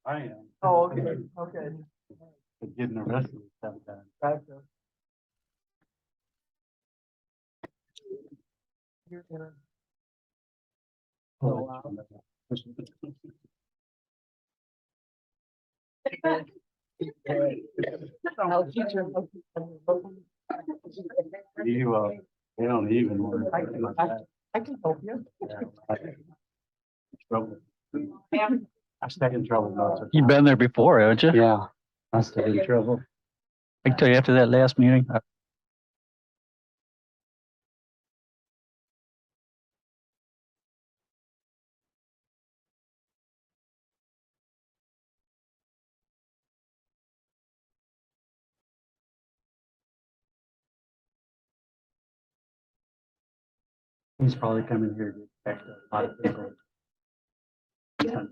I am. Oh, okay, okay. But getting arrested sometimes. Gotcha. You're in a- Oh, wow. I'll teach her. You, they don't even want I to. I can help you. Trouble. I stay in trouble most of the You've time. been there before, haven't you? Yeah, I stay in trouble. I can tell you after that last meeting, He's probably coming here to expect a lot of people. Yeah.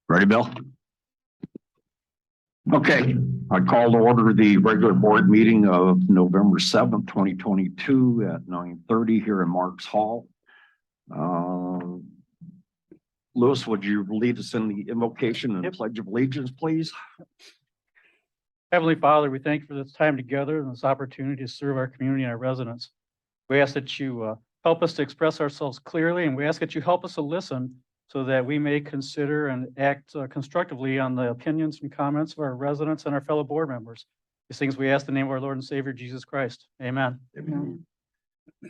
ready, Bill? Okay, I call to order the regular board meeting of November 7th, 2022 at 9:30 here in Marks Hall. Louis, would you lead us in the invocation and pledge of allegiance, please? Heavenly Father, we thank you for this time together and this opportunity to serve our community and our residents. We ask that you help us to express ourselves clearly, and we ask that you help us to listen so that we may consider and act constructively on the opinions and comments of our residents and our fellow board members. These things we ask in the name of our Lord and Savior, Jesus Christ. Amen. Amen.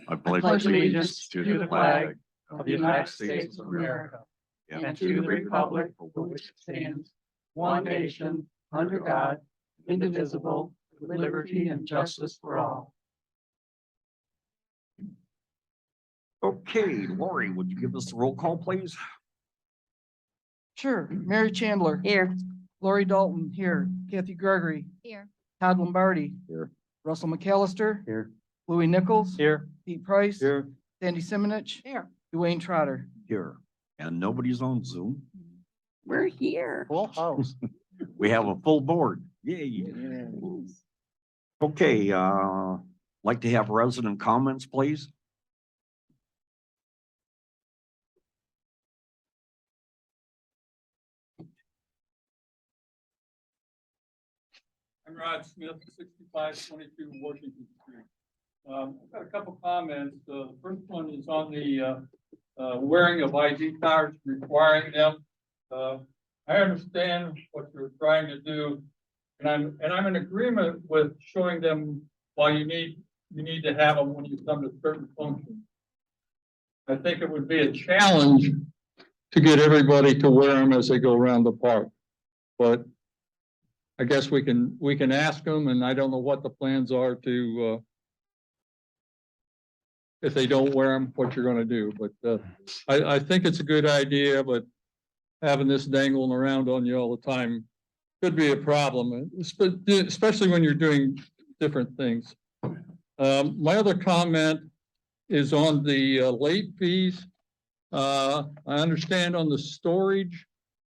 I pledge allegiance to the flag of the United States of America and to the republic for which it stands, one nation, under God, indivisible, with liberty and justice for all. Okay, Lori, would you give us the roll call, please? Sure. Mary Chandler. Here. Lori Dalton here. Kathy Gregory. Here. Todd Lombardi. Here. Russell McAllister. Here. Louis Nichols. Here. Pete Price. Here. Sandy Simonich. Here. Dwayne Trotter. Here. And nobody's on Zoom. We're here. Full house. We have a full board. Yay. Okay, like to have resident comments, please. I'm Rod Smith, 6522 Washington Street. I've got a couple comments. The first one is on the wearing of ID cards, requiring them. I understand what you're trying to do, and I'm in agreement with showing them why you need to have them when you come to certain functions. I think it would be a challenge to get everybody to wear them as they go around the park, but I guess we can ask them, and I don't know what the plans are to, if they don't wear them, what you're gonna do, but, I think it's a good idea, but having this dangling around on you all the time could be a problem, especially when you're doing different things. My other comment is on the late fees. I understand on the storage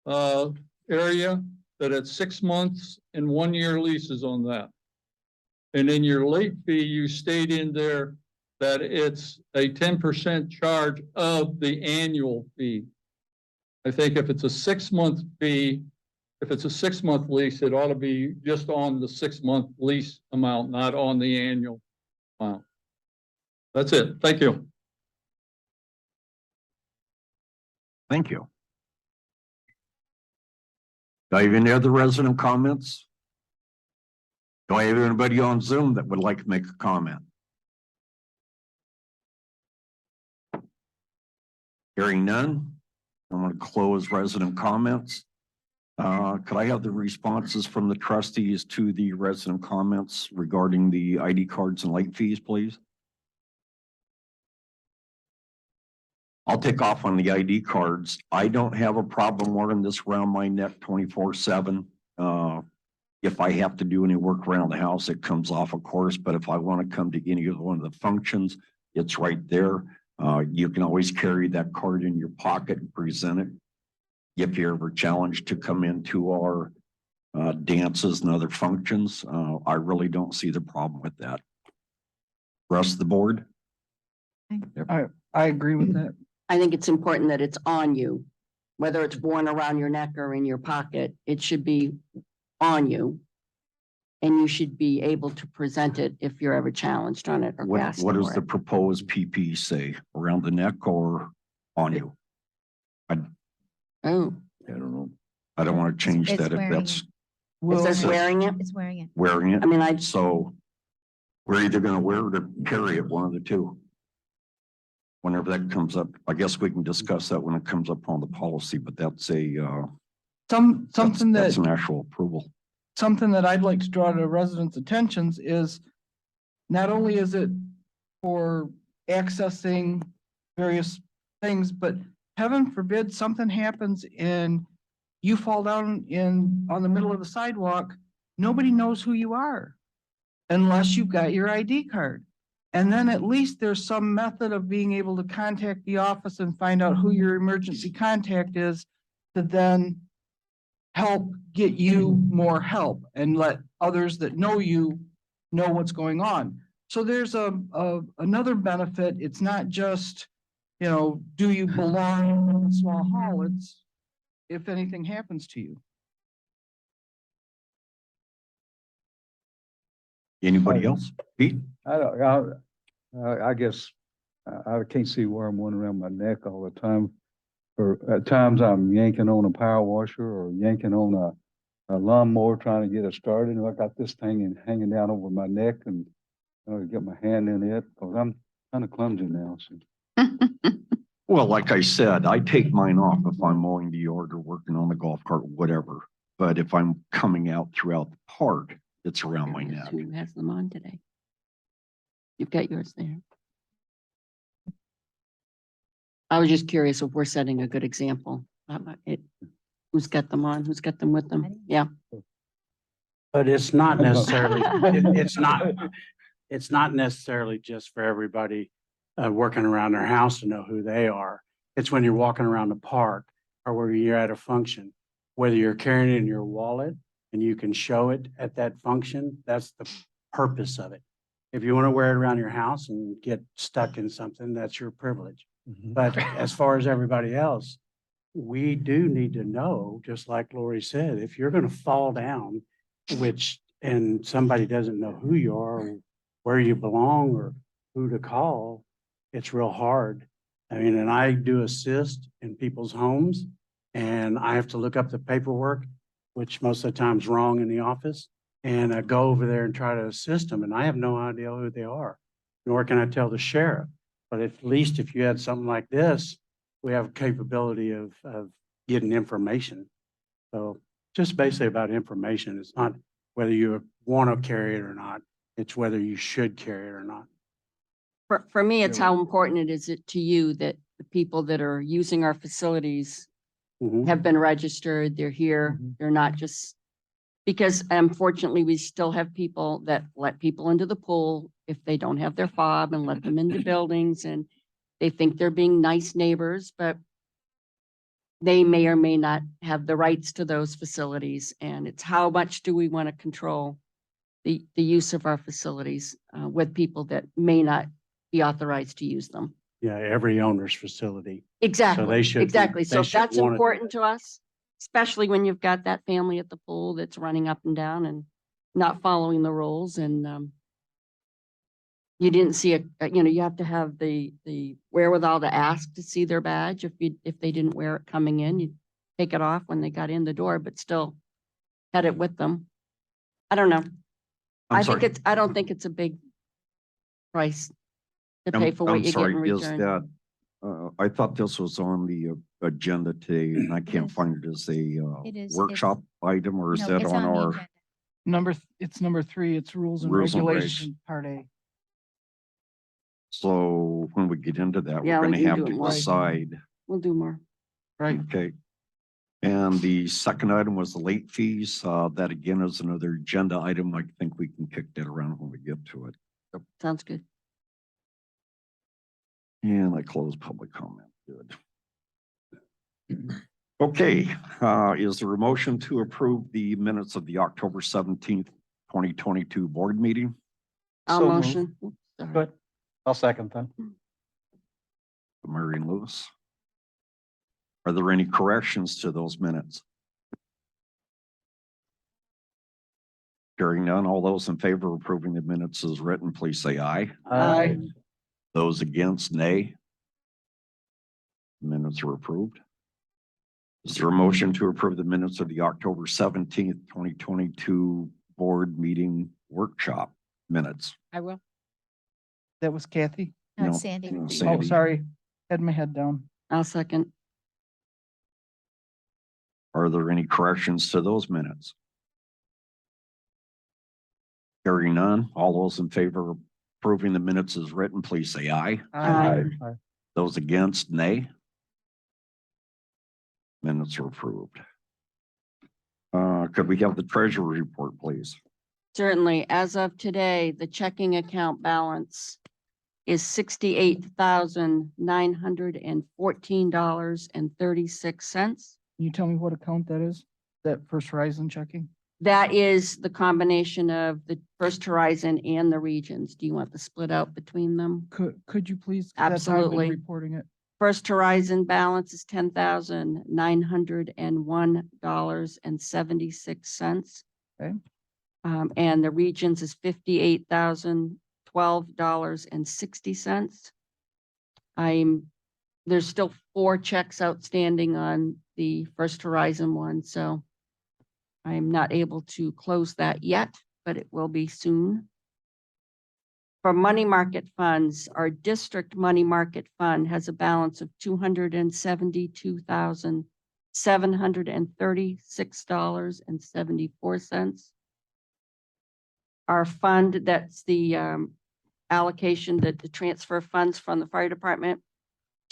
area that it's 6 months and 1 year leases on that. And in your late fee, you state in there that it's a 10% charge of the annual fee. I think if it's a 6-month fee, if it's a 6-month lease, it ought to be just on the 6-month lease amount, not on the annual amount. That's it. Thank you. Thank you. Do I have any other resident comments? Do I have anybody on Zoom that would like to make a comment? Hearing none, I'm going to close resident comments. Could I have the responses from the trustees to the resident comments regarding the ID cards and late fees, please? I'll take off on the ID cards. I don't have a problem wearing this around my neck 24/7. If I have to do any work around the house, it comes off, of course, but if I want to come to any of one of the functions, it's right there. You can always carry that card in your pocket and present it. If you're ever challenged to come into our dances and other functions, I really don't see the problem with that. Rest of the board? I agree with that. I think it's important that it's on you, whether it's worn around your neck or in your pocket, it should be on you. And you should be able to present it if you're ever challenged on it or asked What does for the it. proposed PP say? Around the neck or on you? Oh, I don't know. I don't want to change It's that if wearing that's it Well, says wearing it. It's wearing it. wearing it. I mean, I, So we're either gonna wear it or carry it, one of the two. Whenever that comes up, I guess we can discuss that when it comes up on the policy, but that's a, something that's that, an actual approval. something that I'd like to draw to residents' attentions is not only is it for accessing various things, but heaven forbid something happens and you fall down on the middle of the sidewalk, nobody knows who you are unless you've got your ID card. And then at least there's some method of being able to contact the office and find out who your emergency contact is to then help get you more help and let others that know you know what's going on. So there's another benefit. It's not just, you know, do you belong in a small hall? It's if anything happens to you. Anybody else? Pete? I guess I can't see where I'm going around my neck all the time. Or at times I'm yanking on a power washer or yanking on a lawnmower trying to get it started. And I got this thing hanging down over my neck and get my hand in it because I'm kind of clumsy now. So. Well, like I said, I take mine off if I'm mowing the yard or working on the golf cart, whatever. But if I'm coming out throughout the park, it's around my neck. Who has them on today? You've got yours there. I was just curious if we're setting a good example. Who's got them on? Who's got them with them? Yeah. But it's not necessarily, it's not necessarily just for everybody working around their house to know who they are. It's when you're walking around the park or where you're at a function, whether you're carrying it in your wallet and you can show it at that function, that's the purpose of it. If you want to wear it around your house and get stuck in something, that's your privilege. But as far as everybody else, we do need to know, just like Lori said, if you're going to fall down, and somebody doesn't know who you are, or where you belong, or who to call, it's real hard. I mean, and I do assist in people's homes, and I have to look up the paperwork, which most of the time is wrong in the office, and I go over there and try to assist them, and I have no idea who they are, nor can I tell the sheriff. But at least if you had something like this, we have capability of getting information. So just basically about information. It's not whether you want to carry it or not. It's whether you should carry it or not. For me, it's how important it is to you that the people that are using our facilities Mhm. have been registered, they're here, they're not just, because unfortunately, we still have people that let people into the pool if they don't have their fob and let them into buildings, and they think they're being nice neighbors, but they may or may not have the rights to those facilities, and it's how much do we want to control the use of our facilities with people that may not be authorized to use them. Yeah, every owner's facility. Exactly, should- exactly. So they if should that's want it. important to us, especially when you've got that family at the pool that's running up and down and not following the rules, and you didn't see you have to have the wherewithal to ask to see their badge. If they didn't wear it coming in, you take it off when they got in the door, but still had it with them. I don't know. I don't think it's a big price to pay for what you get in return. I thought this was on the agenda today and I can't is. find it as a It is. workshop item, or is No, that it's on the our? agenda. It's number 3, it's rules and Rules and regs. regulations, part A. So when we get into that, Yeah, we're we gonna can have do to it more. decide. We'll do more. Right. Okay. And the second item was the late fees. That again is another agenda item. I think we can kick that around when we get to it. Sounds good. And I close public comment. Good. Okay, is there a motion to approve the minutes of the October 17th, 2022 board meeting? I'll So moved. motion. Oops, sorry. Good. I'll second then. Mary and Lewis. Are there any corrections to those minutes? Hearing none, all those in favor of approving the minutes as written, please say aye. Aye. Those against, nay. Minutes are approved. Is there a motion to approve the minutes of the October 17th, 2022 board meeting workshop minutes? I will. That was Kathy. No, No, Sandy. no, Oh, Sandy. sorry. Had my head down. I'll second. Are there any corrections to those minutes? Hearing none, all those in favor of approving the minutes as written, please say aye. Aye. Those against, nay. Minutes are approved. Could we have the treasurer's report, please? Certainly, as of today, the checking account balance is $68,914.36. Can you tell me what account that is? That First Horizon checking? That is the combination of the First Horizon and the regions. Do you want the split out between them? Could you please? 'Cause that's how I've been Absolutely. Reporting it. First Horizon balance is $10,901.76. Okay. And the regions is $58,012.60. There's still 4 checks outstanding on the First Horizon one, so I'm not able to close that yet, but it will be soon. For money market funds, our district money market fund has a balance of $272,736.74. Our fund, that's the allocation, that the transfer funds from the fire department,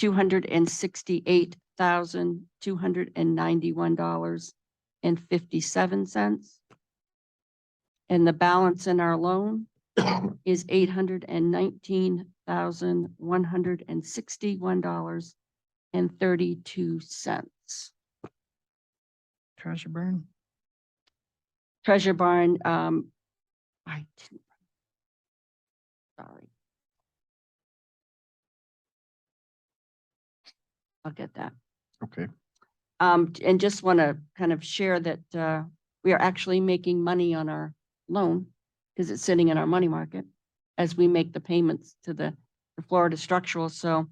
$268,291.57. And the balance in our loan is $819,161.32. Treasure burn. Treasure barn, I didn't. Sorry. I'll get that. Okay. And just want to kind of share that, we are actually making money on our loan because it's sitting in our money market as we make the payments to the Florida structural. So,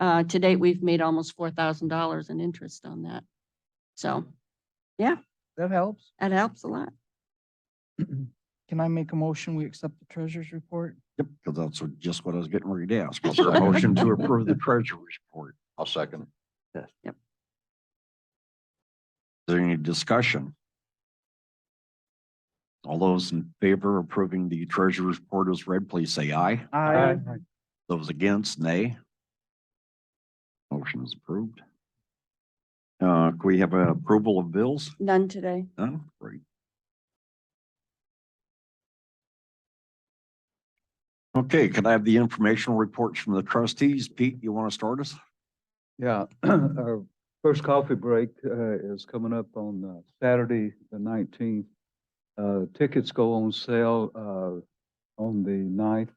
to date, we've made almost $4,000 in interest on that. So That helps. that helps a lot. Can I make a motion? We accept the treasurer's report? Yep, because just what I was getting ready to ask. Was there a motion to approve the treasurer's report? I'll second it. Is there any discussion? All those in favor of approving the treasurer's report as read, please say aye. Aye. Those against, nay. Motion is approved. Can we have a approval of bills? None today. None? Great. Okay, can I have the informational reports from the trustees? Pete, you want to start us? Yeah, our first coffee break is coming up on Saturday, the 19th. Tickets go on sale on the 9th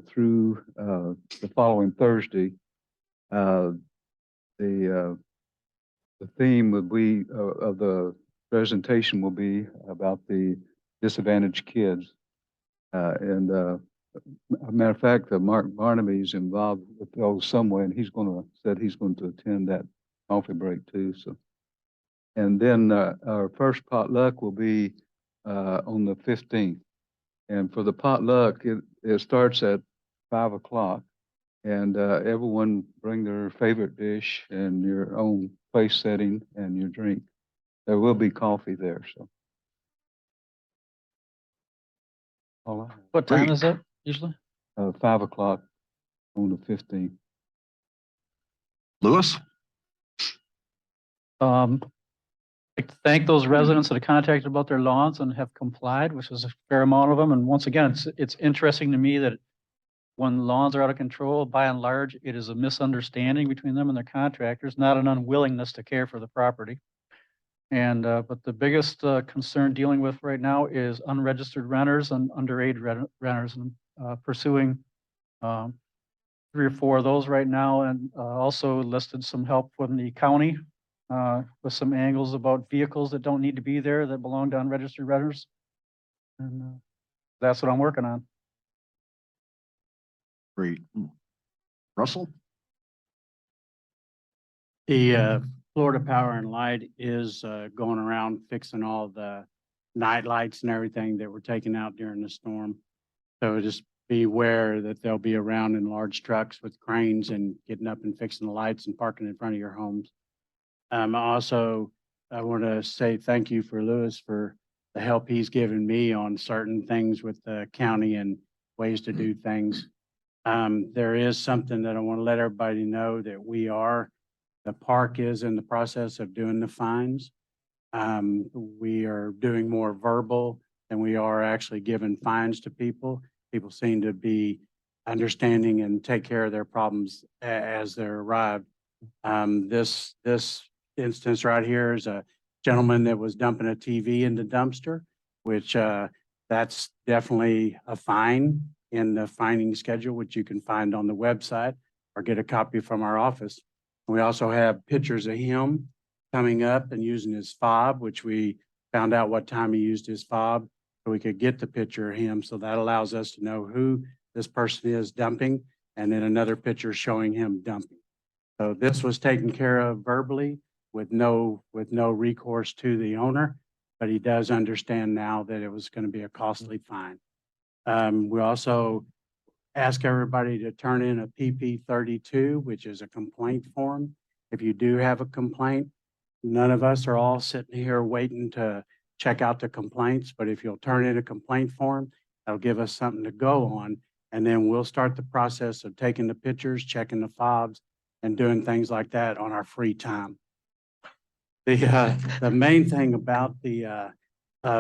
through the following Thursday. The theme would be of the presentation will be about the disadvantaged kids. And a matter of fact, Mark Barnaby is involved with those somewhere, and said he's going to attend that coffee break too. So, and then our first potluck will be on the 15th. And for the potluck, it starts at 5 o'clock, and everyone bring their favorite dish and your own place setting and your drink. There will be coffee there. So, all right. What time Great. is it usually? 5 o'clock on the 15th. Lewis? I'd like to thank those residents that have contacted about their lawns and have complied, which is a fair amount of them. And once again, it's interesting to me that when lawns are out of control, by and large, it is a misunderstanding between them and their contractors, not an unwillingness to care for the property. And, but the biggest concern dealing with right now is unregistered renters and underage renters, and pursuing 3 or 4 of those right now, and also listed some help from the county with some angles about vehicles that don't need to be there that belong to unregistered renters. And that's what I'm working on. Great. Russell? The Florida Power and Light is going around fixing all the night lights and everything that were taken out during the storm. So just be aware that they'll be around in large trucks with cranes and getting up and fixing the lights and parking in front of your homes. Also, I want to say thank you for Lewis for the help he's given me on certain things with the county and ways to do things. There is something that I want to let everybody know that the park is in the process of doing the fines. We are doing more verbal than we are actually giving fines to people. People seem to be understanding and take care of their problems as they're arrived. This instance right here is a gentleman that was dumping a TV in the dumpster, which, that's definitely a fine in the fining schedule, which you can find on the website or get a copy from our office. We also have pictures of him coming up and using his fob, which we found out what time he used his fob, so we could get the picture of him. So that allows us to know who this person is dumping, and then another picture showing him dumping. So this was taken care of verbally with no recourse to the owner, but he does understand now that it was going to be a costly fine. We also ask everybody to turn in a PP 32, which is a complaint form. If you do have a complaint, none of us are all sitting here waiting to check out the complaints, but if you'll turn in a complaint form, that'll give us something to go on. And then we'll start the process of taking the pictures, checking the fobs, and doing things like that on our free time. The main thing about the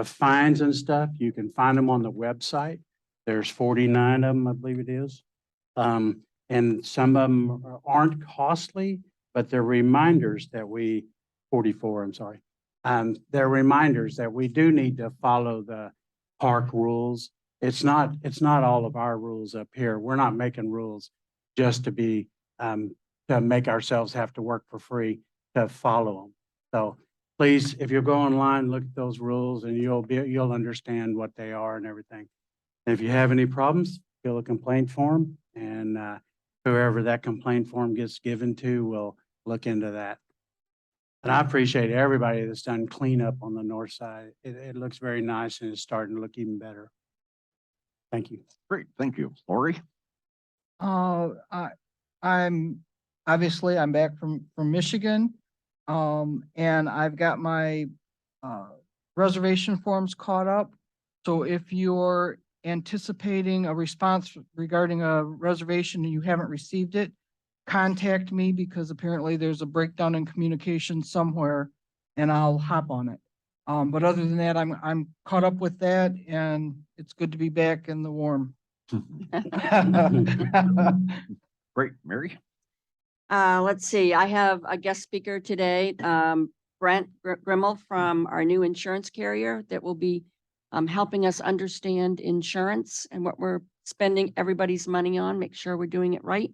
fines and stuff, you can find them on the website. There's 49 of them, I believe it is. And some of them aren't costly, but they're reminders that 44, I'm sorry. They're reminders that we do need to follow the park rules. It's not all of our rules up here. We're not making rules just to be, to make ourselves have to work for free to follow them. So please, if you go online, look at those rules and you'll understand what they are and everything. And if you have any problems, fill a complaint form, and whoever that complaint form gets given to will look into that. And I appreciate everybody that's done cleanup on the north side. It looks very nice and it's starting to look even better. Thank you. Great, thank you. Lori? I'm back from Michigan. And I've got my reservation forms caught up. So if you're anticipating a response regarding a reservation and you haven't received it, contact me, because apparently there's a breakdown in communication somewhere and I'll hop on it. But other than that, I'm caught up with that, and it's good to be back in the warm. Great, Mary? Let's see, I have a guest speaker today, Brent Grimmel from our new insurance carrier that will be helping us understand insurance and what we're spending everybody's money on, make sure we're doing it right.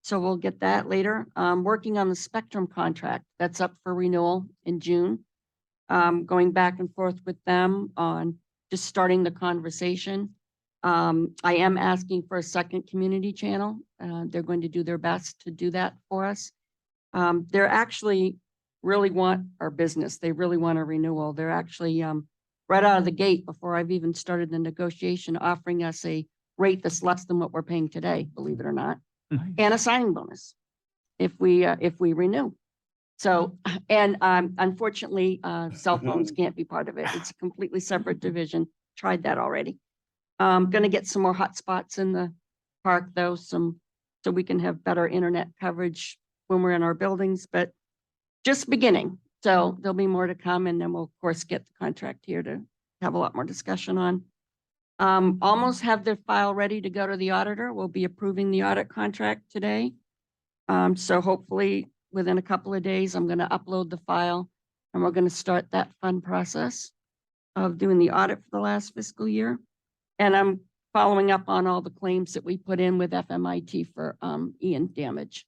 So we'll get that later. Working on the Spectrum contract that's up for renewal in June. Going back and forth with them on just starting the conversation. I am asking for a second community channel. They're going to do their best to do that for us. They're actually really want our business. They really want a renewal. They're actually right out of the gate, before I've even started the negotiation, offering us a rate that's less than what we're paying today, believe it or not, and a signing bonus if we renew. So, and unfortunately, cell phones can't be part of it. It's a completely separate division. Tried that already. Going to get some more hotspots in the park though, so we can have better internet coverage when we're in our buildings, but just beginning. So there'll be more to come, and then we'll of course get the contract here to have a lot more discussion on. Almost have their file ready to go to the auditor. We'll be approving the audit contract today. So hopefully within a couple of days, I'm going to upload the file, and we're going to start that fun process of doing the audit for the last fiscal year. And I'm following up on all the claims that we put in with FMIT for Ian damage,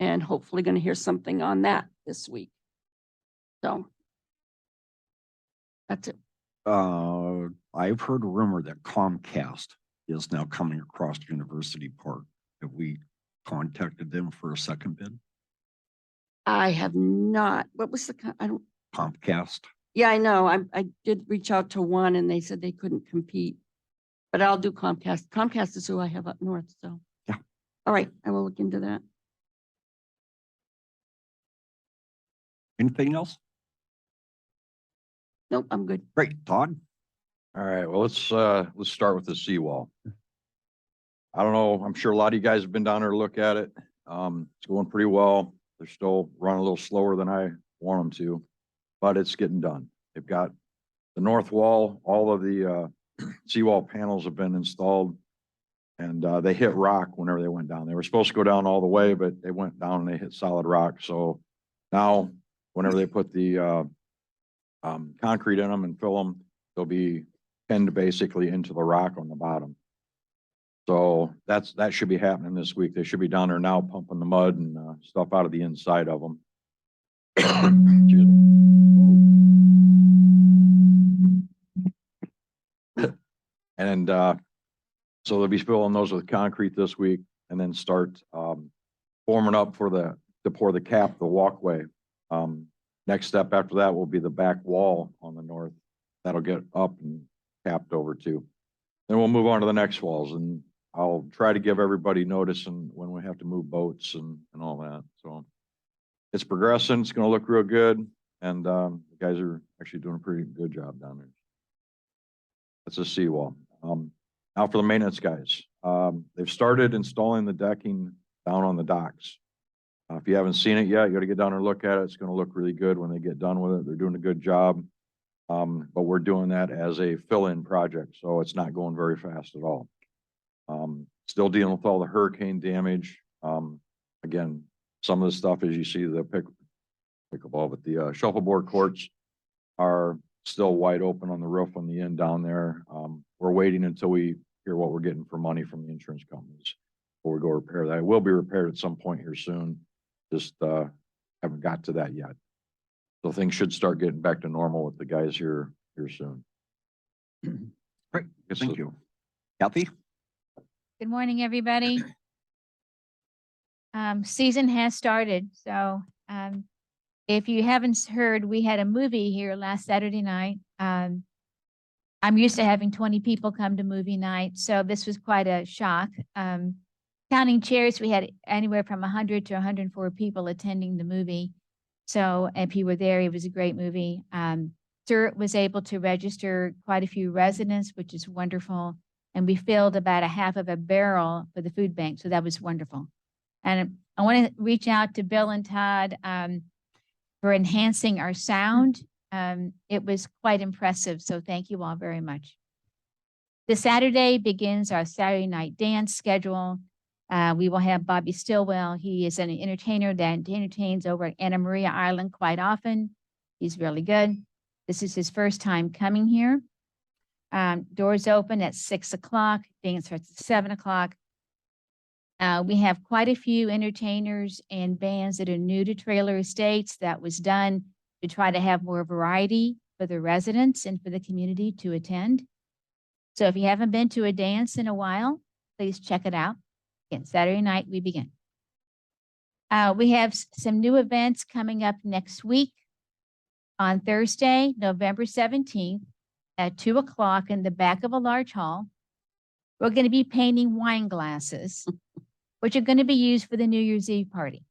and hopefully going to hear something on that this week. So that's it. I've heard a rumor that Comcast is now coming across University Park. Have we contacted them for a second bid? I have not. What was I don't. Comcast? Yeah, I know. I did reach out to one, and they said they couldn't compete. But I'll do Comcast. Comcast is who I have up north. So yeah. All right, I will look into that. Anything else? Nope, I'm good. Great, Todd. All right, well, let's start with the seawall. I don't know, I'm sure a lot of you guys have been down there to look at it. It's going pretty well. They're still running a little slower than I want them to, but it's getting done. They've got the north wall, all of the seawall panels have been installed, and they hit rock whenever they went down. They were supposed to go down all the way, but they went down and they hit solid rock. So now whenever they put the concrete in them and fill them. They'll be pinned basically into the rock on the bottom. So that should be happening this week. They should be down there now pumping the mud and stuff out of the inside of them. Excuse me. And so they'll be filling those with concrete this week and then start forming up to pour the cap, the walkway. Next step after that will be the back wall on the north. That'll get up and capped over too. Then we'll move on to the next walls, and I'll try to give everybody notice and when we have to move boats and all that. So it's progressing. It's going to look real good. And the guys are actually doing a pretty good job down there. That's a seawall. Now for the maintenance guys. They've started installing the decking down on the docks. If you haven't seen it yet, you got to get down and look at it. It's going to look really good when they get done with it. They're doing a good job. But we're doing that as a fill-in project, so it's not going very fast at all. Still dealing with all the hurricane damage. Again, some of the stuff, as you see, the pickleball, but the shuffleboard courts are still wide open on the roof on the end down there. We're waiting until we hear what we're getting for money from the insurance companies before we go repair that. It will be repaired at some point here soon. Just haven't got to that yet. So things should start getting back to normal with the guys here soon. Great, thank you. Kathy? Good morning, everybody. Season has started, so if you haven't heard, we had a movie here last Saturday night. I'm used to having 20 people come to movie night, so this was quite a shock. Counting chairs, we had anywhere from 100 to 104 people attending the movie. So if you were there, it was a great movie. Stuart was able to register quite a few residents, which is wonderful. And we filled about a half of a barrel for the food bank. So that was wonderful. And I want to reach out to Bill and Todd for enhancing our sound. It was quite impressive. So thank you all very much. This Saturday begins our Saturday night dance schedule. We will have Bobby Stillwell. He is an entertainer that entertains over at Anna Maria Island quite often. He's really good. This is his first time coming here. Doors open at 6 o'clock. Dance starts at 7 o'clock. We have quite a few entertainers and bands that are new to Trailer Estates. That was done to try to have more variety for the residents and for the community to attend. So if you haven't been to a dance in a while, please check it out. Again, Saturday night we begin. We have some new events coming up next week. On Thursday, November 17th at 2 o'clock in the back of a large hall, we're going to be painting wine glasses, which are going to be used for the New Year's Eve party.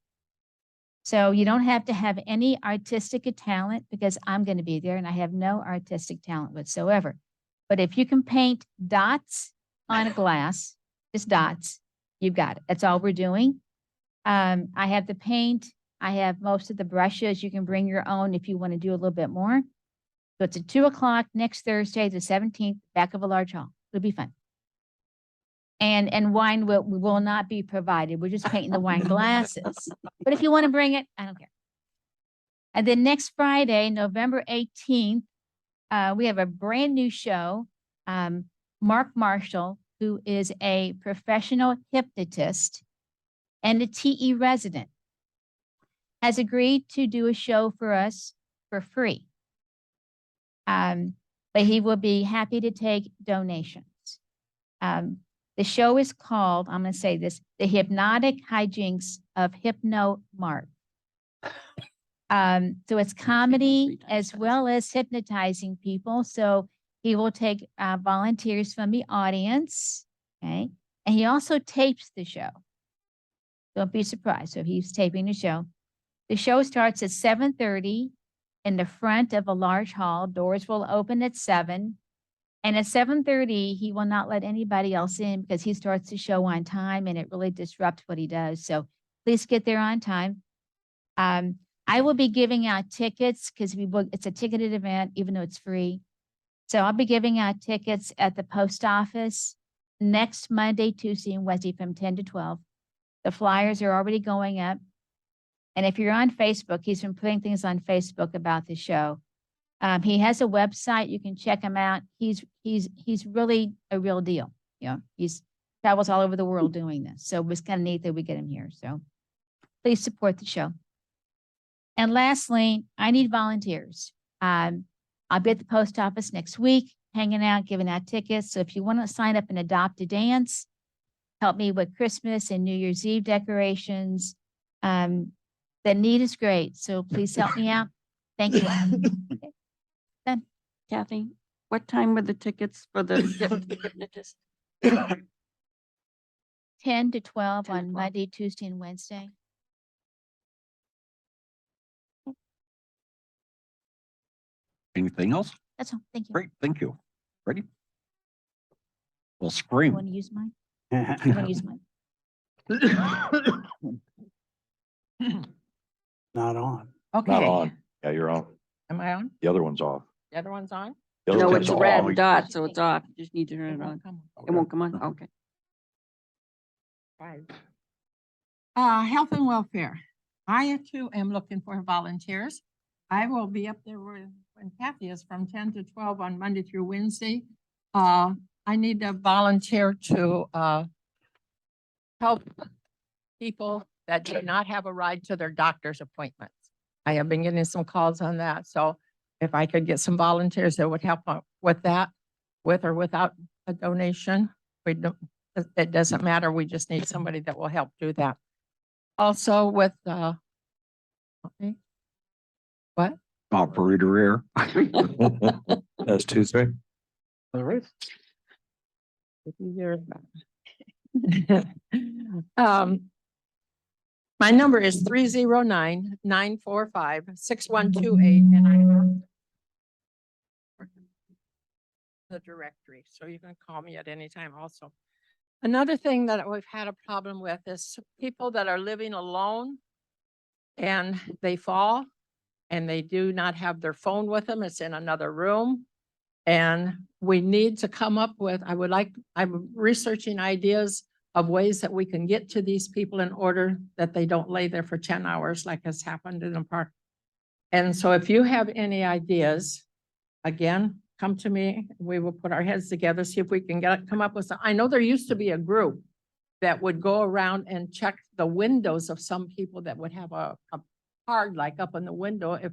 So you don't have to have any artistic talent because I'm going to be there and I have no artistic talent whatsoever. But if you can paint dots on a glass, just dots, you've got it. That's all we're doing. I have the paint. I have most of the brushes. You can bring your own if you want to do a little bit more. So it's at 2 o'clock next Thursday, the 17th, back of a large hall. It'll be fun. And wine will not be provided. We're just painting the wine glasses. But if you want to bring it, I don't care. And then next Friday, November 18th, we have a brand new show. Mark Marshall, who is a professional hypnotist and a TE resident, has agreed to do a show for us for free. But he will be happy to take donations. The show is called, I'm going to say this, The Hypnotic Hijinks of Hypno Mark. So it's comedy as well as hypnotizing people. So he will take volunteers from the audience, okay? And he also tapes the show. Don't be surprised. So he's taping the show. The show starts at 7:30 in the front of a large hall. Doors will open at 7. And at 7:30, he will not let anybody else in because he starts the show on time and it really disrupts what he does. So please get there on time. I will be giving out tickets because it's a ticketed event, even though it's free. So I'll be giving out tickets at the post office next Monday, Tuesday, and Wednesday from 10 to 12. The flyers are already going up. And if you're on Facebook, he's been putting things on Facebook about the show. He has a website. You can check him out. He's really a real deal. You know, he's travels all over the world doing this. So it was kind of neat that we get him here. So please support the show. And lastly, I need volunteers. I'll be at the post office next week, hanging out, giving out tickets. So if you want to sign up and adopt a dance, help me with Christmas and New Year's Eve decorations. The need is great. So please help me out. Thank you. Kathy, what time were the tickets for the hypnotist? 10 to 12 10 to on 12. Monday, Tuesday, and Wednesday. Anything else? That's all. Thank you. Great, thank you. Ready? Well, You scream. want to use mine? You want to use mine? Not on. Not Okay, on. Yeah, you're on. am I on? The other one's off. The other one's on? The other No, one's it's a off. red dot, so it's off. You just need to turn It it on. won't come It won't come on? Okay. Right. Health and welfare. I too am looking for volunteers. I will be up there when Kathy is from 10 to 12 on Monday through Wednesday. I need a volunteer to help people that do not have a ride to their doctor's appointments. I have been getting some calls on that, so if I could get some volunteers that would help out with that, with or without a donation, we don't, it doesn't matter. We just need somebody that will help do that. Also with, okay. What? Operator error. That's Tuesday. All right. My number is 309-945-6128, and I'm the directory, so you can call me at any time also. Another thing that we've had a problem with is people that are living alone and they fall and they do not have their phone with them. It's in another room. And we need to come up with, I'm researching ideas of ways that we can get to these people in order that they don't lay there for 10 hours like has happened in the park. And so if you have any ideas, again, come to me. We will put our heads together, see if we can come up with some. I know there used to be a group that would go around and check the windows of some people that would have a card like up in the window if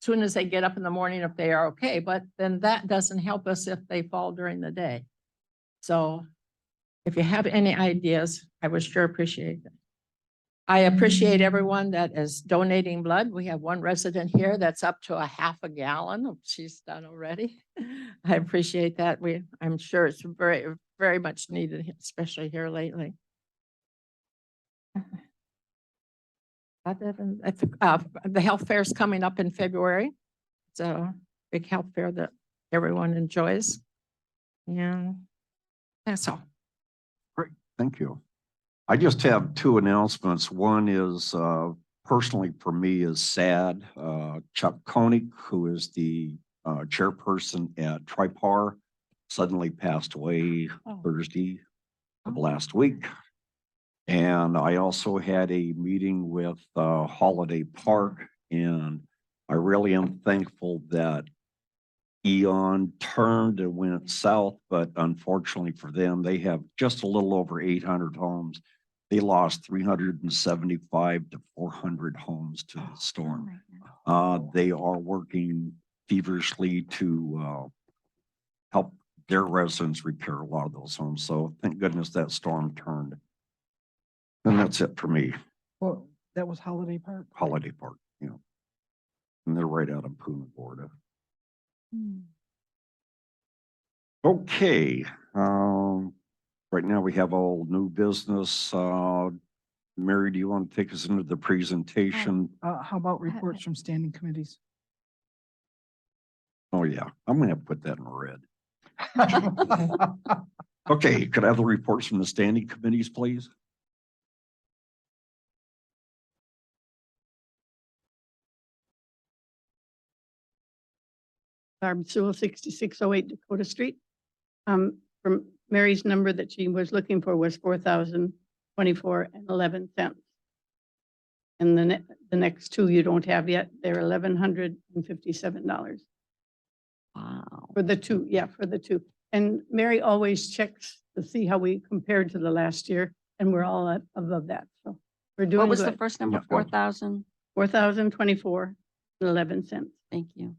soon as they get up in the morning, if they are okay, but then that doesn't help us if they fall during the day. So if you have any ideas, I would sure appreciate it. I appreciate everyone that is donating blood. We have one resident here that's up to a half a gallon. She's done already. I appreciate that. I'm sure it's very, very much needed, especially here lately. Other than the health fair is coming up in February. It's a big health fair that everyone enjoys. And that's all. Great, thank you. I just have two announcements. One is personally for me is sad. Chuck Koenig, who is the chairperson at Tripar, suddenly passed away Thursday of last week. And I also had a meeting with Holiday Park, and I really am thankful that Eon turned and went south, but unfortunately for them, they have just a little over 800 homes. They lost 375 to 400 homes to the storm. They are working feverishly to help their residents repair a lot of those homes. So thank goodness that storm turned. And that's it for me. Well, that was Holiday Park. Holiday Park, you know. And they're right out of Punta Gorda. Okay, right now we have all new business. Mary, do you want to take us into the presentation? How about reports from standing committees? Oh, yeah, I'm gonna have to put that in red. Okay, could I have the reports from the standing committees, please? Barb Sewell, 6608 Dakota Street. From Mary's number that she was looking for was 4,024.11. And the next two you don't have yet, they're $1,157. Wow. for the two, yeah, for the two. And Mary always checks to see how we compared to the last year, and we're all above that, so we're doing What was the good. first number? Yeah, yeah. 4,000? 4,024.11. Thank you.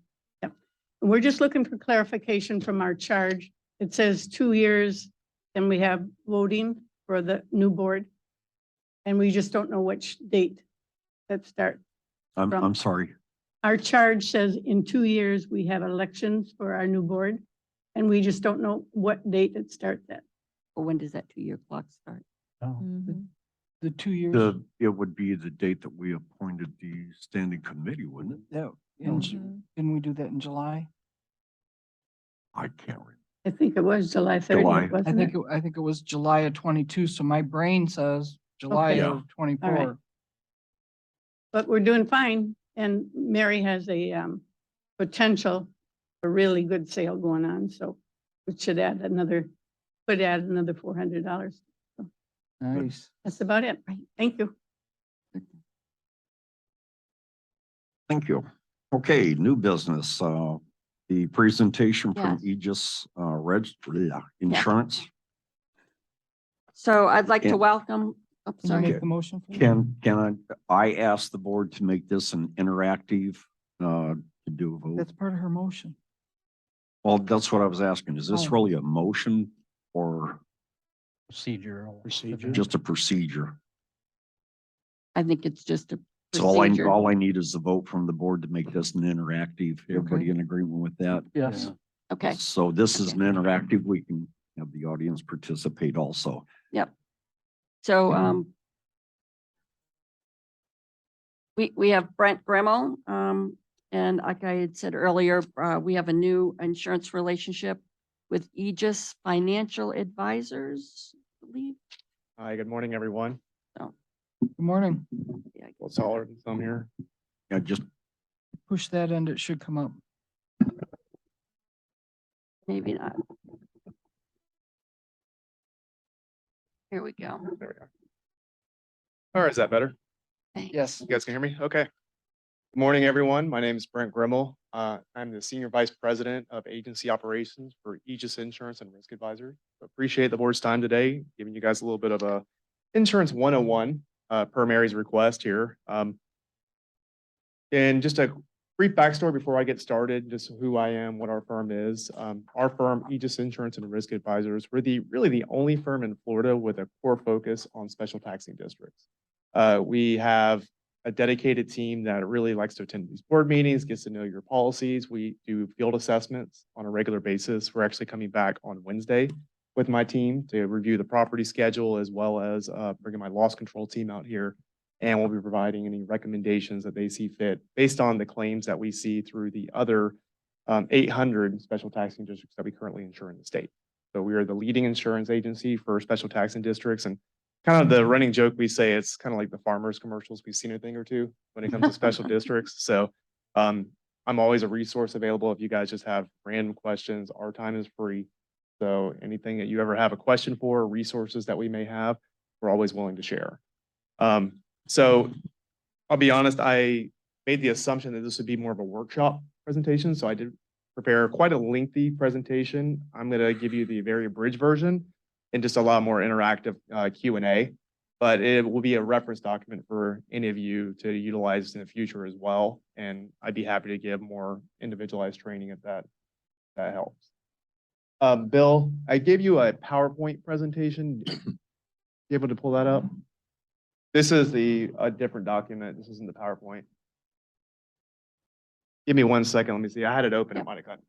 We're just looking for clarification from our charge. It says 2 years, then we have voting for the new board. And we just don't know which date that starts. I'm sorry. Our charge says in 2 years, we have elections for our new board. And we just don't know what date it starts at. Or when does that 2-year clock start? Oh. Mhm. The 2 years. It would be the date that we appointed the standing committee, wouldn't it? Yeah, Mhm. didn't we do that in July? I can't remember. I think it was July July. 30th, wasn't it? I think it was July of 22, so my brain says July Okay. of 24. But we're doing fine. And Mary has a potential, a really good sale going on. So it should add another $400. Nice. That's about it. Thank you. Thank you. Okay, new business, the presentation from Yes. Aegis, Insurance. So I'd like to And- welcome, oh, Can you sorry. make the motion? for me? Can I ask the board to make this an interactive, to do a vote? That's part of her motion. Well, that's what I was asking. Is this Oh. really a motion or Procedural. Procedure. just a procedure? I think it's just a So procedure. all I need is a vote from the board to make this an interactive. Everybody in agreement with that? Yes. Okay, So this is an interactive. We can have the audience participate also. so, we have Brent Grimmel, and like I had said earlier, we have a new insurance relationship with Aegis Financial Advisors, I believe. Hi, good morning, everyone. Good morning. Yeah, Well, taller than some here. Yeah, just Push that and it should come up. maybe not. Here we go. There we go. All right, is that better? Yes. You guys can hear me? Okay. Good morning, everyone. My name is Brent Grimmel. I'm the Senior Vice President of Agency Operations for Aegis Insurance and Risk Advisory. Appreciate the board's time today, giving you guys a little bit of a Insurance 101 per Mary's request here. And just a brief backstory before I get started, just who I am, what our firm is. Our firm, Aegis Insurance and Risk Advisors, we're really the only firm in Florida with a core focus on special taxing districts. We have a dedicated team that really likes to attend these board meetings, gets to know your policies. We do field assessments on a regular basis. We're actually coming back on Wednesday with my team to review the property schedule, as well as bringing my loss control team out here. And we'll be providing any recommendations that they see fit based on the claims that we see through the other 800 special taxing districts that we currently insure in the state. So we are the leading insurance agency for special taxing districts, and kind of the running joke we say, it's kind of like the farmers commercials. We've seen a thing or two when it comes to special districts. So I'm always a resource available if you guys just have random questions. Our time is free. So anything that you ever have a question for, resources that we may have, we're always willing to share. So I'll be honest, I made the assumption that this would be more of a workshop presentation. So I did prepare quite a lengthy presentation. I'm going to give you the very abridged version and just allow more interactive Q&A, but it will be a reference document for any of you to utilize in the future as well. And I'd be happy to give more individualized training if that helps. Bill, I gave you a PowerPoint presentation. You able to pull that up? This is a different document. This isn't the PowerPoint. Give me 1 second. Let me see. I had it open. It might have got.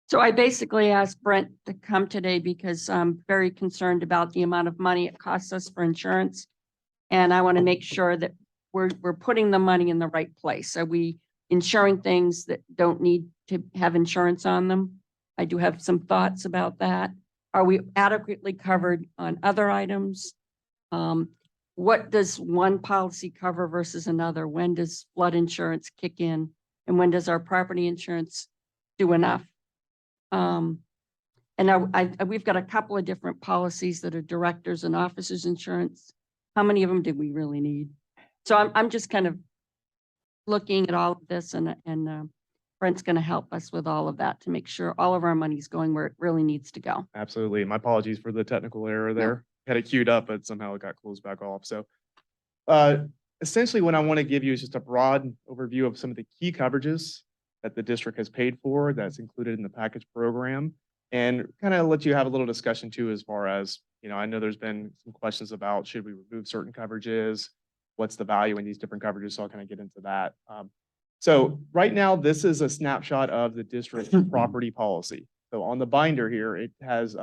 So I basically asked Brent to come today because I'm very concerned about the amount of money it costs us for insurance. And I want to make sure that we're putting the money in the right place. Are we insuring things that don't need to have insurance on them? I do have some thoughts about that. Are we adequately covered on other items? What does one policy cover versus another? When does flood insurance kick in? And when does our property insurance do enough? And we've got a couple of different policies that are directors and officers insurance. How many of them do we really need? So I'm just kind of looking at all of this and Brent's going to help us with all of that to make sure all of our money's going where it really needs to go. Absolutely. My apologies for the technical error there. Had it queued up, but somehow it got closed back off. So essentially what I want to give you is just a broad overview of some of the key coverages that the district has paid for that's included in the package program, and kind of let you have a little discussion too, as far as, you know, I know there's been some questions about should we remove certain coverages? What's the value in these different coverages? So I'll kind of get into that. So right now, this is a snapshot of the district property policy. So on the binder here, it has,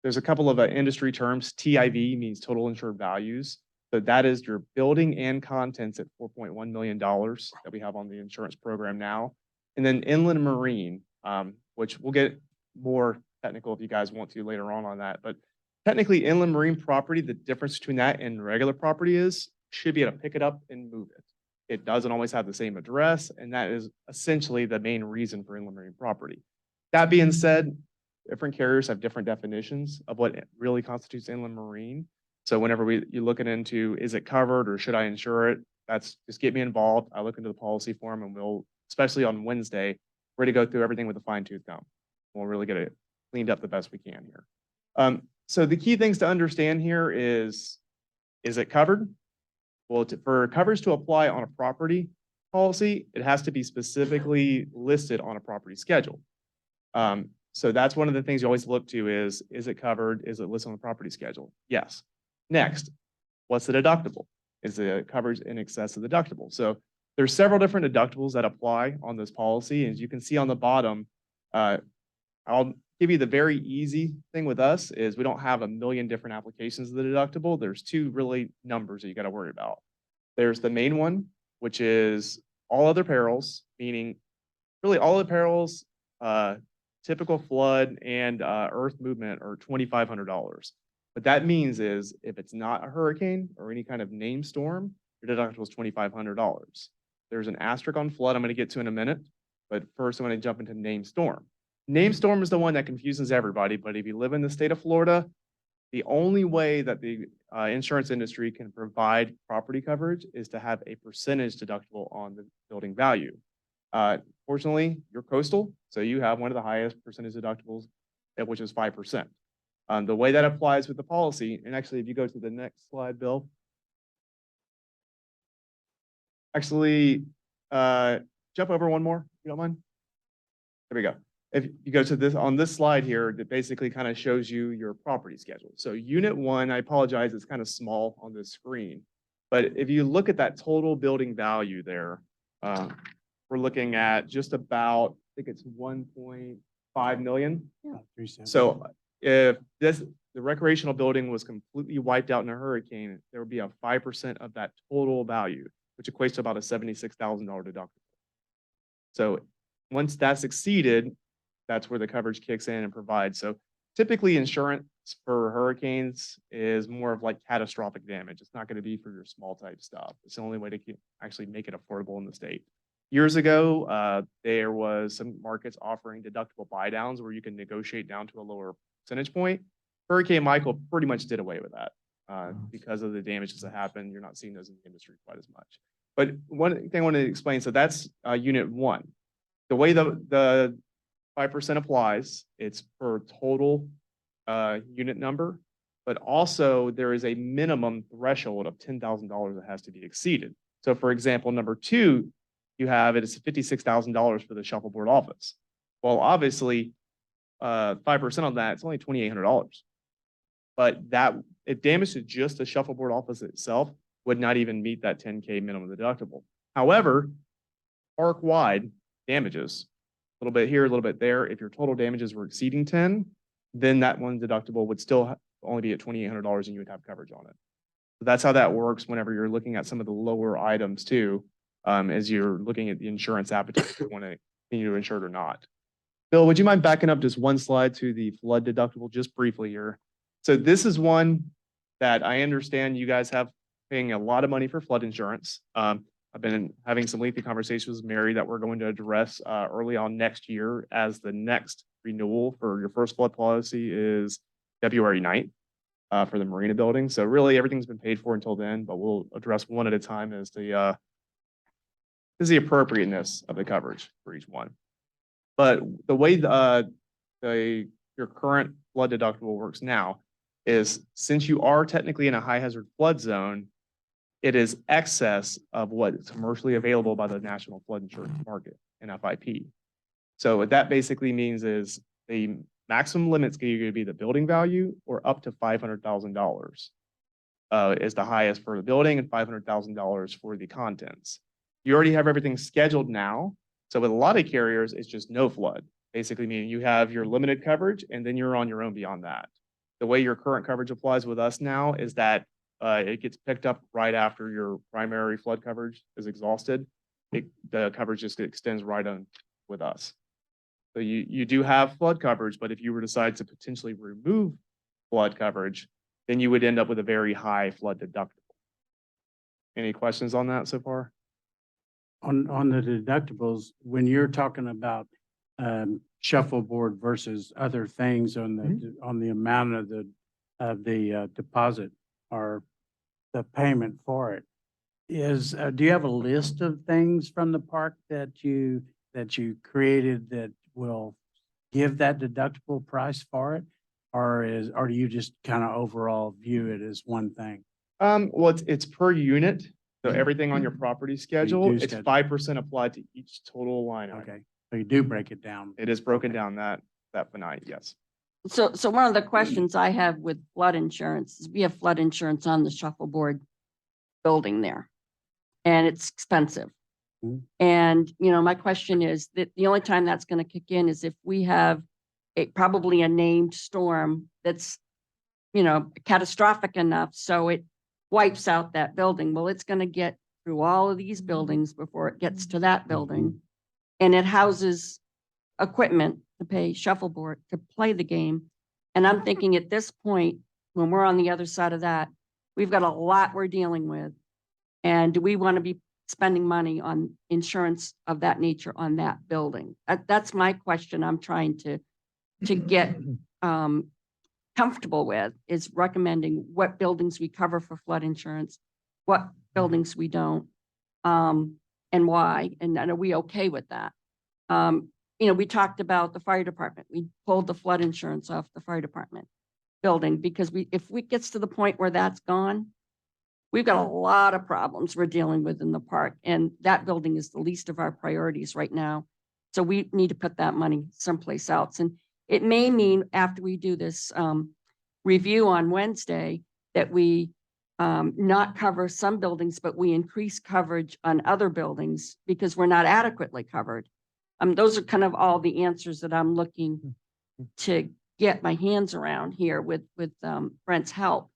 there's a couple of industry terms. TIV means total insured values. So that is your building and contents at $4.1 million that we have on the insurance program now. And then inland marine, which we'll get more technical if you guys want to later on that. But technically inland marine property, the difference between that and regular property is should be able to pick it up and move it. It doesn't always have the same address, and that is essentially the main reason for inland marine property. That being said, different carriers have different definitions of what really constitutes inland marine. So whenever you're looking into, is it covered or should I insure it? That's just get me involved. I look into the policy form and we'll, especially on Wednesday, we're going to go through everything with a fine tooth comb. We'll really get it cleaned up the best we can here. So the key things to understand here is it covered? Well, for coverage to apply on a property policy, it has to be specifically listed on a property schedule. So that's one of the things you always look to is it covered? Is it listed on the property schedule? Yes. Next, what's the deductible? Is the coverage in excess of the deductible? So there's several different deductibles that apply on this policy. As you can see on the bottom, I'll give you the very easy thing with us is we don't have a million different applications of the deductible. There's two really numbers that you got to worry about. There's the main one, which is all other perils, meaning really all the perils, typical flood and earth movement are $2,500. What that means is if it's not a hurricane or any kind of named storm, your deductible is $2,500. There's an asterisk on flood I'm going to get to in a minute, but first I'm going to jump into named storm. Named storm is the one that confuses everybody, but if you live in the state of Florida, the only way that the insurance industry can provide property coverage is to have a percentage deductible on the building value. Fortunately, you're coastal, so you have one of the highest percentage deductibles, which is 5%. The way that applies with the policy, and actually, if you go to the next slide, Bill. Actually, jump over one more, if you don't mind. There we go. If you go to this, on this slide here, that basically kind of shows you your property schedule. So unit one, I apologize, it's kind of small on the screen. But if you look at that total building value there, we're looking at just about, I think it's 1.5 million. Yeah. So if the recreational building was completely wiped out in a hurricane, there would be a 5% of that total value, which equates to about a $76,000 deductible. So once that's exceeded, that's where the coverage kicks in and provides. So typically insurance for hurricanes is more of like catastrophic damage. It's not going to be for your small type stuff. It's the only way to actually make it affordable in the state. Years ago, there was some markets offering deductible buy downs where you can negotiate down to a lower percentage point. Hurricane Michael pretty much did away with that because of the damages that happened. You're not seeing those in the industry quite as much. But one thing I want to explain, so that's unit one. The way the 5% applies, it's per total unit number, but also there is a minimum threshold of $10,000 that has to be exceeded. So for example, number two, you have it is $56,000 for the shuffleboard office. Well, obviously, 5% on that, it's only $2,800. But that if damage to just the shuffleboard office itself would not even meet that 10K minimum deductible. However, park-wide damages, a little bit here, a little bit there. If your total damages were exceeding 10, then that one deductible would still only be at $2,800 and you would have coverage on it. So that's how that works whenever you're looking at some of the lower items too, as you're looking at the insurance appetite, if you want to continue to insure it or not. Bill, would you mind backing up just one slide to the flood deductible just briefly here? So this is one that I understand you guys have paying a lot of money for flood insurance. I've been having some lengthy conversations with Mary that we're going to address early on next year, as the next renewal for your first flood policy is February 9th for the marina building. So really everything's been paid for until then, but we'll address one at a time as the is the appropriateness of the coverage for each one. But the way your current flood deductible works now is since you are technically in a high hazard flood zone, it is excess of what is commercially available by the National Flood Insurance Market, NFIP. So what that basically means is the maximum limit's going to be the building value or up to $500,000 is the highest for the building and $500,000 for the contents. You already have everything scheduled now. So with a lot of carriers, it's just no flood. Basically meaning you have your limited coverage and then you're on your own beyond that. The way your current coverage applies with us now is that it gets picked up right after your primary flood coverage is exhausted. The coverage just extends right on with us. So you do have flood coverage, but if you were to decide to potentially remove flood coverage, then you would end up with a very high flood deductible. Any questions on that so far? On the deductibles, when you're talking about shuffleboard versus other things on the amount of the deposit or the payment for it, do you have a list of things from the park that you created that will give that deductible price for it? Or do you just kind of overall view it as one thing? Well, it's per unit. So everything on your property schedule, do it's schedule. 5% applied to each total line item. Okay, so you do break it down. It is broken down that finite, yes. So one of the questions I have with flood insurance is we have flood insurance on the shuffleboard building there. And it's expensive. Mhm. And, my question is that the only time that's going to kick in is if we have probably a named storm that's, catastrophic enough. So it wipes out that building. Well, it's going to get through all of these buildings before it gets to that building. And it houses equipment to pay shuffleboard to play the game. And I'm thinking at this point, when we're on the other side of that, we've got a lot we're dealing with. And do we want to be spending money on insurance of that nature on that building? That's my question. I'm trying to get comfortable with, is recommending what buildings we cover for flood insurance, what buildings we don't, and why, and are we okay with that? We talked about the fire department. We pulled the flood insurance off the fire department building because if we gets to the point where that's gone, we've got a lot of problems we're dealing with in the park, and that building is the least of our priorities right now. So we need to put that money someplace else. And it may mean after we do this review on Wednesday that we not cover some buildings, but we increase coverage on other buildings because we're not adequately covered. Those are kind of all the answers that I'm looking to get my hands around here with Brent's help,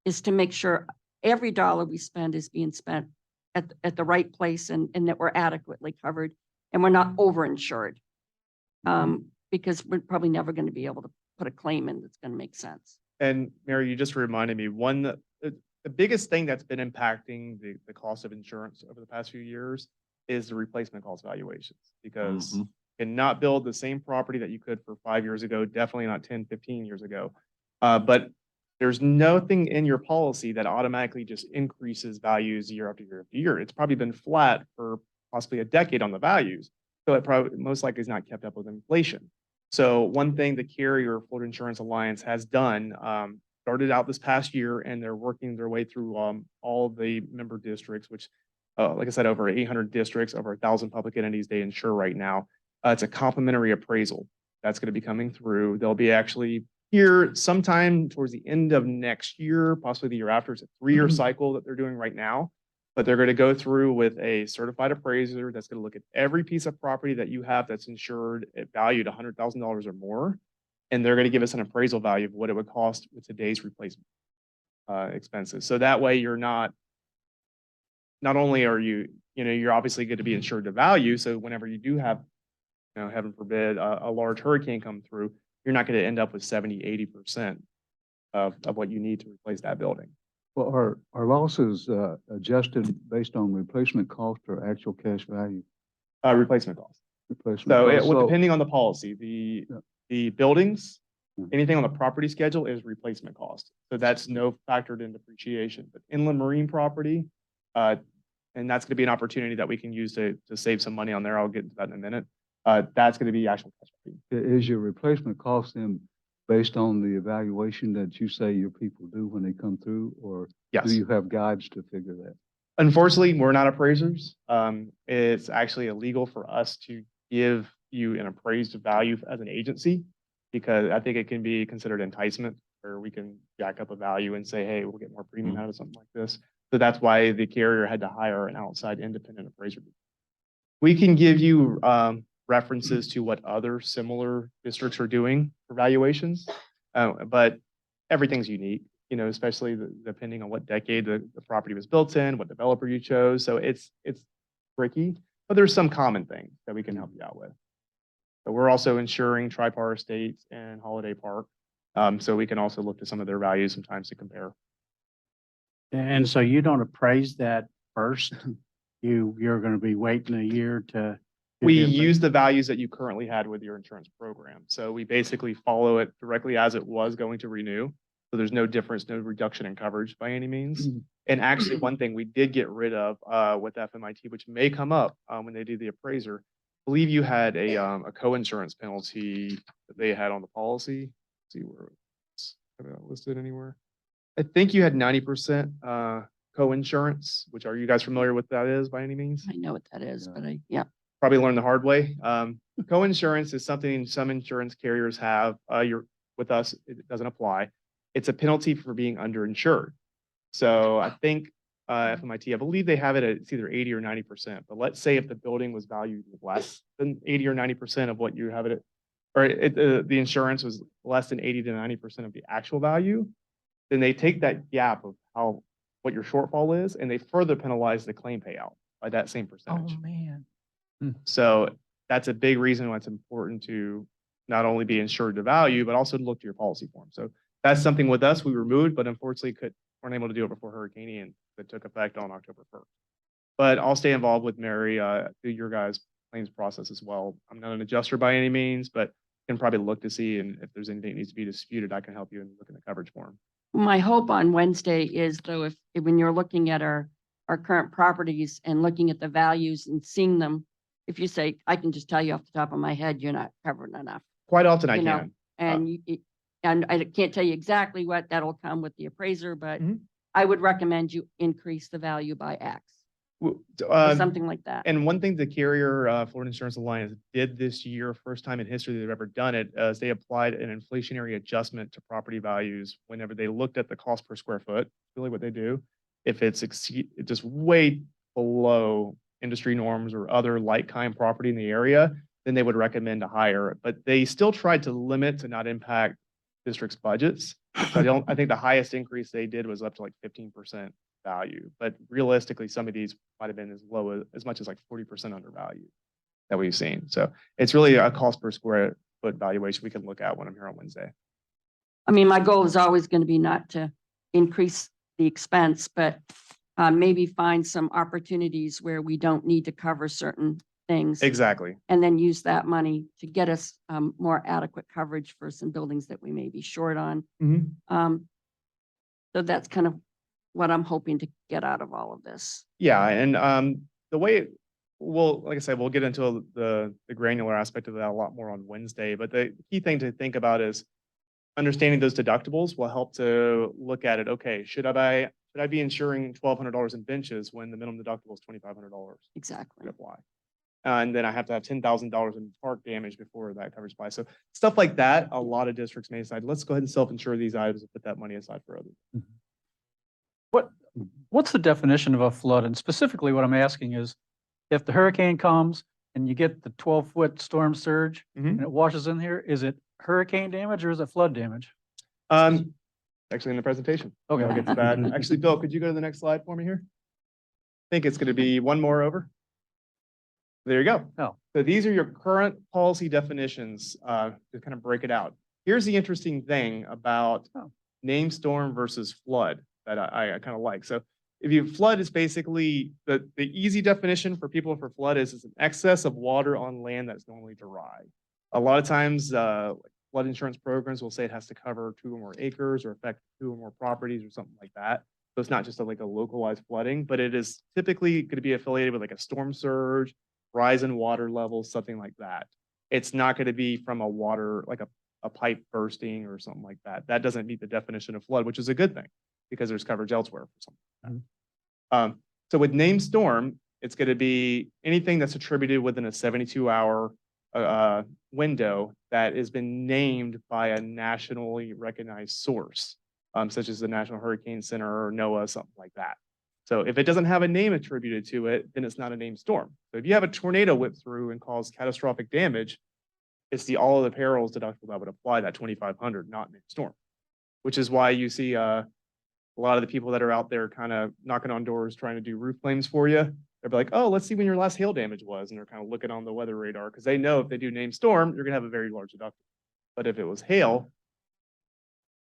is to make sure every dollar we spend is being spent at the right place and that we're adequately covered and we're not overinsured. Because we're probably never going to be able to put a claim in that's going to make sense. And Mary, you just reminded me, the biggest thing that's been impacting the cost of insurance over the past few years is the replacement cost valuations, because you cannot build the same property that you could for 5 years ago, definitely not 10, 15 years ago. But there's nothing in your policy that automatically just increases values year after year after year. It's probably been flat for possibly a decade on the values. So it probably most likely is not kept up with inflation. So one thing the Carrier Flood Insurance Alliance has done, started out this past year, and they're working their way through all the member districts, which, like I said, over 800 districts, over 1,000 public entities they insure right now. It's a complimentary appraisal that's going to be coming through. They'll be actually here sometime towards the end of next year, possibly the year after. It's a 3-year cycle that they're doing right now. But they're going to go through with a certified appraiser that's going to look at every piece of property that you have that's insured at valued $100,000 or more. And they're going to give us an appraisal value of what it would cost with today's replacement expenses. So that way you're not only are you're obviously going to be insured to value. So whenever you do have, heaven forbid, a large hurricane come through, you're not going to end up with 70, 80% of what you need to replace that building. Well, are losses adjusted based on replacement cost or actual cash value? Replacement cost. Replacement So cost. depending on the policy, the buildings, Yeah. anything on the property schedule is replacement cost. So that's no factored in depreciation. But inland marine property, and And that's going to be an opportunity that we can use to save some money on there. I'll get into that in a minute. That's going to be actual. Is your replacement cost then based on the evaluation that you say your people do when they come through, or Yes. do you have guides to figure that? Unfortunately, we're not appraisers. It's actually illegal for us to give you an appraised value as an agency, because I think it can be considered enticement, where we can jack up a value and say, hey, we'll get more premium out of something like this. So that's why the carrier had to hire an outside independent appraiser. We can give you references to what other similar districts are doing for valuations, but everything's unique, especially depending on what decade the property was built in, what developer you chose. So it's tricky, but there's some common things that we can help you out with. But we're also insuring Tripar Estates and Holiday Park. So we can also look to some of their values sometimes to compare. And so you don't appraise that first? You're going to be waiting a year to. We use the values that you currently had with your insurance program. So we basically follow it directly as it was going to renew. So there's no difference, no reduction in coverage by any means. And actually, one thing we did get rid of with FMIT, which may come up when they do the appraiser, I believe you had a co-insurance penalty that they had on the policy. Let's see where it's listed anywhere. I think you had 90% co-insurance, which are you guys familiar with that is by any means? I know what that is, Yeah. but yeah. Probably learned the hard way. Co-insurance is something some insurance carriers have. With us, it doesn't apply. It's a penalty for being underinsured. So I think FMIT, I believe they have it at it's either 80 or 90%. But let's say if the building was valued less than 80 or 90% of what you have it at, or the insurance was less than 80 to 90% of the actual value, then they take that gap of what your shortfall is, and they further penalize the claim payout by that same percentage. man. So that's a big reason why it's important to not only be insured to value, but also to look to your policy form. So that's something with us we removed, but unfortunately weren't able to do it before Hurricane Ian that took effect on October 1st. But I'll stay involved with Mary through your guys' claims process as well. I'm not an adjuster by any means, but can probably look to see, and if there's anything that needs to be disputed, I can help you in looking at the coverage form. My hope on Wednesday is though, if when you're looking at our current properties and looking at the values and seeing them, if you say, I can just tell you off the top of my head, you're not covered enough. Quite often I You know, can. And I can't tell you exactly what that'll come with the appraiser, but Mhm. I would recommend you increase the value by X, or something like that. And one thing the carrier, Florida Insurance Alliance, did this year, first time in history they've ever done it, is they applied an inflationary adjustment to property values whenever they looked at the cost per square foot. Really, what they do, if it's just way below industry norms or other like kind property in the area, then they would recommend a higher. But they still tried to limit to not impact districts' budgets. So I think the highest increase they did was up to like 15% value. But realistically, some of these might have been as much as like 40% undervalued that we've seen. So it's really a cost per square foot valuation we can look at when I'm here on Wednesday. I mean, my goal is always going to be not to increase the expense, but maybe find some opportunities where we don't need to cover certain things. Exactly. And then use that money to get us more adequate coverage for some buildings that we may be short on. So that's kind of what I'm hoping to get out of all of this. Yeah, and the way like I said, we'll get into the granular aspect of that a lot more on Wednesday. But the key thing to think about is understanding those deductibles will help to look at it. Okay, should I be insuring $1,200 in benches when the minimum deductible is $2,500? Exactly. To apply. And then I have to have $10,000 in park damage before that coverage applies. So stuff like that, a lot of districts may decide, let's go ahead and self-insure these items and put that money aside for others. What's the definition of a flood? And specifically what I'm asking is, if the hurricane comes and you get the 12-foot storm surge and it washes in here, is it hurricane damage or is it flood damage? Actually in the presentation. Okay. I'll get to that. Actually, Bill, could you go to the next slide for me here? I think it's going to be one more over. There you go. Oh. So these are your current policy definitions to kind of break it out. Here's the interesting thing about named storm versus flood that I kind of like. So if you flood is basically the easy definition for people for flood is an excess of water on land that's normally dry. A lot of times flood insurance programs will say it has to cover 2 or more acres or affect 2 or more properties or something like that. So it's not just like a localized flooding, but it is typically going to be affiliated with like a storm surge, rise in water levels, something like that. It's not going to be from a water, like a pipe bursting or something like that. That doesn't meet the definition of flood, which is a good thing because there's coverage elsewhere for something. So with named storm, it's going to be anything that's attributed within a 72-hour window that has been named by a nationally recognized source, such as the National Hurricane Center or NOAA, something like that. So if it doesn't have a name attributed to it, then it's not a named storm. So if you have a tornado whip through and cause catastrophic damage, it's the all of the perils deductible that would apply, that 2,500, not named storm, which is why you see a lot of the people that are out there kind of knocking on doors trying to do roof claims for you. They're like, oh, let's see when your last hail damage was. And they're kind of looking on the weather radar because they know if they do named storm, you're going to have a very large deductible. But if it was hail,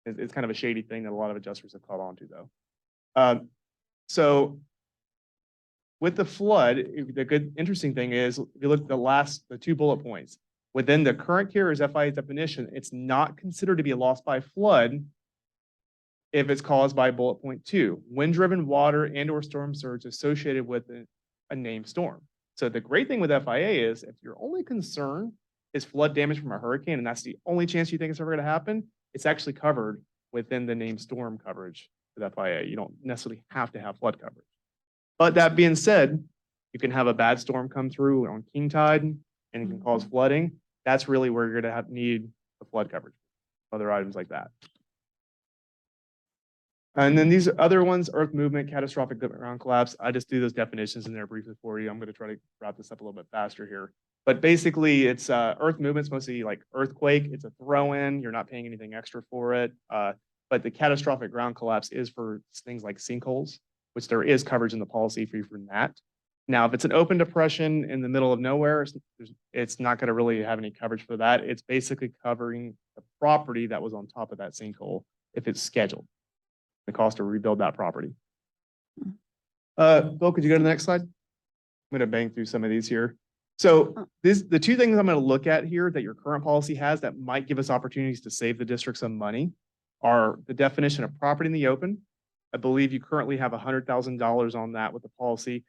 it's kind of a shady thing that a lot of adjusters have caught on to, though. So with the flood, the good, interesting thing is, if you look at the 2 bullet points, within the current carrier's FIA definition, it's not considered to be a loss by flood if it's caused by bullet point 2, wind-driven water and or storm surge associated with a named storm. So the great thing with FIA is if your only concern is flood damage from a hurricane, and that's the only chance you think it's ever going to happen, it's actually covered within the named storm coverage with FIA. You don't necessarily have to have flood coverage. But that being said, you can have a bad storm come through on king tide and it can cause flooding. That's really where you're going to need the flood coverage, other items like that. And then these other ones, earth movement, catastrophic ground collapse, I just do those definitions in there briefly for you. I'm going to try to wrap this up a little bit faster here. But basically, it's earth movements, mostly like earthquake. It's a throw-in. You're not paying anything extra for it. But the catastrophic ground collapse is for things like sinkholes, which there is coverage in the policy for you for that. Now, if it's an open depression in the middle of nowhere, it's not going to really have any coverage for that. It's basically covering the property that was on top of that sinkhole if it's scheduled, the cost to rebuild that property. Bill, could you go to the next slide? I'm going to bang through some of these here. So the 2 things I'm going to look at here that your current policy has that might give us opportunities to save the district some money are the definition of property in the open. I believe you currently have $100,000 on that with the policy.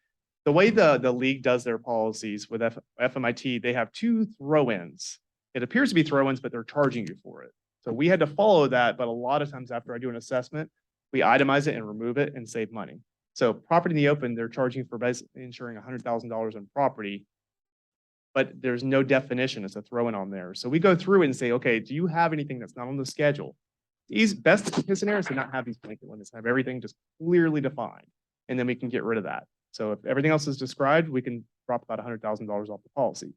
The way the league does their policies with FMIT, they have 2 throw-ins. It appears to be throw-ins, but they're charging you for it. So we had to follow that, but a lot of times after I do an assessment, we itemize it and remove it and save money. So property in the open, they're charging for basically insuring $100,000 on property, but there's no definition. It's a throw-in on there. So we go through and say, okay, do you have anything that's not on the schedule? Best case scenario is to not have these blanket limits, have everything just clearly defined, and then we can get rid of that. So if everything else is described, we can drop about $100,000 off the policy.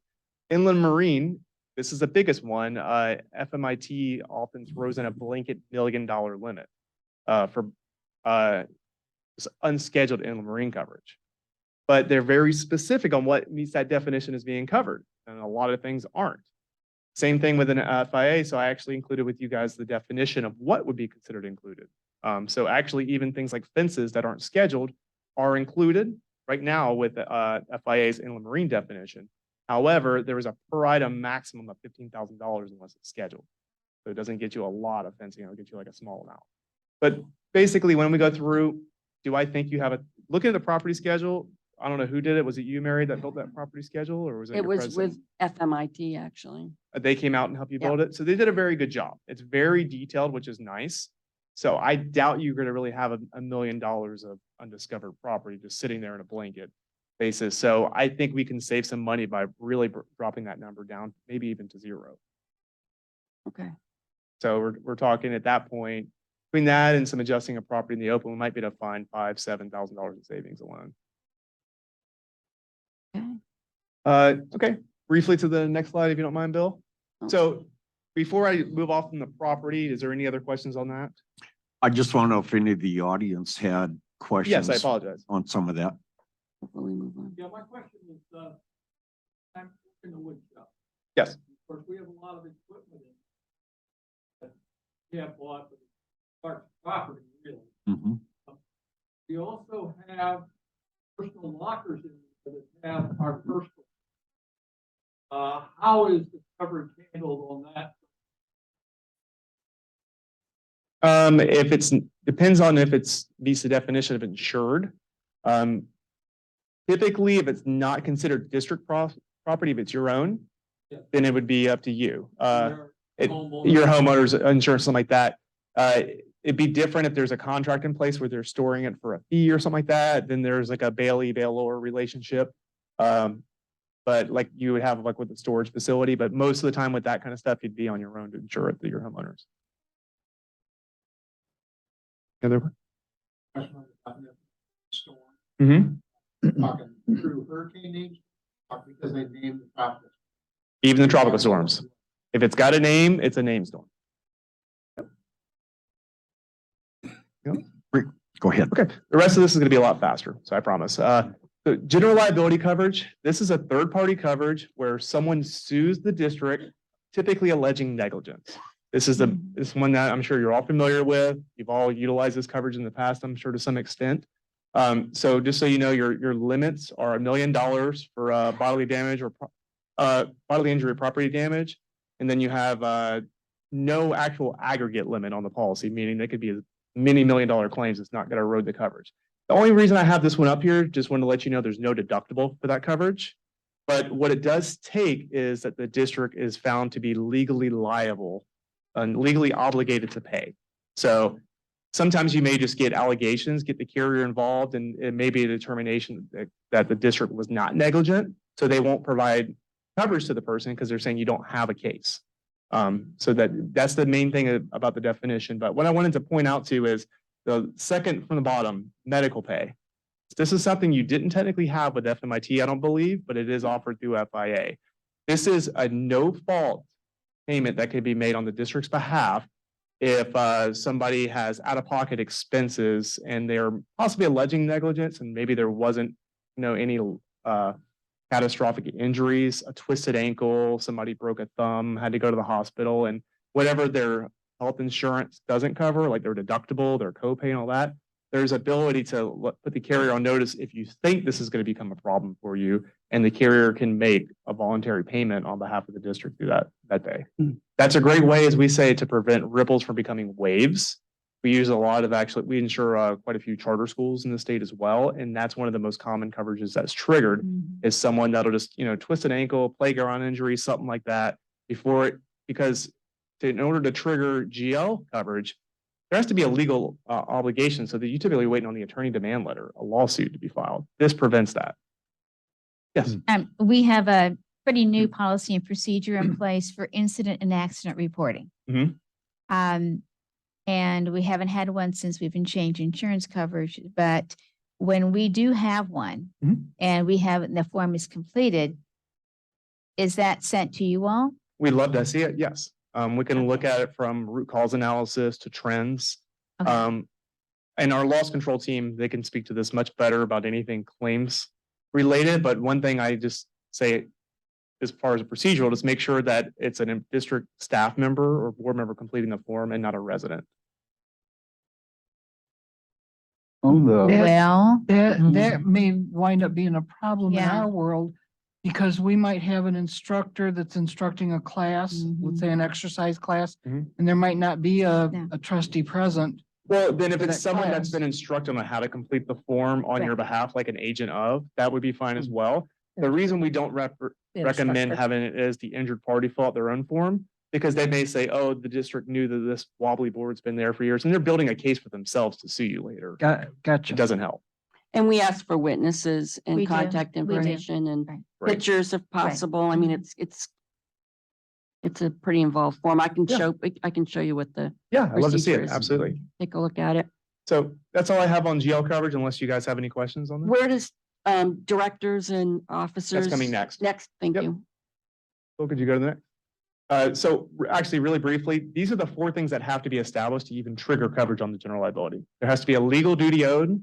Inland marine, this is the biggest one. FMIT often throws in a blanket $1 million limit for unscheduled inland marine coverage. But they're very specific on what meets that definition as being covered, and a lot of things aren't. Same thing with an FIA, so I actually included with you guys the definition of what would be considered included. So actually even things like fences that aren't scheduled are included right now with FIA's inland marine definition. However, there is a per item maximum of $15,000 unless it's scheduled. So it doesn't get you a lot of fencing, it'll get you like a small amount. But basically when we go through, do I think you have look at the property schedule? I don't know who did it. Was it you, Mary, that built that property schedule, or was it It your was president? with FMIT, actually. They came out and helped you Yeah. build it. So they did a very good job. It's very detailed, which is nice. So I doubt you're going to really have $1 million of undiscovered property just sitting there in a blanket basis. So I think we can save some money by really dropping that number down, maybe even to 0. Okay. So we're talking at that point, between that and some adjusting of property in the open, we might be able to find $5,000-7,000 in savings alone. Okay. Okay, briefly to the next slide, if you don't mind, Bill. Oh. So before I move off from the property, is there any other questions on that? I just want to know if any of the audience had questions. Yes, I apologize. On some of that. Before we move on. Yeah, my question is, I'm in the wood shop. Yes. Of course, we have a lot of equipment that we have bought with our property, really. Mhm. We also have personal lockers in that have our personal. How is the coverage handled on that? If it's depends on if it's meets the definition of insured. Typically, if it's not considered district property, if it's your own, then it would be up to you. Your homeowner's insurance, something like that. It'd be different if there's a contract in place where they're storing it for a fee or something like that. Then there's like a bailor relationship. But like you would have like with the storage facility, but most of the time with that kind of stuff, you'd be on your own to insure it through your homeowners. Other? Talking through hurricane names, because they named the tropical. Even the tropical storms. If it's got a name, it's a name storm. Go ahead. Okay, the rest of this is gonna be a lot faster, so I promise. So general liability coverage, this is a third-party coverage where someone sues the district, typically alleging negligence. This is one that I'm sure you're all familiar with. You've all utilized this coverage in the past, I'm sure to some extent. So just so you know, your limits are $1 million for bodily damage or bodily injury or property damage. And then you have no actual aggregate limit on the policy, meaning they could be many $1 million claims. It's not going to erode the coverage. The only reason I have this one up here, just wanted to let you know there's no deductible for that coverage. But what it does take is that the district is found to be legally liable and legally obligated to pay. So sometimes you may just get allegations, get the carrier involved, and it may be a determination that the district was not negligent. So they won't provide coverage to the person because they're saying you don't have a case. So that's the main thing about the definition. But what I wanted to point out to is the second from the bottom, medical pay. This is something you didn't technically have with FMIT, I don't believe, but it is offered through FIA. This is a no-fault payment that could be made on the district's behalf if somebody has out-of-pocket expenses and they're possibly alleging negligence and maybe there wasn't, any catastrophic injuries, a twisted ankle, somebody broke a thumb, had to go to the hospital, and whatever their health insurance doesn't cover, like their deductible, their copay and all that, there's ability to put the carrier on notice if you think this is going to become a problem for you, and the carrier can make a voluntary payment on behalf of the district through that day. That's a great way, as we say, to prevent ripples from becoming waves. We use a lot of we insure quite a few charter schools in the state as well. And that's one of the most common coverages that's triggered is someone that'll just, twist an ankle, playground injury, something like that because in order to trigger GL coverage, there has to be a legal obligation so that you typically waiting on the attorney demand letter, a lawsuit to be filed. This prevents that. Yes. We have a pretty new policy and procedure in place for incident and accident reporting. And we haven't had one since we've been changing insurance coverage, but when we do have one and we have it and the form is completed, is that sent to you all? We'd love to see it. Yes. We can look at it from root cause analysis to trends. And our loss control team, they can speak to this much better about anything claims related. But one thing I just say as far as a procedural, just make sure that it's a district staff member or board member completing the form and not a resident. On the, Well, That may wind up being a problem in Yeah. our world because we might have an instructor that's instructing a class, let's say an exercise class, and there might not be Yeah. a trustee present. Well, then if For it's that someone that's class. been instructed on how to complete the form on your behalf, like an agent of, that would be fine as well. The reason we don't recommend having it as the injured party fill out their own form, because they may say, oh, the district knew that this wobbly board's been there for years, and they're building a case for themselves to sue you later. Gotcha. It doesn't help. And we ask for witnesses We and do. contact We do. information and Right. pictures if possible. I mean, it's a pretty involved form. I can show you what the Yeah, I'd love to see it. procedure is. Absolutely. Take a look at it. So that's all I have on GL coverage, unless you guys have any questions on that. Where does directors and officers? That's coming next. Next, thank Yep. you. So could you go to the next? Actually, really briefly, these are the 4 things that have to be established to even trigger coverage on the general liability. There has to be a legal duty owed,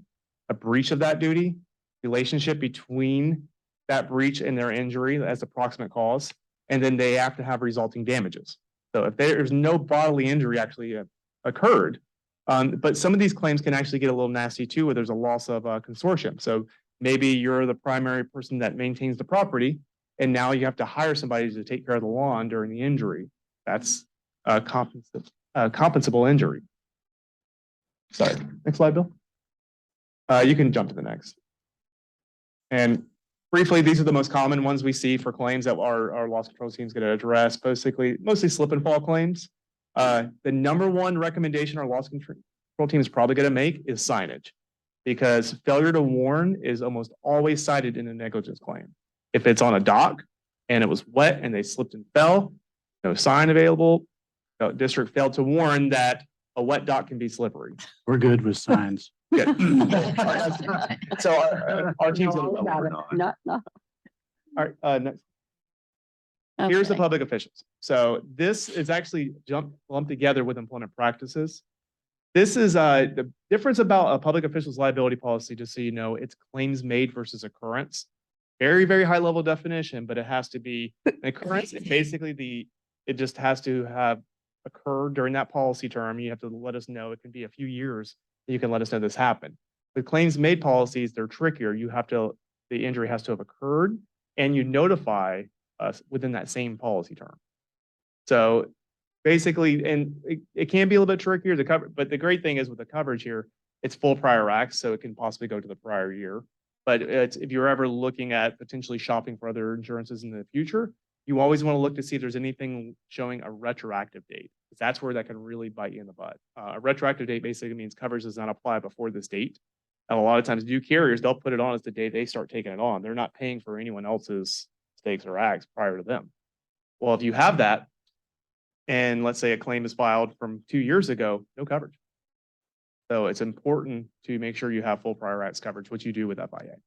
a breach of that duty, relationship between that breach and their injury as the proximate cause, and then they have to have resulting damages. So if there's no bodily injury actually occurred, but some of these claims can actually get a little nasty too, where there's a loss of a consortium. So maybe you're the primary person that maintains the property, and now you have to hire somebody to take care of the lawn during the injury. That's a compensable injury. Sorry, next slide, Bill. You can jump to the next. And briefly, these are the most common ones we see for claims that our loss control team is going to address. Basically, mostly slip and fall claims. The number one recommendation our loss control team is probably going to make is signage, because failure to warn is almost always cited in a negligence claim. If it's on a dock and it was wet and they slipped and fell, no sign available, the district failed to warn that a wet dock can be slippery. We're good with signs. Good. So our team's gonna. All about it. No, no. All right, next. Here's the Okay. public officials. So this is actually lumped together with employment practices. This is the difference about a public official's liability policy, just so you know, it's claims made versus occurrence. Very, very high level definition, but it has to be an occurrence. It's basically it just has to have occurred during that policy term. You have to let us know. It can be a few years that you can let us know this happened. With claims made policies, they're trickier. The injury has to have occurred and you notify us within that same policy term. So basically, and it can be a little bit trickier to cover, but the great thing is with the coverage here, it's full prior acts, so it can possibly go to the prior year. But if you're ever looking at potentially shopping for other insurances in the future, you always want to look to see if there's anything showing a retroactive date. That's where that can really bite you in the butt. A retroactive date basically means coverage does not apply before this date. And a lot of times new carriers, they'll put it on as the day they start taking it on. They're not paying for anyone else's mistakes or acts prior to them. Well, if you have that, and let's say a claim is filed from 2 years ago, no coverage. So it's important to make sure you have full prior acts coverage, which you do with FIA.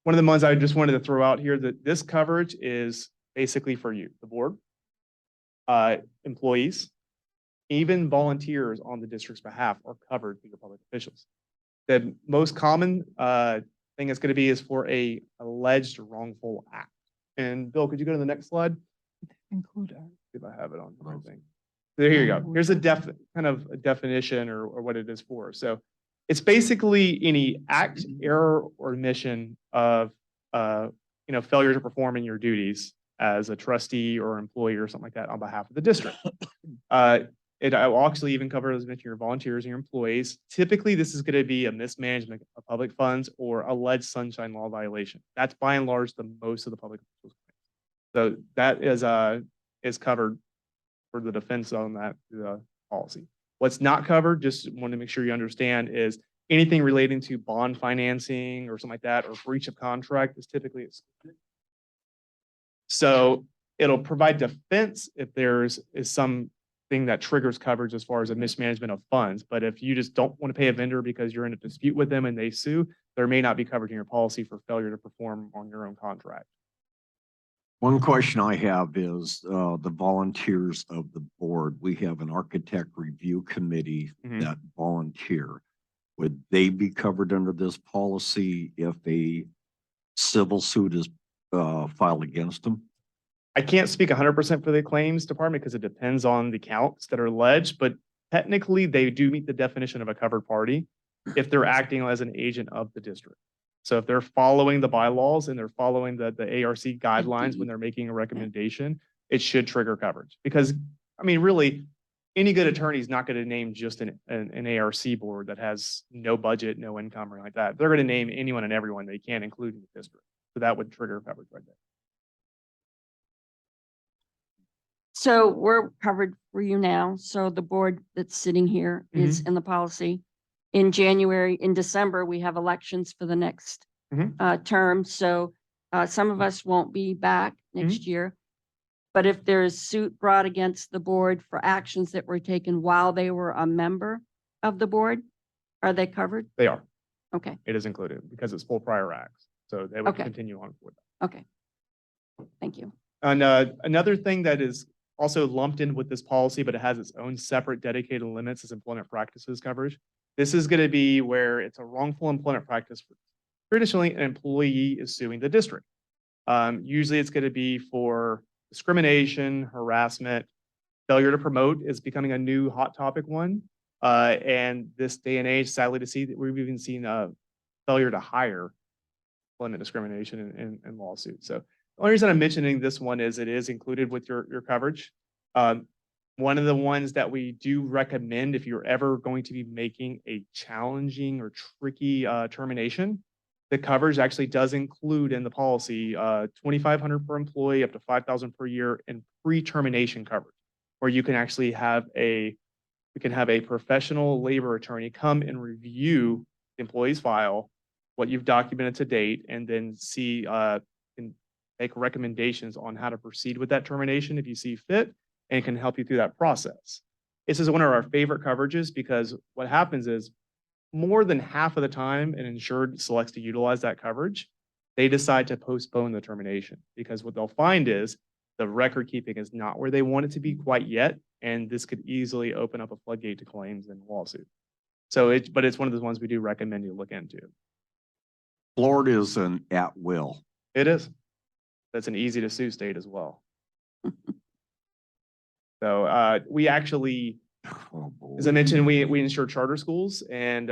One of the ones I just wanted to throw out here, that this coverage is basically for you, the board, employees, even volunteers on the district's behalf are covered through your public officials. The most common thing it's going to be is for a alleged wrongful act. And Bill, could you go to the next slide? Include. If I have it on the right thing. So here you go. Here's a kind of a definition or what it is for. So it's basically any act, error, or omission of failure to perform in your duties as a trustee or employee or something like that on behalf of the district. It will actually even cover, as mentioned, your volunteers and your employees. Typically, this is going to be a mismanagement of public funds or alleged sunshine law violation. That's by and large the most of the public officials. So that is covered for the defense on that policy. What's not covered, just want to make sure you understand, is anything relating to bond financing or something like that, or breach of contract is typically excluded. So it'll provide defense if there's something that triggers coverage as far as a mismanagement of funds. But if you just don't want to pay a vendor because you're in a dispute with them and they sue, there may not be coverage in your policy for failure to perform on your own contract. One question I have is the volunteers of the board. We have an architect review committee that volunteer. Would they be covered under this policy if a civil suit is filed against them? I can't speak 100% for the claims department because it depends on the counts that are alleged, but technically they do meet the definition of a covered party if they're acting as an agent of the district. So if they're following the bylaws and they're following the ARC guidelines when they're making a recommendation, it should trigger coverage. Because, I mean, really, any good attorney is not going to name just an ARC board that has no budget, no income, or anything like that. They're going to name anyone and everyone they can, including the district. So that would trigger coverage right there. So we're covered for you now. So the board that's sitting here is in the policy. In December, we have elections for the next term. So some of us won't be back next year. But if there's suit brought against the board for actions that were taken while they were a member of the board, are they covered? They are. Okay, It is included because it's full prior acts. So they would Okay. continue on with that. okay. Thank you. And another thing that is also lumped in with this policy, but it has its own separate dedicated limits, is employment practices coverage. This is going to be where it's a wrongful employment practice. Traditionally, an employee is suing the district. Usually it's going to be for discrimination, harassment, failure to promote is becoming a new hot topic one. And this day and age, sadly to see that we've even seen failure to hire employment discrimination and lawsuits. So the only reason I'm mentioning this one is it is included with your coverage. One One of the ones that we do recommend if you're ever going to be making a challenging or tricky termination, the coverage actually does include in the policy 2,500 per employee up to 5,000 per year in pre-termination coverage, where you can actually have a professional labor attorney come and review the employee's file, what you've documented to date, and then see and make recommendations on how to proceed with that termination if you see fit, and can help you through that process. This is one of our favorite coverages because what happens is more than half of the time an insured selects to utilize that coverage, they decide to postpone the termination because what they'll find is the record keeping is not where they want it to be quite yet. And this could easily open up a floodgate to claims and lawsuit. So but it's one of the ones we do recommend you look into. Florida is an at-will. It is. That's an easy to sue state as well. So we actually, Oh, boy. as I mentioned, we insure charter schools, and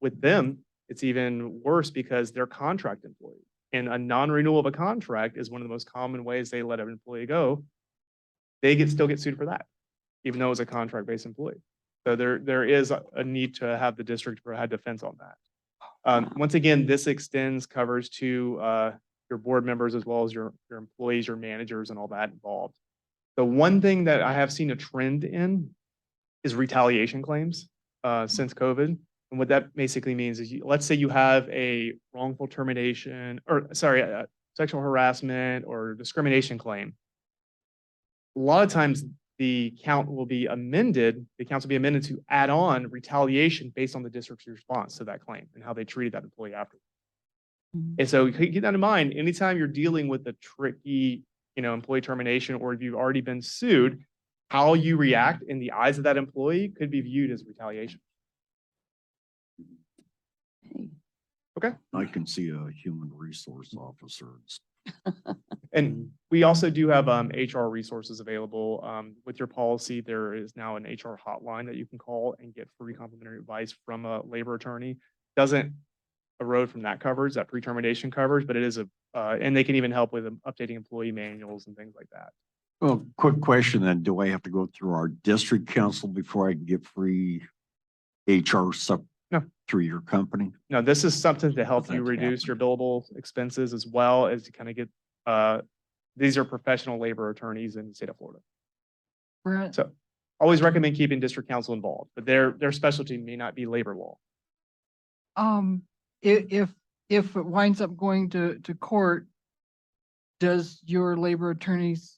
with them, it's even worse because they're contract employees. And a non-renewal of a contract is one of the most common ways they let an employee go. They still get sued for that, even though it's a contract-based employee. So there is a need to have the district provide defense on that. Once again, this extends covers to your board members as well as your employees, your managers, and all that involved. The one thing that I have seen a trend in is retaliation claims since COVID. And what that basically means is, let's say you have a wrongful termination, or sorry, sexual harassment or discrimination claim. A lot of times the counts will be amended to add on retaliation based on the district's response to that claim and how they treated that employee after. And so keep that in mind. Anytime you're dealing with a tricky, employee termination, or if you've already been sued, how you react in the eyes of that employee could be viewed as retaliation. Okay. I can see a human resource officer. And we also do have HR resources available. With your policy, there is now an HR hotline that you can call and get free complimentary advice from a labor attorney. Doesn't erode from that coverage, that pre-termination coverage, but it is and they can even help with updating employee manuals and things like that. Well, quick question then, do I have to go through our district council before I can get free HR stuff No. through your company? No, this is something to help you That's reduce your billable expenses as well as to kind of get, these are professional labor attorneys in the state of Florida. Brent, So always recommend keeping district council involved, but their specialty may not be labor law. if it winds up going to court, does your labor attorneys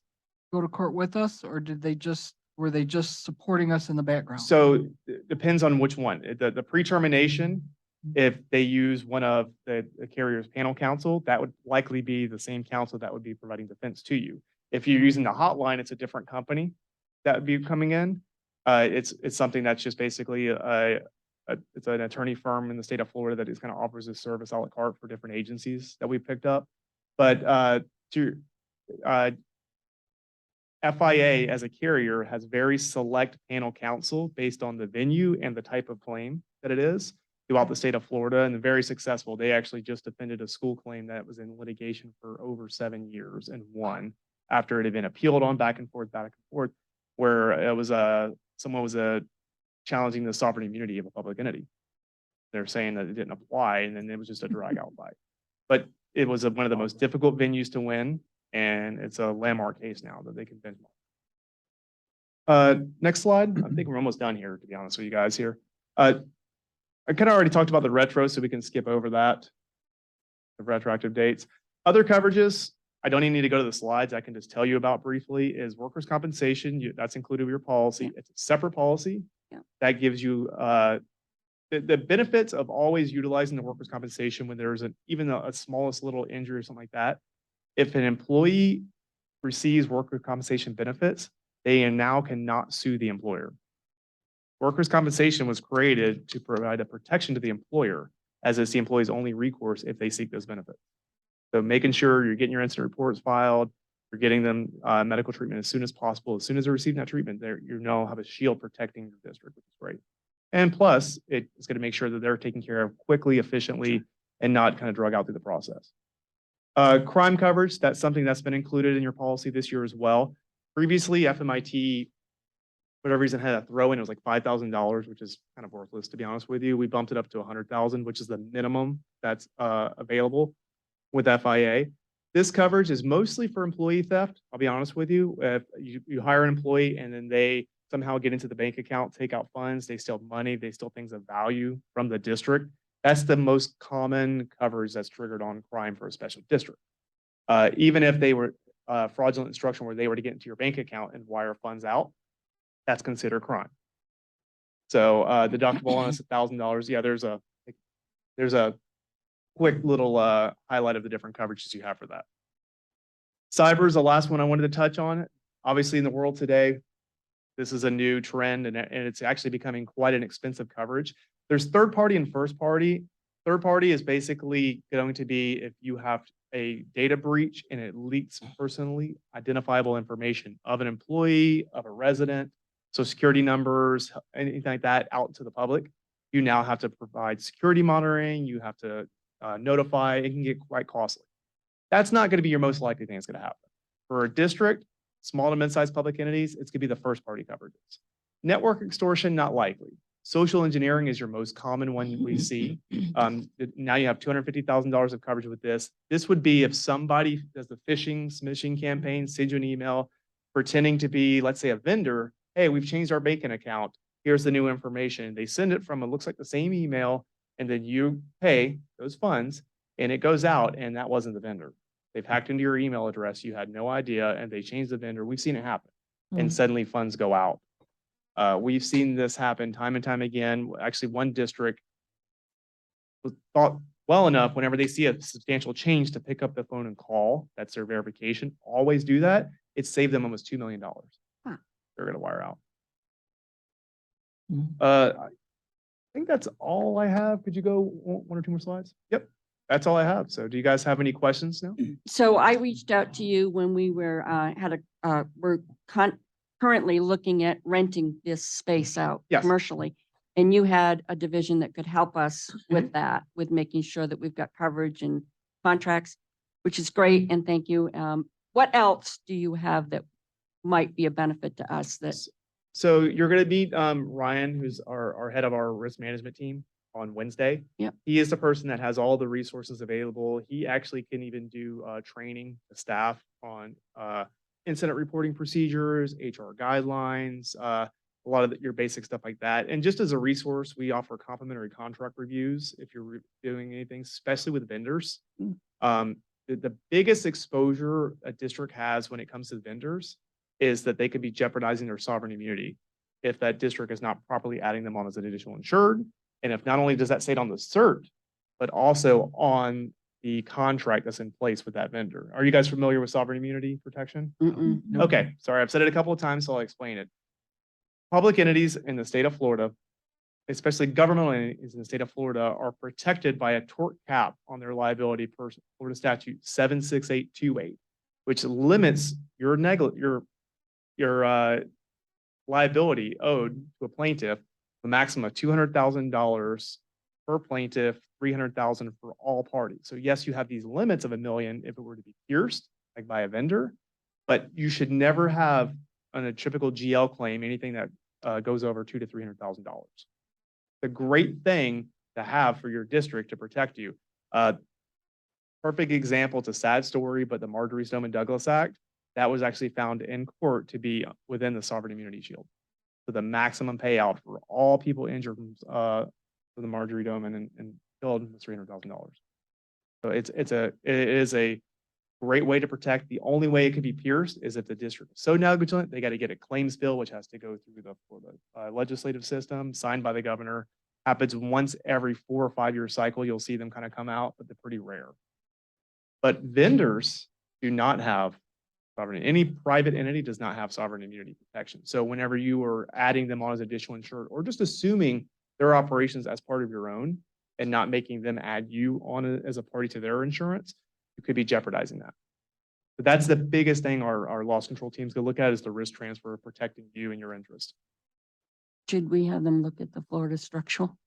go to court with us, or were they just supporting us in the background? So it depends on which one. The pre-termination, if they use one of the carrier's panel counsel, that would likely be the same counsel that would be providing defense to you. If you're using the hotline, it's a different company that would be coming in. It's something that's just basically it's an attorney firm in the state of Florida that is kind of offers this service a la carte for different agencies that we picked up. But FIA as a carrier has very select panel counsel based on the venue and the type of claim that it is throughout the state of Florida, and they're very successful. They actually just defended a school claim that was in litigation for over 7 years and won after it had been appealed on back and forth, where it was someone was challenging the sovereign immunity of a public entity. They're saying that it didn't apply, and then it was just a drag out fight. But it was one of the most difficult venues to win, and it's a landmark case now that they can benchmark. Next slide. I think we're almost done here, to be honest with you guys here. I kind of already talked about the retro, so we can skip over that, the retroactive dates. Other coverages, I don't even need to go to the slides. I can just tell you about briefly is workers' compensation. That's included with your policy. Yeah. It's a separate policy. Yeah. That gives you the benefits of always utilizing the workers' compensation when there's even a smallest little injury or something like that. If an employee receives workers' compensation benefits, they now cannot sue the employer. Workers' compensation was created to provide a protection to the employer, as it's the employee's only recourse if they seek those benefits. So making sure you're getting your incident reports filed, you're getting them medical treatment as soon as possible. As soon as they're receiving that treatment, you now have a shield protecting your district, which is great. And plus, it's going to make sure that they're taken care of quickly, efficiently, and not kind of drug out through the process. Crime coverage, that's something that's been included in your policy this year as well. Previously, FMIT whatever reason had a throw in, it was like $5,000, which is kind of worthless, to be honest with you. We bumped it up to 100,000, which is the minimum that's available with FIA. This coverage is mostly for employee theft. I'll be honest with you. If you hire an employee and then they somehow get into the bank account, take out funds, they steal money, they steal things of value from the district. That's the most common coverage that's triggered on crime for a special district. Even if they were fraudulent instruction where they were to get into your bank account and wire funds out, that's considered crime. So the deductible on us $1,000. Yeah, there's a quick little highlight of the different coverages you have for that. Cyber is the last one I wanted to touch on. Obviously, in the world today, this is a new trend, and it's actually becoming quite an expensive coverage. There's third party and first party. Third party is basically going to be if you have a data breach and it leaks personally identifiable information of an employee, of a resident, so security numbers, anything like that out to the public. You now have to provide security monitoring. You have to notify. It can get quite costly. That's not going to be your most likely thing that's going to happen. For a district, small to mid-sized public entities, it's going to be the first party coverages. Network extortion, not likely. Social engineering is your most common one we see. Now you have $250,000 of coverage with this. This would be if somebody does the phishing, smishing campaign, sends you an email pretending to be, let's say, a vendor. Hey, we've changed our banking account. Here's the new information. They send it from, it looks like the same email, and then you pay those funds and it goes out, and that wasn't the vendor. They've hacked into your email address. You had no idea, and they changed the vendor. We've seen it happen, and suddenly funds go out. We've seen this happen time and time again. Actually, one district was thought well enough whenever they see a substantial change to pick up the phone and call. That's their verification. Always do that. It saved them almost $2 million. They're going to wire out. I think that's all I have. Could you go one or two more slides? Yep. That's all I have. So do you guys have any questions now? So I reached out to you when we were, we're currently looking at renting this space out Yes. commercially. And you had a division that could help us with that, with making sure that we've got coverage and contracts, which is great. And thank you. What else do you have that might be a benefit to us that? So you're going to meet Ryan, who's our head of our risk management team on Wednesday. Yep. He is the person that has all the resources available. He actually can even do training the staff on incident reporting procedures, HR guidelines, a lot of your basic stuff like that. And just as a resource, we offer complimentary contract reviews if you're doing anything, especially with vendors. The biggest exposure a district has when it comes to vendors is that they could be jeopardizing their sovereign immunity if that district is not properly adding them on as an additional insured. And if not only does that say it on the cert, but also on the contract that's in place with that vendor. Are you guys familiar with sovereign immunity protection? Okay, sorry, I've said it a couple of times, so I'll explain it. Public entities in the state of Florida, especially governmental entities in the state of Florida, are protected by a tort cap on their liability per Florida statute 76828, which limits your liability owed to a plaintiff a maximum of $200,000 per plaintiff, $300,000 for all parties. So yes, you have these limits of $1 million if it were to be pierced, like by a vendor, but you should never have on a typical GL claim anything that goes over $200,000 to $300,000. The great thing to have for your district to protect you. Perfect example. It's a sad story, but the Marjorie Stoneman Douglas Act, that was actually found in court to be within the sovereign immunity shield. So the maximum payout for all people injured from the Marjorie Stoneman and killed was $300,000. So it is a great way to protect. The only way it could be pierced is if the district is so negligent, they got to get a claims bill, which has to go through the legislative system, signed by the governor. Happens once every 4 or 5 year cycle. You'll see them kind of come out, but they're pretty rare. But vendors do not have sovereign. Any private entity does not have sovereign immunity protection. So whenever you are adding them on as additional insured or just assuming their operations as part of your own and not making them add you on as a party to their insurance, you could be jeopardizing that. But that's the biggest thing our loss control teams go look at is the risk transfer of protecting you and your interest. Should we have them look at the Florida structural?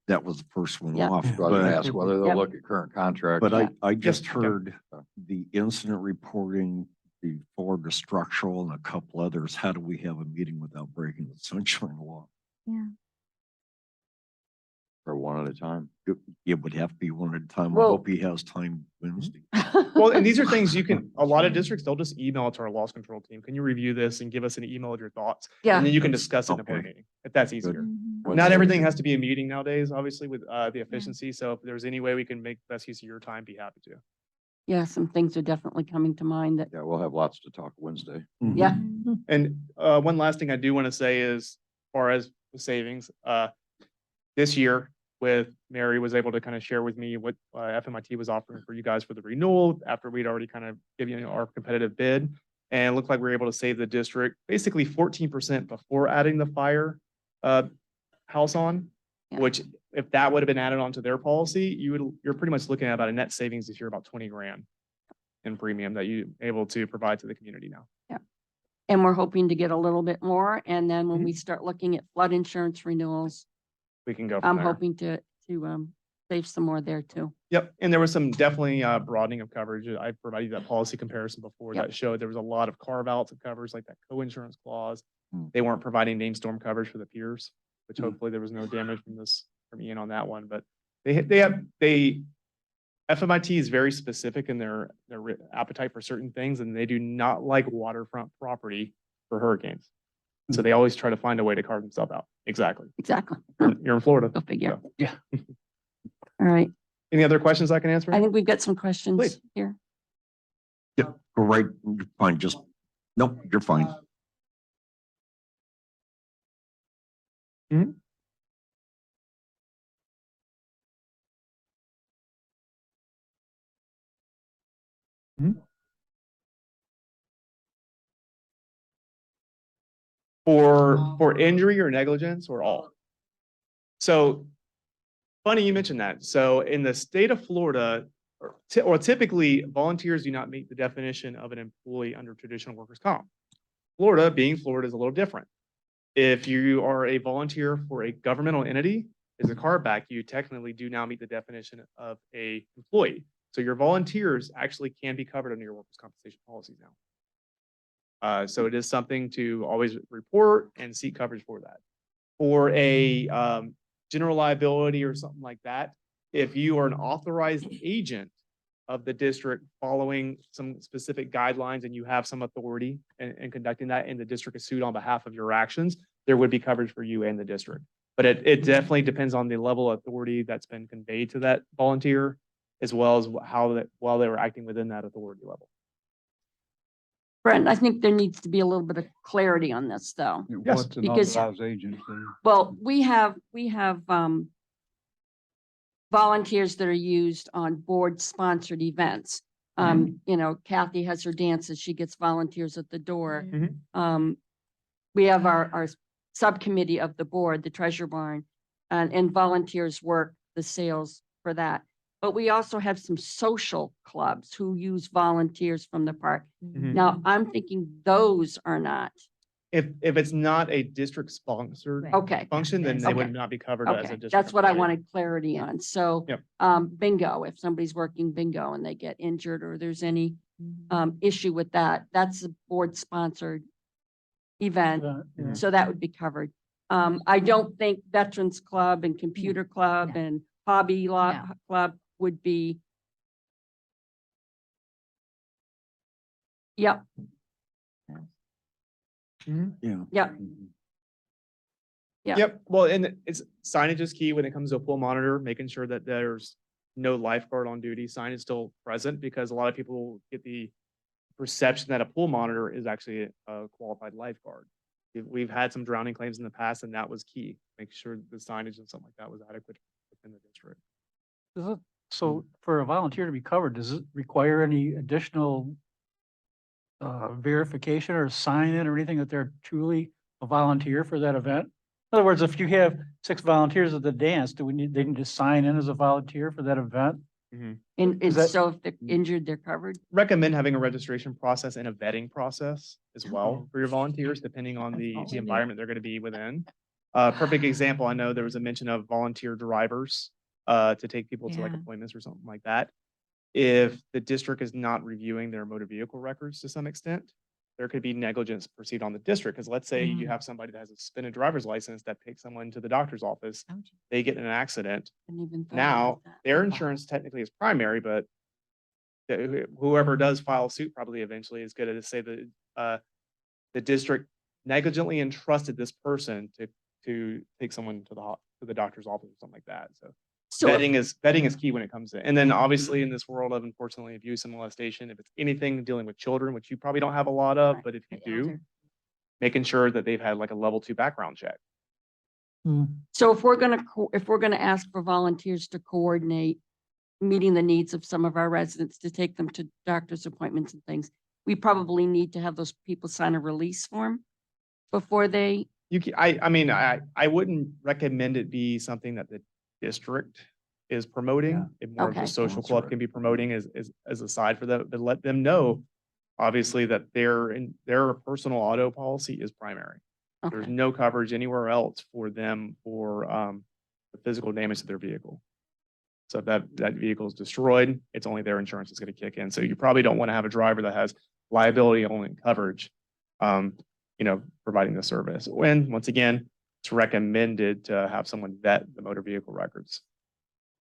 That was the first one Yeah. off. I was gonna But ask whether they'll Yep. look at current contracts. but Yeah. I just Yeah. heard the incident reporting the Florida Structural and a couple others, how do we have a meeting without breaking the sunshine law? Yeah. Or one at a time. It would have to be one at a time. I Well- hope he has time Wednesday. Well, and these are things you can, a lot of districts, they'll just email it to our loss control team. Can you review this and give us an email of your thoughts? Yeah. And then you can discuss it in a board Okay. meeting, if that's easier. Mhm. Not everything has to be a meeting nowadays, obviously, with the efficiency. So if there's any way we can make best use of your time, be happy to. Yeah, some things are definitely coming to mind that, Yeah, we'll have lots to talk Wednesday. yeah, Mhm. And one last thing I do want to say is, as far as the savings, this year with Mary was able to kind of share with me what FMIT was offering for you guys for the renewal after we'd already kind of given you our competitive bid. And it looked like we were able to save the district basically 14% before adding the fire house on, Yeah. which if that would have been added onto their policy, you're pretty much looking at about a net savings this year, about 20 grand in premium that you're able to provide to the community now. and we're hoping to get a little bit more. And then when Mhm. we start looking at flood insurance renewals, We can go I'm from there. hoping to save some more there too. Yep, and there was some definitely broadening of coverage. I provided that policy comparison before Yep. that showed there was a lot of carve outs of coverage like that co-insurance clause. Hmm. They weren't providing name storm coverage for the piers, which Hmm. hopefully there was no damage from Ian on that one, but FMIT is very specific in their appetite for certain things, and they do not like waterfront property for hurricanes. So they always try to find a way to carve themselves out. Exactly. Exactly. You're in Florida. Go figure. So. Yeah. All right. Any other questions I can answer? I think we've got some questions Please. here. Yep, go right, you're fine, just, nope, you're fine. For injury or negligence or all? So funny you mentioned that. So in the state of Florida, or typically volunteers do not meet the definition of an employee under traditional workers' comp. Florida, being Florida, is a little different. If you are a volunteer for a governmental entity, as a cardback, you technically do now meet the definition of a employee. So your volunteers actually can be covered under your workers' compensation policies now. So it is something to always report and seek coverage for that. For a general liability or something like that, if you are an authorized agent of the district following some specific guidelines and you have some authority in conducting that and the district is sued on behalf of your actions, there would be coverage for you and the district. But it definitely depends on the level of authority that's been conveyed to that volunteer, as well as while they were acting within that authority level. Brent, I think there needs to be a little bit of clarity on this though. Yes, What's an because- authorized agent? Well, we have volunteers that are used on board sponsored events. You know, Kathy has her dances, she gets volunteers at the door. We have our subcommittee of the board, the treasure barn, and volunteers work the sales for that. But we also have some social clubs who use volunteers from the park. Mhm. Now, I'm thinking those are not, If it's not a district sponsored Right. okay. function, then they would Okay. not be covered as a Okay, district. that's what I employee. wanted clarity on. So, Yep. bingo, if somebody's working bingo and they get injured or there's any, Mhm. issue with that, that's a board sponsored event. Yeah. So that would be covered. I don't think Veterans Club and Computer Club No. and Hobby No. Club would be. Yep, Yeah. yep, Yeah. Yep, well, and it's signage is key when it comes to a pool monitor, making sure that there's no lifeguard on duty. Sign is still present because a lot of people get the perception that a pool monitor is actually a qualified lifeguard. We've had some drowning claims in the past, and that was key. Make sure the signage and something like that was adequate within the district. So for a volunteer to be covered, does it require any additional verification or sign in or anything that they're truly a volunteer for that event? In other words, if you have 6 volunteers at the dance, they can just sign in as a volunteer for that event? and Is that- so if they're injured, they're covered. Recommend having a registration process and a vetting process as well Oh. for your volunteers, depending on the Oh. environment they're going to be within. Perfect example, I know there was a mention of volunteer drivers to take people to like Yeah. appointments or something like that. if the district is not reviewing their motor vehicle records to some extent, there could be negligence proceed on the district. Because let's say you have somebody that has a suspended driver's license that takes someone to the doctor's office, they get in an accident. Didn't even thought Now, about that. their Wow. insurance technically is primary, but whoever does file suit probably eventually is going to say that the district negligently entrusted this person to take someone to the doctor's office or something like that. So So if- vetting is key when it comes to, and then obviously in this world of unfortunately abuse and molestation, if it's anything dealing with children, which you probably don't have a lot of, Right, but if you the do, elder. making sure that they've had like a level 2 background check. So if we're gonna ask for volunteers to coordinate meeting the needs of some of our residents to take them to doctor's appointments and things, we probably need to have those people sign a release form before they, I mean, I wouldn't recommend it be something that the district is promoting. It more of Okay. the social club can be promoting as a side for them, but let them know, obviously, that their personal auto policy is primary. There's okay, no coverage anywhere else for them for the physical damage to their vehicle. So if that vehicle is destroyed, it's only their insurance that's going to kick in. So you probably don't want to have a driver that has liability only coverage, providing the service. When, once again, it's recommended to have someone vet the motor vehicle records.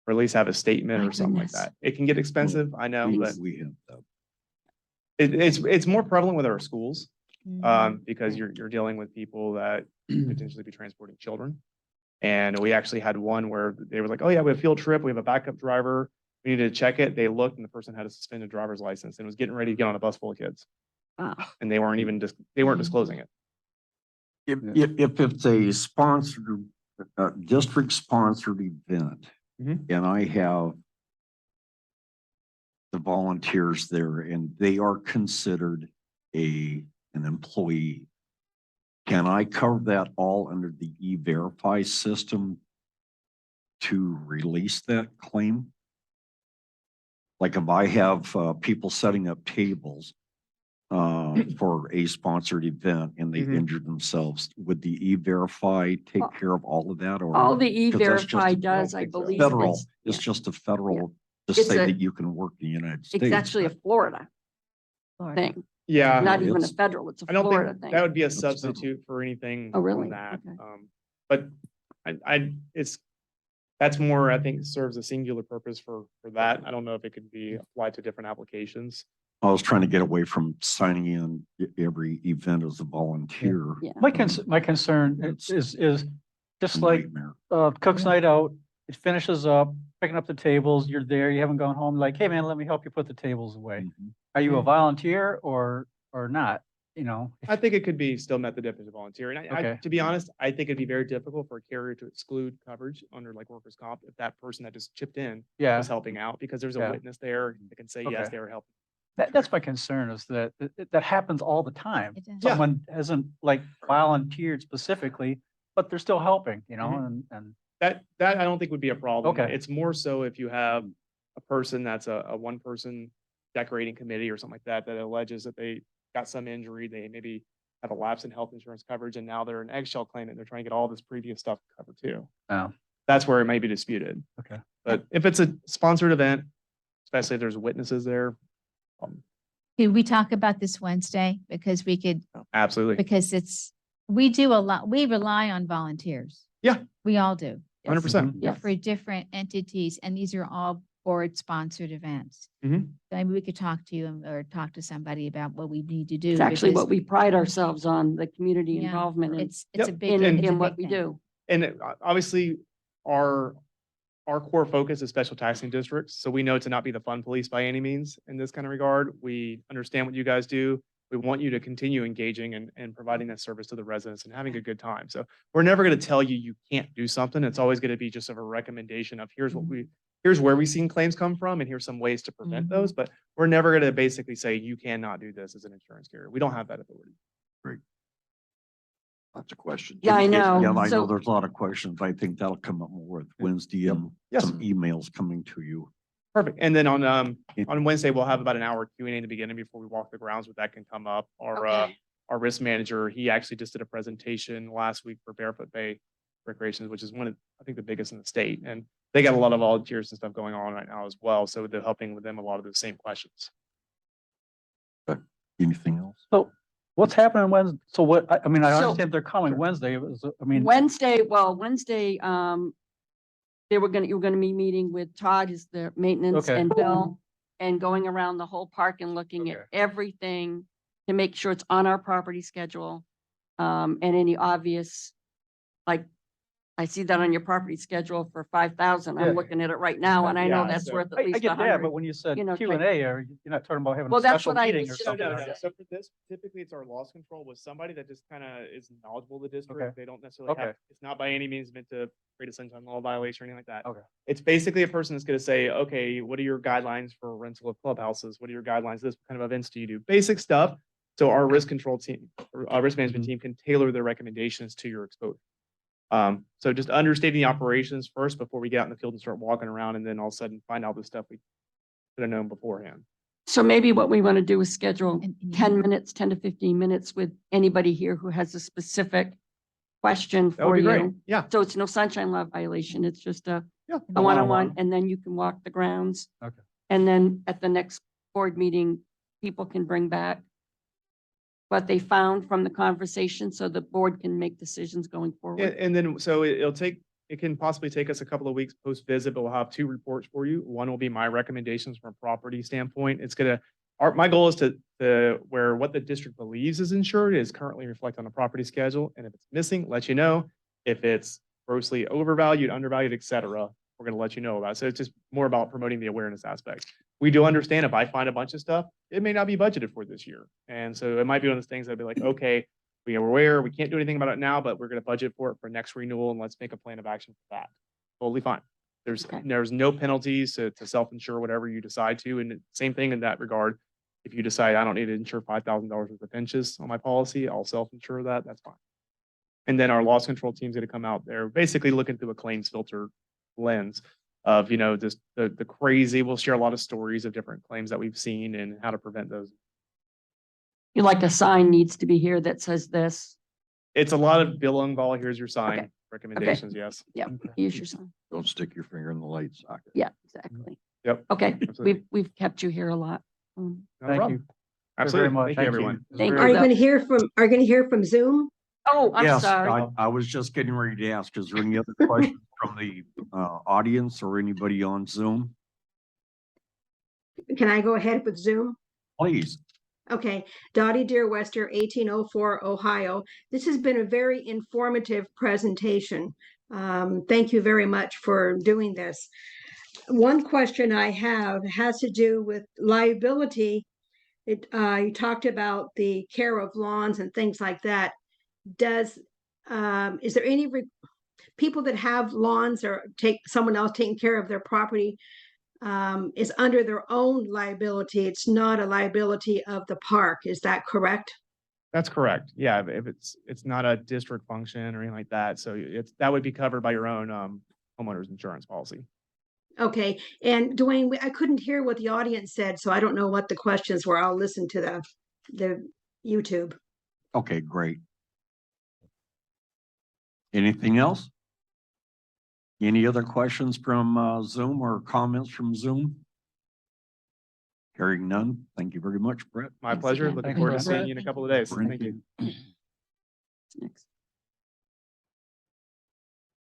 Or at least have a statement My or something like goodness. that. It can get expensive, I know, but We have that. it's more prevalent with our schools. Mhm. Because you're dealing with people that potentially be transporting children. And we actually had one where they were like, oh yeah, we have a field trip, we have a backup driver, we needed to check it. They looked and the person had a suspended driver's license and was getting ready to get on a bus full of kids. wow. And they weren't even they weren't disclosing it. If it's a sponsored, district sponsored event, Mhm. and I have the volunteers there and they are considered an employee, can I cover that all under the E-Verify system to release that claim? Like if I have people setting up tables for a sponsored event and they Mhm. injured themselves, would the E-Verify take care of all of that? Or All the 'cause that's just E-Verify a does, I think so. believe. federal, is- it's yeah. just a federal to It's say a- that you can work in the United States. It's actually a Florida Florida. thing, Yeah. not even a it's- federal, it's a I don't Florida think thing. that would be a federal. substitute for anything Oh, really? on that. Okay. But that's more, I think, serves a singular purpose for that. I don't know if it could be applied to different applications. I was trying to get away from signing in every event as a volunteer. Yeah. My concern It's is just a like nightmare. Cook's Night Out, it finishes up, picking up the tables, you're there, you haven't gone home, like, hey man, let me help you put the tables away. Mhm. Are you a volunteer or not? I think it could be still met the definition of volunteer. And Okay. to be honest, I think it'd be very difficult for a carrier to exclude coverage under like workers' comp if that person that just chipped in Yeah, was helping out because there's a Yeah. witness there that can say, yes, Okay. they were helping. that's my concern is that happens all the time. It does. Yeah. Someone hasn't like volunteered specifically, but they're still helping, Mhm. and That I don't think would be a problem. Okay. It's more so if you have a person that's a one-person decorating committee or something like that, that alleges that they got some injury, they maybe have a lapse in health insurance coverage, and now they're an eggshell claimant, they're trying to get all this previous stuff covered too. Oh. That's where it may be disputed. Okay. But if it's a sponsored event, especially if there's witnesses there, Could we talk about this Wednesday? Because absolutely. we do a lot, we rely on volunteers. Yeah. We all do. 100%. Yes. For different entities, and these are all board-sponsored events. Mhm. So maybe we could talk to you or talk to somebody about what we need to do. It's actually because what we pride ourselves on, the community Yeah. involvement in, It's a Yep. big. in, it's a in what big we thing. do. And obviously, our core focus is special taxing districts, so we know to not be the fun police by any means in this kind of regard. We understand what you guys do. We want you to continue engaging and providing that service to the residents and having a good time. So we're never going to tell you you can't do something. It's always going to be just of a recommendation of here's where we've seen claims come from and here's some ways to prevent those. But we're never going to basically say you cannot do this as an insurance carrier. We don't have that authority. Lots of questions. Yeah, I know. Yeah, I So- know there's a lot of questions. I think that'll come up more with Wednesday and Yes. some emails coming to you. Perfect. And then on Wednesday, we'll have about an hour Q&A in the beginning before we walk the grounds, but that can come up. Okay. Our risk manager, he actually just did a presentation last week for Barefoot Bay Recreations, which is one of, I think, the biggest in the state. And they got a lot of volunteers and stuff going on right now as well. So they're helping with them a lot of the same questions. Anything else? So what's happening Wednesday? So what, I mean, I So- understand they're coming Wednesday. It was, I mean, Wednesday, you were gonna be meeting with Todd, is the maintenance, Okay. and Bill, and going around the whole park and looking at Okay. everything to make sure it's on our property schedule. And any obvious, like, I see that on your property schedule for 5,000. Yeah. I'm looking at it right now and I know Yeah, that's so- worth at I least get that, but 100. when you said you know, Q and A, you're not talking about having a Well, that's special what I meeting was or just something. gonna like that. say. So for this, typically it's our loss control with somebody that just kind of is knowledgeable of the Okay. district. They don't necessarily have, Okay. it's not by any means meant to create a sunshine law violation or anything like that. Okay. It's basically a person that's going to say, okay, what are your guidelines for rental of clubhouses? What are your guidelines? This kind of events do you do? Basic stuff. So our risk control team, our risk management Mhm. team can tailor their recommendations to your exposure. So just understanding the operations first before we get out in the field and start walking around, and then all of a sudden find out the stuff we should have known beforehand. So maybe what we want to do is schedule And- and 10 minutes, 10 to 15 minutes with anybody here who has a specific question That would for be great. you. Yeah. So it's no sunshine law violation. It's just Yeah. a one-on-one, and then you can walk the grounds. Okay. And then at the next board meeting, people can bring back what they found from the conversation so the board can make decisions going Yeah, forward. and then, so it can possibly take us a couple of weeks post visit, but we'll have 2 reports for you. One will be my recommendations from a property standpoint. It's gonna, my goal is to where what the district believes is insured is currently reflect on the property schedule. And if it's missing, let you know. If it's grossly overvalued, undervalued, et cetera, we're gonna let you know about it. So it's just more about promoting the awareness aspect. We do understand if I find a bunch of stuff, it may not be budgeted for this year. And so it might be one of those things that'd be like, okay, we are aware, we can't do anything about it now, but we're gonna budget for it for next renewal and let's make a plan of action for that. Totally fine. Okay. There's no penalties to self-insure whatever you decide to. And same thing in that regard. If you decide I don't need to insure $5,000 worth of pinches on my policy, I'll self-insure that. That's fine. And then our loss control team's gonna come out there, basically looking through a claims filter lens of, just the crazy, we'll share a lot of stories of different claims that we've seen and how to prevent those. You like a sign needs to be here that says this. It's a lot of Bill Engvall, here's your Okay. sign recommendations, yes. Yeah, Okay. use your sign. Don't stick your finger in the light socket. Yeah, exactly. Yep. Okay, Absolutely. we've kept you here a lot. No Thank problem. you. very Absolutely. much. Thank you, Thank you. everyone. Thank Very Are you good. going to hear are you going to hear from Zoom? Oh, I'm Yes, sorry. I was just getting ready to ask, is there any other questions from the audience or anybody on Zoom? Can I go ahead with Zoom? Please. Okay, Dottie Deerwester, 1804 Ohio. This has been a very informative presentation. Thank you very much for doing this. One question I have has to do with liability. You talked about the care of lawns and things like that. Is there any people that have lawns or someone else taking care of their property is under their own liability? It's not a liability of the park. Is that correct? That's correct. Yeah, if it's not a district function or anything like that. So that would be covered by your own homeowner's insurance policy. Okay, and Dwayne, I couldn't hear what the audience said, so I don't know what the questions were. I'll listen to the YouTube. Okay, great. Anything else? Any other questions from Zoom or comments from Zoom? Hearing none. Thank you very much, Brett. My Thanks pleasure. again. Looking Thanks, forward to Brett. seeing you in a couple of days. Thank you. Next.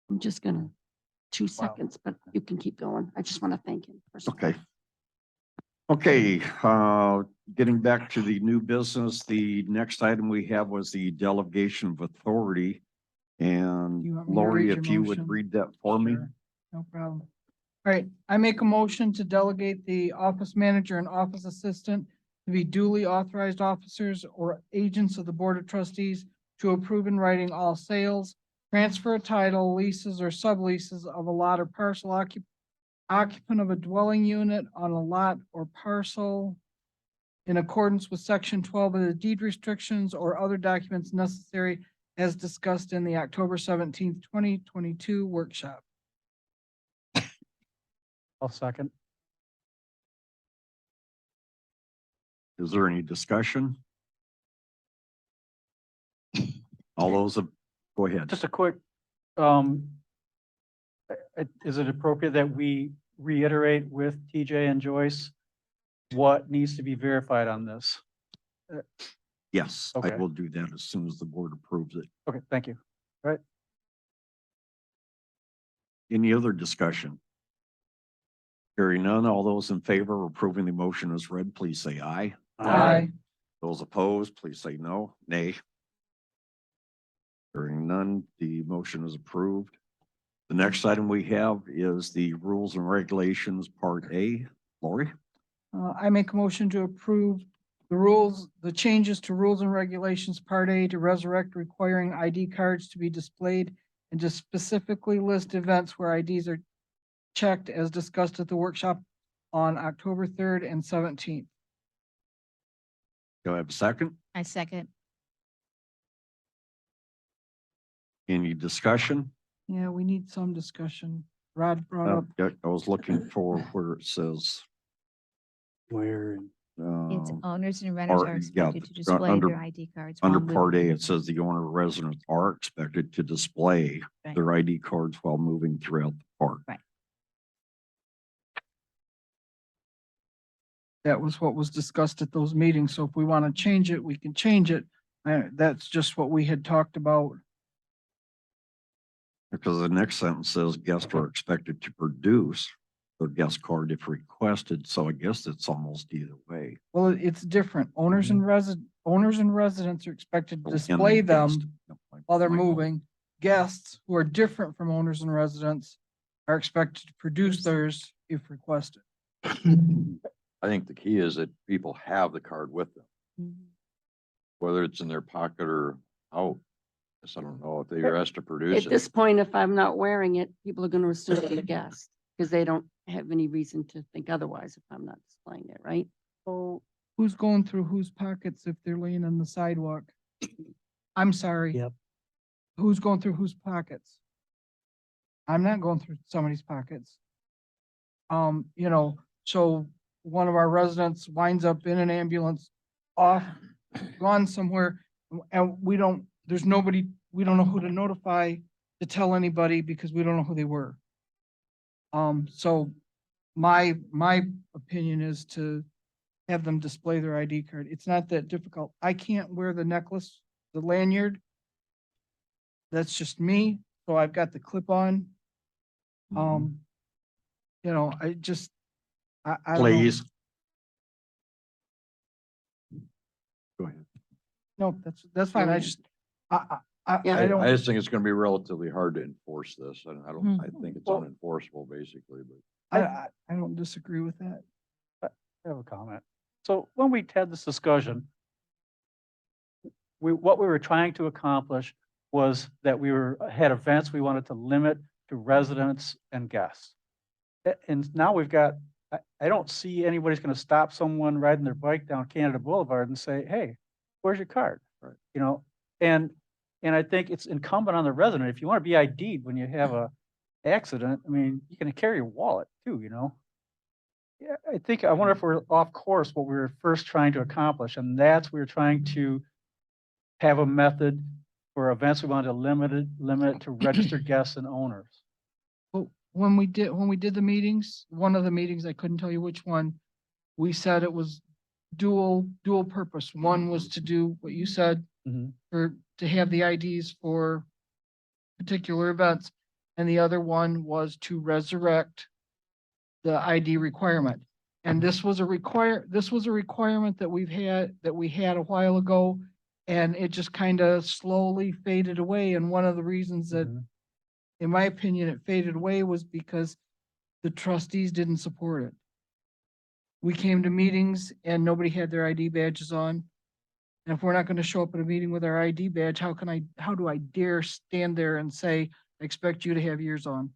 I'm just gonna 2 seconds, but you can keep going. I just want to thank him. Okay. Okay, getting back to the new business, the next item we have was the delegation of authority. And You want me to Lori, read if your you would motion? read that for me. Sure, no problem. All right, I make a motion to delegate the office manager and office assistant to be duly authorized officers or agents of the Board of Trustees to approve in writing all sales, transfer of title, leases or subleases of a lot or parcel occupant of a dwelling unit on a lot or parcel in accordance with section 12 of the deed restrictions or other documents necessary as discussed in the October 17th, 2022 workshop. I'll second. Is there any discussion? All those, go ahead. Just a quick, Is it appropriate that we reiterate with TJ and Joyce what needs to be verified on this? Yes, I Okay. will do that as soon as the board approves it. Okay, thank you. Any other discussion? Hearing none, all those in favor of approving the motion as read, please say aye. Those opposed, please say no, nay. Hearing none, the motion is approved. The next item we have is the rules and regulations, part A. Lori? I make a motion to approve the rules, the changes to rules and regulations, Part A, to resurrect requiring ID cards to be displayed and to specifically list events where IDs are checked as discussed at the workshop on October 3rd and 17th. Do I have a second? I second. Any discussion? Yeah, we need some discussion. Rod brought up, I was looking for where it says, Where, It's uh, owners and renters or- are yeah, expected to display under- their ID cards. while under part A, moving. it says the owner residents are expected to display Right. their ID cards while moving throughout the park. Right. that was what was discussed at those meetings. So if we want to change it, we can change it. That's just what we had talked about. Because the next sentence says guests are expected to produce their guest card if requested, so I guess it's almost either way. Well, it's different. Owners and residents are expected to And the display them guest. Yep, while they're my fault. moving. Guests who are different from owners and residents are expected to produce theirs if requested. I think the key is that people have the card with them, whether it's in their pocket or out. Guess I don't know if they're asked to produce At it. this point, if I'm not wearing it, people are gonna assume I'm a guest, because they don't have any reason to think otherwise if I'm not displaying it, right? So who's going through whose pockets if they're laying on the sidewalk? I'm sorry. Yep. Who's going through whose pockets? I'm not going through somebody's pockets. So one of our residents winds up in an ambulance off, gone somewhere, and there's nobody, we don't know who to notify to tell anybody because we don't know who they were. So my opinion is to have them display their ID card. It's not that difficult. I can't wear the necklace, the lanyard. That's just me. So I've got the clip on. I don't know. Please. Go ahead. No, that's fine. I just, Yeah. I I don't, just think it's gonna be relatively hard to enforce this. I think it's Well- unenforceable basically, but. I don't disagree with that. I have a comment. So when we had this discussion, what we were trying to accomplish was that had events we wanted to limit to residents and guests. And now we've got, I don't see anybody's gonna stop someone riding their bike down Canada Boulevard and say, hey, where's your card? Right. And I think it's incumbent on the resident, if you want to be ID'd when you have a accident, I mean, you can carry your wallet too, Yeah, I wonder if we're off course what we were first trying to accomplish, and that's we were trying to have a method for events we wanted to limit to registered guests and owners. When we did the meetings, one of the meetings, I couldn't tell you which one, we said it was dual purpose. One was to do what you said, to have the IDs for particular events. And the other one was to resurrect the ID requirement. And this was a requirement that we had a while ago. And it just kind of slowly faded away. And one of the reasons that, in my opinion, it faded away was because the trustees didn't support it. We came to meetings and nobody had their ID badges on. And if we're not going to show up at a meeting with our ID badge, how do I dare stand there and say, I expect you to have yours on?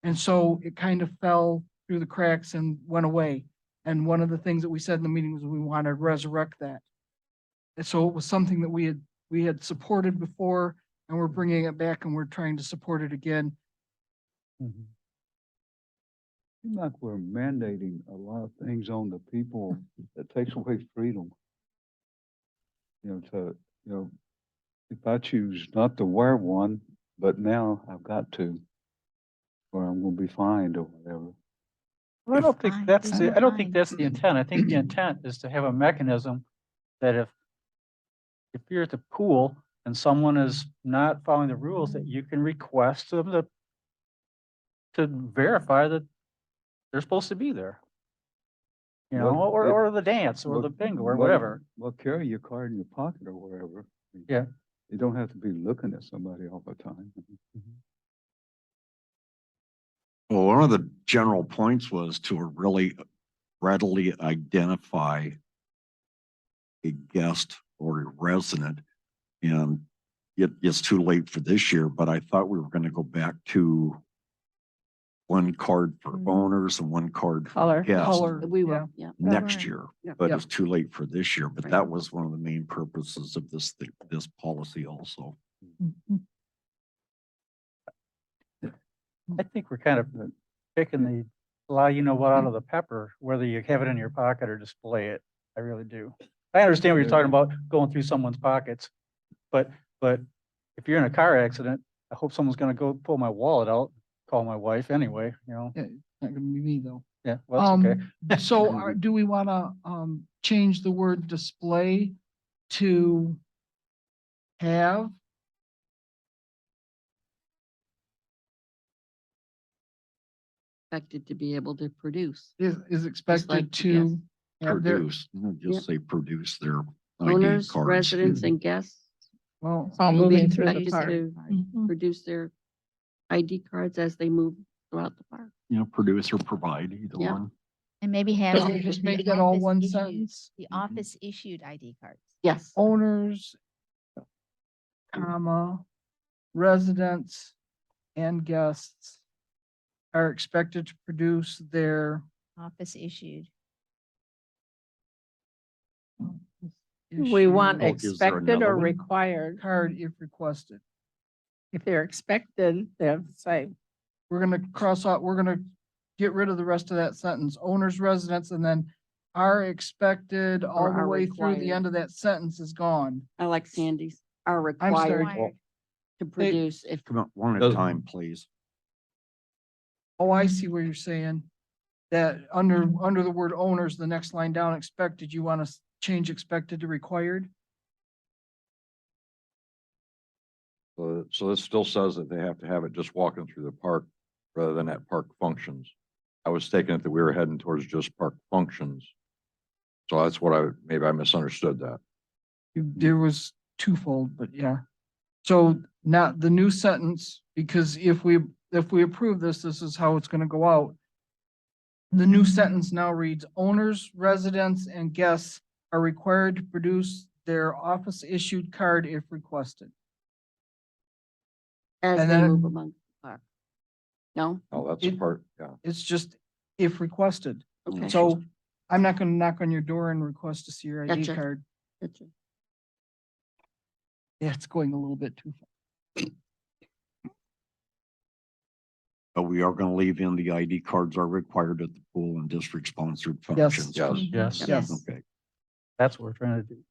And so it kind of fell through the cracks and went away. And one of the things that we said in the meeting was we want to resurrect that. And so it was something that we had supported before, and we're bringing it back and we're trying to support it again. Seems like we're mandating a lot of things on the people that takes away freedom. If I choose not to wear one, but now I've got to. or I'm gonna be fined or whatever. I don't think Fine, that's, do the- the I don't think fine. that's the intent. I think the intent is to have a mechanism that if you're at the pool and someone is not following the rules, that you can request them to verify that they're supposed to be there. You know, Well, or the dance or well, the bingo or well, whatever. Well, carry your card in your pocket or wherever. Yeah. You don't have to be looking at somebody all the time. Well, one of the general points was to really readily identify a guest or a resident. And it's too late for this year, but I thought we were going to go back to one card for owners and one card for Color. guests Color. We yeah. will, yeah. next year. Yeah. But Yep. it's too late for this year. But Right. that was one of the main purposes of this policy also. I think we're kind of picking the, allow you know what out of the pepper, whether you have it in your pocket or display it. I really do. I understand what you're talking about, going through someone's pockets. But if you're in a car accident, I hope someone's gonna go pull my wallet out, call my wife anyway, you know? Yeah, not gonna be me though. Yeah, well, it's okay. So do we wanna, change the word display to have? Expected to be able to produce. Is expected like, to have their, Produce, just say produce their ID Owners, cards. residents, and guests well, All will be moving through the expected park. to Mhm. produce their ID cards as they move throughout the park. You know, produce or provide, either Yeah. one. And maybe have. Don't we just make that all office one issued- sentence? The office issued ID cards. Yes. owners, comma, residents and guests are expected to produce their Office issued. We want Oh, is there expected another or one? required. card if requested. If they're expected, they'll say, We're gonna cross out, we're gonna get rid of the rest of that sentence, owners, residents, and then are expected all Or the are way through the required. end of that sentence is gone. I like Sandy's, are I'm sorry. required to produce if, Come on, one at a Does- time, please. Oh, I see what you're saying. That under the word owners, the next line down, expected, you want to change expected to required? So this still says that they have to have it just walking through the park rather than at park functions. I was taking it that we were heading towards just park functions. So that's what maybe I misunderstood that. There was twofold, but yeah. So now the new sentence, because if we approve this, this is how it's gonna go out. The new sentence now reads, owners, residents, and guests are required to produce their office issued card if requested. as And they then- move among the park. No? Oh, that's a It- part, yeah. It's just if requested. Okay. So I'm not gonna knock on your door and request to see your ID Gotcha. card. Gotcha. Yeah, it's going a little bit too far. But we are going to leave in the ID cards are required at the pool and district sponsored Yes. functions. Yes. Yes, Yes. Okay. that's what we're trying to do.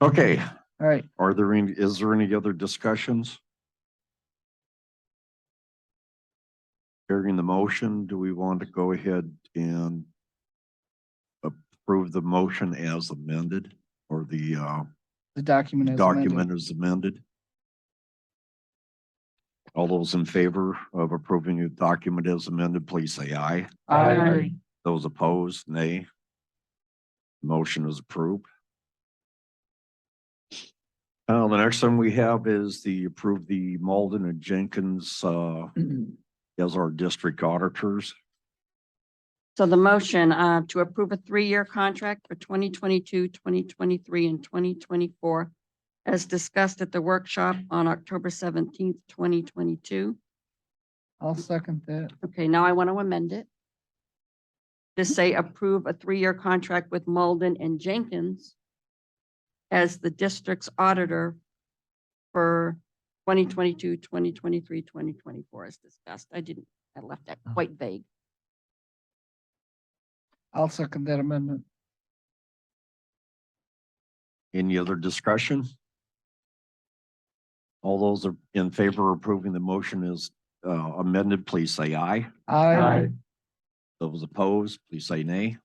Okay, All right, is there any other discussions? Hearing the motion, do we want to go ahead and approve the motion as amended or the the document is amended. document is amended? All those in favor of approving the document as amended, please say aye. Aye. Those opposed, nay. Motion is approved. The next one we have is approve the Malden and Jenkins as our district auditors. So the motion to approve a 3-year contract for 2022, 2023, and 2024 as discussed at the workshop on October 17th, 2022. I'll second that. Okay, now I want to amend it. To say approve a 3-year contract with Malden and Jenkins as the district's auditor for 2022, 2023, 2024 as discussed. I left that quite vague. I'll second that amendment. Any other discussion? All those are in favor of approving the motion as amended, please say aye. I, Those opposed, please say nay.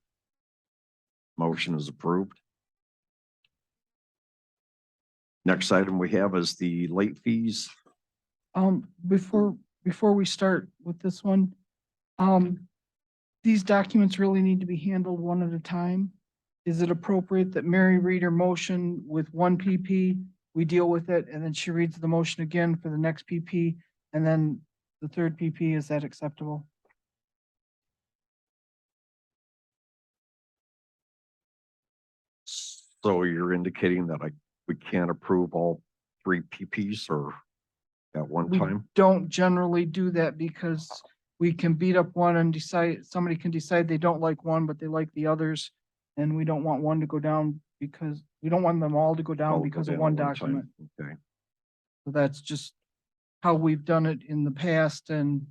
Motion is approved. Next item we have is the late fees. before we start with this one, these documents really need to be handled one at a time. Is it appropriate that Mary read her motion with one PP, we deal with it, and then she reads the motion again for the next PP, and then the third PP, is that acceptable? So you're indicating that we can't approve all three PPs or at one We time? don't generally do that because we can beat up one and decide, somebody can decide they don't like one, but they like the others. And we don't want one to go down because, we don't want them all to go All down go because of down one at time. document. Okay. So that's just how we've done it in the past, and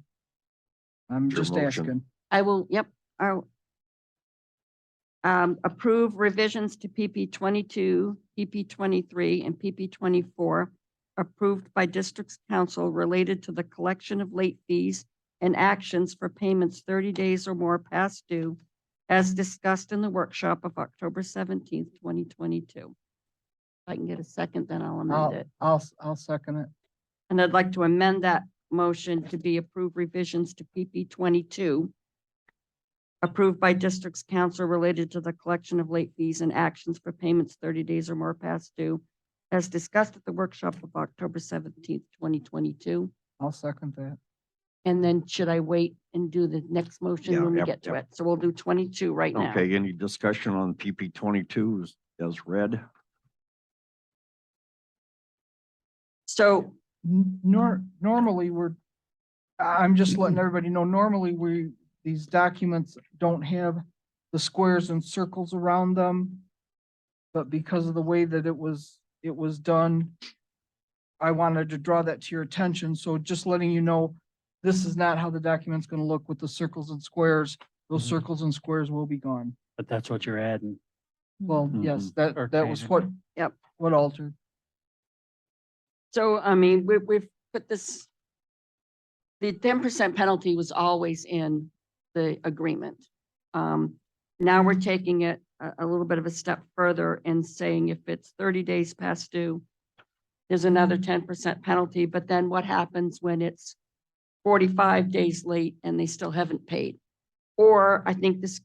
I'm Your just motion. asking. I will, yep, I'll approve revisions to PP 22, PP 23, and PP 24 approved by district's council related to the collection of late fees and actions for payments 30 days or more past due, as discussed in the workshop of October 17th, 2022. If I can get a second, then I'll amend it. I'll second it. And I'd like to amend that motion to be approved revisions to PP 22 approved by district's council related to the collection of late fees and actions for payments 30 days or more past due, as discussed at the workshop of October 17th, 2022. I'll second that. And then should I wait and do the next motion Yeah, when we yep, get to yep. it? So we'll do 22 right now. Okay, any discussion on PP 22 as read? So Normally, I'm just letting everybody know, normally these documents don't have the squares and circles around them. But because of the way that it was done, I wanted to draw that to your attention. So just letting you know, this is not how the document's gonna look with the circles and squares. Those Mhm. circles and squares will be gone. But that's what you're adding. Well, yes, that Or was changing. what, Yep. what altered. So, I mean, we've put this, the 10% penalty was always in the agreement. Now we're taking it a little bit of a step further and saying if it's 30 days past due, there's another 10% penalty, but then what happens when it's 45 days late and they still haven't paid? Or I think this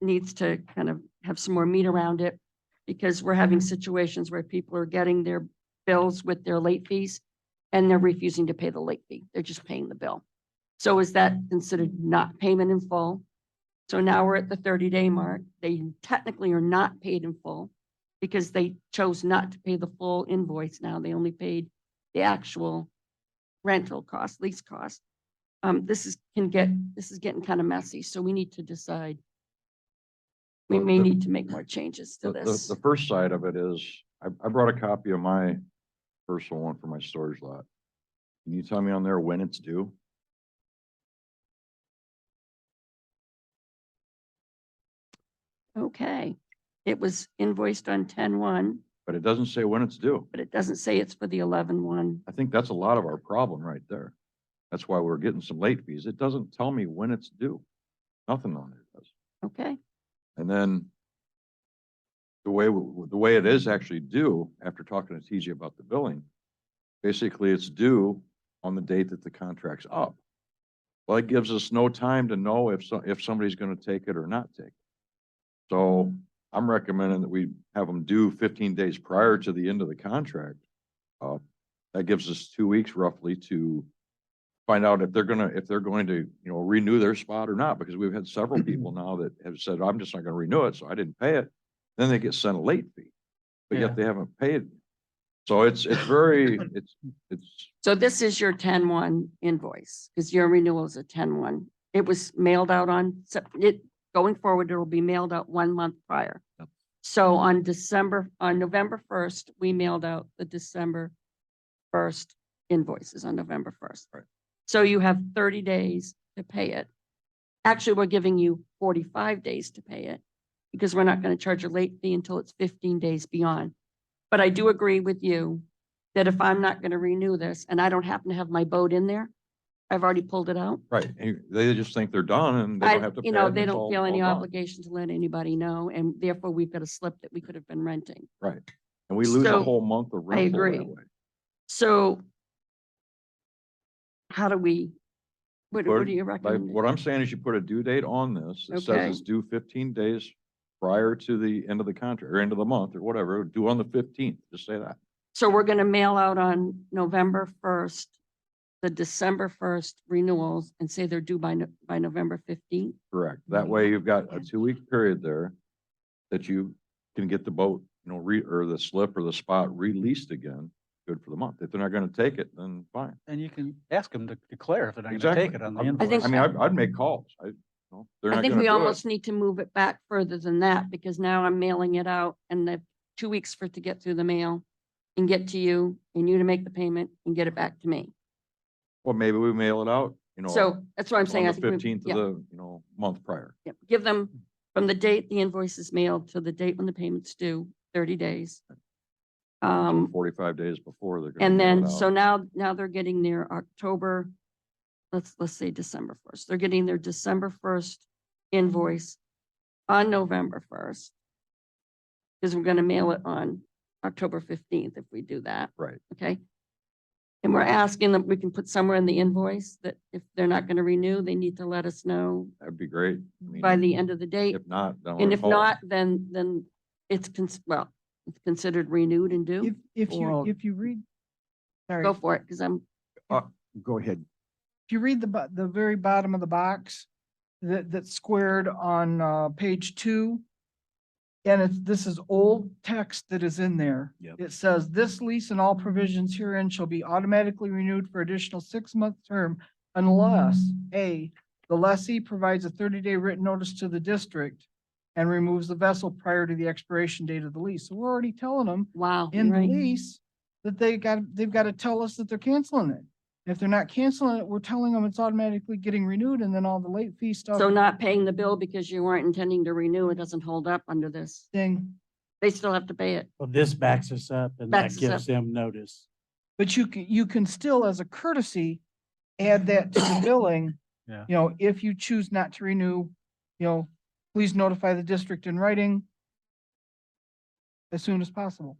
needs to kind of have some more meat around it, because we're having situations where people are getting their bills with their late fees and they're refusing to pay the late fee. They're just paying the bill. So is that considered not payment in full? So now we're at the 30-day mark. They technically are not paid in full because they chose not to pay the full invoice. Now they only paid the actual rental cost, lease cost. This is getting kind of messy. So we need to decide. We Well, may the- need to make more changes to this. The first side of it is, I brought a copy of my personal one for my storage lot. Can you tell me on there when it's due? Okay. It was invoiced on 10/1, But it doesn't say when it's due. but it doesn't say it's for the 11/1. I think that's a lot of our problem right there. That's why we're getting some late fees. It doesn't tell me when it's due. Nothing on there does. Okay. And then the way it is actually due, after talking to TJ about the billing, basically it's due on the date that the contract's up. Well, it gives us no time to know if somebody's gonna take it or not take it. So I'm recommending that we have them due 15 days prior to the end of the contract. That gives us 2 weeks roughly to find out if they're going to, renew their spot or not, because we've had several people now that have said, I'm just not gonna renew it, so I didn't pay it. Then they get sent a late fee, but Yeah. yet they haven't paid. So it's very, it's, So this is your 10/1 invoice, because your renewal is a 10/1. It was mailed out going forward, it will be mailed out 1 month prior. Yep. So on November 1st, we mailed out the December 1st invoices on November 1st. Right. So you have 30 days to pay it. Actually, we're giving you 45 days to pay it because we're not going to charge a late fee until it's 15 days beyond. But I do agree with you that if I'm not going to renew this and I don't happen to have my boat in there, I've already pulled it out. Right, and they just think they're done and they I, don't have to pay. you know, and they it's don't all- feel any all done. obligation to let anybody know, and therefore we've got a slip that we could have been renting. Right, and we lose a So, whole month of I rental that agree. way. So how do we, what Put- do you Like, recommend? what I'm saying is you put a due date on this. It says Okay. it's due 15 days prior to the end of the contract or end of the month or whatever, due on the 15th. Just say that. So we're gonna mail out on November first, the December first renewals and say they're due by, by November 15th. Correct. That way you've got a 2-week period there that you can get the boat, or the slip or the spot released again. Good for the month. If they're not going to take it, then fine. And you can ask them to declare if they're not gonna Exactly. take it on the I invoice. think- mean, I'd make calls. They're I not think going we to do it. almost need to move it back further than that because now I'm mailing it out and the 2 weeks for it to get through the mail and get to you and you to make the payment and get it back to me. Well, maybe we mail it out, So that's what I'm saying. on I the think we- 15th yeah, of the, month prior. yeah. Give them from the date the invoice is mailed to the date when the payment's due, 30 days. So 45 days before they're going And to mail then, it so out. now they're getting their October, let's say December 1st. They're getting their December 1st invoice on November 1st. Because we're gonna mail it on October 15th if we do that, Right. okay? And we're asking them, we can put somewhere in the invoice that if they're not gonna renew, they need to let us know That'd be great. I mean, by the end of the date. If not, then And we're if calling. not, then it's well, it's considered renewed and due. If Well- you read, sorry, Go if for it, because I'm, Go ahead. you read the very bottom of the box that's squared on, page 2. And this is old text that is in there. Yep. It says, this lease and all provisions herein shall be automatically renewed for additional 6-month term unless A, the lessee provides a 30-day written notice to the district and removes the vessel prior to the expiration date of the lease. So we're already telling them wow. in the right. lease that they've got to tell us that they're canceling it. If they're not canceling it, we're telling them it's automatically getting renewed and then all the late fee stuff. So not paying the bill because you weren't intending to renew, it doesn't hold up under this. Thing, They still have to pay it. Well, this backs us up and Backs that us gives them notice. but you can still, as a courtesy, add that to the billing. Yeah. You know, if you choose not to renew, please notify the district in writing as soon as possible.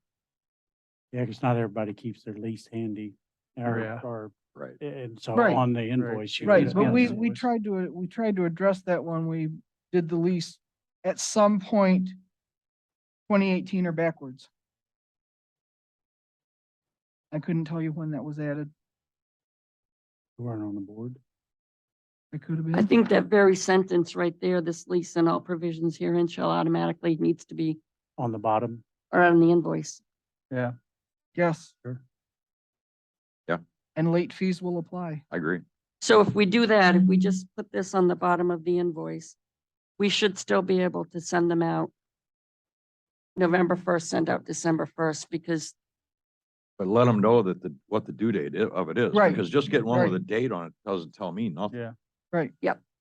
Yeah, because not everybody keeps their lease handy or, Yeah. or, Right. and so Right. on the invoice. you Right, just but get we, the we invoice. tried to address that when we did the lease at some point 2018 or backwards. I couldn't tell you when that was added. You weren't on the board. It could have I been. think that very sentence right there, this lease and all provisions herein shall automatically needs to be, On the bottom. or on the invoice. Yes. Sure. Yeah. And late fees will apply. I agree. So if we do that, if we just put this on the bottom of the invoice, we should still be able to send them out November 1st, send out December 1st, because But let them know that what the due date of it is. Right. Because just getting one with a Right. date on it doesn't tell me nothing. Yeah. Right.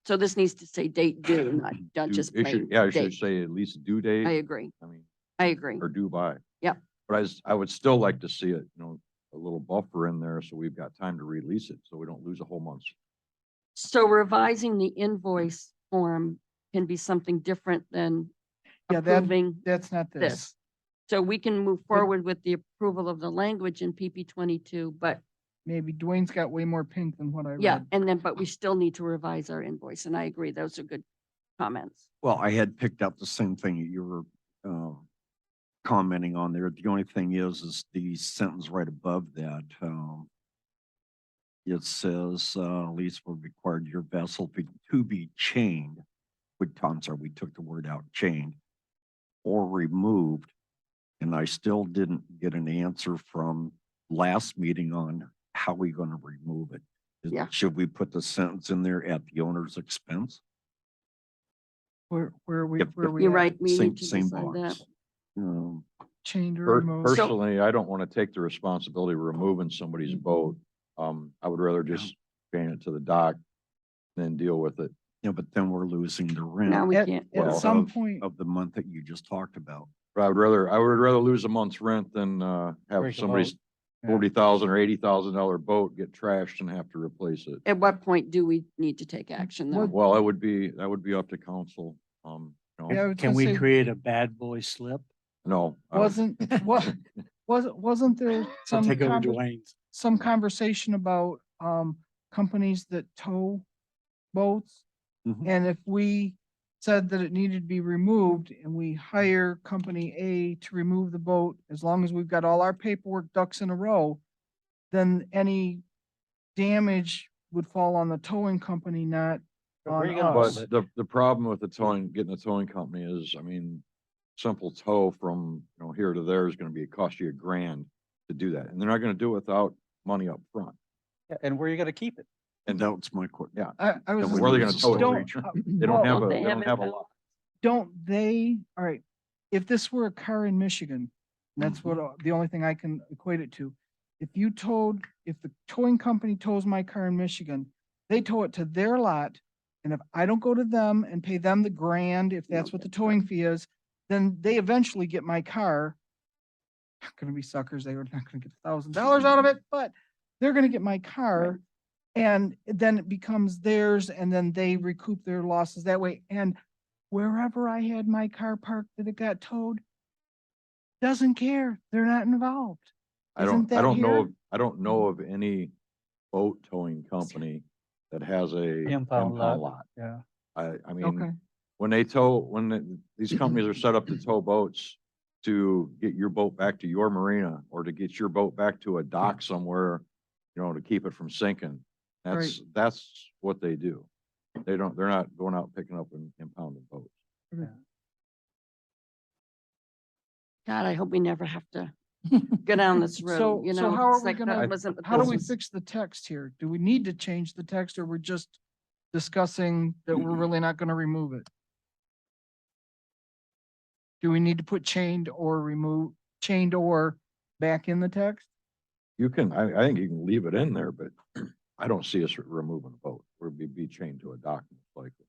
so this needs to say date due, not Due- just it should- plain Yeah, it should date. say at least due I date. agree. I mean, I agree. or due by. Yep. But I would still like to see it, a little buffer in there so we've got time to release it, so we don't lose a whole month. So revising the invoice form can be something different than Yeah, that, approving that's not this. this. So we can move forward with the approval of the language in PP 22, but Maybe Dwayne's got way more pink than what I read. yeah, and then, but we still need to revise our invoice, and I agree, those are good comments. Well, I had picked up the same thing you were commenting on there. The only thing is the sentence right above that. It says, lease will require your vessel to be chained. I'm sorry, we took the word out, chained or removed. And I still didn't get an answer from last meeting on how we going to remove it. Yeah. Should we put the sentence in there at the owner's expense? Where are we, Yep, where are yep. we You're at? right, we Same, need to same decide that. box. Chained or removed? Personally, I don't want to take the responsibility of removing somebody's boat. I would rather just chain it to the dock than deal with it. Yeah, but then we're losing the Now rent we At, can't, at Well, some of- point, of the month that you just talked about. But I would rather lose a month's rent than have Break a somebody's $40,000 or $80,000 boat get trashed and have to replace it. At what point do we need to take action though? Well, that would be up to council. You know, Yeah, I was Can gonna we say, create a bad boy slip? no. wasn't there So some, take over Dwayne's. some conversation about, companies that tow boats? Mhm. And if we said that it needed to be removed and we hire company A to remove the boat, as long as we've got all our paperwork ducks in a row, then any damage would fall on the towing company, not But where on you gonna us. put But the problem with the towing, getting a towing company is, I mean, simple tow from, here to there is gonna cost you $1,000 to do that. And they're not gonna do it without money up front. and where are you gonna keep it? And that's my question. Yeah. I was. Then Where are they gonna just- tow it? don't- They don't have Well, a, they they don't have have a it lot. Don't they, all right, if this were a car in Michigan, that's what, the only thing I can equate it to. If the towing company tows my car in Michigan, they tow it to their lot. And if I don't go to them and pay them the $1,000, if that's what the towing fee is, then they eventually get my car. Not gonna be suckers, they are not gonna get $1,000 out of it, but they're gonna get my car. And then it becomes theirs and then they recoup their losses that way. And wherever I had my car parked that it got towed, doesn't care. They're not involved. I Isn't don't that know, here? I don't know of any boat towing company that has a Impound lot. lot. Yeah. I Okay, mean, these companies are set up to tow boats to get your boat back to your marina or to get your boat back to a dock somewhere, to keep it from sinking. That's what they do. They're not going out picking up and impounding boats. God, I hope we never have to go down this road, So- you so know? how are It's we like gonna- that wasn't what how do this we was- fix the text here? Do we need to change the text or we're just discussing that we're really not gonna remove it? Do we need to put chained or back in the text? I think you can leave it in there, but I don't see us removing a boat. We'd be chained to a dock most likely.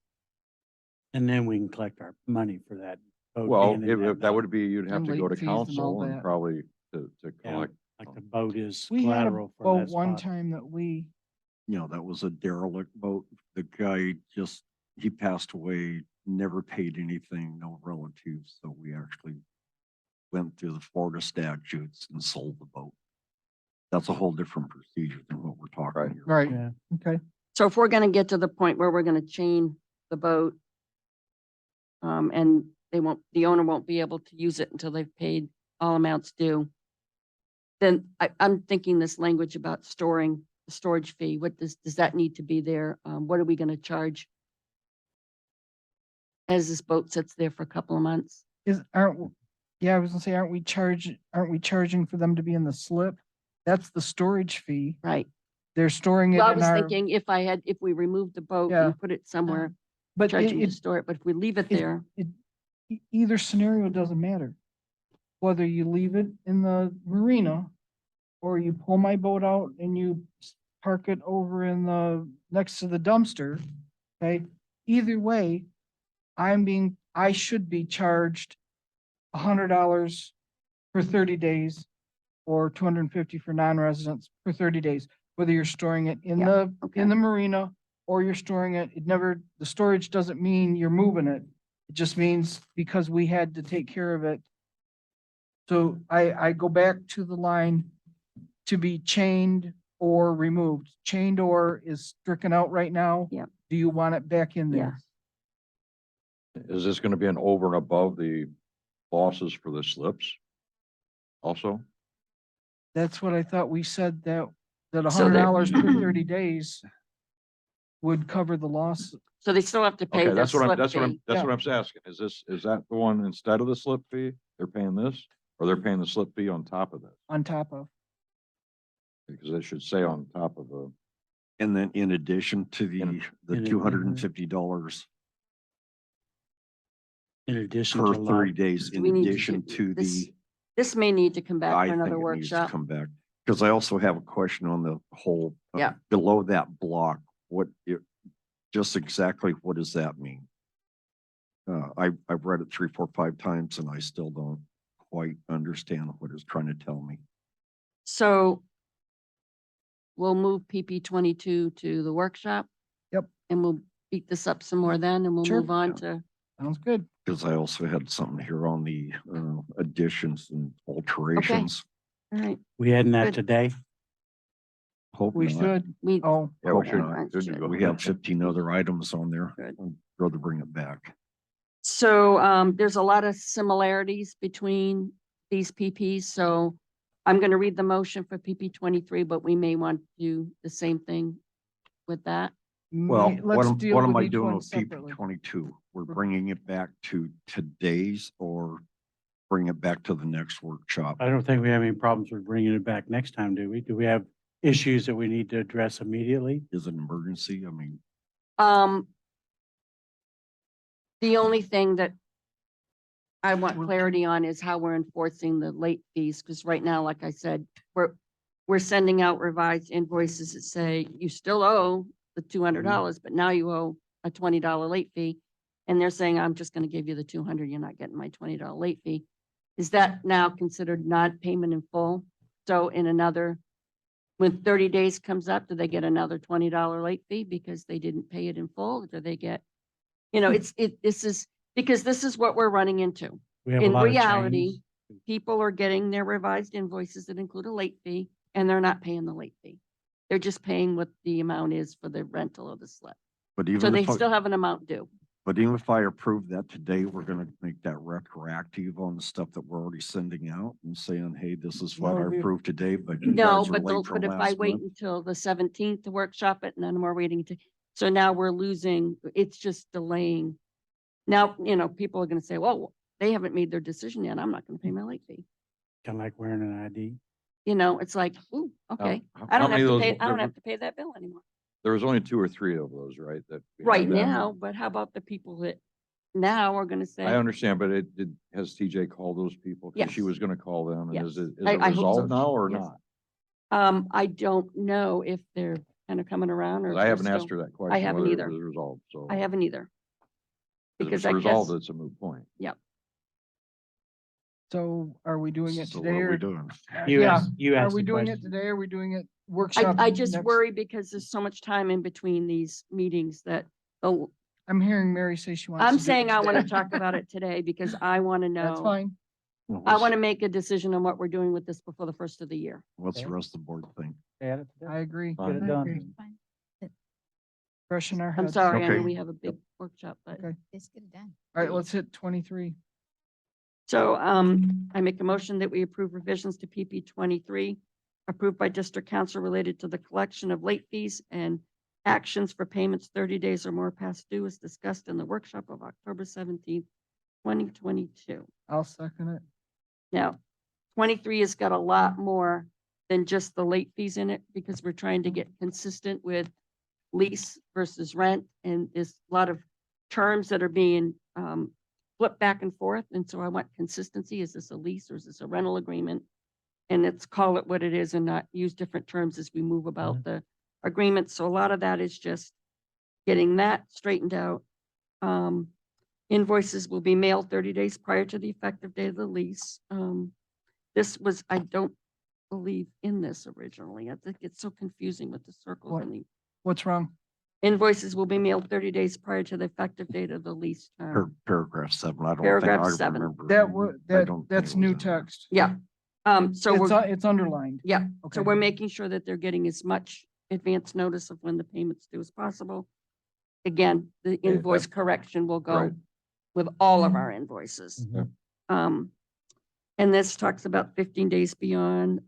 And then we can collect our money for that. boat Well, being in that dock. would be, you'd have And to go late to fees and all council and that. probably to Yeah, collect. like the boat is We had a collateral for boat that one spot. time that we, That was a derelict boat. The guy he passed away, never paid anything, no relatives. So we actually went through the Florida statutes and sold the boat. That's a whole different procedure than what we're talking Right. here. right, Yeah. okay. So if we're gonna get to the point where we're gonna chain the boat, and the owner won't be able to use it until they've paid all amounts due, then I'm thinking this language about storing the storage fee, what does that need to be there? What are we gonna charge? As this boat sits there for a couple of months? Yeah, I was gonna say, aren't we charging for them to be in the slip? That's the storage fee. Right. They're storing it Well, I in was our, thinking if we removed the boat Yeah. and put it somewhere, but charge them to it, store it, but if we leave it it- there, either scenario doesn't matter. Whether you leave it in the marina or you pull my boat out and you park it over next to the dumpster, okay? Either way, I should be charged $100 for 30 days or 250 for non-residents for 30 days, whether you're storing it in Yeah, in the marina or you're storing it, the storage doesn't mean you're moving it. It just means because we had to take care of it. So I go back to the line to be chained or removed. Chained or is stricken out right now. Yep. Do you want it back in there? Is this gonna be an over and above the losses for the slips? Also? That's what I thought we said that So that- $100 per 30 days would cover the loss. so they still have to pay Okay, the that's what slip I'm fee. that's what I'm asking. Is that the one instead of the slip fee? They're paying this, or they're paying the slip fee on top of this? On top of, Because it should say on top of the, And then in addition to In- the in- $250 In addition per to 30 lot. days, Do in we need addition to this- the, This may need to come back I for think another it needs to workshop. come back. Because I also have a question on the whole, Yeah. below that block, just exactly what does that mean? I've read it 3, 4, 5 times and I still don't quite understand what it's trying to tell me. So we'll move PP 22 to the workshop. Yep. And we'll beat this up some more then, and we'll Sure. move on to, Sounds good. Because I also had something here on the additions and alterations. all right, We hadn't that Good. today. Hope We not. should. we. Oh, Yeah, we Hope should. not. Good to go. We have 15 other items on there. Good. I'd rather bring it back. So there's a lot of similarities between these PPs, so I'm gonna read the motion for PP 23, but we may want to do the same thing with that. Well, let's deal what am with I each doing one with PP separately. 22? We're bringing it back to today's or bring it back to the next workshop? I don't think we have any problems with bringing it back next time, do we? Do we have issues that we need to address immediately? Is it an emergency? I mean, The only thing that I want clarity on is how we're enforcing the late fees, because right now, like I said, we're sending out revised invoices that say you still owe the $200, but now you owe a $20 late fee. And they're saying, I'm just gonna give you the 200, you're not getting my $20 late fee. Is that now considered not payment in full? So in another, when 30 days comes up, do they get another $20 late fee because they didn't pay it in full? Do they get, this is, because this is what we're running into. We have a In lot of reality, change. people are getting their revised invoices that include a late fee, and they're not paying the late fee. They're just paying what the amount is for the rental of the slip. but So even they if, still have an amount due. but even if I approve that today, we're gonna make that retroactive on the stuff that we're already sending out and saying, hey, this is what No, I we- approved today, but you No, guys are but late from but if I last wait month. until the 17th to workshop it, and then we're waiting to, so now we're losing, it's just delaying. Now, people are gonna say, well, they haven't made their decision yet. I'm not gonna pay my late fee. Kind of like wearing an ID. It's like, ooh, okay, How- I how don't many have of to those- pay, I don't there have to pay that bill anymore. There was only 2 or 3 of those, right? That we Right had that. now, but how about the people that now are gonna say? I understand, but has TJ called those people? 'Cause she Yes. was gonna call them, and Yes. is it I hope so. resolved now or Yes. not? I don't know if they're kind of coming around or. 'Cause if I they're haven't asked still- her that question. haven't whether it either. was resolved, so. I haven't either. If Because it's I resolved, guess, it's a moot point. so are we doing it So today what are or? we doing? You Yeah, asked, you are asked we the doing it question. today? Are we doing it workshop? I just next? worry because there's so much time in between these meetings that, oh, I'm hearing Mary say she wants. I'm to do it saying I want to today. talk about it today because I want to That's know. fine. I want to make a decision on what we're doing with this before the first of the year. What's the rest of the board think? Add it to I that. agree. Get it I done. agree. Fresh in our I'm heads. sorry, I know Okay. we have a big workshop, but. Okay. Let's get it done. All right, let's hit 23. So I make a motion that we approve revisions to PP 23, approved by district council related to the collection of late fees and actions for payments 30 days or more past due as discussed in the workshop of October 17th, 2022. I'll second it. Now, 23 has got a lot more than just the late fees in it because we're trying to get consistent with lease versus rent. And there's a lot of terms that are being flipped back and forth. And so I want consistency. Is this a lease or is this a rental agreement? And let's call it what it is and not use different terms as we move about the agreement. So a lot of that is just getting that straightened out. Invoices will be mailed 30 days prior to the effective date of the lease. This was, I don't believe in this originally. I think it's so confusing with the circles What? and the What's wrong? invoices will be mailed 30 days prior to the effective date of the lease term. Paragraph 7, I don't think Paragraph I 7. remember. That was, I don't think that's it was new in there. text. Yeah. So we're, It's underlined. yeah, Okay. so we're making sure that they're getting as much advance notice of when the payments due as possible. Again, the Yeah, invoice correction will go right. with all of our invoices. Mhm. And this talks about 15 days beyond,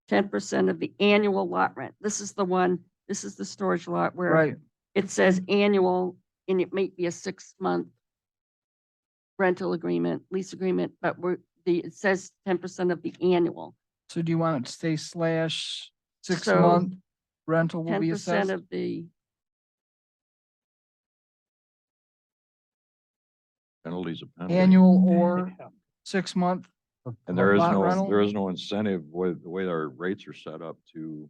10% of the annual lot rent. This is the one, this is the storage lot where Right. it says annual and it might be a 6-month rental agreement, lease agreement, but it says 10% of the annual. So do you want it to stay slash 6 So, month rental will be 10% assessed? of the, Penalties a penalty. Annual or Yeah. 6 month? And there is lot rental? there is no incentive with the way our rates are set up to,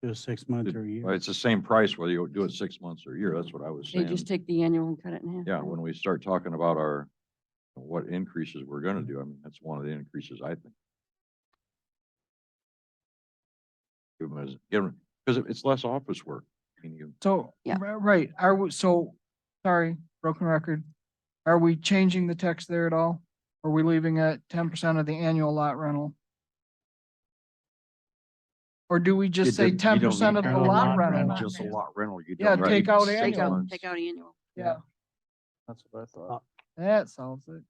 Do a 6 month or a well, year. it's the same price whether you do it 6 months or a year. That's what I was they saying. just take the annual and cut it in half. Yeah, when we start talking about what increases we're gonna do, I mean, that's one of the increases, I think. Give them as, give them, because it's less office work. I mean, you, So, Yeah. right, are we, so, sorry, broken record. Are we changing the text there at all? Or are we leaving at 10% of the annual lot rental? Or do we just say You don't 10% of need the to lot lot rental? rental. Just a lot rental. You Yeah, don't. take need out 6 annual. months. Take out annual. Yeah, That's what I thought. that solves it.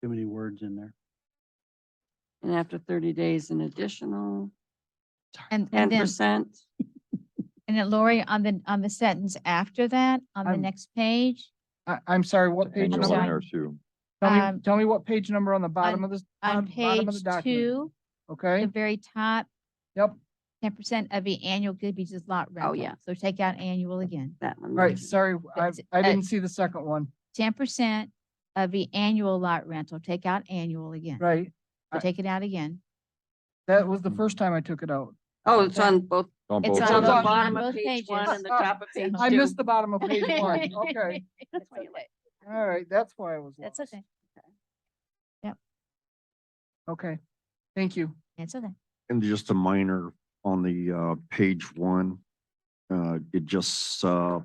Too many words in there. And after 30 days, an additional And 10%. then Lori, on the sentence after that, on the I'm- next page, I'm sorry, what page annual in number? there too. Tell me what page number on the bottom of this, on bottom of the page document. 2, the Okay, very top, yep, 10% of the annual could be just lot rental. yeah. So take out annual again. That one. all right, mentioned. sorry, That's- I didn't see the second one, 10% of the annual lot rental, take out annual again. right? So take it out again. That was the first time I took it out. Oh, it's on both. On It's both It's on on the sides. both- bottom both of page 1 pages. and the top of page 2. I missed the bottom of page 1, okay, That's why you like. all right, that's why I was That's lost. okay. Okay, thank you. It's okay. And just a minor on the page 1. It just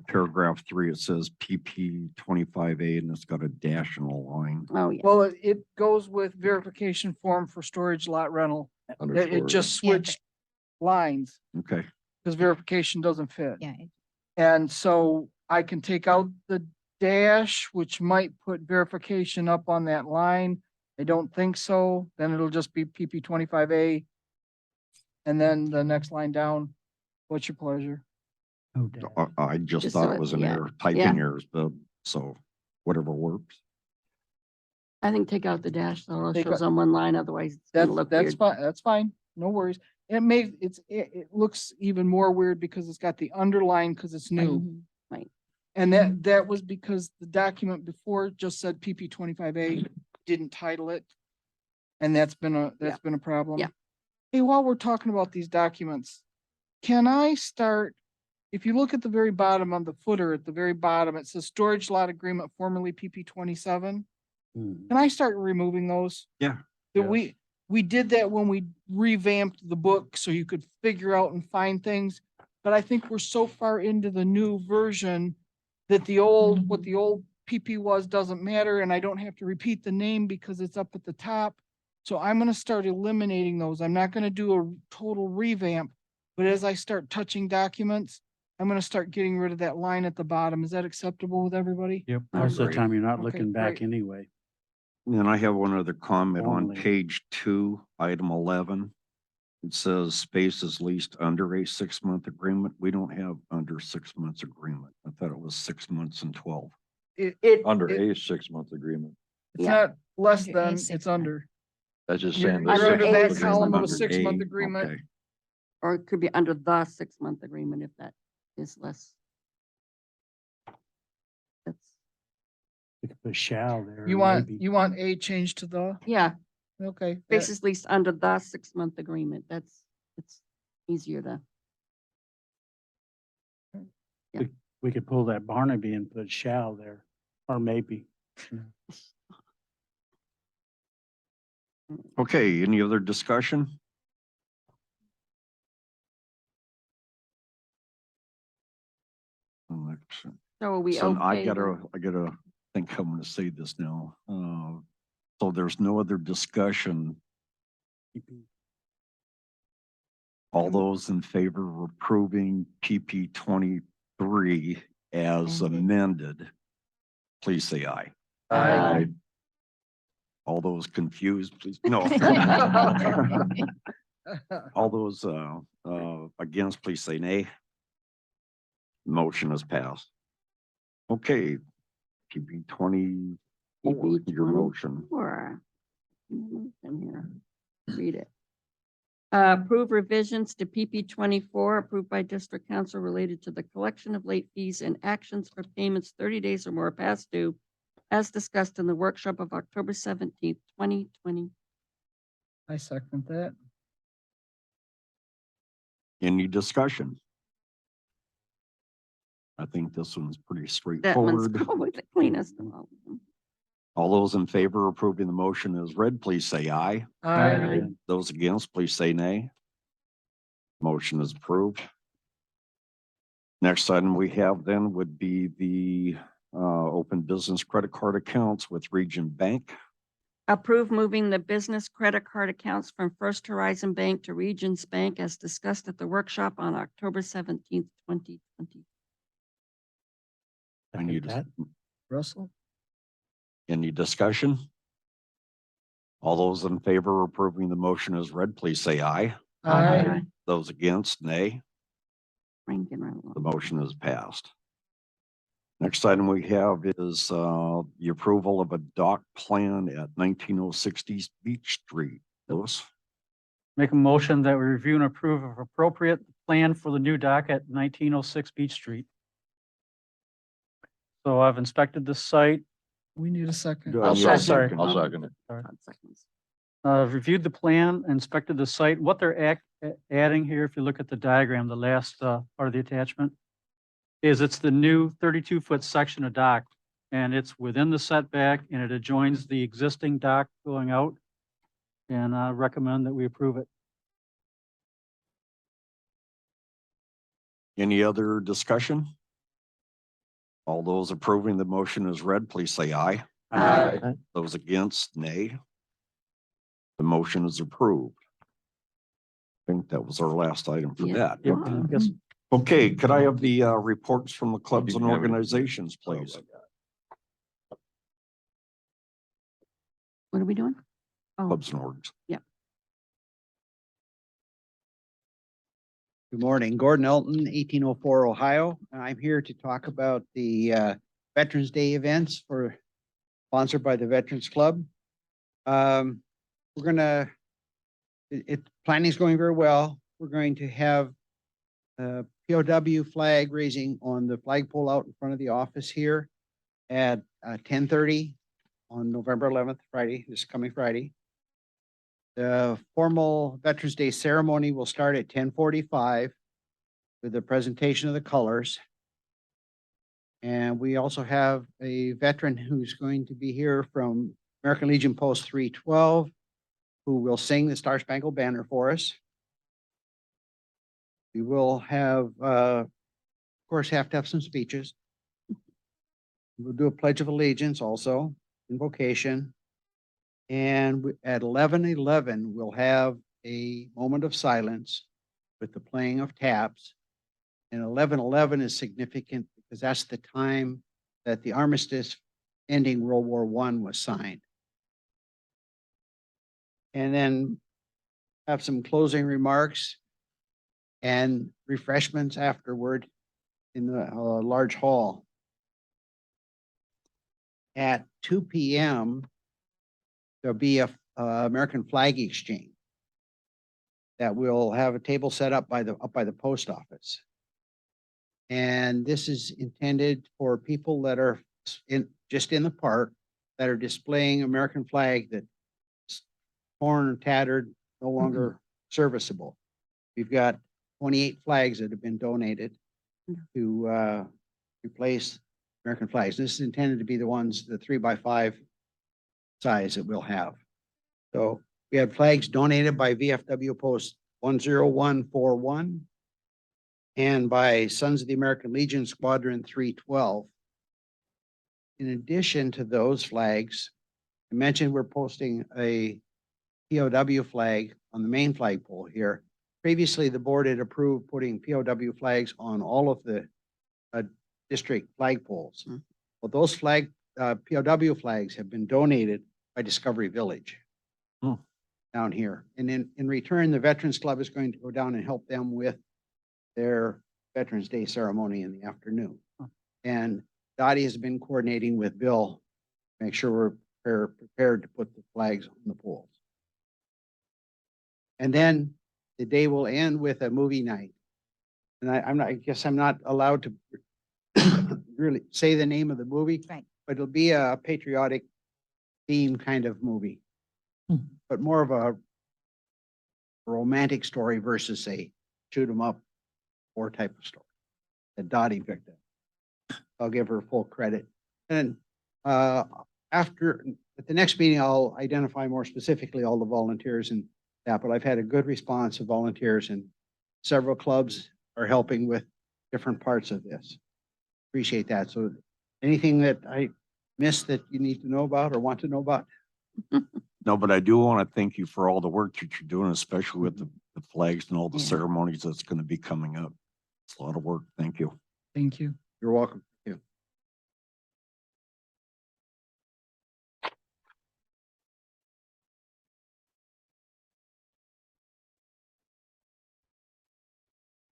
paragraph 3, it says PP 25A and it's got a dash and a line. Oh, yeah. Well, it goes with verification form for storage lot rental. It just Yeah, switched lines Okay. because verification doesn't fit. Yeah. And so I can take out the dash, which might put verification up on that line. I don't think so. Then it'll just be PP 25A. And then the next line down. What's your pleasure? Oh, damn. I just Just thought so it it- was an yeah, error, typing yeah. errors, but so whatever works. I think take out the dash, so it Take shows out- on one line, otherwise it's gonna That's, look that's weird. fine, that's fine, no worries. It looks even more weird because it's got the underline because it's new. Mhm. And that was because the document before just said PP 25A, didn't title it. And that's been a problem. Yeah. Hey, while we're talking about these documents, can I start, if you look at the very bottom on the footer, at the very bottom, it says storage lot agreement formerly PP 27. Hmm. Can I start removing those? Yeah. That we did that when we revamped the book so you could figure out and find things. But I think we're so far into the new version that what the old PP was doesn't matter, and I don't have to repeat the name because it's up at the top. So I'm gonna start eliminating those. I'm not gonna do a total revamp, but as I start touching documents, I'm gonna start getting rid of that line at the bottom. Is that acceptable with everybody? Yep, I most of the agree. time you're not Okay, looking back great. anyway. And then I have one other comment on Formally. page 2, item 11. It says space is leased under a 6-month agreement. We don't have under 6 months agreement. I thought it was 6 months and 12. Under it- a 6-month agreement. It's Yeah. not less Under a than, 6 it's month. under. That's just You're saying. you're the Under under a that 6 column of a month Under 6-month A, agreement. okay. Or it could be under the 6-month agreement if that is less. That's, We could put shall there. You or want, maybe. you want a change to the, yeah, okay. that- space is leased under the 6-month agreement. It's easier to. We could pull that Barnaby and put shall there, or maybe. Okay, any other discussion? Election. So are we So okay? I with- gotta think I'm gonna say this now. So there's no other discussion. All those in favor of approving PP 23 as amended, please say aye. Aye. All those confused, please, no. All those against, please say nay. Motion is passed. Okay, PB 24, PB your motion. 24. In here, read it. Approve revisions to PP 24 approved by district council related to the collection of late fees and actions for payments 30 days or more past due, as discussed in the workshop of October 17th, 2020. I second that. Any discussion? I think this one's pretty That one's straightforward. probably the cleanest of all of them. All those in favor of approving the motion as read, please say aye. Aye. Those against, please say nay. Motion is approved. Next item we have then would be the open business credit card accounts with Region Bank. Approve moving the business credit card accounts from First Horizon Bank to Regions Bank as discussed at the workshop on October 17th, 2020. I need Second that. Russell? Any discussion? All those in favor of approving the motion as read, please say aye. Aye. Those against, nay. Rankin, right along. The motion is passed. Next item we have is the approval of a dock plan at 1906 East Beach Street. Louis, Make a motion that we review and approve of appropriate plan for the new dock at 1906 Beach Street. So I've inspected the site, We need a second. Do I I'll need a sorry. second? I'll second it. Todd seconds. reviewed the plan, inspected the site. What they're adding here, if you look at the diagram, the last part of the attachment, is it's the new 32-foot section of dock, and it's within the setback, and it adjoins the existing dock going out. And I recommend that we approve it. any other discussion? All those approving the motion as read, please say aye. Aye. Those against, nay. The motion is approved. I think that was our last item for Yeah. that. Yep, yes. Okay, could I have the reports from the clubs and organizations, please? What are we doing? Oh, Clubs and orgs. Good morning, Gordon Elton, 1804 Ohio. I'm here to talk about the Veterans Day events sponsored by the Veterans Club. Planning is going very well. We're going to have POW flag raising on the flagpole out in front of the office here at 10:30 on November 11th, Friday, this coming Friday. The formal Veterans Day ceremony will start at 10:45 with the presentation of the colors. And we also have a veteran who's going to be here from American Legion Post 312, who will sing the Star Spangled Banner for us. We will have, of course, have to have some speeches. We'll do a Pledge of Allegiance also, invocation. And at 11:11, we'll have a moment of silence with the playing of taps. And 11:11 is significant because that's the time that the armistice ending World War I was signed. And then have some closing remarks and refreshments afterward in the large hall. At 2 p.m., there'll be a American flag exchange that will have a table set up by the post office. And this is intended for people that are just in the park that are displaying American flag that's torn, tattered, no longer serviceable. We've got 28 flags that have been donated to replace American flags. This is intended to be the ones, the 3x5 size that we'll have. So we had flags donated by VFW Post 10141 and by Sons of the American Legion Squadron 312. In addition to those flags, I mentioned we're posting a POW flag on the main flagpole here. Previously, the board had approved putting POW flags on all of the district flagpoles. Well, those POW flags have been donated by Discovery Village down here. And in return, the Veterans Club is going to go down and help them with their Veterans Day ceremony in the afternoon. And Dottie has been coordinating with Bill, to make sure we're prepared to put the flags on the poles. And then the day will end with a movie night. And I guess I'm not allowed to really say the name of the movie, Right. but it'll be a patriotic theme kind of movie, but more of a romantic story versus a shoot 'em up or type of story that Dottie picked up. I'll give her full credit. And after, at the next meeting, I'll identify more specifically all the volunteers and that, but I've had a good response of volunteers and several clubs are helping with different parts of this. Appreciate that. So anything that I missed that you need to know about or want to know about? No, but I do want to thank you for all the work that you're doing, especially with the flags and all the Yeah. ceremonies that's going to be coming up. It's a lot of work. Thank you. Thank you. You're welcome. Yeah.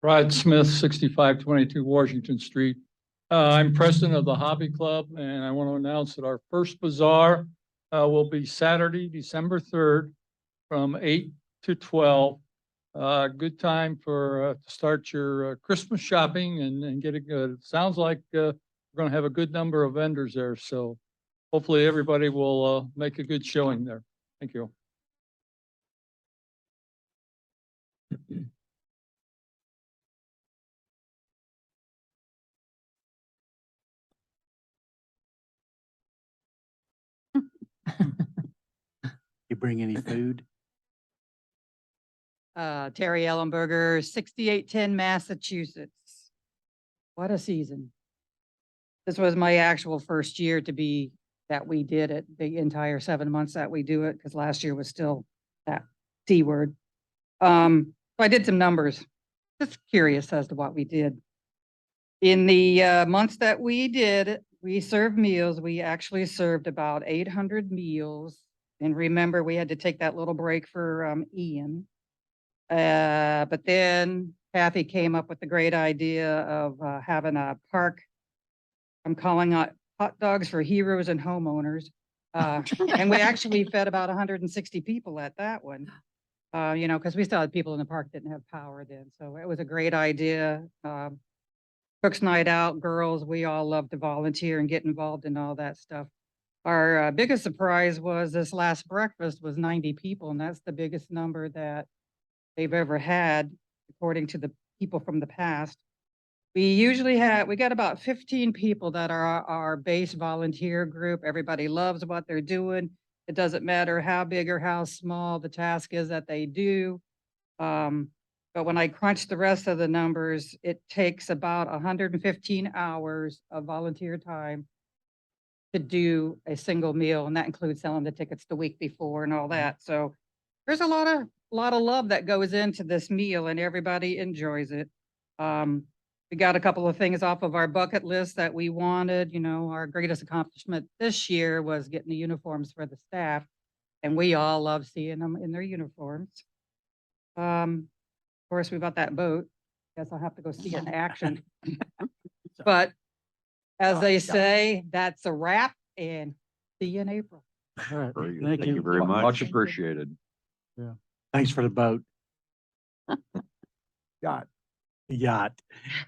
Rod Smith, 6522 Washington Street. I'm president of the Hobby Club, and I want to announce that our first bazaar will be Saturday, December 3rd, from 8 to 12. Good time for to start your Christmas shopping and get it good. Sounds like we're going to have a good number of vendors there, so hopefully everybody will make a good showing there. Thank you. You bring any food? Terry Ellenberger, 6810 Massachusetts. What a season. This was my actual first year to be, that we did it, the entire 7 months that we do it, because last year was still that C word. So I did some numbers, just curious as to what we did. In the months that we did, we served meals. We actually served about 800 meals. And remember, we had to take that little break for Ian. But then Kathy came up with the great idea of having a park. I'm calling it hot dogs for heroes and homeowners. And we actually fed about 160 people at that one. You know, because we still had people in the park that didn't have power then. So it was a great idea. Cooks night out, girls, we all love to volunteer and get involved in all that stuff. Our biggest surprise was this last breakfast was 90 people, and that's the biggest number that they've ever had, according to the people from the past. We got about 15 people that are our base volunteer group. Everybody loves what they're doing. It doesn't matter how big or how small the task is that they do. But when I crunch the rest of the numbers, it takes about 115 hours of volunteer time to do a single meal, and that includes selling the tickets the week before and all that. So there's a lot of love that goes into this meal, and everybody enjoys it. We got a couple of things off of our bucket list that we wanted. You know, our greatest accomplishment this year was getting the uniforms for the staff, and we all love seeing them in their uniforms. Of course, we bought that boat. Guess I'll have to go see it in action. But as they say, that's a wrap, and see you in April. All right. Very good. Thank Thank you you. very much. Much appreciated. Thanks for the boat. Yacht. Yacht.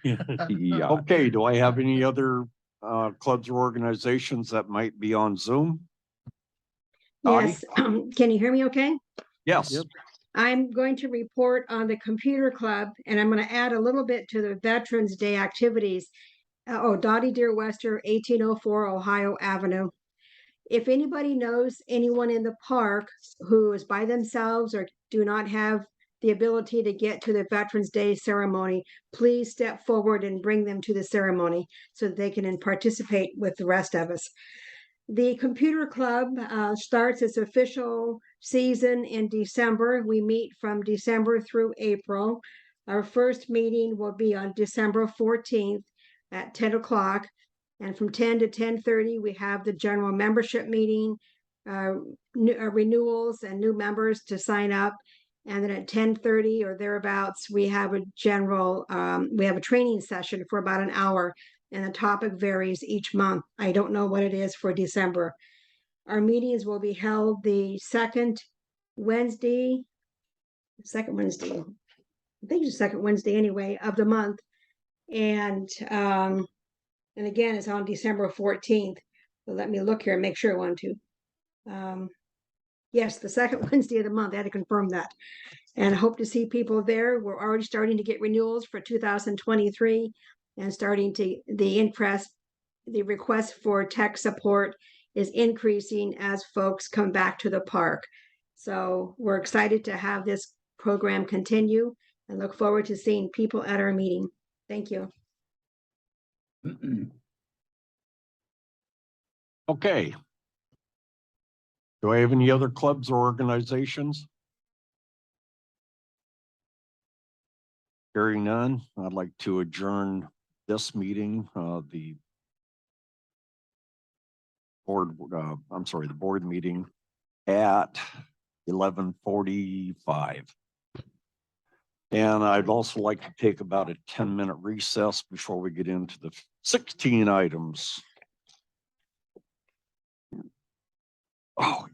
Yeah. Yeah. Okay, do I have any other clubs or organizations that might be on Zoom? Dottie? Yes, can you hear me okay? Yes. Yep. I'm going to report on the computer club, and I'm going to add a little bit to the Veterans Day activities. Dottie Deer Wester, 1804 Ohio Avenue. If anybody knows anyone in the park who is by themselves or do not have the ability to get to the Veterans Day ceremony, please step forward and bring them to the ceremony so that they can participate with the rest of us. The computer club starts its official season in December. We meet from December through April. Our first meeting will be on December 14th at 10 o'clock. And from 10 to 10:30, we have the general membership meeting, renewals and new members to sign up. And then at 10:30 or thereabouts, we have a training session for about an hour. And the topic varies each month. I don't know what it is for December. Our meetings will be held the second Wednesday, I think it's the second Wednesday anyway, of the month. And again, it's on December 14th. So let me look here and make sure I want to. Yes, the second Wednesday of the month. I had to confirm that. And I hope to see people there. We're already starting to get renewals for 2023 and starting to the request for tech support is increasing as folks come back to the park. So we're excited to have this program continue and look forward to seeing people at our meeting. Thank you. Okay. Do I have any other clubs or organizations? Hearing none, I'd like to adjourn this meeting, the board meeting at 11:45. And I'd also like to take about a 10-minute recess before we get into the 16 items. Oh,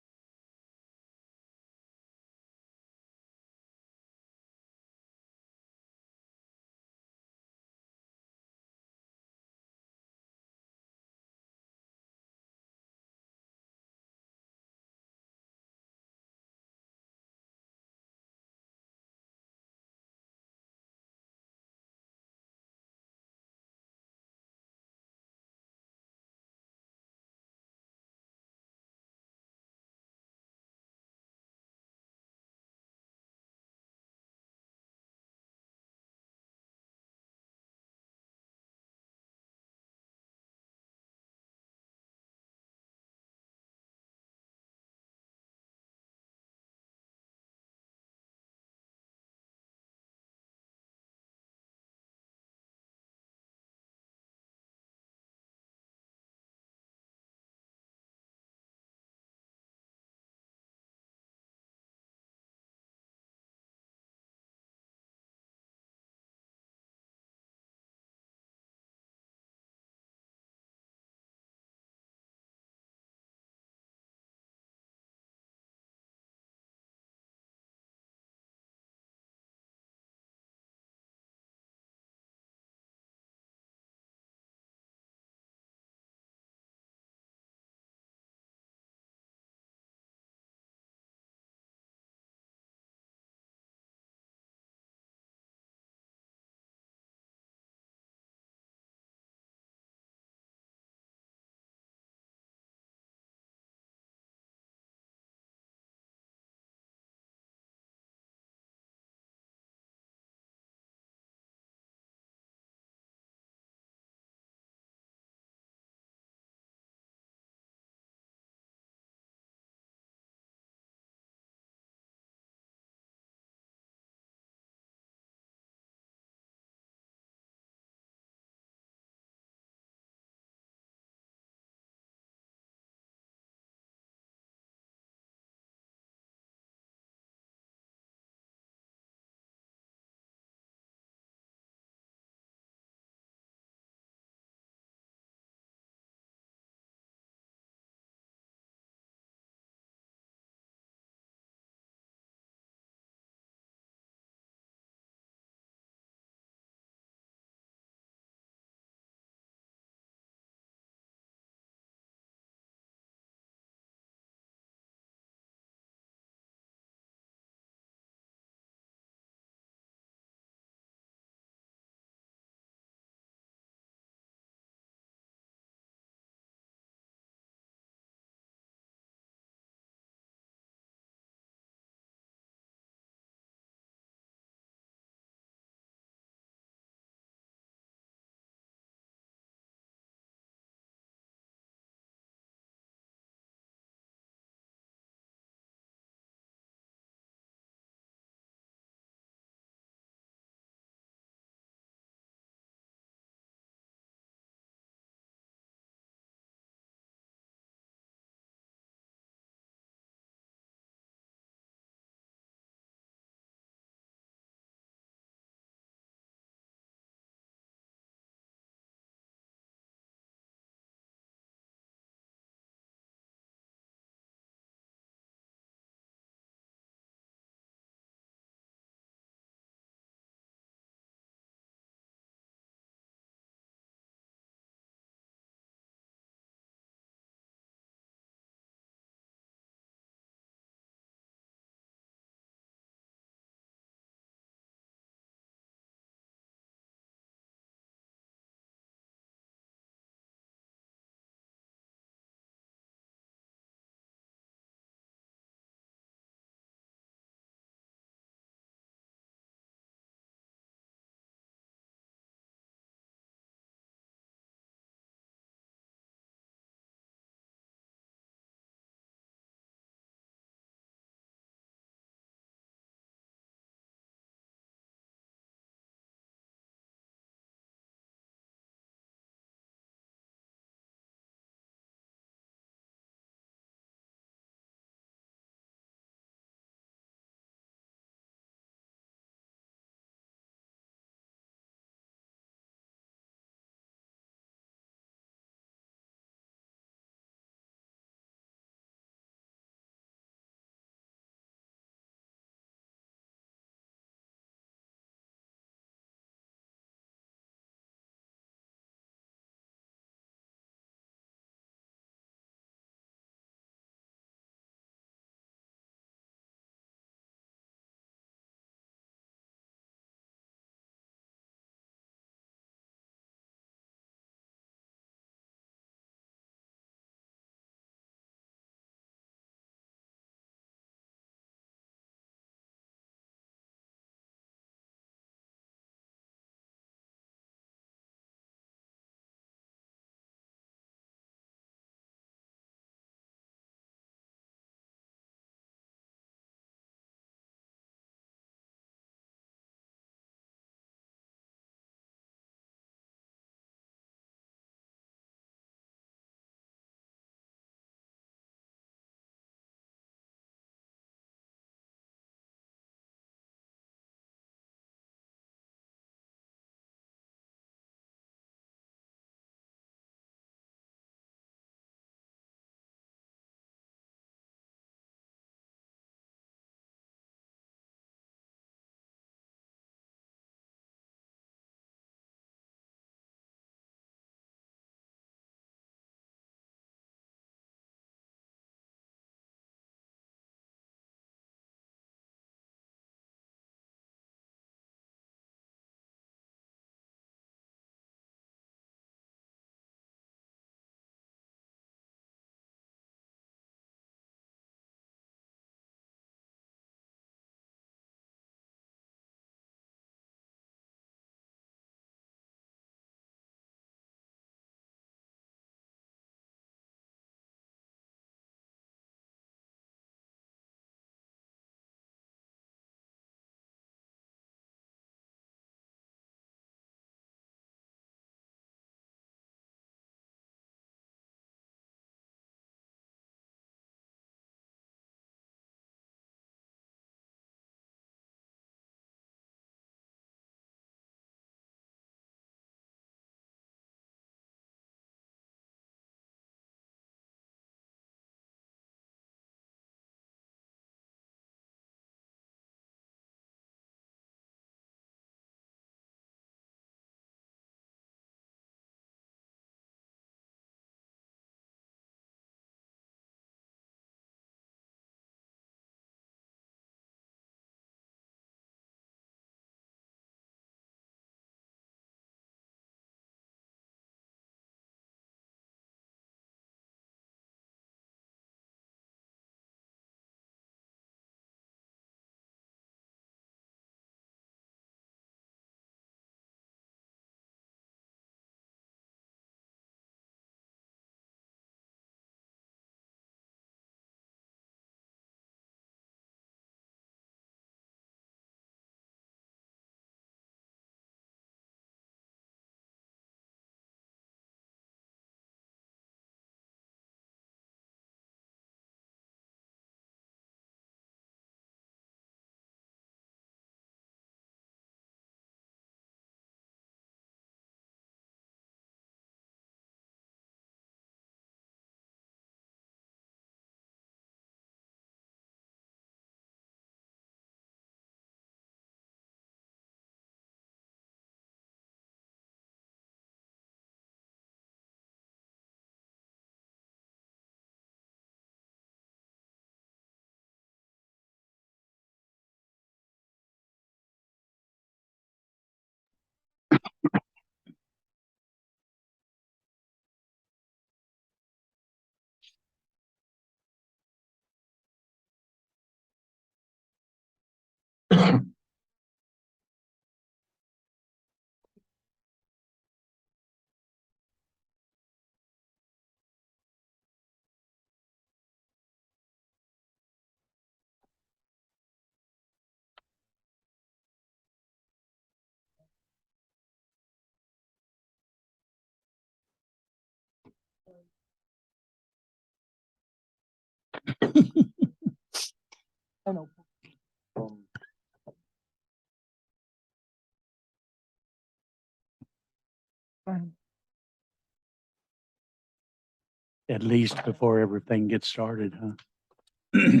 At least before everything gets started, huh?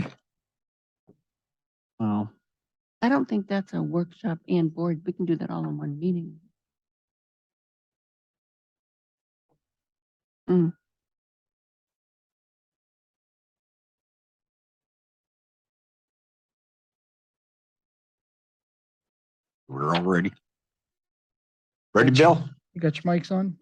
Well, I don't think that's a workshop and board. We can do that all in one meeting. We're all ready. Ready, Bill? You got your mics on?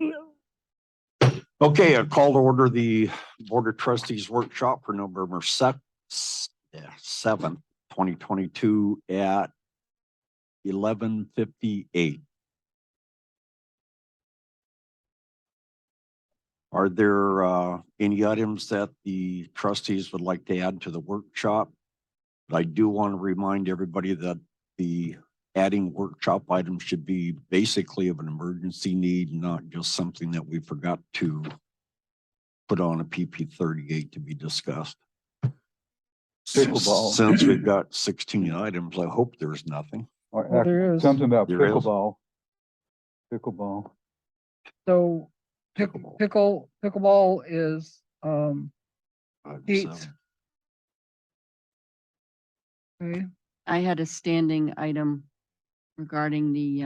Okay, I call to order the Board of Trustees workshop for November 7th, 2022 at 11:58. Are there any items that the trustees would like to add to the workshop? I do want to remind everybody that the adding workshop items should be basically of an emergency need, not just something that we forgot to put on a PP 38 to be discussed. Pickleball. Since we've got 16 items, I hope there's nothing. Well, there is. Something about There is. pickleball. Pickleball. So pickleball is, Heats. okay, I had a standing item regarding the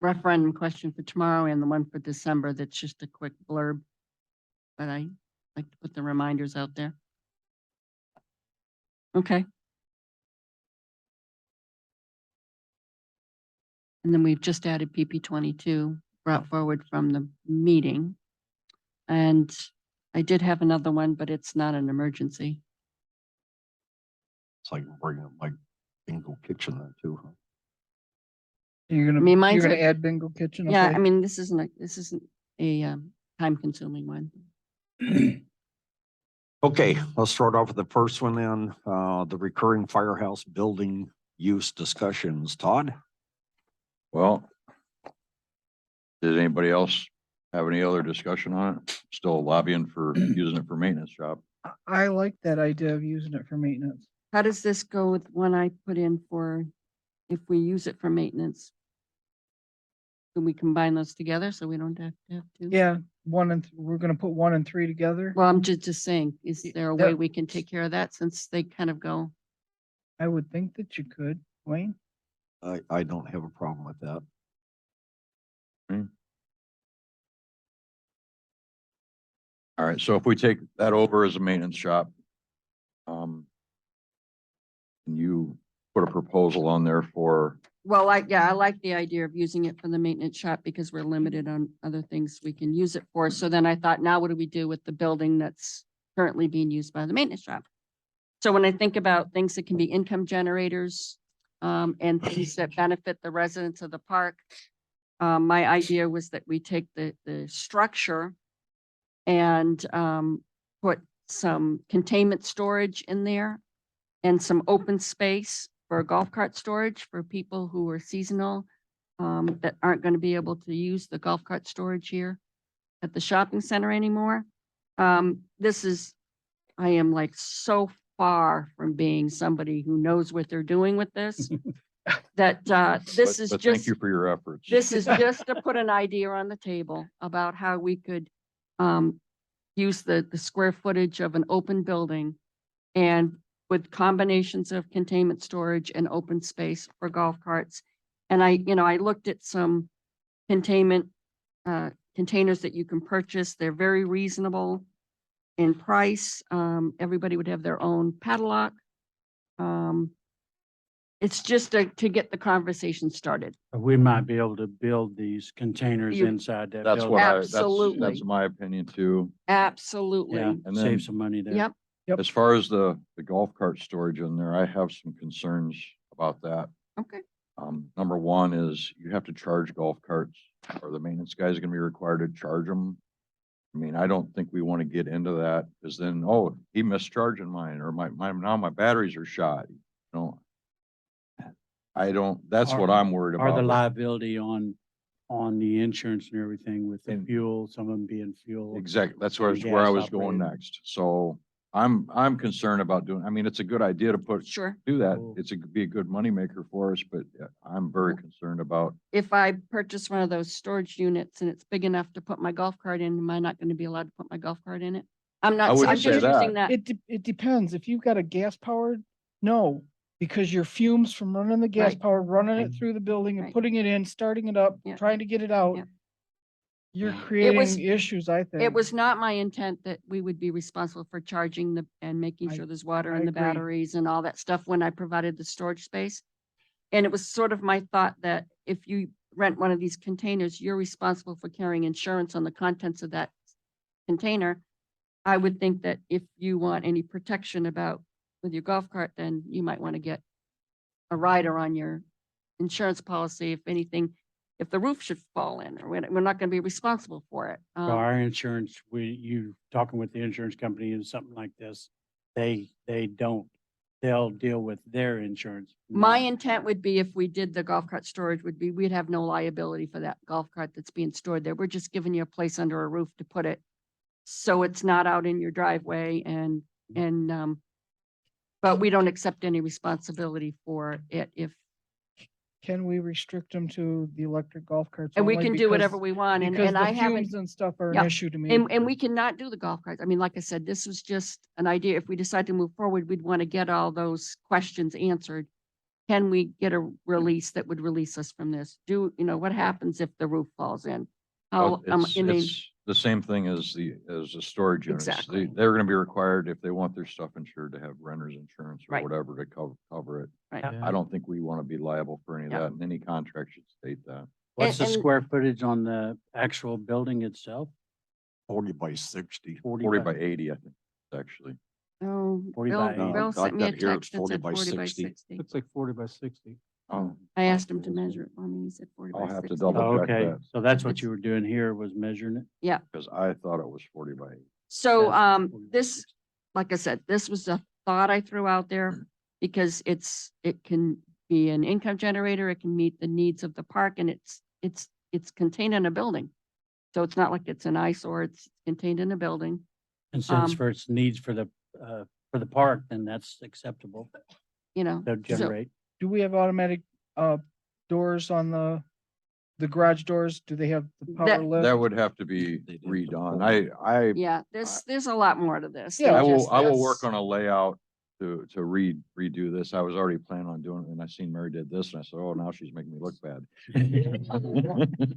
referendum question for tomorrow and the one for December. That's just a quick blurb. But I like to put the reminders out there. Okay. And then we've just added PP 22 brought forward from the meeting. And I did have another one, but it's not an emergency. It's like bringing up my bingo kitchen there too. Huh? you're I mean, gonna, mine's you're gonna a- add bingo kitchen, Yeah, okay? I mean, this isn't a time consuming one. Okay, let's start off with the first one then, the recurring firehouse building use discussions. Todd? Well, did anybody else have any other discussion on it? Still lobbying for using it for maintenance job? I like that idea of using it for maintenance. How does this go with one I put in for, if we use it for maintenance? Can we combine those together so we don't have to have two? Yeah, we're gonna put 1 and 3 together. Well, I'm just saying, is there a that- way we can take care of that since they kind of go? I would think that you could, Wayne. I don't have a problem with that. All right, so if we take that over as a maintenance shop, can you put a proposal on there for, Well, I like the idea of using it for the maintenance shop because we're limited on other things we can use it for. So then I thought, now what do we do with the building that's currently being used by the maintenance shop? So when I think about things that can be income generators, and things that benefit the residents of the park, my idea was that we take the structure and, put some containment storage in there and some open space for golf cart storage for people who are seasonal, that aren't going to be able to use the golf cart storage here at the shopping center anymore. I am like so far from being somebody who knows what they're doing with this. That, this is but thank just, you for your efforts. this is just to put an idea on the table about how we could, use the square footage of an open building and with combinations of containment storage and open space for golf carts. And I looked at some containment, containers that you can purchase. They're very reasonable in price. Everybody would have their own padlock. It's just to get the conversation started. we might be able to build these containers You- inside that That's building. what Absolutely. that's my opinion too. Absolutely. Yeah, And then- save some money there. Yep. As far as the golf cart storage in there, I have some concerns about that. Okay. Number one is you have to charge golf carts, or the maintenance guys are gonna be required to charge them. I mean, I don't think we want to get into that, because then, oh, he missed charging mine, or now my batteries are shot. No. That's what I'm worried Are the about. liability on the insurance and everything with the And- fuel, some of them being fuel. Exactly, that's where and I was gas going operated. next. So I'm concerned about doing, I mean, it's a good idea to Sure. do that. Could be a good moneymaker for us, but I'm very concerned about. If I purchase one of those storage units and it's big enough to put my golf cart in, am I not gonna be allowed to put my golf cart in it? I'm not, I I'm wouldn't just say using that. that. It depends. If you've got a gas powered, no, because your fumes from running the gas Right. powered, running it through the building and Right. putting it in, starting it up, Yeah. trying to get it out. Yeah. You're Yeah. was- creating issues, I think. It was not my intent that we would be responsible for charging and making I- sure there's water I in the agree. batteries and all that stuff when I provided the storage space. And it was sort of my thought that if you rent one of these containers, you're responsible for carrying insurance on the contents of that container. I would think that if you want any protection about with your golf cart, then you might want to get a rider on your insurance policy. If anything, if the roof should fall in, or we're not going to be responsible for it. So our insurance, you talking with the insurance company and something like this, they don't, they'll deal with their insurance. My not- intent would be if we did the golf cart storage would be, we'd have no liability for that golf cart that's being stored there. We're just giving you a place under a roof to put it. So it's not out in your driveway but we don't accept any responsibility for it if, Can we restrict them to the electric golf carts? and we only can do whatever because- we want. Because And the I haven't, fumes and stuff are Yeah. an issue to me. and we cannot do the golf carts. I mean, like I said, this was just an idea. If we decide to move forward, we'd want to get all those questions answered. Can we get a release that would release us from this? What happens if the roof falls in? How, Well, I mean, it's the same thing as the storage units. Exactly. They're gonna be required if they want their stuff insured to have renter's insurance or Right. whatever to cover it. Right. I don't think we want to be liable for any of Yeah. that, and any contract should state that. What's the and- square footage on the actual building itself? 40 by 60. 40 by 80, I think, actually. oh, 40 Bill, by 80. Bill I've sent me a got here text that 40 said by 40 by 60. 60. Looks like 40 by 60. Oh, I asked him to measure it for me. He said 40 by I'll have to 60. double Oh, check okay, that. so that's what It's- you were doing here was measuring it? Because I thought it was 40 by 80. So, That's 40 by this, 60. like I said, this was a thought I threw out there because it can be an income generator. It can meet the needs of the park, and it's contained in a building. So it's not like it's an eyesore. It's contained in a building. And since Um, for its needs for the park, then that's acceptable. So They'll generate. Do we have automatic, doors on the garage doors? Do they have the power That- lift? That would have to be They'd have to redone. pull it. yeah, there's a lot more to this. Yeah, than I will, just I will this. work on a layout to redo this. I was already planning on doing it, and I seen Mary did this, and I said, oh, now she's making me look bad.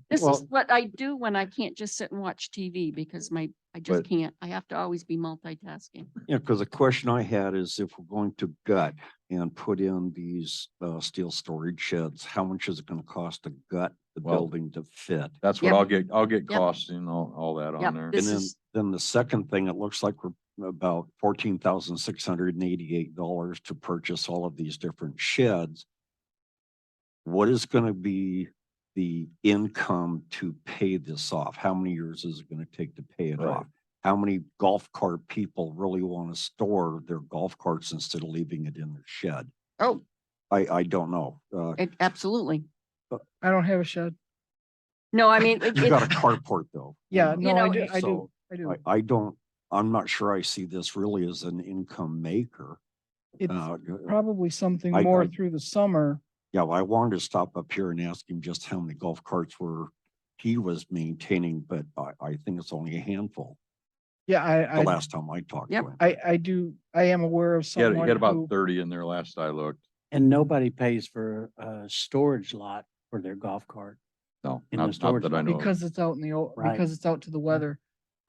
This Well- is what I do when I can't just sit and watch TV because I just But- can't. I have to always be multitasking. Yeah, because the question I had is if we're going to gut and put in these steel storage sheds, how much is it going to cost to gut the Well, building to fit? That's what Yep. I'll get Yep. costs and all that Yep, on there. this And then, is- then the second thing, it looks like we're about $14,688 to purchase all of these different sheds. What is going to be the income to pay this off? How many years is it going to take to pay it Right. off? How many golf cart people really want to store their golf carts instead of leaving it in their shed? Oh, I don't know. absolutely. I don't have a shed. No, I mean, You got a carport though. Yeah, no, know, I do, so I do. I don't, I'm not sure I see this really as an income maker. It's Uh, probably something I- more I- through the summer. Yeah, well, I wanted to stop up here and ask him just how many golf carts he was maintaining, but I think it's only a handful. Yeah, The I last time I talked to Yep. him. I am aware of You had someone about who, 30 in there last I looked. And nobody pays for a storage lot for their golf cart. No, In the not storage that I lot. know of. because it's out in the, Right. because it's out to the weather.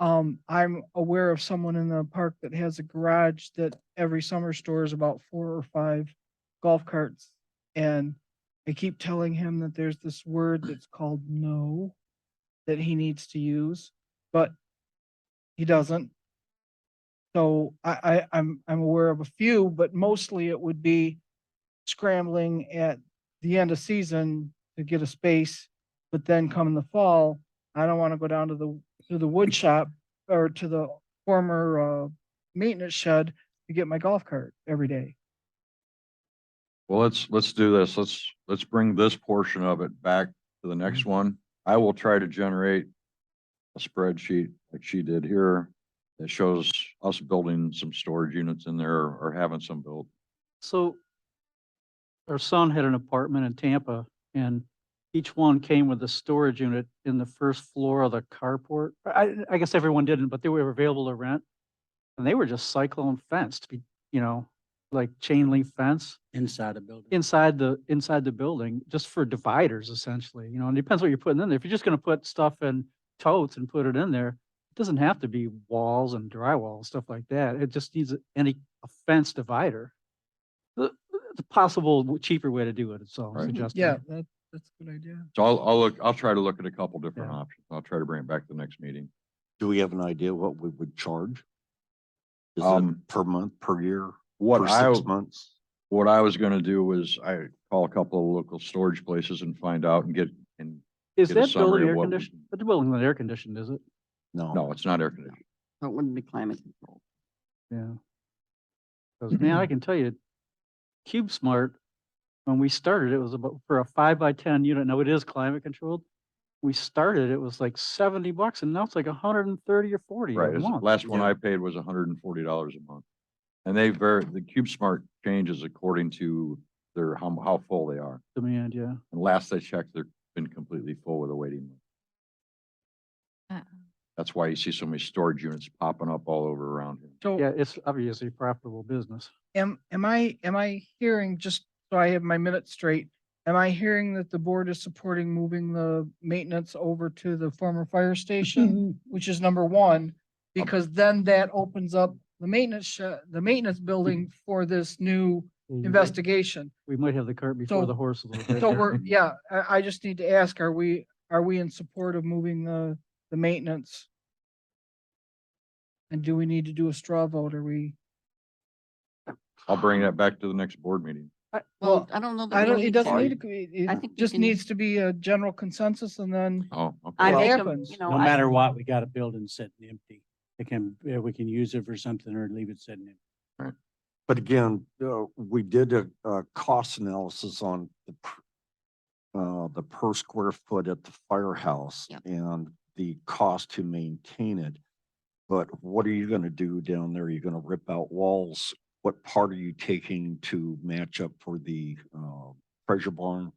I'm aware of someone in the park that has a garage that every summer stores about 4 or 5 golf carts. And I keep telling him that there's this word that's called no that he needs to use, but he doesn't. So I'm aware of a few, but mostly it would be scrambling at the end of season to get a space. But then come in the fall, I don't want to go down to the wood shop or to the former maintenance shed to get my golf cart every day. Well, let's do this. Let's bring this portion of it back to the next one. I will try to generate a spreadsheet like she did here It shows us building some storage units in there or having some built. So our son had an apartment in Tampa and each one came with a storage unit in the first floor of the carport. I guess everyone didn't, but they were available to rent. And they were just cyclone fenced, like chain link fence Inside a building. inside the building, just for dividers essentially, and it depends what you're putting in there. If you're just gonna put stuff in totes and put it in there, it doesn't have to be walls and drywall and stuff like that. It just needs a fence divider. It's a possible cheaper way to do it. It's all Right. suggested. Yeah, that's a good idea. So I'll try to look at a couple different Yeah. options. I'll try to bring it back to the next meeting. Do we have an idea what we would charge? Is it Um, per month, per year, What for I, 6 months? what I was gonna do was I call a couple of local storage places and find out and Is get a that summary building of air what we- conditioned? But the building's not air conditioned, is it? No, it's not air conditioned. So it wouldn't be climate controlled. Yeah. 'Cause, man, I can tell you, CubeSmart, when we started, it was about for a 5x10 unit. Now it is climate controlled. We started, it was like $70 and now it's like 130 or 40 a Right. month. Last one I paid was $140 a month. And the CubeSmart changes according to how full they are. Demand, yeah. And last I checked, they've been completely full with a waiting list. That's why you see so many storage units popping up all over around here. So Yeah, it's obviously a profitable business. am I hearing, just so I have my minutes straight, am I hearing that the board is supporting moving the maintenance over to the former fire station, which is number one? Because then that opens up the maintenance building for this new investigation. We might have the cart before So- the horse a little bit. So here. I just need to ask, are we in support of moving the maintenance? And do we need to do a straw vote? I'll bring that back to the next board meeting. Well, I don't know. that I we don't, need it doesn't to- need to, be- I it think we just can- needs to be a general consensus and then Oh, okay. I What make 'em, happens? you know, No I- matter what, we got a building sitting empty. We can use it for something or leave it sitting empty. But again, we did a cost analysis on the per square foot at the firehouse Yep. and the cost to maintain it. But what are you gonna do down there? You're gonna rip out walls? What part are you taking to match up for the treasure barn?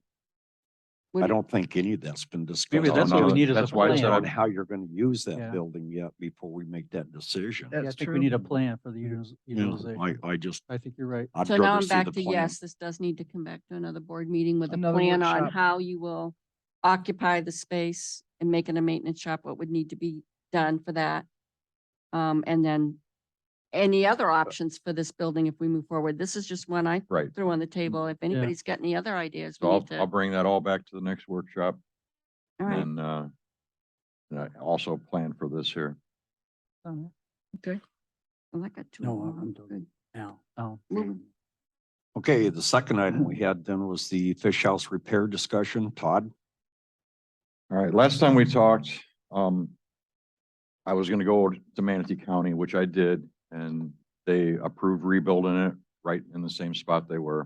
I Would- don't think any of that's been discussed. Maybe that's what we need is a That's why I said plan. On how you're gonna use Yeah. that building yet before we make that decision. Yeah, I That's think we true. need a plan for the You know, utilization. I I think you're right. I'd So now rather I'm see back the to plan. yes, this does need to come back to another board meeting with a Another plan on workshop. how you will occupy the space and make it a maintenance shop, what would need to be done for that. And then any other options for this building if we move forward. This is just one I Right. threw on the table. If anybody's got any other ideas, we So need I'll to. bring that all back to the next workshop All right, and I also plan for this here. well, that got too No, long. I'm done. Good. Now. Oh, Move. Okay, the second item we had then was the fish house repair discussion. Todd? All right, last time we talked, I was gonna go to Manatee County, which I did, and they approved rebuilding it right in the same spot they were.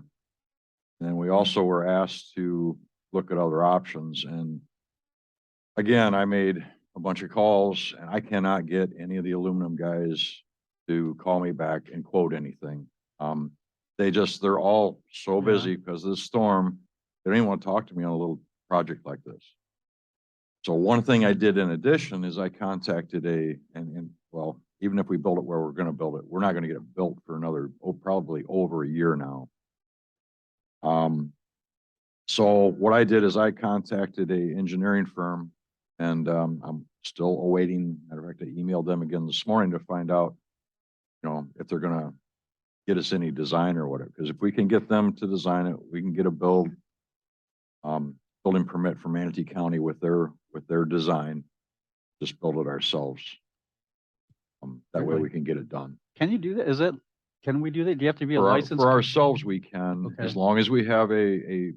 And then we also were asked to look at other options, and again, I made a bunch of calls, and I cannot get any of the aluminum guys to call me back and quote anything. They're all so Yeah. busy because of the storm, they don't even want to talk to me on a little project like this. So one thing I did in addition is I contacted well, even if we build it where we're gonna build it, we're not gonna get it built for another, probably over a year now. So what I did is I contacted a engineering firm and, I'm still awaiting, matter of fact, I emailed them again this morning to find out, if they're gonna get us any design or whatever, because if we can get them to design it, we can get a building permit for Manatee County with their design, just build it ourselves. That way we can get it done. can you do that? Can we do that? Do you have to be a For licensed? ourselves, we can, Okay. as long as we have a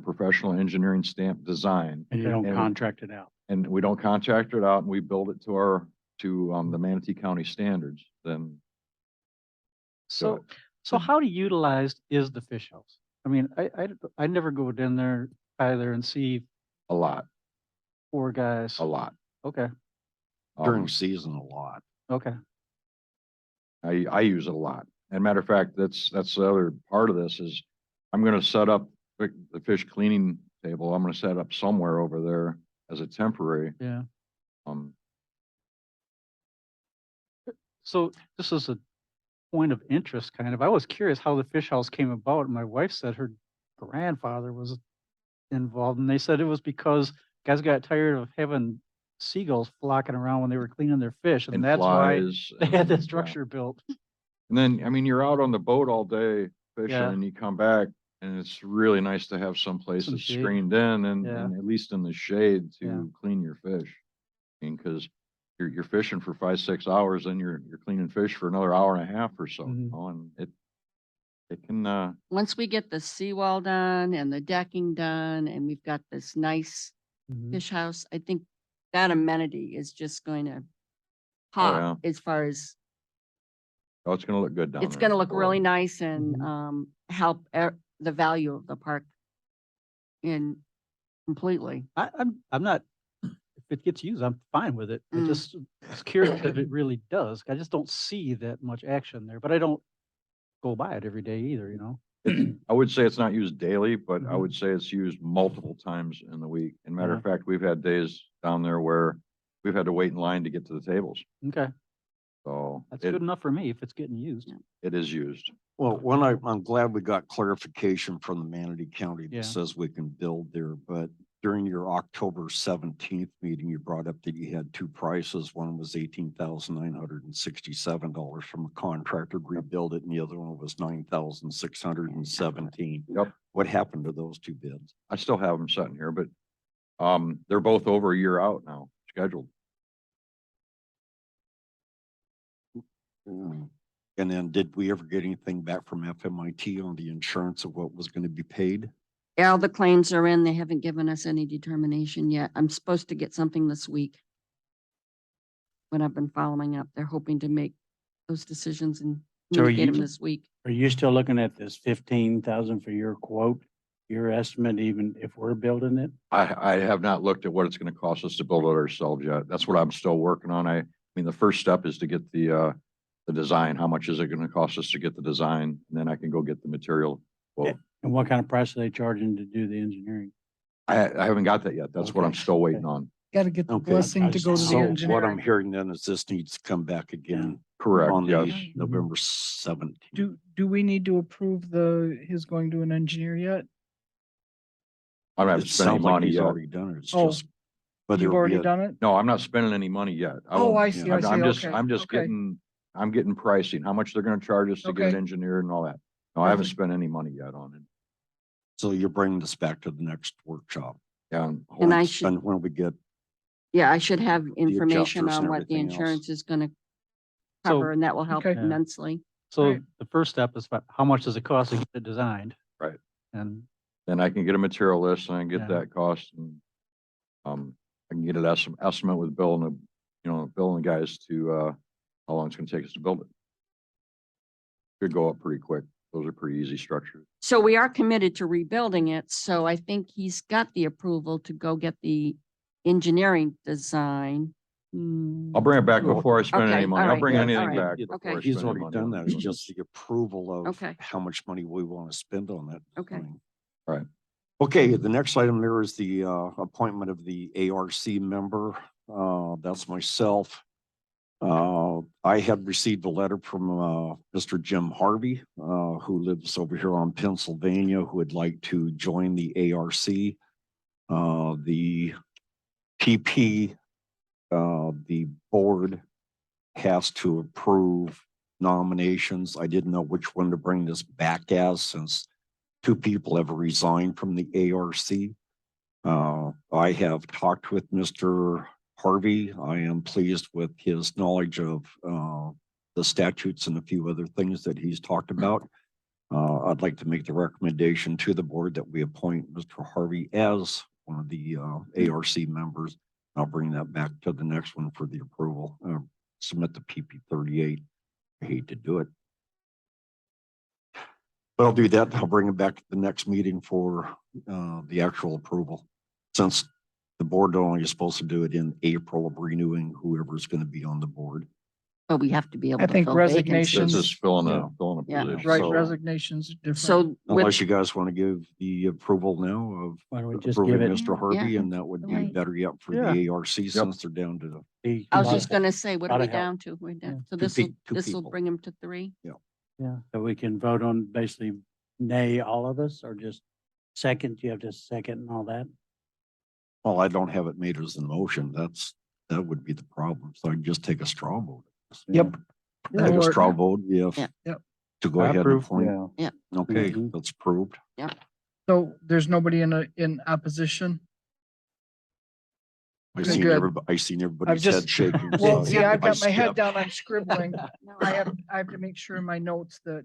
professional engineering stamp design. And you don't And- contract it out. And we don't contract it out and we build it to the Manatee County standards, then. So how utilized is the fish house? I mean, I never go in there either and see A lot, 4 guys. a lot. Okay. During season a lot. Okay. I use it a lot. And matter of fact, that's the other part of this is I'm gonna set up the fish cleaning table. I'm gonna set up somewhere over there as a temporary. Yeah. Um, So this is a point of interest kind of. I was curious how the fish house came about. My wife said her grandfather was involved and they said it was because guys got tired of having seagulls flocking around when they were cleaning their fish and and that's why flies. they had and- this yeah. structure built. And then, I mean, you're out on the boat all day fishing Yeah. and you come back and it's really nice to have some place Some that's shade. screened in Yeah. and at least in the shade Yeah. to clean your fish. I mean, cause you're fishing for 5-6 hours, then you're cleaning fish for another hour and a half or so, you Mhm. know, and it can, Once we get the seawall done and the decking done and we've got this nice Mhm. fish house, I think that amenity is just going to yeah. pop as far as, oh, it's gonna look good down there. it's gonna look really Well, nice and, Mhm. help the value of the park in completely. I'm not, if it gets used, I'm fine with it. I Mm. just was curious if it really does. I just don't see that much action there, but I don't go by it every day either, you know? I would say it's not used daily, but I Mhm. would say it's used multiple times in the week. And matter Yeah. of fact, we've had days down there where we've had to wait in line to get to the tables. Okay, So that's good enough for me if it's getting used. Yeah. it is used. Well, I'm glad we got clarification from the Manatee County Yeah. that says we can build there, but during your October 17th meeting, you brought up that you had two prices. One was $18,967 from a contractor to rebuild it, and the other one was $9,617. Yep. What happened to those two bids? I still have them sitting here, but they're both over a year out now, scheduled. And then did we ever get anything back from FMIT on the insurance of what was going to be paid? All the claims are in. They haven't given us any determination yet. I'm supposed to get something this week. When I've been following up, they're hoping to make those decisions and So are communicate them you- this week. Are you still looking at this 15,000 for your quote, your estimate, even if we're building it? I have not looked at what it's gonna cost us to build it ourselves yet. That's what I'm still working on. I mean, the first step is to get the design. How much is it gonna cost us to get the design? And then I can go get the material. Well, And what kind of price are they charging to do the engineering? I haven't got that yet. That's what I'm Okay. still waiting on. Got to get the Okay. blessing to go to the So what I'm engineering. hearing then is this needs to come back again Correct, on yes. the November 17th. Do we need to approve his going to an engineer yet? I don't have It to spend any sounds like money he's yet. already done it. It's Oh, just whether You've it'll be already a- done it? No, I'm not spending any money yet. Oh, won't- I see, I see. I'm just, Okay, I'm just okay. I'm getting pricing, how much they're gonna charge us to get it Okay. engineered and all that. No, I haven't Perfect. spent any money yet on it. So you're bringing this back to the next workshop. Yeah. And I Once- should- And when we get, Yeah, I should have information adjusters and on what the everything else. insurance is gonna So- cover, and that will help Okay. immensely. So Right. the first step is how much does it cost to get it designed? Right. And Then I can get a material list and I can Yeah. get that cost and, I can get an estimate with Bill and Bill and the guys to, how long it's gonna take us to build it. Could go up pretty quick. Those are pretty easy structures. So we are committed to rebuilding it, so I think he's got the approval to go get the engineering design. I'll bring it back Well, before I spend okay, any money. all I'll right, bring yeah, anything all right, back. okay. before I he's spend any already money done on that. it. It's just the approval of Okay. how much money we want to spend on that. Okay. thing. Right. Okay, the next item there is the appointment of the ARC member. That's myself. I had received a letter from Mr. Jim Harvey, who lives over here on Pennsylvania, who would like to join the ARC. The PP, the board has to approve nominations. I didn't know which one to bring this back as, since two people have resigned from the ARC. I have talked with Mr. Harvey. I am pleased with his knowledge of the statutes and a few other things that he's talked about. I'd like to make the recommendation to the board that we appoint Mr. Harvey as one of the ARC members. I'll bring that back to the next one for the approval. Submit the PP 38. I hate to do it, but I'll do that. I'll bring it back to the next meeting for the actual approval. Since the board only is supposed to do it in April of renewing whoever's going to be on the board. But we have to be able I to think fill resignations- This vacancies. is filling Yeah. filling a Yeah. position. Right, So resignations are different. So with, Unless you guys want to give the approval now of Why don't we just approving give it Mr. Harvey, Yeah. and that would be Right. better yet for Yeah. the ARC since they're down to the the. I was just gonna say, what are Gotta we help. down to? We're down, so Two this will, two this will people. bring them to 3. Yeah. So we can vote on basically nay, all of us, or just second, you have to second and all that? Well, I don't have it made as a motion. That would be the problem. So I can just take a straw vote. Yep. Take a Or- straw vote if. Yeah. Yep. To go I ahead and approve. appoint. Yeah. Okay, Mhm. that's approved. So there's nobody in opposition? Okay, good. I seen everybody's just- head shaking. Well, so yeah, I've I got my head skipped. down, I'm scribbling. I have to make sure in my notes that,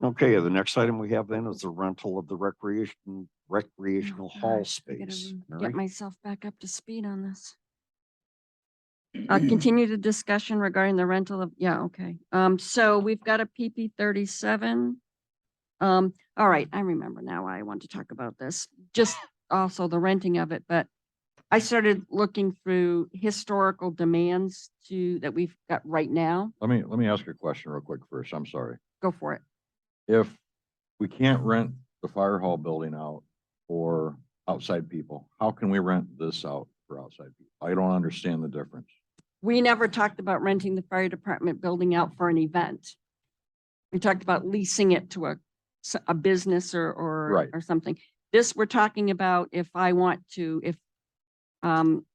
Okay, the next item we have then is the rental of the recreational Oh, hall gosh, I gotta space. Get Mary? myself back up to speed on this. Continue the discussion regarding the rental of, yeah, okay. So we've got a PP 37. All right, I remember now why I want to talk about this, just also the renting of it, but I started looking through historical demands that we've got right now. let me ask you a question real quick first. I'm sorry. Go for it. If we can't rent the fire hall building out for outside people, how can we rent this out for outside people? I don't understand the difference. We never talked about renting the fire department building out for an event. We talked about leasing it to a business or Right. something. This, we're talking about if I want to, if I'm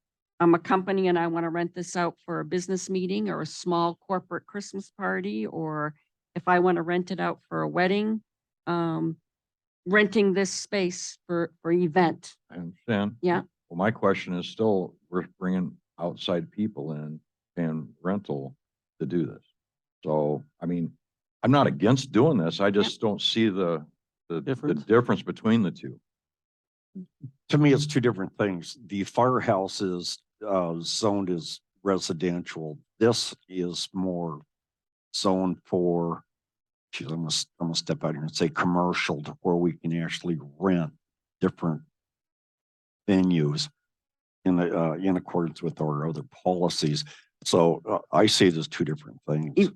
a company and I want to rent this out for a business meeting or a small corporate Christmas party, or if I want to rent it out for a wedding, renting this space for event. I understand. Yeah. Well, my question is still, we're bringing outside people in and rental to do this. So, I mean, I'm not against doing this. I just don't see the difference between the two. To me, it's two different things. The firehouse is zoned as residential. This is more zoned for, geez, I'm gonna step out here and say commercial, to where we can actually rent different venues in accordance with our other policies. So I see it as two different things.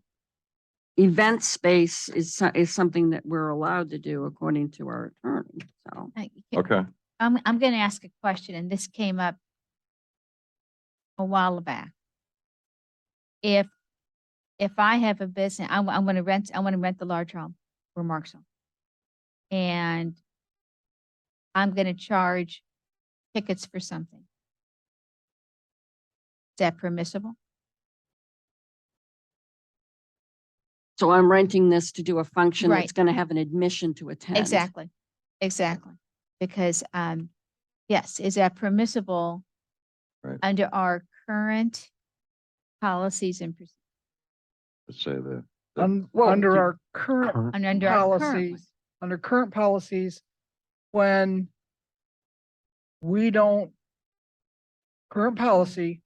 Event space is something that we're allowed to do according to our attorney, so. Okay. I'm going to ask a question, and this came up a while back. If I have a business, I want to rent the large home for Mark's home. And I'm going to charge tickets for something. Is that permissible? So I'm renting this to do a function that's Right. gonna have an admission to attend. Exactly. Because, yes, is that permissible Right. under our current policies and procedures? Let's say that. Well, under our current And under our current policies, under current policies, when we don't, current policy,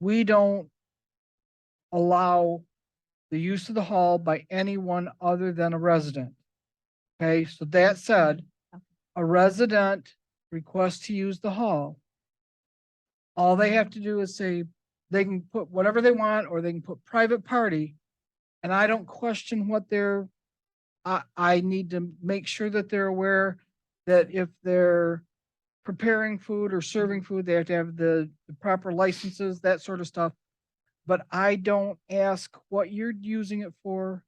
we don't allow the use of the hall by anyone other than a resident. Okay, so that said, a resident requests to use the hall. All they have to do is say, they can put whatever they want, or they can put private party. And I don't question what I need to make sure that they're aware that if they're preparing food or serving food, they have to have the proper licenses, that sort of stuff. But I don't ask what you're using it for,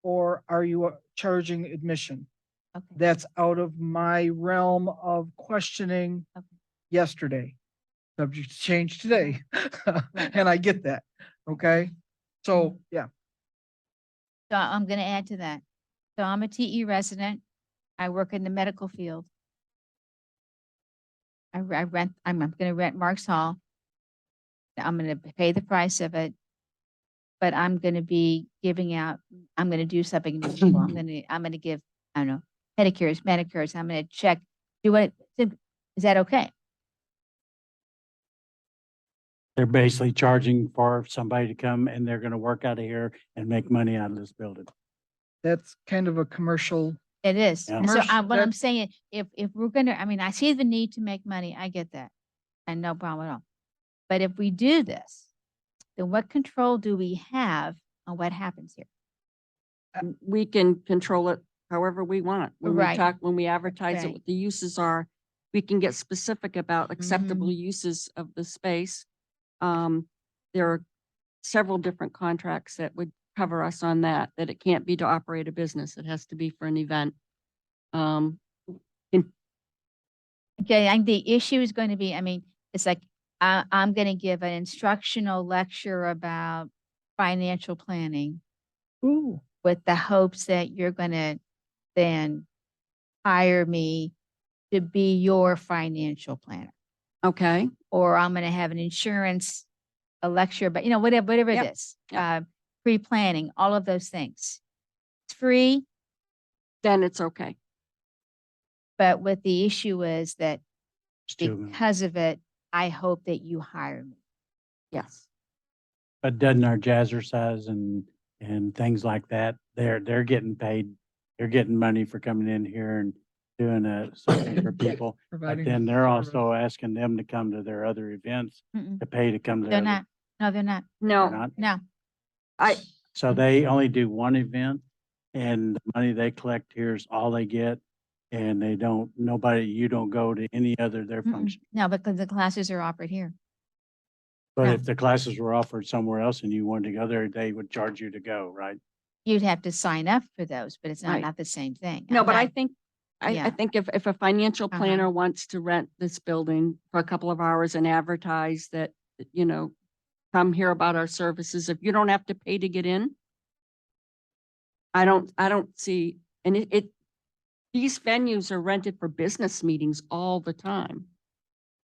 or are you charging admission? Okay. That's out of my realm of questioning Okay. yesterday. Subject to change today. Right. And I get that, okay? So, yeah. So I'm going to add to that. So I'm a TE resident. I work in the medical field. I'm going to rent Mark's Hall. I'm going to pay the price of it, but I'm going to be giving out, I'm going to do something. New. I'm going to give, I don't know, pedicures, manicures. I'm going to check. Is that okay? They're basically charging for somebody to come and they're gonna work out of here and make money out of this building. That's kind of a commercial. It is. Yeah. And so Commercial- what I'm that's- saying, if we're gonna, I mean, I see the need to make money. I get that. And no problem at all. But if we do this, then what control do we have on what happens here? We can control it however we want. When we Right. talk, when we advertise it, Right. what the uses are, we can get specific about acceptable uses of the space. There are several different contracts that would cover us on that, that it can't be to operate a business. It has to be for an event. Okay, I think the issue is going to be, I mean, it's like, I'm going to give an instructional lecture about financial planning Ooh. with the hopes that you're going to then hire me to be your financial planner. Okay, Or I'm going to have an insurance, a lecture, but you know, whatever it Yep, is, yep. pre-planning, all of those things. It's free, then it's okay. but what the issue is that Still, because of it, I hope that you hire me. Yes. but doesn't our jazzercise and things like that, they're getting paid, they're getting money for coming in here and doing something for people. But Providing then they're service. also asking them to come to their other events, Mm-mm. to pay to come to They're their other. not. No, they're not. They're No, not. No. So they only do one event and the money they collect here is all they get. And they don't, you don't go to any other their Mm-mm. function. No, because the classes are offered here. But No. if the classes were offered somewhere else and you wanted to go there, they would charge you to go, right? You'd have to sign up for those, but it's Right. not the same thing. no, I'm but I not- think, I Yeah. think if a financial Uh-huh. planner wants to rent this building for a couple of hours and advertise that, you know, come hear about our services, if you don't have to pay to get in, I don't see, and these venues are rented for business meetings all the time.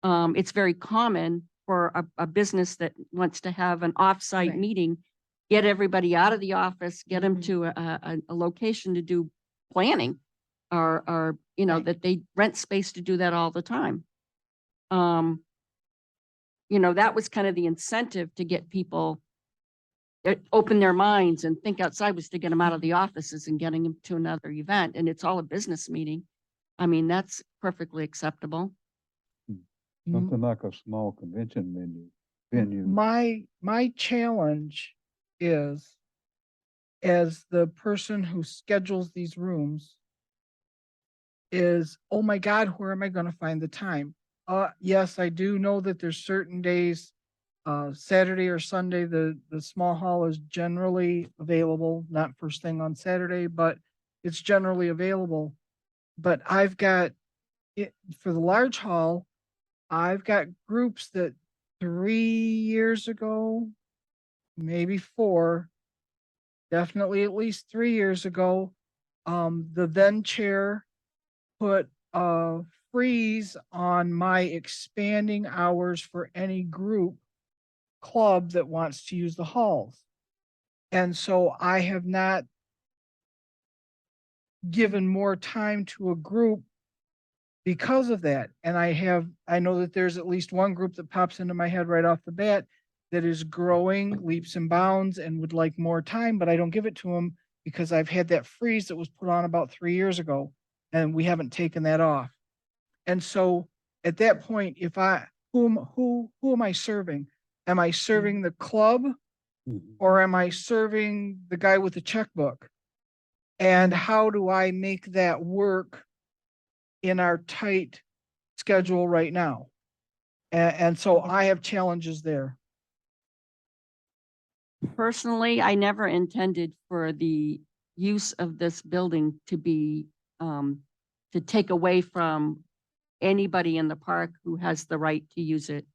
It's very common for a business that wants to have an off-site Right. meeting, get everybody out of the office, get them Mhm. to a location to do planning, or, you know, Right. that they rent space to do that all the time. You know, that was kind of the incentive to get people open their minds and think outside, was to get them out of the offices and getting them to another event. And it's all a business meeting. I mean, that's perfectly acceptable. Something like a small convention venue. My challenge is, as the person who schedules these rooms, is, oh my God, where am I gonna find the time? Yes, I do know that there's certain days, Saturday or Sunday, the small hall is generally available, not first thing on Saturday, but it's generally available. But I've got it for the large hall, I've got groups that 3 years ago, maybe 4, definitely at least 3 years ago, the then chair put a freeze on my expanding hours for any group club that wants to use the halls. And so I have not given more time to a group because of that. And I know that there's at least one group that pops into my head right off the bat that is growing leaps and bounds and would like more time, but I don't give it to them because I've had that freeze that was put on about 3 years ago and we haven't taken that off. And so at that point, who am I serving? Am I serving the club Mhm. or am I serving the guy with the checkbook? And how do I make that work in our tight schedule right now? And so I have challenges there. Personally, I never intended for the use of this building to be, to take away from anybody in the park who has the right to use it.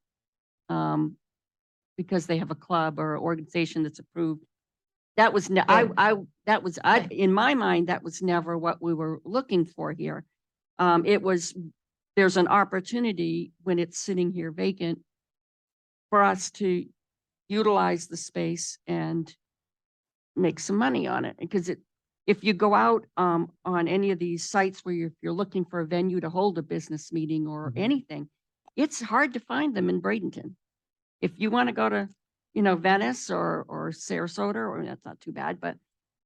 Because they have a club or organization that's approved. That was, in my mind, that was never what we were looking for here. There's an opportunity when it's sitting here vacant for us to utilize the space and make some money on it. Because if you go out on any of these sites where if you're looking for a venue to hold a business meeting or anything, it's hard to find them in Bradenton. If you want to go to, you know, Venice or Sarasota, or that's not too bad, but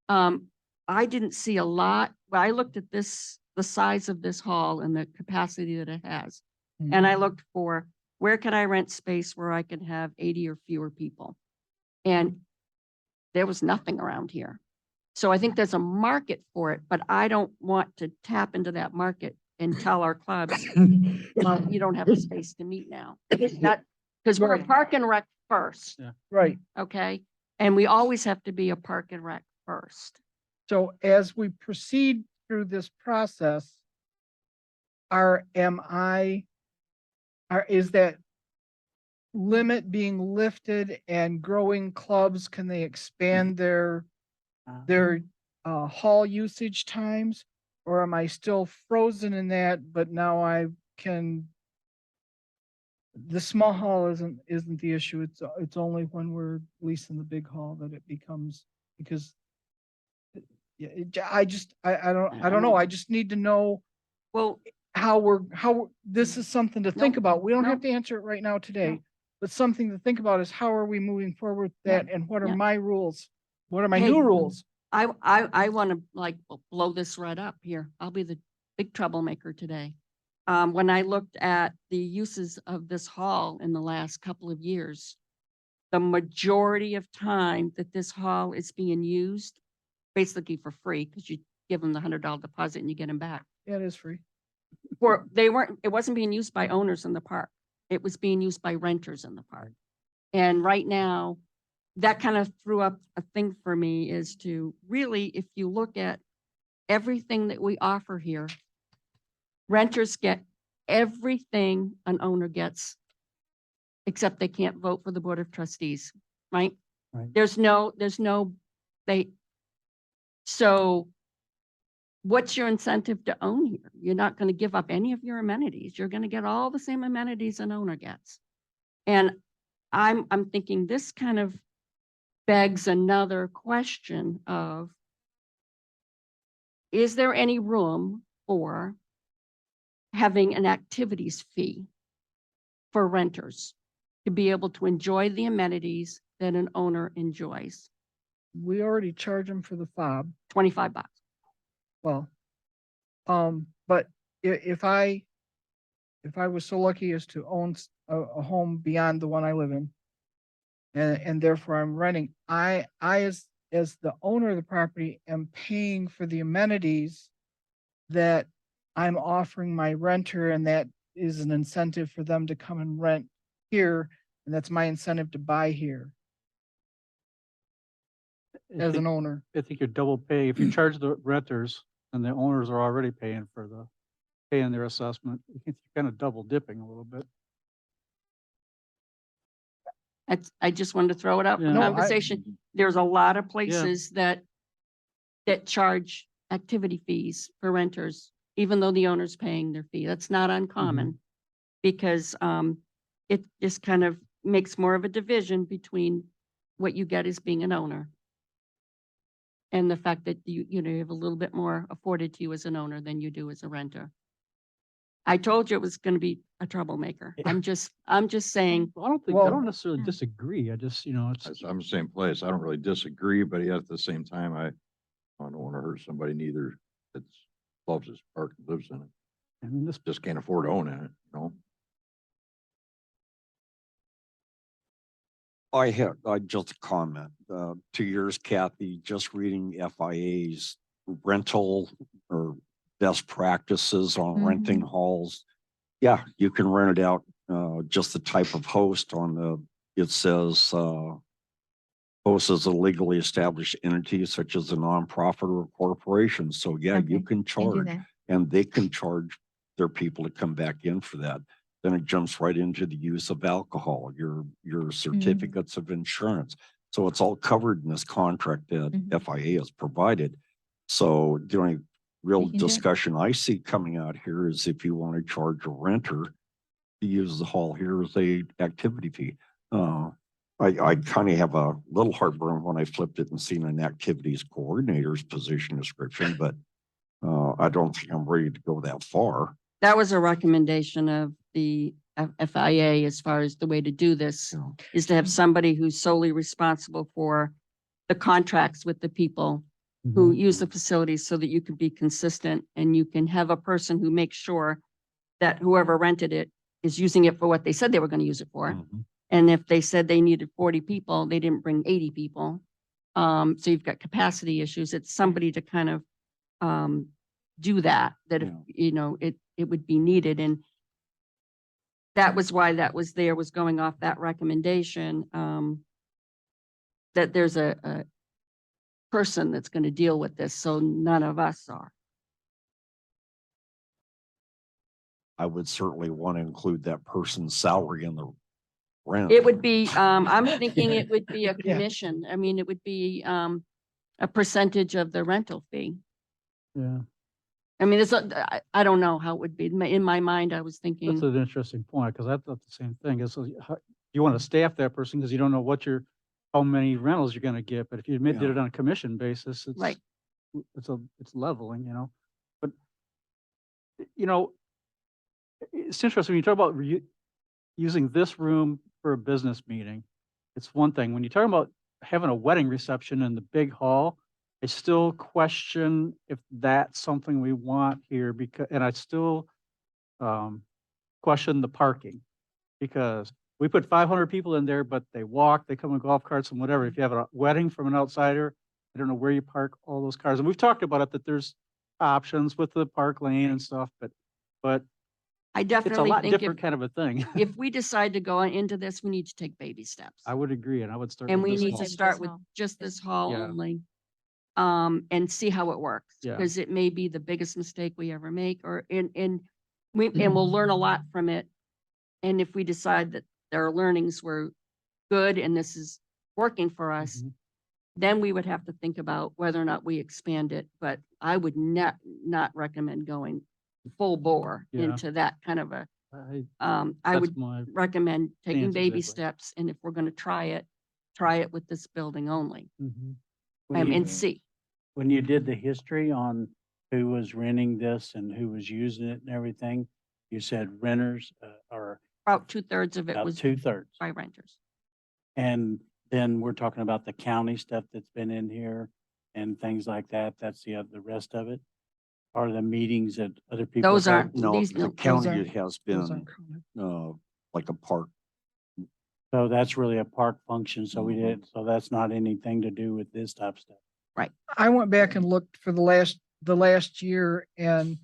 I didn't see a lot. Well, I looked at the size of this hall and the capacity that it has. And I looked for, where can I rent space where I can have 80 or fewer people? And there was nothing around here. So I think there's a market for it, but I don't want to tap into that market and tell our clubs, well, you don't have a space to meet now. That, because we're a Right. park and rec first, Right. okay? And we always have to be a park and rec first. So as we proceed through this process, is that limit being lifted and growing clubs, can they expand their hall usage times? Or am I still frozen in that, but now I can, the small hall isn't the issue. It's only when we're leasing the big hall that it becomes, because yeah, I don't know. I just need to know Well, this is something to think Nope, about. We don't have nope. to answer it right now today. No. But something to think about is how are we moving forward with Yeah, that and what are yeah. my rules? What are my Hey, new rules? I want to like blow this right up here. I'll be the big troublemaker today. When I looked at the uses of this hall in the last couple of years, the majority of time that this hall is being used, basically for free, because you give them the $100 deposit and you get them back. Yeah, it is free. It wasn't being used by owners in the park. It was being used by renters in the park. And right now, that kind of threw up a thing for me is to really, if you look at everything that we offer here, renters get everything an owner gets, except they can't vote for the Board of Trustees, right? Right. So what's your incentive to own here? You're not going to give up any of your amenities. You're going to get all the same amenities an owner gets. And I'm thinking this kind of begs another question of, is there any room for having an activities fee for renters to be able to enjoy the amenities that an owner enjoys? We already charge them for the fob. $25. Well, but if I was so lucky as to own a home beyond the one I live in, and therefore I'm renting, I as the owner of the property am paying for the amenities that I'm offering my renter, and that is an incentive for them to come and rent here, and that's my incentive to buy here I as think- an owner. I think you're double pay. If you charge the renters and the owners are already paying their assessment, you think you're kind of double dipping a little bit. I just wanted to throw it out for Yeah. No, conversation. There's a lot of places that charge activity fees for renters, even though the owner's paying their fee. That's not uncommon. Because it just kind of makes more of a division between what you get as being an owner and the fact that you have a little bit more afforded to you as an owner than you do as a renter. I told you it was going to be a troublemaker. I'm just saying, I don't necessarily disagree. I just, I'm the same place. I don't really disagree, but yet at the same time, I don't want to hurt somebody neither that's loves his park and lives in it. I mean, this Just can't afford to own it, you know? I just a comment, 2 years, Kathy, just reading FIA's rental or best practices on renting halls. Yeah, you can rent it out, just the type of host it says, host is a legally established entity such as a nonprofit or a corporation. So yeah, you Okay, can do charge that. and they can charge their people to come back in for that. Then it jumps right into the use of alcohol, your certificates of insurance. So it's all covered in this contract that FIA has provided. So the only real We can do it. discussion I see coming out here is if you want to charge a renter to use the hall here as a activity fee. I kind of have a little heartburn when I flipped it and seen an activities coordinator's position description, but I don't think I'm ready to go that far. that was a recommendation of the FIA as far as the way to do this is to have somebody who's solely responsible for the contracts with the people who use the facilities so that you can be consistent and you can have a person who makes sure that whoever rented it is using it for what they said they were going to use it for. And if they said they needed 40 people, they didn't bring 80 people. So you've got capacity issues. It's somebody to kind of do that, if, you know, it would be needed. And that was why that was there, was going off that recommendation, that there's a person that's going to deal with this. So none of us are. I would certainly want to include that person's salary in the rent. It would be, I'm thinking it would be a commission. I mean, it would be, a percentage of the rental fee. Yeah, I mean, I don't know how it would be. In my mind, I was that's thinking, an interesting point, because I thought the same thing. Is you want to staff that person because you don't know how many rentals you're going to get. But if you did it on a commission basis, it's Right. it's leveling, you know. But you know, it's interesting when you talk about using this room for a business meeting. It's one thing. When you're talking about having a wedding reception in the big hall, I still question if that's something we want here, and I still question the parking, because we put 500 people in there, but they walk, they come in golf carts and whatever. If you have a wedding from an outsider, I don't know where you park all those cars. And we've talked about it, that there's options with the park lane and stuff, but I it's a definitely lot think different kind of a thing. if we decide to go into this, we need to take baby steps. I would agree, and I would start And with we this need hall. to start with just this hall Yeah. only. And see how it works. Yeah. Because it may be the biggest mistake we ever make, and we'll learn a lot from it. And if we decide that their learnings were good and this is working for us, Mhm. then we would have to think about whether or not we expand it. But I would not recommend going full bore Yeah. into that kind of a, I That's would my recommend taking stance baby exactly. steps. And if we're going to try it with this building only, Mhm. and see. When you did the history on who was renting this and who was using it and everything, you said renters are About 2/3 of it about was 2/3. by renters. And then we're talking about the county stuff that's been in here and things like that. That's the rest of it. Are the meetings that other people? Those go aren't, to? No, these, the no, county aren't- has those been, aren't like a park. So that's really a park function. So we Mhm. did, so that's not anything to do with this type of stuff. I went back and looked for the last year, and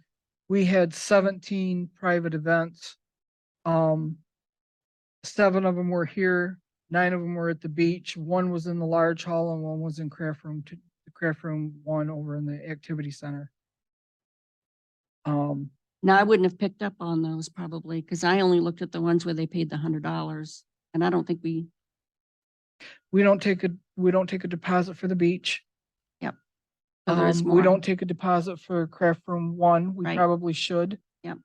we had 17 private events. 7 of them were here, 9 of them were at the beach. 1 was in the large hall and 1 was in craft room, the craft room 1 over in the activity center. now I wouldn't have picked up on those probably, because I only looked at the ones where they paid the $100. And I don't think we don't take a deposit for the beach. so there's We more. don't take a deposit for craft room 1. We Right. probably should. Yep.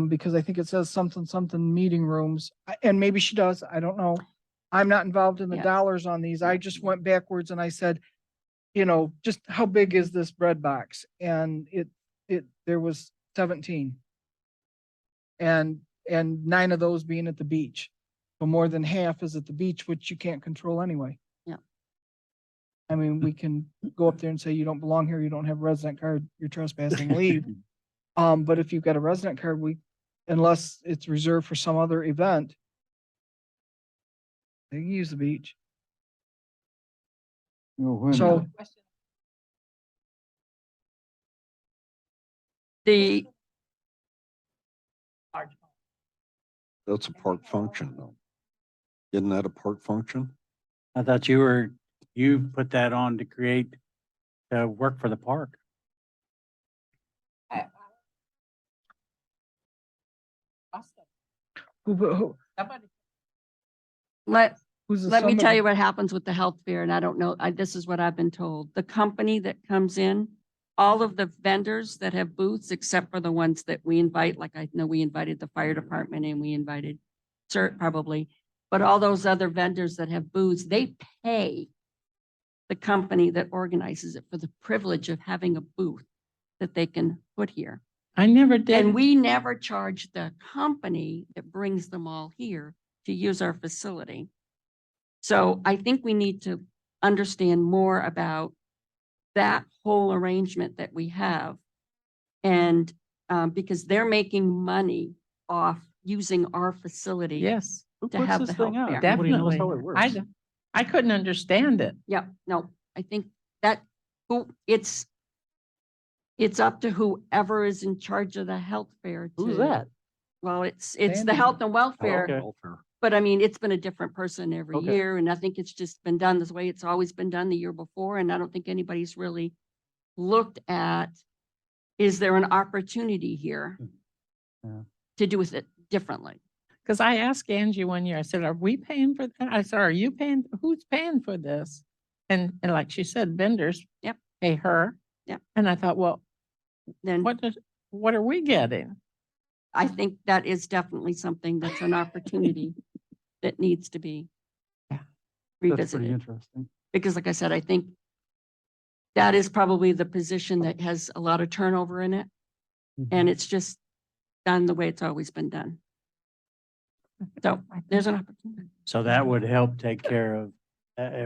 Because I think it says something meeting rooms, and maybe she does, I don't know. I'm not involved in the Yeah. dollars on these. I just went backwards and I said, you know, just how big is this bread box? And there was 17. And 9 of those being at the beach. So more than half is at the beach, which you can't control anyway. Yeah. I mean, we can go up there and say, you don't belong here, you don't have a resident card, you're trespassing, leave. But if you've got a resident card, unless it's reserved for some other event, they can use the beach. You know, when, So The, That's a park function though. Isn't that a park function? I thought you put that on to create, work for the park. who, let who's the me tell somebody? you what happens with the health fair, and I don't know, this is what I've been told. The company that comes in, all of the vendors that have booths, except for the ones that we invite, like I know we invited the fire department and we invited CERT probably, but all those other vendors that have booths, they pay the company that organizes it for the privilege of having a booth that they can put here. I never did. And we never charge the company that brings them all here to use our facility. So I think we need to understand more about that whole arrangement that we have. And because they're making money off using our facility. Yes, Who To puts have this the thing health out? fair. Nobody knows definitely. how it works. I couldn't understand it. Yeah, no, I think that, it's up to whoever is in charge of the health fair. Who's to- that? Well, it's the Sandy. health and welfare, Okay. Welfare. but I mean, it's been a different person every Okay. year, and I think it's just been done this way. It's always been done the year before, and I don't think anybody's really looked at, is there an opportunity here Yeah. to do with it differently? Because I asked Angie one year, I said, are we paying for that? I said, are you paying, who's paying for this? And like she said, vendors. Yep. Pay her. Yep. And I thought, well, Then what are we getting? I think that is definitely something that's an opportunity that needs to be That's pretty revisited. interesting. Because like I said, I think that is probably the position that has a lot of turnover in it. And it's just done the way it's always been done. So there's an opportunity. So that would help take care of,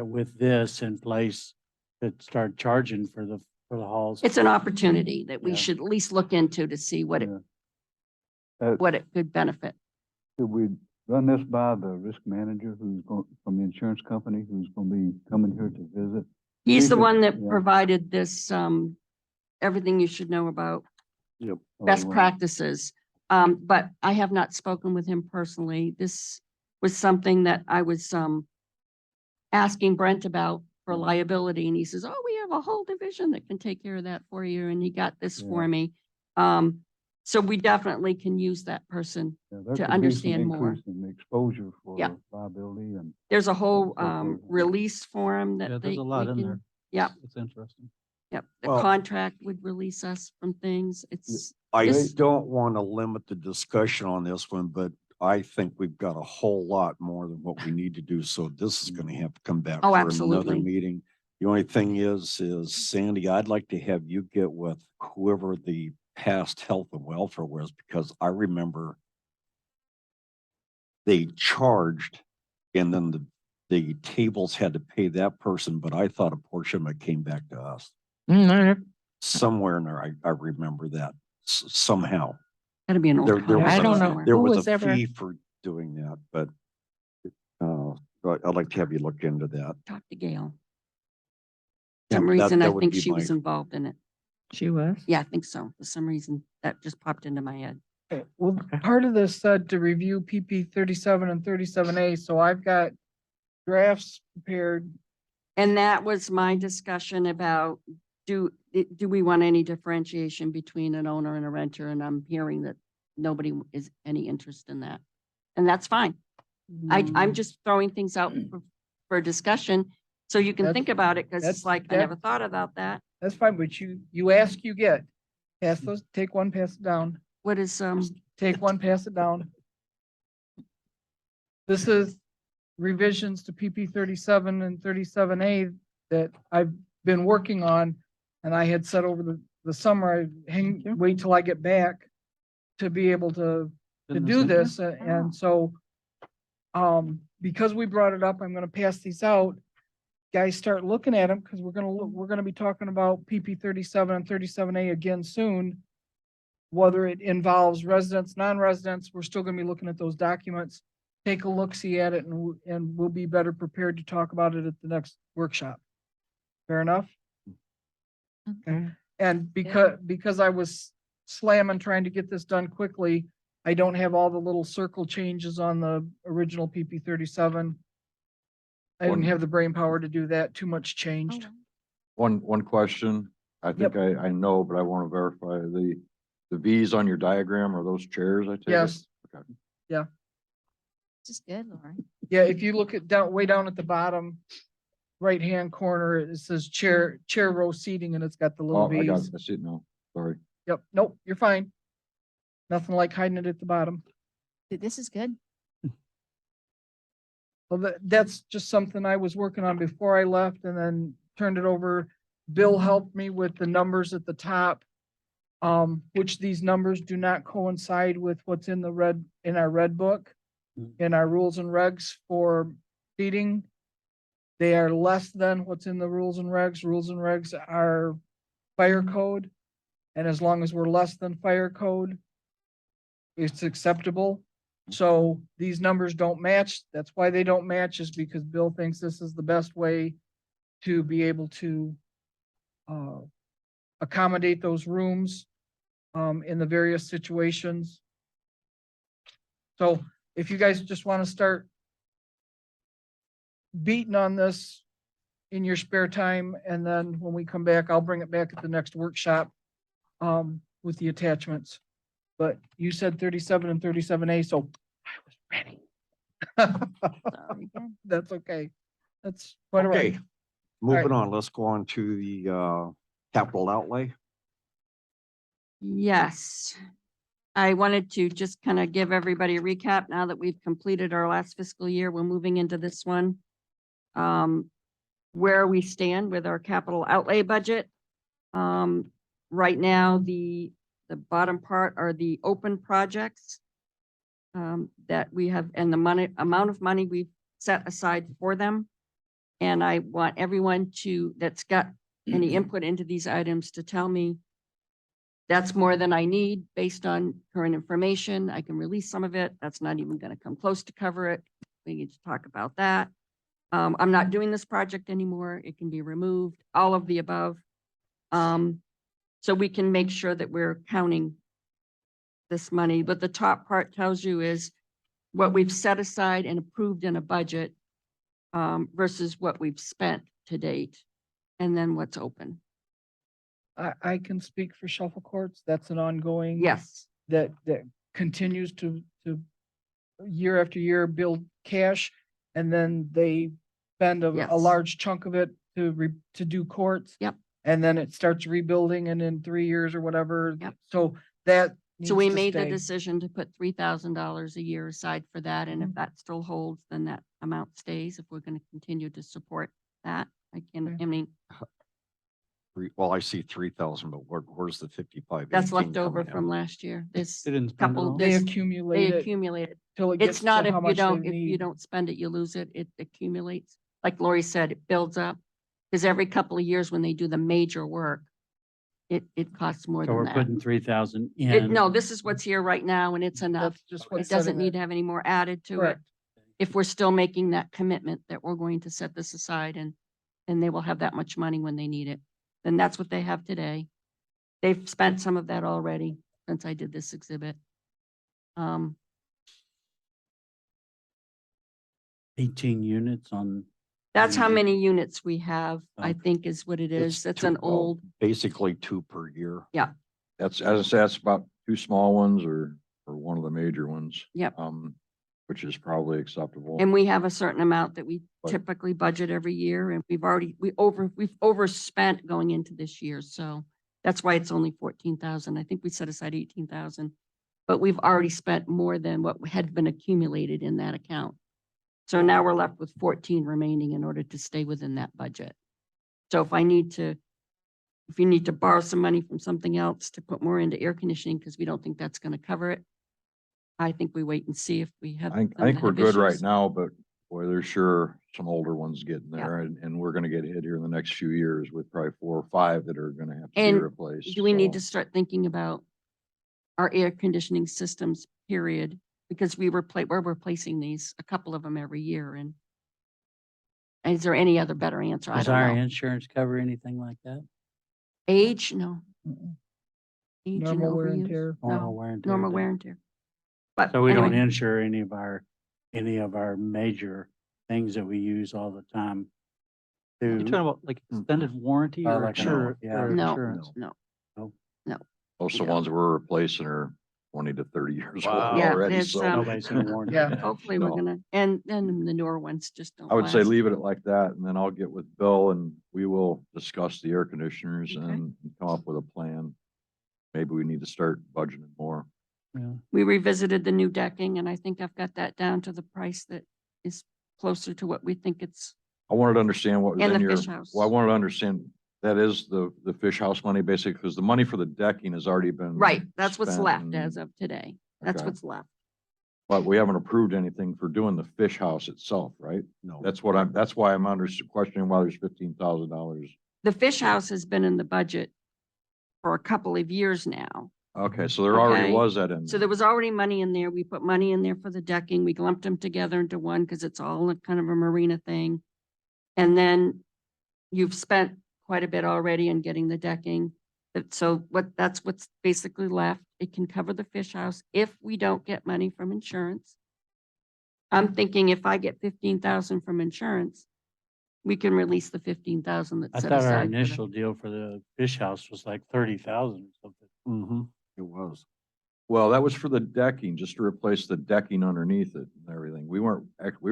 with this in place, to start charging for the halls. It's an opportunity that we Yeah. should at least look into to see what it, Yeah. what it could benefit. Could we run this by the risk manager who's going, from the insurance company, who's gonna be coming here to visit? He's the Keep it- one that yeah. provided this, everything you should know about Yep. best Oh, wow. practices. But I have not spoken with him personally. This was something that I was, asking Brent about for liability, and he says, oh, we have a whole division that can take care of that for you, and he got this Yeah. for me. So we definitely can use that person. Yeah, there to could be some understand more. increase in exposure for Yeah. liability and. There's a whole, Okay. release form Yeah, that there's they, a lot we in can- there. Yep, It's interesting. yep. The Well- contract would release us from things. It's, I This- don't want to limit the discussion on this one, but I think we've got a whole lot more than what we need to do. So this is going to have to come back Oh, for another absolutely. meeting. The only thing is Sandy, I'd like to have you get with whoever the past health and welfare was, because I remember they charged and then the tables had to pay that person, but I thought a portion of it came back to us. Somewhere in there, I remember that somehow. gotta be an old. There was I a- don't know. somewhere. There Who was was a ever- fee for doing that, but I'd like to have you look into that. Talk to Gail. Yeah, Some that- reason, that I would think be she was my- involved in it. She was. Yeah, I think so. For some reason, that just popped into my head. Well, part of this said to review PP 37 and 37A, so I've got drafts prepared. And that was my discussion about, do we want any differentiation between an owner and a renter? And I'm hearing that nobody is any interest in that. And that's fine. I'm just throwing things out for discussion, so you can That's- think about it, because it's that's- like, I that- never thought about that. That's fine, but you ask, you get. Pass those, take one, pass it down. What is, Take one, pass it down. This is revisions to PP 37 and 37A that I've been working on. And I had said over the summer, wait till I get back to be able to Isn't do this. interesting? And so, because we brought it up, I'm gonna pass these out. Guys, start looking at them, because we're gonna be talking about PP 37 and 37A again soon. Whether it involves residents, non-residents, we're still gonna be looking at those documents. Take a look, see at it, and we'll be better prepared to talk about it at the next workshop. Fair enough? Okay. And because I was slamming trying to get this done quickly, I don't have all the little circle changes on the original PP 37. I didn't One- have the brain power to do that. Too much changed. One question. I think I know, but I want to verify the V's on your diagram are those chairs, I take it? Yes. Okay. This is good, Lauren. Yeah, if you look at way down at the bottom, right-hand corner, it says chair row seating, and it's got the little Oh, I got V's. it. I see it now. Sorry. Yep, nope, you're fine. Nothing like hiding it at the bottom. This is good. Well, that's just something I was working on before I left and then turned it over. Bill helped me with the numbers at the top. Which these numbers do not coincide with what's in our red book. In our rules and regs for seating. They are less than what's in the rules and regs. Rules and regs are fire code. And as long as we're less than fire code, it's acceptable. So these numbers don't match. That's why they don't match, is because Bill thinks this is the best way to be able to accommodate those rooms in the various situations. So if you guys just want to start beating on this in your spare time, and then when we come back, I'll bring it back at the next workshop with the attachments. But you said 37 and 37A, so I was ready. Sorry again. That's okay. That's quite all right. Okay, moving on, let's go on to the capital outlay. Yes. I wanted to just kind of give everybody a recap now that we've completed our last fiscal year. We're moving into this one. Where we stand with our capital outlay budget. Right now, the bottom part are the open projects that we have, and the amount of money we've set aside for them. And I want everyone that's got any input into these items to tell me that's more than I need based on current information. I can release some of it. That's not even going to come close to cover it. We need to talk about that. I'm not doing this project anymore. It can be removed, all of the above. So we can make sure that we're counting this money. But the top part tells you is what we've set aside and approved in a budget versus what we've spent to date, and then what's open. I can speak for Shuffle Courts. That's an ongoing. Yes, That continues to year after year build cash, and then they spend Yes. a large chunk of it to do courts. Yep. And then it starts rebuilding, and in 3 years or whatever. Yep. So that. so we needs to made the stay. decision to put $3,000 a year aside for that, and if Mhm. that still holds, then that amount stays. If we're going to continue to support that, I Okay. mean, Well, I see 3,000, but where's the 55? that's left over from last year. There's They didn't spend it couple, all. They there's- accumulate they it accumulated. till it gets It's not to if how you much they don't, if you need. don't spend it, you lose it. It accumulates. Like Lori said, it builds up. Because every couple of years when they do the major work, it costs more So than we're that. putting 3,000 in. No, this is what's here right now, and it's enough. That's just It what's doesn't sitting need to there. have any more added to it. Correct. If we're still making that commitment that we're going to set this aside, and they will have that much money when they need it, then that's what they have today. They've spent some of that already since I did this exhibit. 18 units on. That's how many units we have, I Okay. think is what it is. It's That's two- an well, old, Basically 2 per year. That's, as I said, that's about 2 small ones or one of the major ones. Yep. Which is probably acceptable. and we have a certain amount that we But- typically budget every year, and we've overspent going into this year, so that's why it's only 14,000. I think we set aside 18,000, but we've already spent more than what had been accumulated in that account. So now we're left with 14 remaining in order to stay within that budget. So if you need to borrow some money from something else to put more into air conditioning, because we don't think that's going to cover it, I think we wait and see if we have. I think some that we're have good right issues. now, but boy, there's sure some older ones getting Yeah. there, and we're gonna get hit here in the next few years with probably 4 or 5 that are gonna have to be And replaced. Do we need to so. start thinking about our air conditioning systems, period? Because we're replacing these, a couple of them every year, and is there any other better answer? I Does don't our know. insurance cover anything like that? Age, no. Mm-mm. Age and Normal wear and overuse? tear. No, Normal wear and tear normal thing? wear and tear. But So we don't anyway, insure any of our major things that we use all the time. You're talking about like extended warranty Oh, or like an insure- old- yeah. or no, insurance? no. Most of the Yeah. ones we're replacing are 20 to 30 years old Wow. Yeah, already, it's, so. Nobody's gonna warn you. Yeah. Hopefully we're No. gonna, and then the newer ones just don't I would say last. leave it like that, and then I'll get with Bill and we will discuss the air conditioners Okay. and come up with a plan. Maybe we need to start budgeting more. Yeah. We revisited the new decking, and I think I've got that down to the price that is closer to what we think it's. I wanted to understand what was And in the your, fish house. well, I wanted to understand, that is the fish house money basically, because the money for the decking has already been. Right, that's what's spent left and- as of today. That's Okay. what's left. But we haven't approved anything for doing the fish house itself, right? No. That's why I'm questioning why there's $15,000. The fish house has been in the budget for a couple of years now. Okay, so there already Okay. was that in So there. there was already money in there. We put money in there for the decking. We lumped them together into one because it's all a kind of a marina thing. And then you've spent quite a bit already in getting the decking. So that's what's basically left. It can cover the fish house if we don't get money from insurance. I'm thinking if I get 15,000 from insurance, we can release the 15,000 I that's set thought our aside. for the- initial deal for the fish house was like 30,000 or something. Mm-hmm, it was. Well, that was for the decking, just to replace the decking underneath it and everything. We were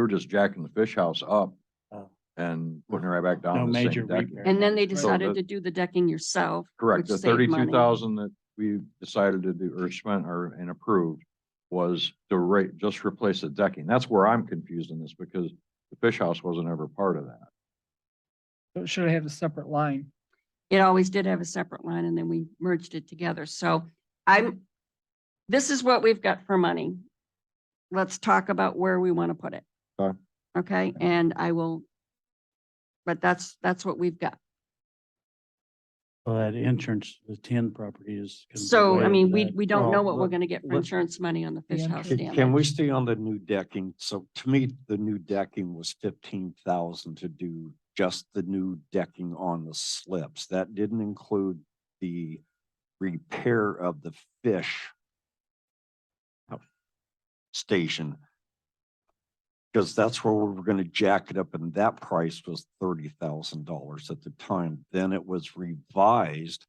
just jacking the fish house up Oh. and putting it right back down. No the major same decking. repair. And then they So decided the- to do the decking yourself. Correct. which The saved money. 32,000 that we decided to do or spent and approved was the rate, just replace the decking. That's where I'm confused in this because the fish house wasn't ever part of that. So it should have a separate line. It always did have a separate line and then we merged it together. So this is what we've got for money. Let's talk about where we want to put it. Okay. Okay, and but that's what we've got. Well, that entrance, the 10 property is. gonna be So, way I mean, over we, that. we don't know Well, what we're let- gonna get for let- insurance money on the fish house entrance- Can we damage. stay on the new decking? So to me, the new decking was 15,000 to do just the new decking on the slips. That didn't include the repair of the fish station. Because that's where we were gonna jack it up, and that price was $30,000 at the time. Then it was revised.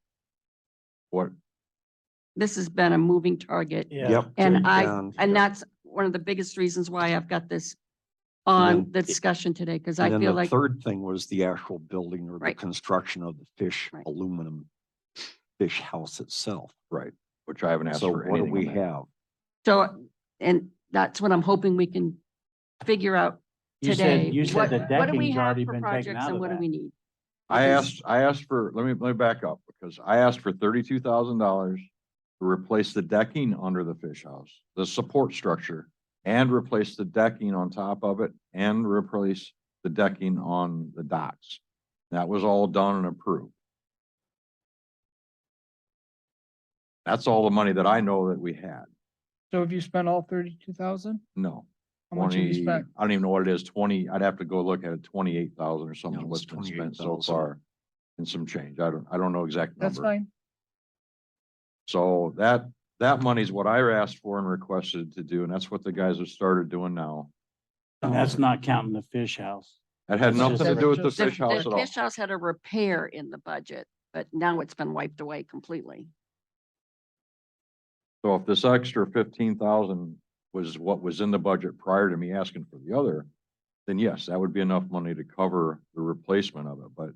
What, This has been a moving target. Yeah. Yep. And that's one of the biggest reasons why I've got this on then the it- discussion today, because And I then feel the like, third thing was the actual building or the Right. construction of the fish Right. aluminum fish house itself. right, which I haven't asked So for what do anything we on that. have? so, and that's what I'm hoping we can figure out You today. said, you What- said the what do we decking's have already for been taken projects out and of what do that. we need? I Because- asked for, let me back up because I asked for $32,000 to replace the decking under the fish house, the support structure, and replace the decking on top of it and replace the decking on the docks. That was all done and approved. That's all the money that I know that we had. So have you spent all 32,000? No. How much have you 20, spent? I don't even know what it is, 20, I'd have to go look at it, 28,000 or something, No, what's it's been spent so 28,000. far. And some change. I don't know exact number. That's fine. So that money's what I asked for and requested to do, and that's what the guys have started doing now. And that's not counting the fish house. That had It's nothing just- to do with the The fish house the at all. fish house had a repair in the budget, but now it's been wiped away completely. So if this extra 15,000 was what was in the budget prior to me asking for the other, then yes, that would be enough money to cover the replacement of it, but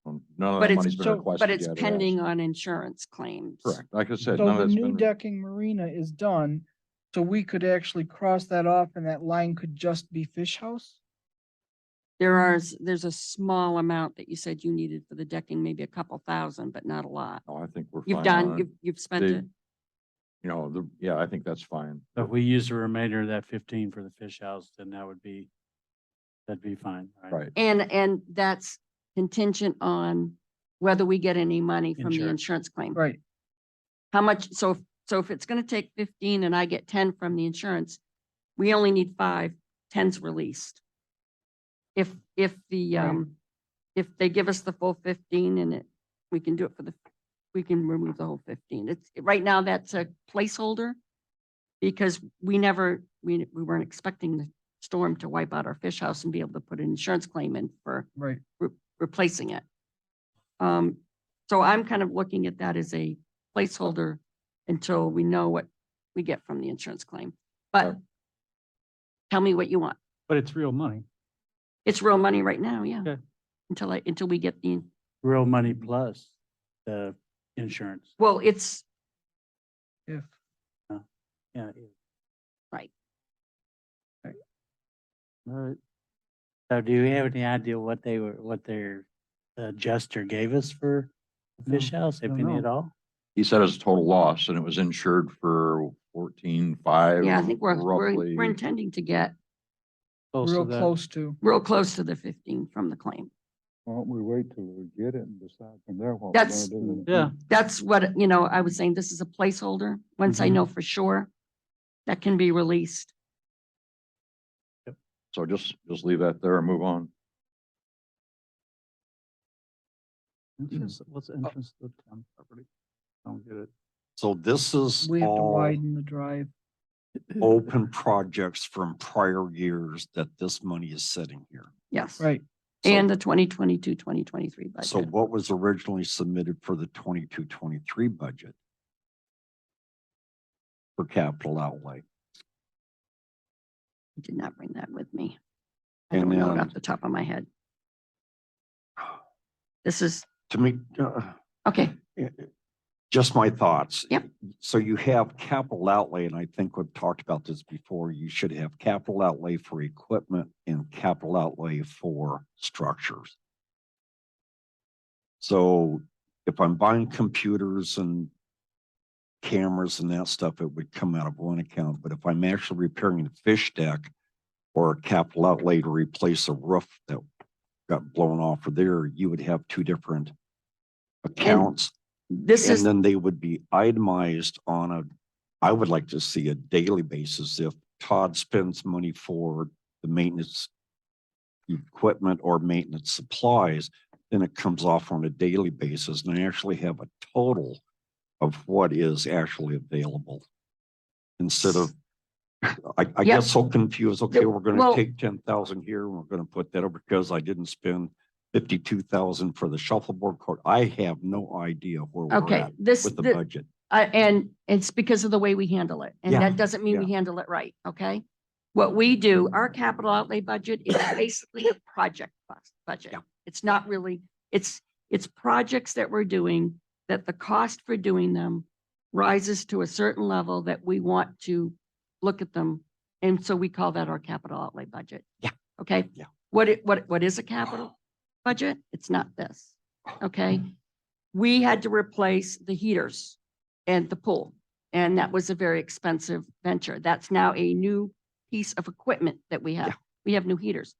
none of But that it's, money's been so- requested but it's yet or pending asked. on insurance claims. Correct. Like I said, So none of the that's new been, decking marina is done, so we could actually cross that off and that line could just be fish house? There's a small amount that you said you needed for the decking, maybe a couple thousand, but not a lot. no, I think we're You've fine done, on it. you've spent They- it. You know, yeah, I think that's fine. So if we use the remainder of that 15 for the fish house, then that'd be fine, right? Right. And that's contingent on whether we get any money from the Insurance. insurance claim. Right. How much, so if it's gonna take 15 and I get 10 from the insurance, we only need 5, 10's released. If the, Right. if they give us the full 15 and we can do it we can remove the whole 15. It's, right now, that's a placeholder because we weren't expecting the storm to wipe out our fish house and be able to put an insurance claim in for Right. replacing it. So I'm kind of looking at that as a placeholder until we know what we get from the insurance claim. But tell me what you want. But it's real money. It's real money right now, yeah. Okay. Until we get the, Real money plus the insurance. well, it's, If, Yeah. right. All right. So do we have any idea what their adjuster gave us for the fish house, if don't any know. at all? He said it's a total loss and it was insured for 14.5. Yeah, I think we're roughly. intending to get Close to real that. close to. real close to the 15 from the claim. Why don't we wait till we get it and decide from there what we're That's- gonna do? Yeah. That's what, I was saying, this is a placeholder. Once I Mhm. know for sure, that can be released. So just leave that there and move on. What's the entrance to the town property? I don't get it. So this is We have to all widen the drive. open projects from prior years that this money is sitting here. Yes. Right. So- And the 2022, 2023 So budget. what was originally submitted for the 22-23 budget? For capital outlay? I did not bring that with me. I And don't know it then- off the top of my head. This is, To me, okay, just my thoughts. Yep. So you have capital outlay, and I think we've talked about this before. You should have capital outlay for equipment and capital outlay for structures. So if I'm buying computers and cameras and that stuff, it would come out of one account. But if I'm actually repairing a fish deck or a capital outlay to replace a roof that got blown off of there, you would have two different accounts. this And is, then they would be itemized on a, I would like to see a daily basis. If Todd spends money for the maintenance equipment or maintenance supplies, then it comes off on a daily basis and I actually have a total of what is actually available. Instead of, I Yep. get so confused, okay, we're well- gonna take 10,000 here, and we're gonna put that over because I didn't spend 52,000 for the shuffleboard court. I have no idea where we're okay, at this, with the the- budget. and it's because of the way we handle it. And Yeah, that doesn't mean we handle it right, okay? What we do, our capital outlay budget is basically a project cost budget. Yeah. It's not really, it's projects that we're doing, that the cost for doing them rises to a certain level that we want to look at them. And so we call that our capital outlay budget. Yeah. Okay? Yeah. What is a capital budget? It's not this, okay? We had to replace the heaters and the pool, and that was a very expensive venture. That's now a new piece of equipment that we have. Yeah. We have new heaters.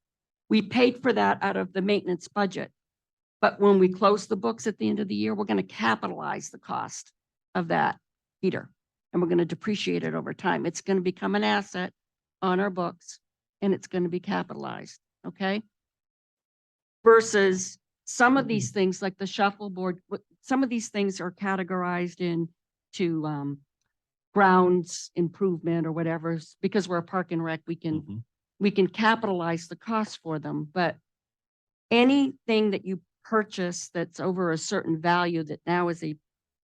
We paid for that out of the maintenance budget. But when we close the books at the end of the year, we're going to capitalize the cost of that heater. And we're going to depreciate it over time. It's going to become an asset on our books and it's going to be capitalized, okay? Versus some of these things like the shuffleboard, some of these things are categorized into grounds improvement or whatever. Because we're a park and rec, we can capitalize the cost for them, but anything that you purchase that's over a certain value that now is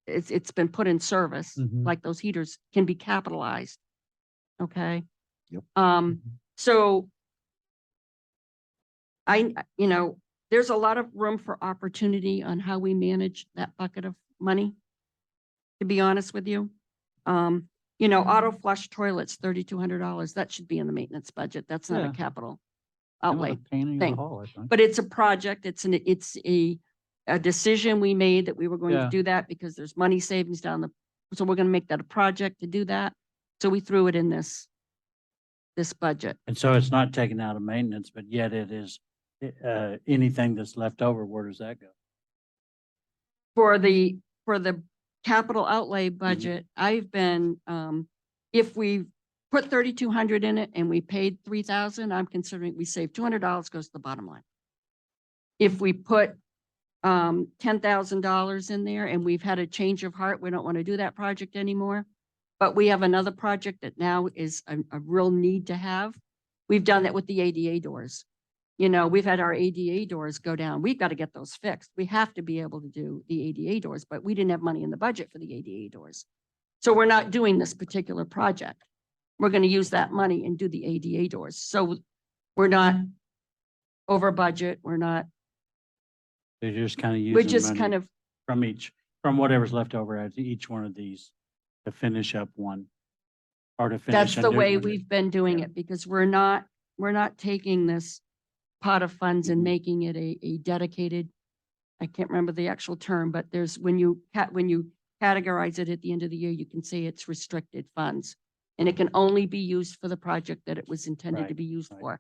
it's been put in service, Mhm. like those heaters can be capitalized. Okay? Yep. So there's a lot of room for opportunity on how we manage that bucket of money, to be honest with you. Auto flush toilets, $3,200. That should be in the maintenance budget. That's not Yeah. a capital Kind of outlay. a pain in the thing. hall, I think. But it's a project. It's a decision we made that we were going to Yeah. do that because there's money savings so we're going to make that a project to do that. So we threw it in this budget. And so it's not taken out of maintenance, but yet it is, anything that's left over, where does that go? For the capital outlay budget, I've been, if we put 3,200 in it and we paid 3,000, I'm considering we saved $200 goes to the bottom line. If we put $10,000 in there and we've had a change of heart, we don't want to do that project anymore. But we have another project that now is a real need to have. We've done that with the ADA doors. We've had our ADA doors go down. We've got to get those fixed. We have to be able to do the ADA doors, but we didn't have money in the budget for the ADA doors. So we're not doing this particular project. We're going to use that money and do the ADA doors. So we're not over budget. We're not, They're just kind of we're using just kind money of, from whatever's left over at each one of these to finish up one. Or to finish. that's a the new way one. we've been doing it because we're not taking this pot of funds and making it a dedicated, I can't remember the actual term, but there's when you categorize it at the end of the year, you can say it's restricted funds. And it can only be used for the project that it was intended to Right, be used right. for.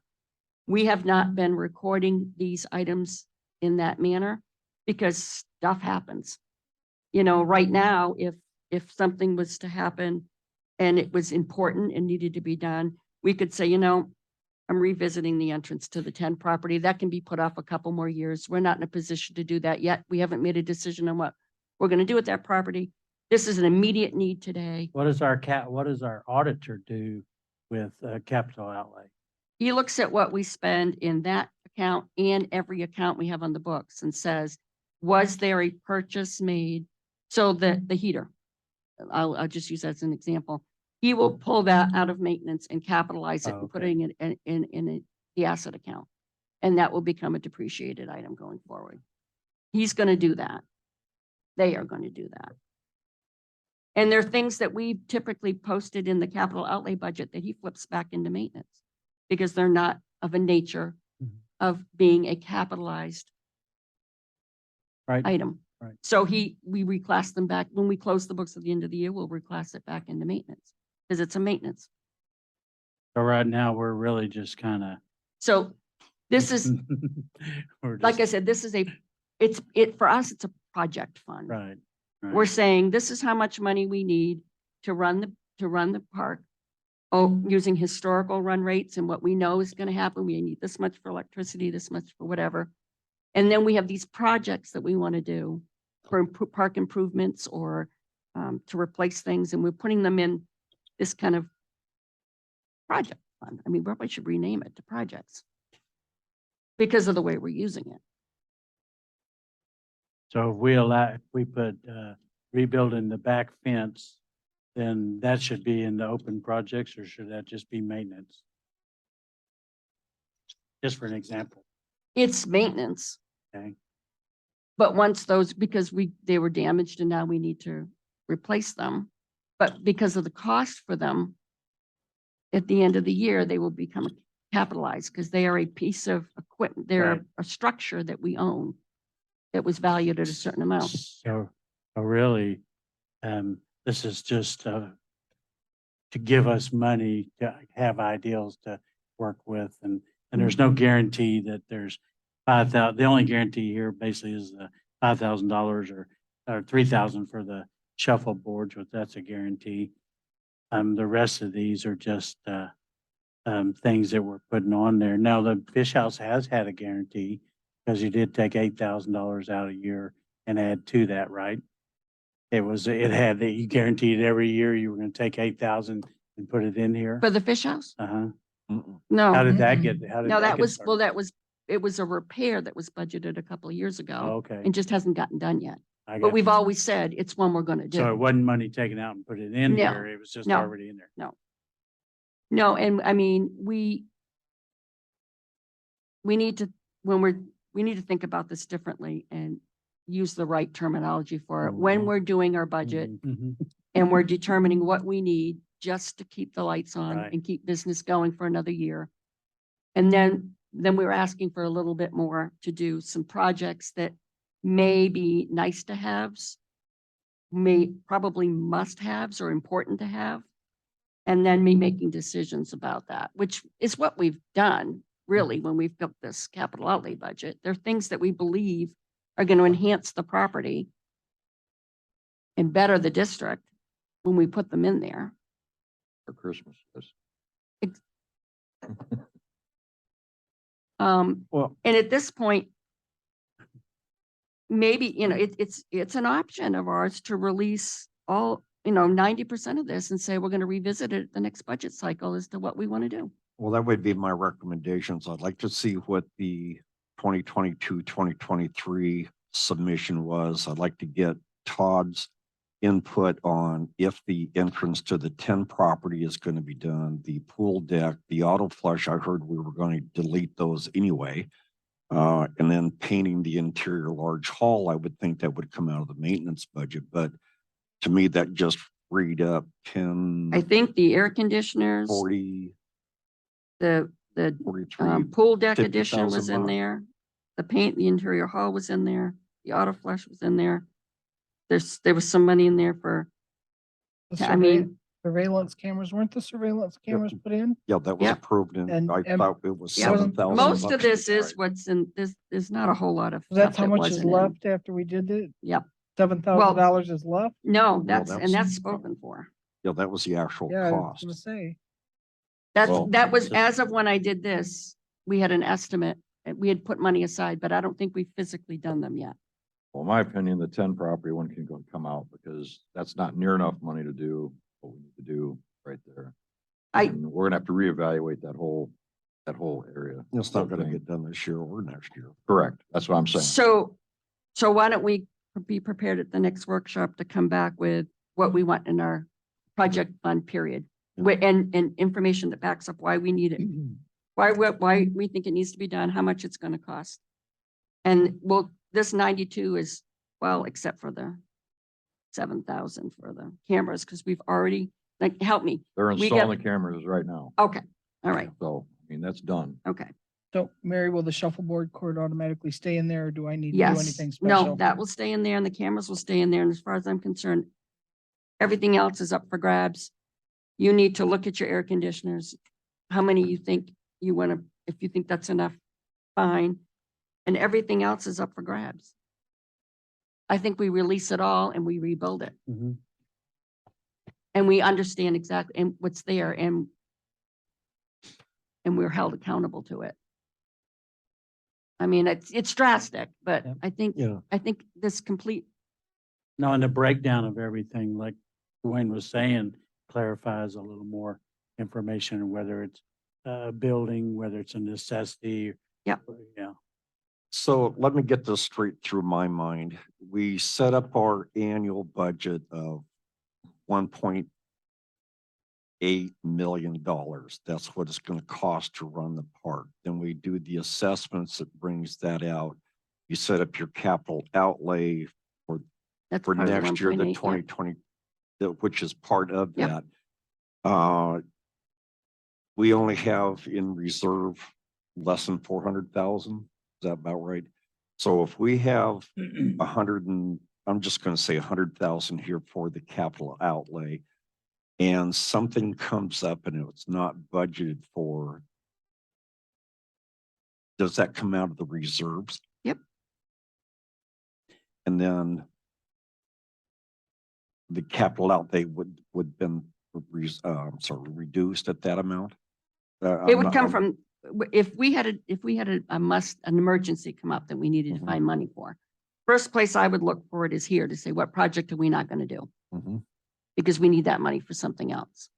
We have not been recording these items in that manner because stuff happens. You know, right now, if something was to happen and it was important and needed to be done, we could say, you know, I'm revisiting the entrance to the 10 property. That can be put off a couple more years. We're not in a position to do that yet. We haven't made a decision on what we're going to do with that property. This is an immediate need today. What does our auditor do with capital outlay? He looks at what we spend in that account and every account we have on the books and says, was there a purchase made? So the heater, I'll just use that as an example. He will pull that out of maintenance and capitalize it Oh, and okay. putting it the asset account. And that will become a depreciated item going forward. He's going to do that. They are going to do that. And there are things that we typically posted in the capital outlay budget that he flips back into maintenance because they're not of a nature Mhm. of being a capitalized Right. item. Right. So we reclass them back. When we close the books at the end of the year, we'll reclass it back into maintenance because it's a maintenance. So right now, we're really just kind of. So this is, like I said, this is for us, it's a project fund. Right. We're saying this is how much money we need to run the park. Oh, using historical run rates and what we know is going to happen. We need this much for electricity, this much for whatever. And then we have these projects that we want to do for park improvements or to replace things. And we're putting them in this kind of project fund. I mean, we probably should rename it to projects because of the way we're using it. So if we put rebuilding the back fence, then that should be in the open projects, or should that just be maintenance? Just for an example. It's maintenance. Okay. But once those, because they were damaged and now we need to replace them. But because of the cost for them, at the end of the year, they will become capitalized because they are a piece of equipment. They're Right. a structure that we own that was valued at a certain amount. So really, this is just to give us money to have ideals to work with, and there's no guarantee that there's 5,000. The only guarantee here basically is the $5,000 or $3,000 for the shuffle boards, but that's a guarantee. The rest of these are just things that we're putting on there. Now, the fish house has had a guarantee because you did take $8,000 out a year and add to that, right? You guaranteed every year you were going to take 8,000 and put it in here. For the fish house? Uh-huh. No. How did that get? No, it was a repair that was budgeted a couple of years ago. Okay. And just hasn't gotten done yet. I But got we've you. always said it's one we're going to do. So it wasn't money taken out and put it in No, here. It was just no, already in there. No, and I mean, we need to, we need to think about this differently and use the right terminology for it when we're doing our budget Mhm. and we're determining what we need just to keep the lights on Right. and keep business going for another year. And then we were asking for a little bit more to do some projects that may be nice to haves, probably must haves or important to have. And then me making decisions about that, which is what we've done really when we've built this capital outlay budget. There are things that we believe are going to enhance the property and better the district when we put them in there. For Christmas, yes. Well, And at this point, maybe, it's an option of ours to release all, 90% of this and say, we're going to revisit it the next budget cycle as to what we want to do. Well, that would be my recommendations. I'd like to see what the 2022-2023 submission was. I'd like to get Todd's input on if the entrance to the 10 property is going to be done, the pool deck, the auto flush. I heard we were going to delete those anyway. And then painting the interior large hall, I would think that would come out of the maintenance budget. But to me, that just freed up 10, I think the air conditioners, 40, the 43. pool deck addition was in $50,000. there. The paint, the interior hall was in there. The auto flush was in there. There was some money in there for, I mean, Surveillance cameras, weren't the surveillance cameras put in? Yeah, that was Yep. approved and And- I and- thought it was Yeah. $7,000. Most of this is what's in, there's not a whole lot of stuff That's how that much is wasn't in. left after we did it? Yep. $7,000 is left? No, that's- that's spoken for. Yeah, that was the actual Yeah, I was cost. gonna say. Well, That was, as of when I did this, we had an estimate, we had put money aside, but I don't think we've physically done them yet. Well, in my opinion, the 10 property one can come out because that's not near enough money to do what we need to do right there. And we're gonna have to reevaluate that whole area. It's not whole gonna thing. get done this year or next year. Correct. That's what I'm saying. So why don't we be prepared at the next workshop to come back with what we want in our project fund period? And information that backs up why we need it, why we think it needs to be done, how much it's gonna cost. And this 92 is, well, except for the 7,000 for the cameras, because we've already, help me. They're we installing got- the cameras right now. Okay, all right, So, I mean, that's done. okay. So Mary, will the shuffleboard cord automatically stay in there or do I need to do Yes, anything no, special? that will stay in there and the cameras will stay in there. And as far as I'm concerned, everything else is up for grabs. You need to look at your air conditioners, how many you think you want to, if you think that's enough, fine. And everything else is up for grabs. I think we release it all and we rebuild it. Mhm. And we understand exactly and what's there and we're held accountable to it. I mean, it's drastic, but Yep. I think, Yeah. I think this complete, No, and the breakdown of everything, like Dwayne was saying, clarifies a little more information, on whether it's a building, whether it's a necessity. Yep. Yeah. So let me get this straight through my mind. We set up our annual budget of $1.8 million. That's what it's gonna cost to run the park. Then we do the assessments that brings that out. You set up your capital outlay that's for part of the next year, the 1.8, yeah. 2020, which is part of Yep. that. We only have in reserve less than 400,000. Is that about right? So if we have 100 and, I'm just gonna say 100,000 here for the capital outlay, and something comes up and it's not budgeted for, does that come out of the reserves? Yep. And then the capital outlay would been reduced at that amount? It would come from, if we had an emergency come up that we needed to Mhm. find money for. First place I would look for it is here to say, what project are we not gonna do? Mhm. Because we need that money for something else.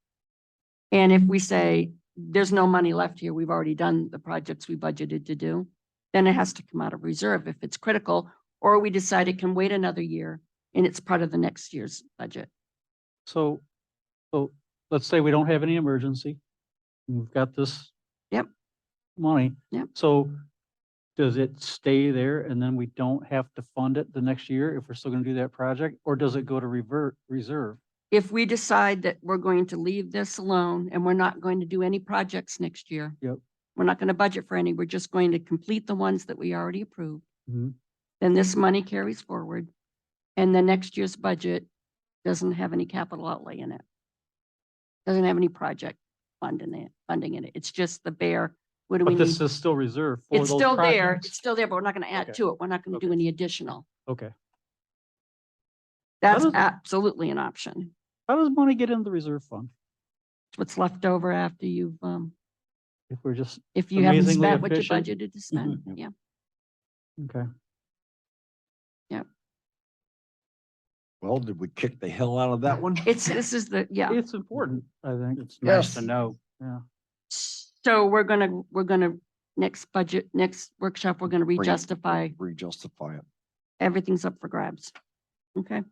And if we say, there's no money left here, we've already done the projects we budgeted to do, then it has to come out of reserve if it's critical, or we decide it can wait another year and it's part of the next year's budget. So let's say we don't have any emergency. We've got this. Yep. Money. Yep. So does it stay there and then we don't have to fund it the next year if we're still gonna do that project? Or does it go to reserve? If we decide that we're going to leave this alone and we're not going to do any projects next year. Yep. We're not going to budget for any, we're just going to complete the ones that we already approved. Mhm. Then this money carries forward. And the next year's budget doesn't have any capital outlay in it. Doesn't have any project funding in it. It's just the bare, what do we But this need? is still reserved for It's those still there, projects? it's still there, but we're not going to add Okay. to it. We're not going to do Okay. any additional. Okay. That's does- absolutely an option. How does money get into the reserve fund? It's what's left over after you've, If we're just, if you haven't Amazingly spent what you efficient. budgeted to spend. Mhm. Yeah. okay. Well, did we kick the hell out of that one? This is the, yeah. It's important, I think. It's nice to Yes. know. Yeah. So we're gonna, next workshop, we're gonna Bring it- re-justify, Re-justify it. everything's up for grabs. Okay,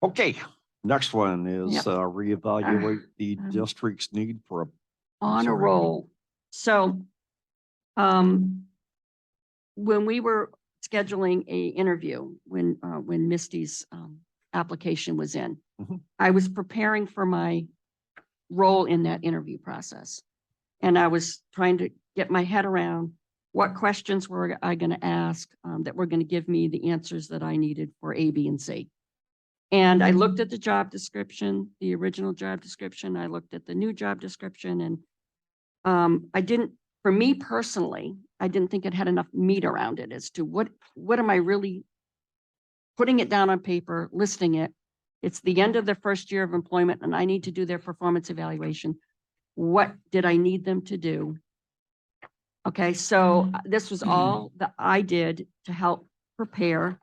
Okay, next one Yep. is reevaluate the um, district's need for a, on a sorry. roll. So, when we were scheduling a interview, when Misty's, application was in, Mhm. I was preparing for my role in that interview process. And I was trying to get my head around what questions were I going to ask, that were going to give me the answers that I needed for A, B, and C. And I looked at the job description, the original job description. I looked at the new job description and I didn't, for me personally, I didn't think it had enough meat around it as to what am I really putting it down on paper, listing it. It's the end of their first year of employment and I need to do their performance evaluation. What did I need them to do? Okay, so this was all that I did to help prepare.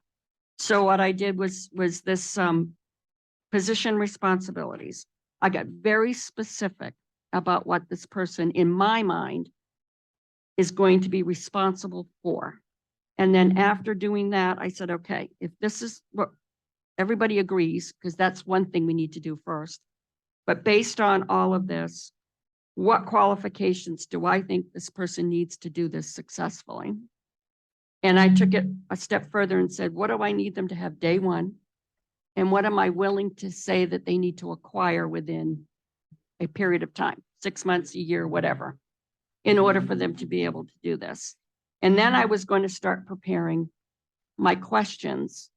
So what I did was this position responsibilities. I got very specific about what this person, in my mind, is going to be responsible for. And then after doing that, I said, okay, if this is what everybody agrees, because that's one thing we need to do first. But based on all of this, what qualifications do I think this person needs to do this successfully? And I took it a step further and said, what do I need them to have day one? And what am I willing to say that they need to acquire within a period of time, 6 months, a year, whatever, in order for them to be able to do this? And then I was going to start preparing my questions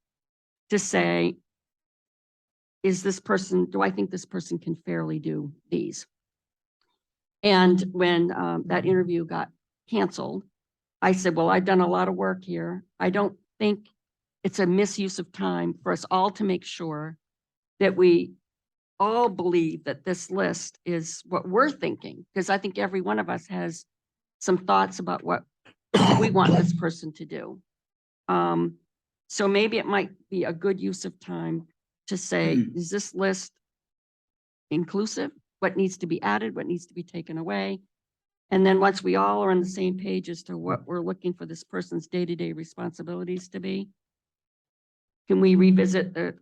to say, do I think this person can fairly do these? And when that interview got canceled, I said, well, I've done a lot of work here. I don't think it's a misuse of time for us all to make sure that we all believe that this list is what we're thinking, because I think every one of us has some thoughts about what we want this person to do. So maybe it might be a good use of time to say, is this list inclusive? What needs to be added? What needs to be taken away? And then once we all are on the same page as to what we're looking for this person's day-to-day responsibilities to be, can we revisit the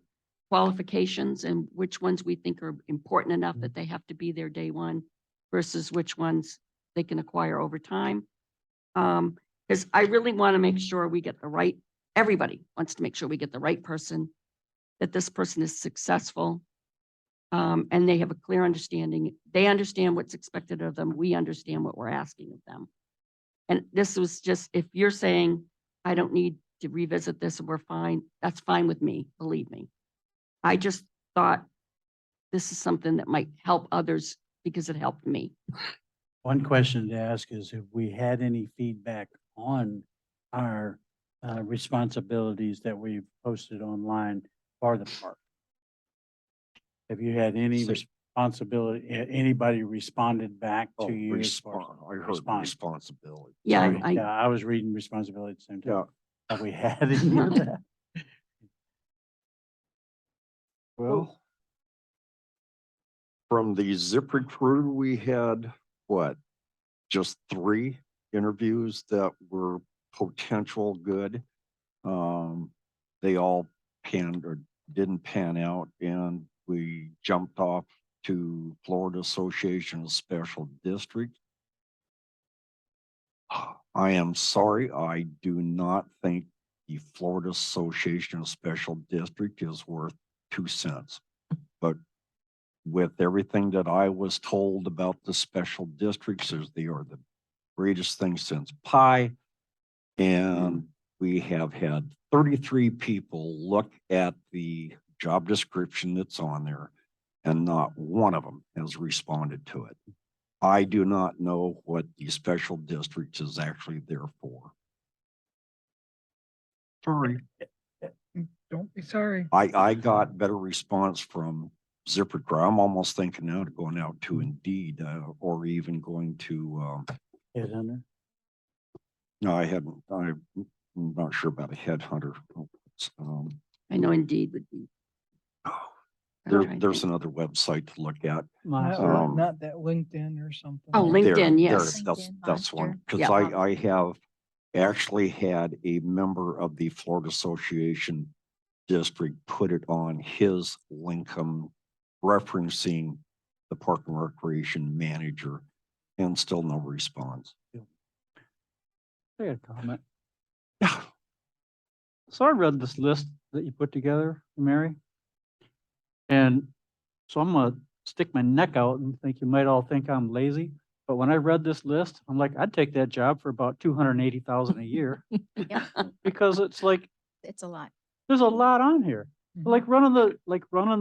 qualifications and which ones we think are important enough that they have to be there day one versus which ones they can acquire over time? Because I really want to make sure we get the right, everybody wants to make sure we get the right person, that this person is successful, and they have a clear understanding. They understand what's expected of them. We understand what we're asking of them. And this was just, if you're saying, I don't need to revisit this and we're fine, that's fine with me, believe me. I just thought this is something that might help others because it helped me. One question to ask is, have we had any feedback on our responsibilities that we've posted online for the park? Have you had any responsibility, anybody responded back to you? As far as I heard response? responsibility. Yeah, Sorry, I yeah, I was reading responsibility at the same time. Yeah. Have we had any of that? Well, from the ZipRecruiter, we had what? Just 3 interviews that were potential good. They all panned or didn't pan out, and we jumped off to Florida Association of Special Districts. I am sorry, I do not think the Florida Association of Special District is worth 2 cents. But with everything that I was told about the special districts, as they are the greatest thing since pie. And we have had 33 people look at the job description that's on there, and not one of them has responded to it. I do not know what the special districts is actually there for. Sorry. Don't be sorry. I got better response from ZipRecruiter. I'm almost thinking now to going out to Indeed, or even going to, Headhunter? no, I'm not sure about a headhunter. I know Indeed would be. There's another website to look at. Not that LinkedIn or something. Oh, There, LinkedIn, there, yes. that's one, Monster. because Yeah. I have actually had a member of the Florida Association district put it on his Lincoln, referencing the Park and Recreation manager, and still no response. I had a comment. Yeah. So I read this list that you put together, Mary. And so I'm gonna stick my neck out and think you might all think I'm lazy. But when I read this list, I'm like, I'd take that job for about 280,000 a year. Yeah, Because it's like, it's a lot. there's a lot on here. Like running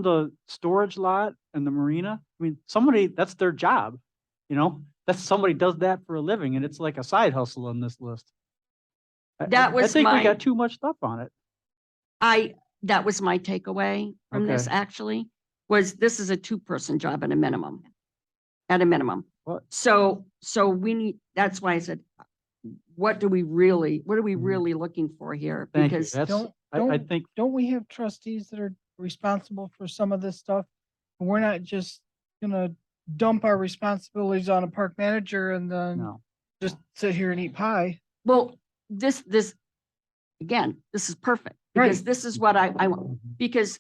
the storage lot and the marina. I mean, somebody, that's their job, you know? That's somebody does that for a living and it's like a side hustle on this list. That I was think we my- got too much stuff on it. That was my takeaway from this Okay. actually, was this is a two-person job at a minimum. At a minimum. What? So we need, that's why I said, what are we really Mhm. looking for here? Thank you. Because That's, Don't- I don't- think, Don't we have trustees that are responsible for some of this stuff? And we're not just gonna dump our responsibilities on a park manager and then no. just sit here and eat pie. well, this, again, this is perfect. Because Right. this is what I want, because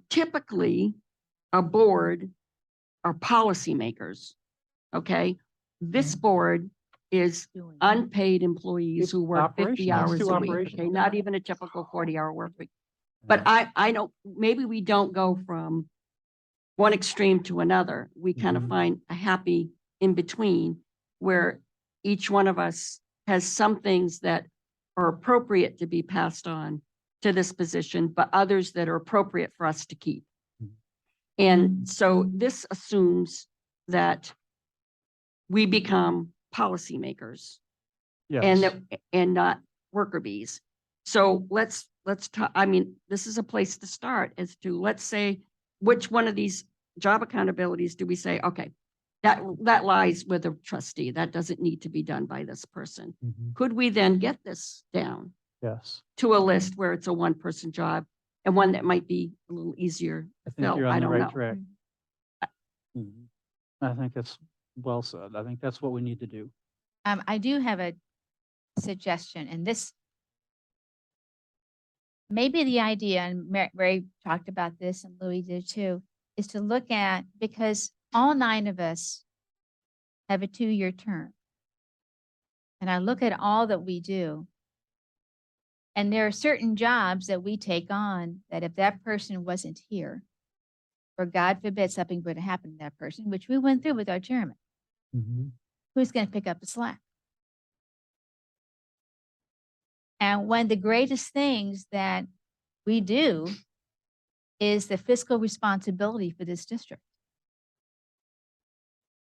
typically a board are policymakers. Okay, this board is unpaid employees It's who work 50 operation. It's hours too a week. operational. Okay, not even a typical 40-hour work week. But I don't, maybe we don't go from one extreme to another. We kind of Mhm. find a happy in between where each one of us has some things that are appropriate to be passed on to this position, but others that are appropriate for us to keep. Mhm. And so this assumes that we become policymakers and Yes. and not worker bees. So let's talk, I mean, this is a place to start as to, let's say, which one of these job accountabilities do we say, okay, that lies with a trustee. That doesn't need to be done by this person. Mhm. Could we then get this down Yes. to a list where it's a one-person job and one that might be a little easier I to think fill? you're on I the don't right know. track. Mhm. I think that's well said. I think that's what we need to do. I do have a suggestion, and this maybe the idea, and Mary talked about this and Louis did too, is to look at, because all 9 of us have a 2-year term. And I look at all that we do. And there are certain jobs that we take on that if that person wasn't here, or God forbid something were to happen to that person, which we went through with our chairman, who's going to pick up the slack? And one of the greatest things that we do is the fiscal responsibility for this district.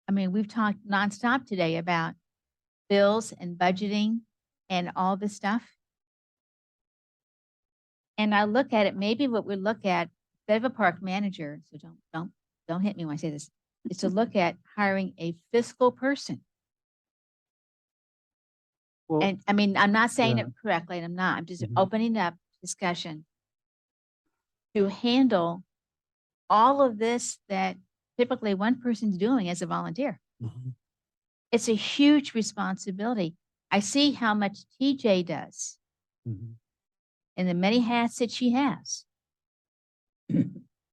I mean, we've talked nonstop today about bills and budgeting and all this stuff. And I look at it, maybe what we look at, instead of a park manager, so don't hit me when I say this, is to look at hiring a fiscal person. Well, And I mean, I'm not saying yeah. it correctly, and I'm not, I'm just Mhm. opening up discussion to handle all of this that typically one person's doing as a volunteer. Mhm. It's a huge responsibility. I see how much TJ does Mhm. and the many hats that she has.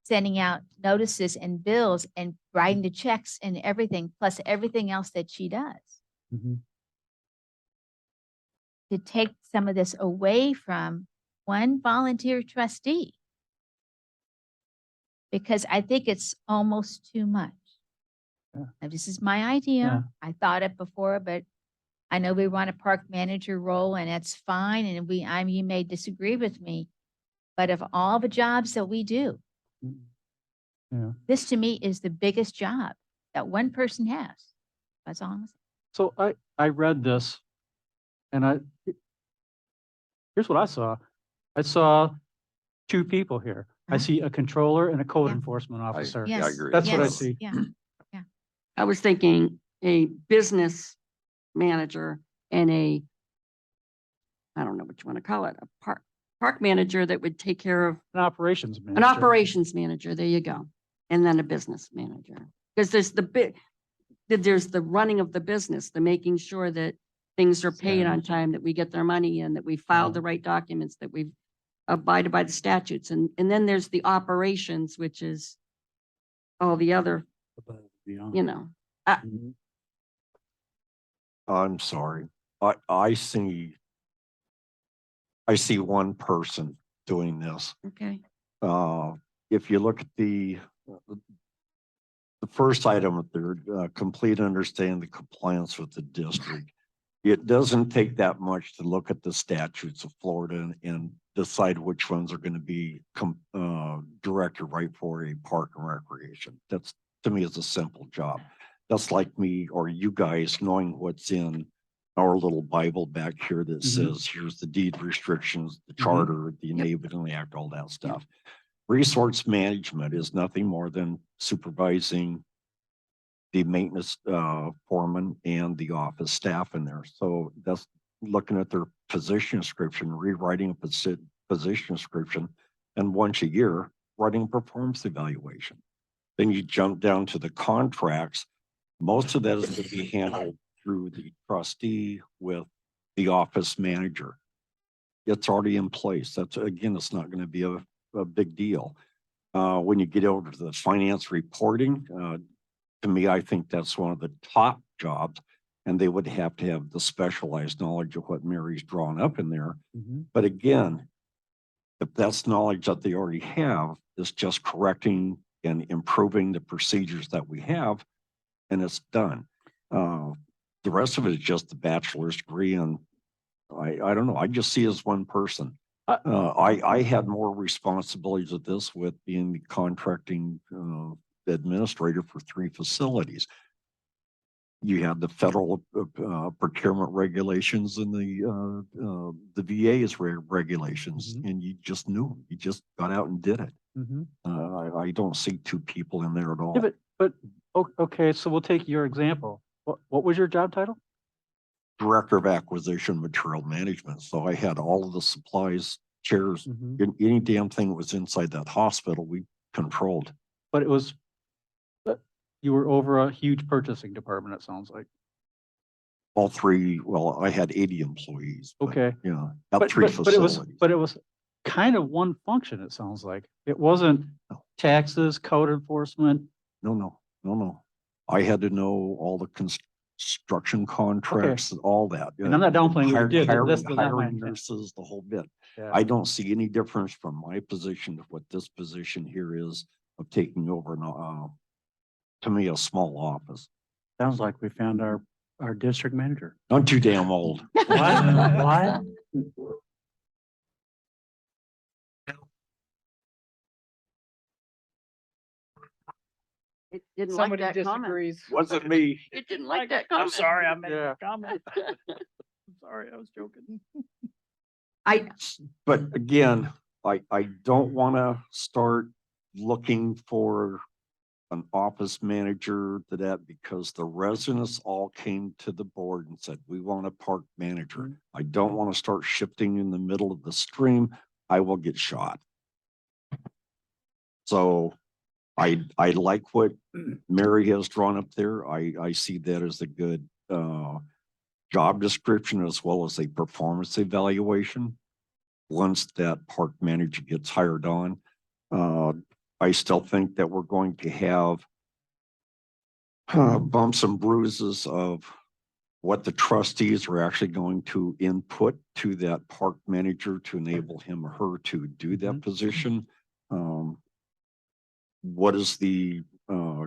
Sending out notices and bills and writing the checks and everything, plus everything else that she does. Mhm. To take some of this away from one volunteer trustee. Because I think it's almost too much. Yeah. Now, this is my idea. Yeah. I thought it before, but I know we want a park manager role and that's fine. And you may disagree with me, but of all the jobs that we do, Mhm. Yeah. this to me is the biggest job that one person has. That's all I'm saying. So I read this and here's what I saw. I saw 2 people here. I see a controller and a code Yeah. enforcement officer. Yeah, I Yes, agree. That's what I yes, see. Yeah. I was thinking a business manager and I don't know what you want to call it, a park manager that would take care of An operations an manager. operations manager. There you go. And then a business manager. Because there's the running of the business, the making sure that things are paid on time, that we get their money in, that we filed the right documents, that we've abided by the statutes. And then there's the operations, which is all the other, you know. Mhm. I'm sorry. I see one person doing this. Okay. If you look at the first item up there, complete and understand the compliance with the district. It doesn't take that much to look at the statutes of Florida and decide which ones are gonna be directed right for a park and recreation. That's, to me, is a simple job. That's like me or you guys knowing what's in our little Bible back here that says, here's the deed restrictions, the charter, the enabling act, all that stuff. Resource management is nothing more than supervising the maintenance foreman and the office staff in there. So that's looking at their position description, rewriting a position description, and once a year, writing a performance evaluation. Then you jump down to the contracts. Most of that is going to be handled through the trustee with the office manager. It's already in place. That's, again, it's not going to be a big deal. When you get over to the finance reporting, to me, I think that's one of the top jobs, and they would have to have the specialized knowledge of what Mary's drawn up in there. But again, if that's knowledge that they already have, it's just correcting and improving the procedures that we have, and it's done. The rest of it is just the bachelor's degree, and I don't know, I just see as one person. I had more responsibilities of this with being the contracting administrator for 3 facilities. You had the federal procurement regulations and the VA's regulations, and you just knew, you just got out and did it. I don't see 2 people in there at all. Yeah, but, okay, so we'll take your example. What was your job title? Director of Acquisition Material Management. So I had all of the supplies, chairs, any damn thing that was inside that hospital, we controlled. But it was, you were over a huge purchasing department, it sounds like. All 3, well, I had 80 employees. But, Okay. yeah, at 3 But facilities. it was kind of one function, it sounds like. It wasn't taxes, code enforcement. No. I had to know all the construction contracts and all that. And I'm not downplaying what you did, but this was not my Hiring intent. nurses, the whole bit. Yeah. I don't see any difference from my position to what this position here is of taking over to me, a small office. Sounds like we found our district manager. I'm too damn old. What? It didn't like Somebody that comment. disagrees. Wasn't me. It didn't like that comment. I made Yeah. a comment. I'm sorry, I was joking. But again, I don't want to start looking for an office manager to that, because the residents all came to the board and said, we want a park manager. I don't want to start shifting in the middle of the stream. I will get shot. So I like what Mary has drawn up there. I see that as a good job description as well as a performance evaluation. Once that park manager gets hired on, I still think that we're going to have bumps and bruises of what the trustees are actually going to input to that park manager to enable him or her to do that position. What is the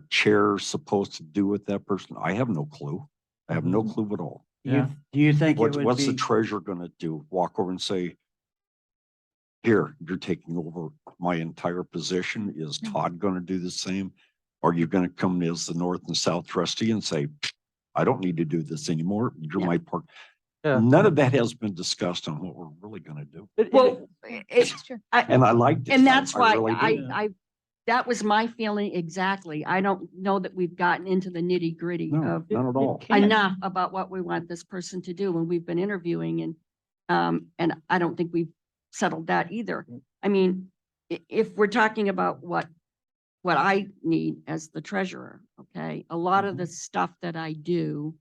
chair supposed to do with that person? I have no clue. I have no clue at all. Do you think it would What's the be, treasurer gonna do? Walk over and say, here, you're taking over my entire position. Is Todd gonna do the same? Are you gonna come as the North and South trustee and say, I don't need to do this anymore. You're my part. Yeah. None of that has been discussed on what we're really gonna do. Well, it's, And I like this. and that's why really do. that was my feeling exactly. I don't know that we've gotten into the nitty gritty No, of not at all. enough about what we want this person to do when we've been interviewing, and I don't think we've settled that either. I mean, if we're talking about what I need as the treasurer, okay, a lot of the stuff that I do,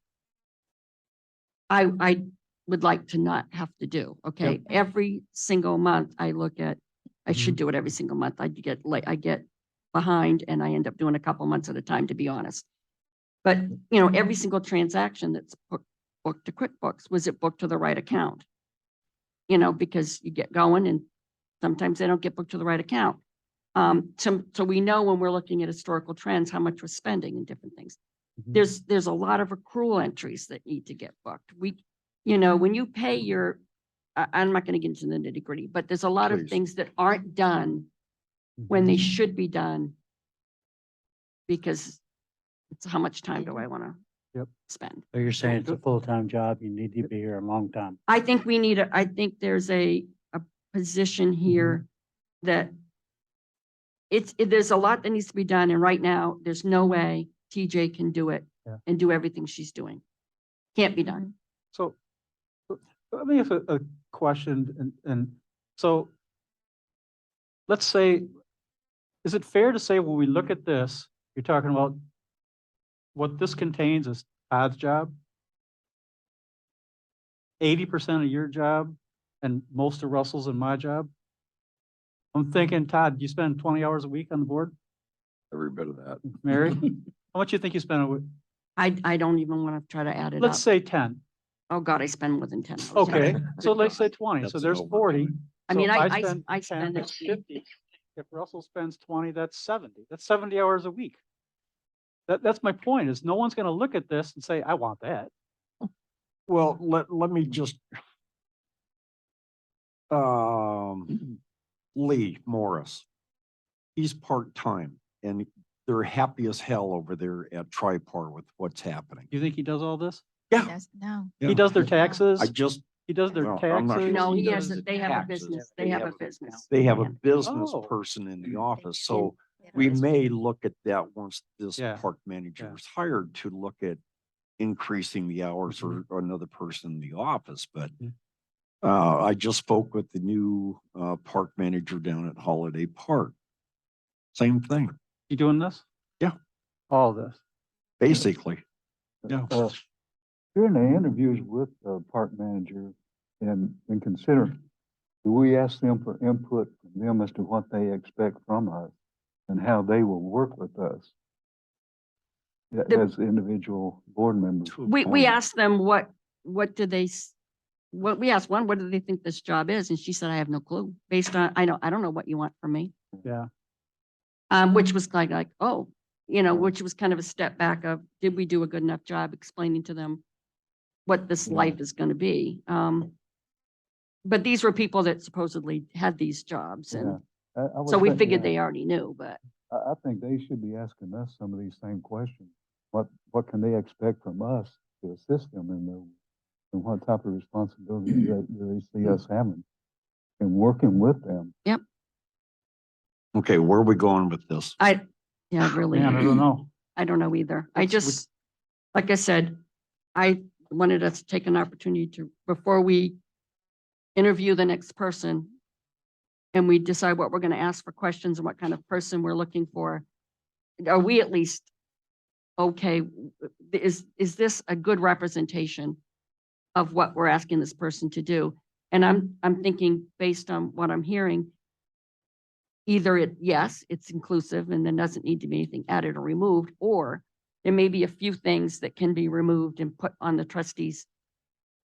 I would like to not have to do, okay? Every single month I look at, I should do it every single month. I get late, I get behind, and I end up doing a couple months at a time, to be honest. But, you know, every single transaction that's booked to QuickBooks, was it booked to the right account? You know, because you get going and sometimes they don't get booked to the right account. So we know when we're looking at historical trends, how much we're spending and different things. There's a lot of accrual entries that need to get booked. You know, when you pay your I'm not gonna get into the nitty gritty, but there's a lot of Please. things that aren't done when they should be done. Because it's how much time do I wanna Yep. spend? So you're saying it's a full-time job, you need to be here a long time. I think I think there's a position here that there's a lot that needs to be done, and right now, there's no way TJ can do it Yeah. and do everything she's doing. Can't be done. So let me ask a question and so let's say, is it fair to say when we look at this, you're talking about what this contains is Todd's job? 80% of your job and most of Russell's and my job? I'm thinking, Todd, you spend 20 hours a week on the board? Every bit of that. Mary? How much you think you spend a week? I don't even want to try to add it Let's up. say 10. Oh, God, I spend more than 10 hours. Okay, so let's say 20. So That's there's an 40. I So mean, if I 10, spend that's it. 50. If Russell spends 20, that's 70. That's 70 hours a week. That's my point, is no one's gonna look at this and say, I want that. Well, let me just. Lee Morris. He's part-time and they're happy as hell over there at Tripart with what's happening. You think he does all this? Yeah. No. He does their taxes? I just, He does their well, I'm not taxes? sure. No, he does- has, they have a taxes. business. They They have a have- business. they have a Yeah. business Oh. person in the office, so we may look at that once this Yeah. park manager Yeah. is hired to look at increasing the hours Mm-hmm. or another person in the office, but Mhm. I just spoke with the new park manager down at Holiday Park. Same thing, You doing this? Yeah. All of this? basically. Yeah. During the interviews with the park manager and consider, do we ask them for input from them as to what they expect from us and how they will work with us as individual board members? We asked them what do they, we asked one, what do they think this job is? And she said, I have no clue. Based on, I don't know what you want from me. Yeah. Which was like, oh, which was kind of a step back of, did we do a good enough job explaining to them what this life is going to be? But these were people that supposedly had these jobs, and I would so we think, figured yeah, they already knew, but I think they should be asking us some of these same questions. What can they expect from us to assist them in their, and what type of responsibilities do they see us having and working with them? Okay, where are we going with this? really, Man, I don't know. I don't know either. It's- Like I said, I wanted us to take an opportunity to, before we interview the next person and we decide what we're going to ask for questions and what kind of person we're looking for, are we at least okay? Is this a good representation of what we're asking this person to do? And I'm thinking, based on what I'm hearing, either yes, it's inclusive and there doesn't need to be anything added or removed, or there may be a few things that can be removed and put on the trustees.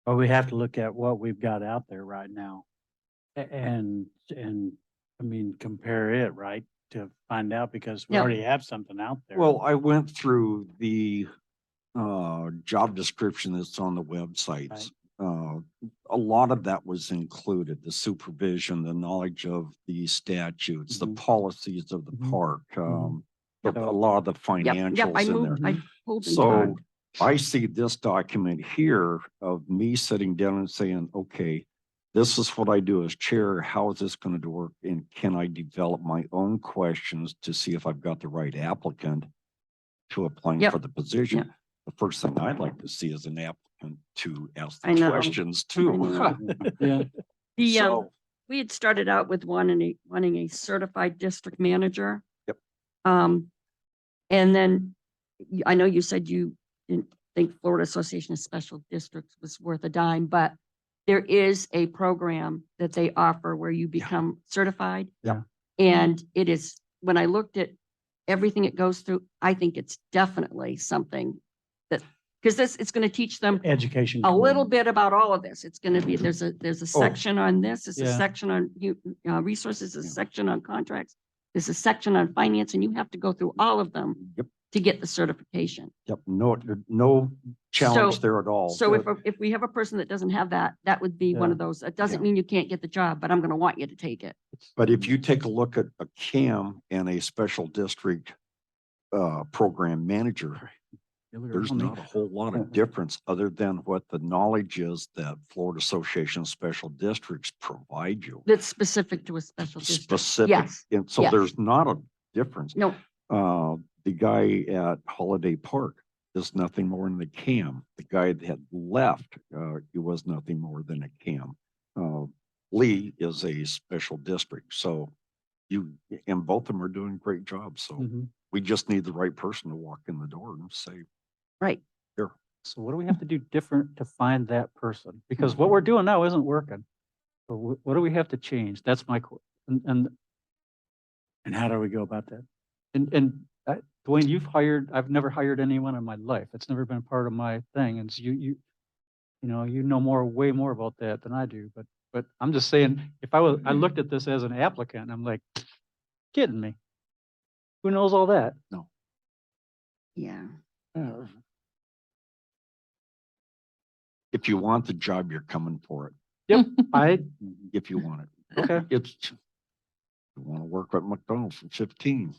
But we have to look at what we've got out there right now. And I mean, compare it, right, to find out, because we Yeah. already have something out there. Well, I went through the job description that's on the websites. A lot of that was included, the supervision, the knowledge of the statutes, the Mhm. policies of the Mhm. park, Mhm. a lot of the Yep, I financials in moved, there. I pulled and So tugged. I see this document here of me sitting down and saying, okay, this is what I do as chair. How is this going to work? And can I develop my own questions to see if I've got the right applicant to applying Yep. for the position? Yep. The first thing I'd like to see is an applicant to ask I the know. questions I too. know. Yeah. The, So, we had started out with wanting a certified district manager. Yep. And then I know you said you didn't think Florida Association of Special Districts was worth a dime, but there is a program that they offer where you become certified. Yeah. And it is, when I looked at everything it goes through, I think it's definitely something that, because it's going to teach them Education. a little bit about all of this. It's gonna be, there's a section on this, there's a Yeah. section on resources, there's a section on contracts, there's a section on finance, and you have to go through all of them Yep. to get the certification. Yep, no challenge So- there at all. So if we have a person that doesn't have that, that would be one Yeah. of those. It doesn't Yeah. mean you can't get the job, but I'm gonna want you to take it. But if you take a look at a CAM and a special district program manager, there's not a whole lot of difference other than what the knowledge is that Florida Association of Special Districts provide you. That's specific to a special district. Specific, Yes, and so yes. there's not a difference. No, The guy at Holiday Park is nothing more than a CAM. The guy that had left, he was nothing more than a CAM. Lee is a special district, so and both of them are doing great jobs, so Mhm. we just need the right person to walk in the door and say, right. here. So what do we have to do different to find that person? Because what we're doing now isn't working. So what do we have to change? That's my, And how do we go about that? Dwayne, I've never hired anyone in my life. It's never been part of my thing. And so you know way more about that than I do. But I'm just saying, I looked at this as an applicant and I'm like, kidding me. Who knows all that? Yeah. If you want the job, you're coming for it. Yep, If you want it. okay. You want to work at McDonald's for 15.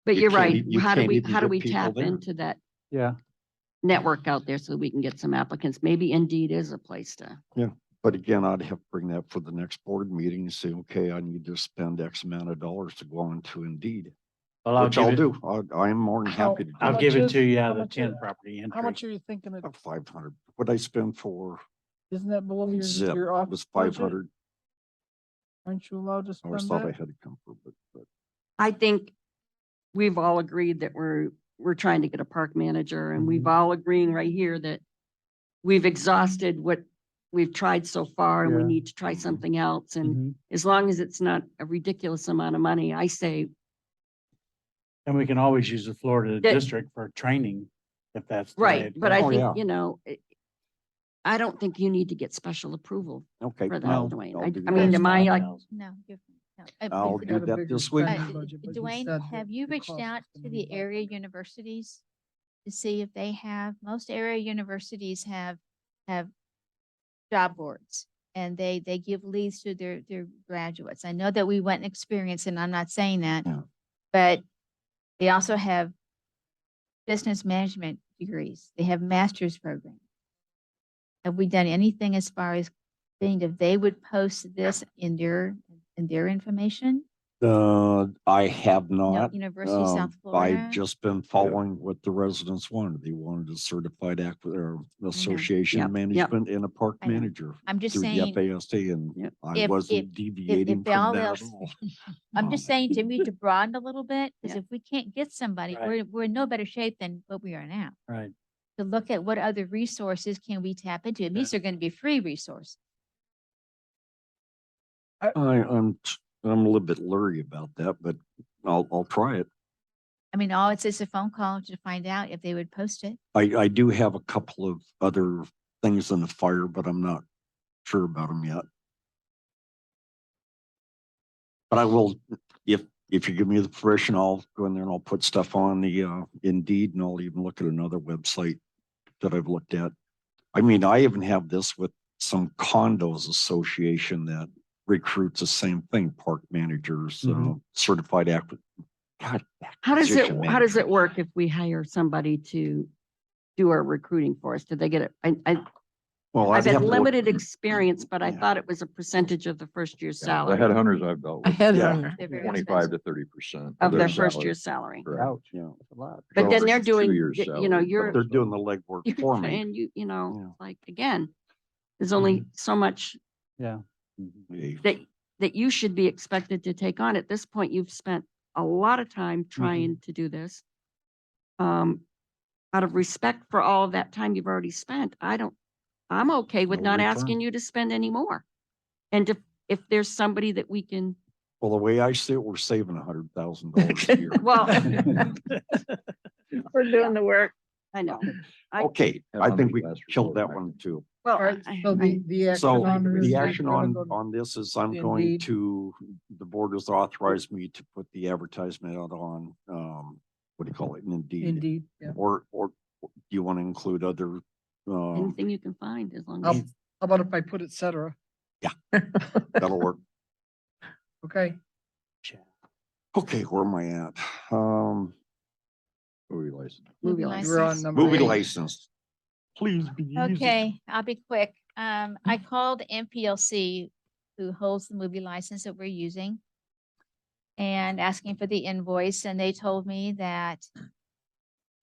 But You you're can't right. e- you How do can't we, even how do get we people tap there. into that Yeah. network out there so we can get some applicants? Maybe Indeed is a place to. But again, I'd have to bring that for the next board meeting and say, okay, I need to spend X amount of dollars to go on to Indeed. Well, Which I'll do. I'm more than happy to do. I'll much give it is- to you how out of the much 10 is- property entry. How much are you thinking of, 500. What I spend for isn't that below Zip your office was budget? 500. Aren't you allowed to I always spend thought I that? had to come for, but I think we've all agreed that we're trying to get a park manager and we've Mhm. all agreeing right here that we've exhausted what we've tried so far and we Yeah. need to try something else. And Mhm. as long as it's not a ridiculous amount of money, I say, And we can always use the Florida That- district for training if that's. the way right, it but I Oh, yeah. think, I don't think you need to get special approval okay. for that, I'll- Dwayne. I'll do I mean, that. am I like, No, you're. no. I'll We've do got a that bigger this week. spending budget, but he Dwayne, said have that you the reached cost out is gonna to be the area universities to see if they have, most area universities have job boards and they give leads to their graduates. I know that we went and experienced, and I'm not saying that, Yeah. but they also have business management degrees. They have master's programs. Have we done anything as far as seeing if they would post this in their information? I have not. University of South Florida? I've just been following what the residents wanted. They wanted a certified association Yep, yep. management and a park I know. manager I'm just through the saying, FAST, and Yep. I If- wasn't if deviating all from that at else- all. I'm just saying to me to broaden a little bit, because Yeah. if we can't get somebody, Right. we're in no better shape than what we are now. Right. To look at what other resources can we tap into, and these are going to be free resources. I'm a little bit leery about that, but I'll try it. I mean, all it's a phone call to find out if they would post it. I do have a couple of other things in the fire, but I'm not sure about them yet. But I will, if you give me the permission, I'll go in there and I'll put stuff on the Indeed, and I'll even look at another website that I've looked at. I mean, I even have this with some condos association that recruits the same thing, park managers, certified God. how does acquisition it manager. work if we hire somebody to do our recruiting for us? Do they get it? Well, I've I'd have had to look- limited experience, but I Yeah. thought it was a percentage of the first year's The salary, headhunters I've dealt A with, headhunter. They're very 25 expensive. to 30%. of their their first salary. year's salary. Correct. Ouch. Yeah. That's a lot. But then So they're it's doing, 2 years' you know, salary. you're, They're doing the legwork you're for me. trying, you know, Yeah. like, again, there's only so much Yeah. Hey, that you should be expected to take on. At this point, you've spent a lot of time trying to do this. Out of respect for all of that time you've already spent, I'm okay with No not return. asking you to spend any more. And if there's somebody that we can, Well, the way I see it, we're saving $100,000 a year. well, We're doing the work. I know. Okay, I think we Headhunters last killed that resort. one too. Well, All right, so the action So on this the is action gonna go to- on this is I'm going Indeed. to, the board has authorized me to put the advertisement out on what do you call it, an Indeed? Indeed, yeah. Or do you want to include other, Anything you can find as long How as. how about if I put et cetera? that'll work. Okay, Okay, where am I at? Movie license. Movie license. we're on license. number Movie 8. license. Please be easy. Okay, I'll be quick. I called MPLC, who holds the movie license that we're using, and asking for the invoice, and they told me that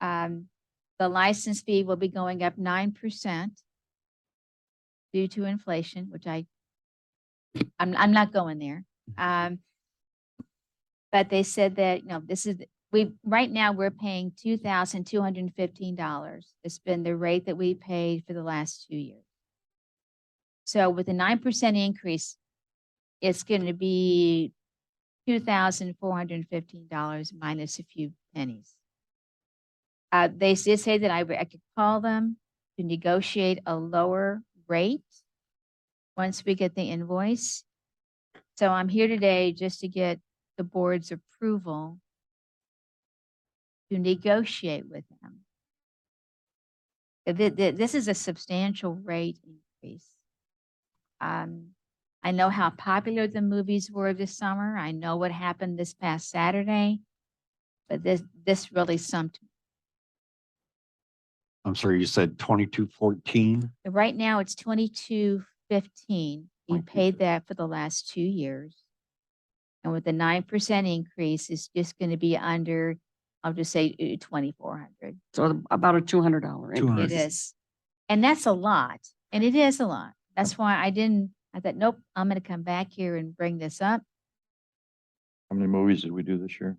the license fee will be going up 9% due to inflation, which I'm not going there. But they said that, this is, right now we're paying $2,215. It's been the rate that we paid for the last 2 years. So with a 9% increase, it's going to be $2,415 minus a few pennies. They did say that I could call them to negotiate a lower rate once we get the invoice. So I'm here today just to get the board's approval to negotiate with them. This is a substantial rate increase. I know how popular the movies were this summer. I know what happened this past Saturday, but this really stumped me. I'm sorry, you said 2214? Right now, it's $22.15. We paid that for the last 2 years. And with the 9% increase, it's just going to be under, I'll just say $2,400. So about a $200 It increase. is. And that's a lot. And it is a lot. That's why I thought, nope, I'm going to come back here and bring this up. How many movies did we do this year?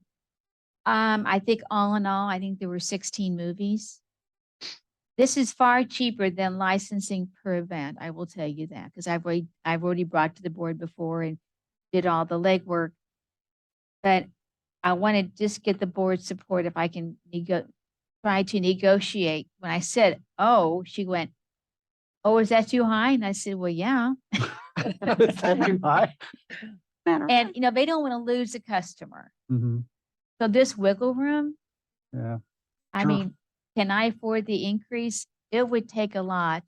I think all in all, I think there were 16 movies. This is far cheaper than licensing per event. I will tell you that, because I've already brought to the board before and did all the legwork. But I want to just get the board support if I can try to negotiate. When I said, oh, she went, oh, is that too high? And I said, well, yeah. Is that too high? And, they don't want to lose a customer. Mhm. So this wiggle room, Yeah. I Sure. mean, can I afford the increase? It would take a lot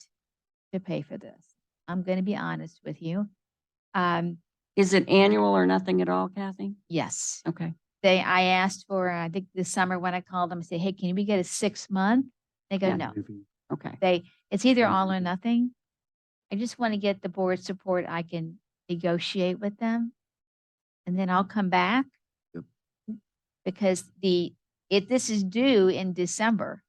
to pay for this. I'm going to be honest with you. Is it annual or nothing at all, Kathy? Yes. Okay. I asked for, I think this summer when I called them, I said, hey, can we get a 6-month? They go, Yeah. no. Okay. It's either all or nothing. I just want to get the board support. I can negotiate with them. And then I'll come back. Yep. Because this is due in December.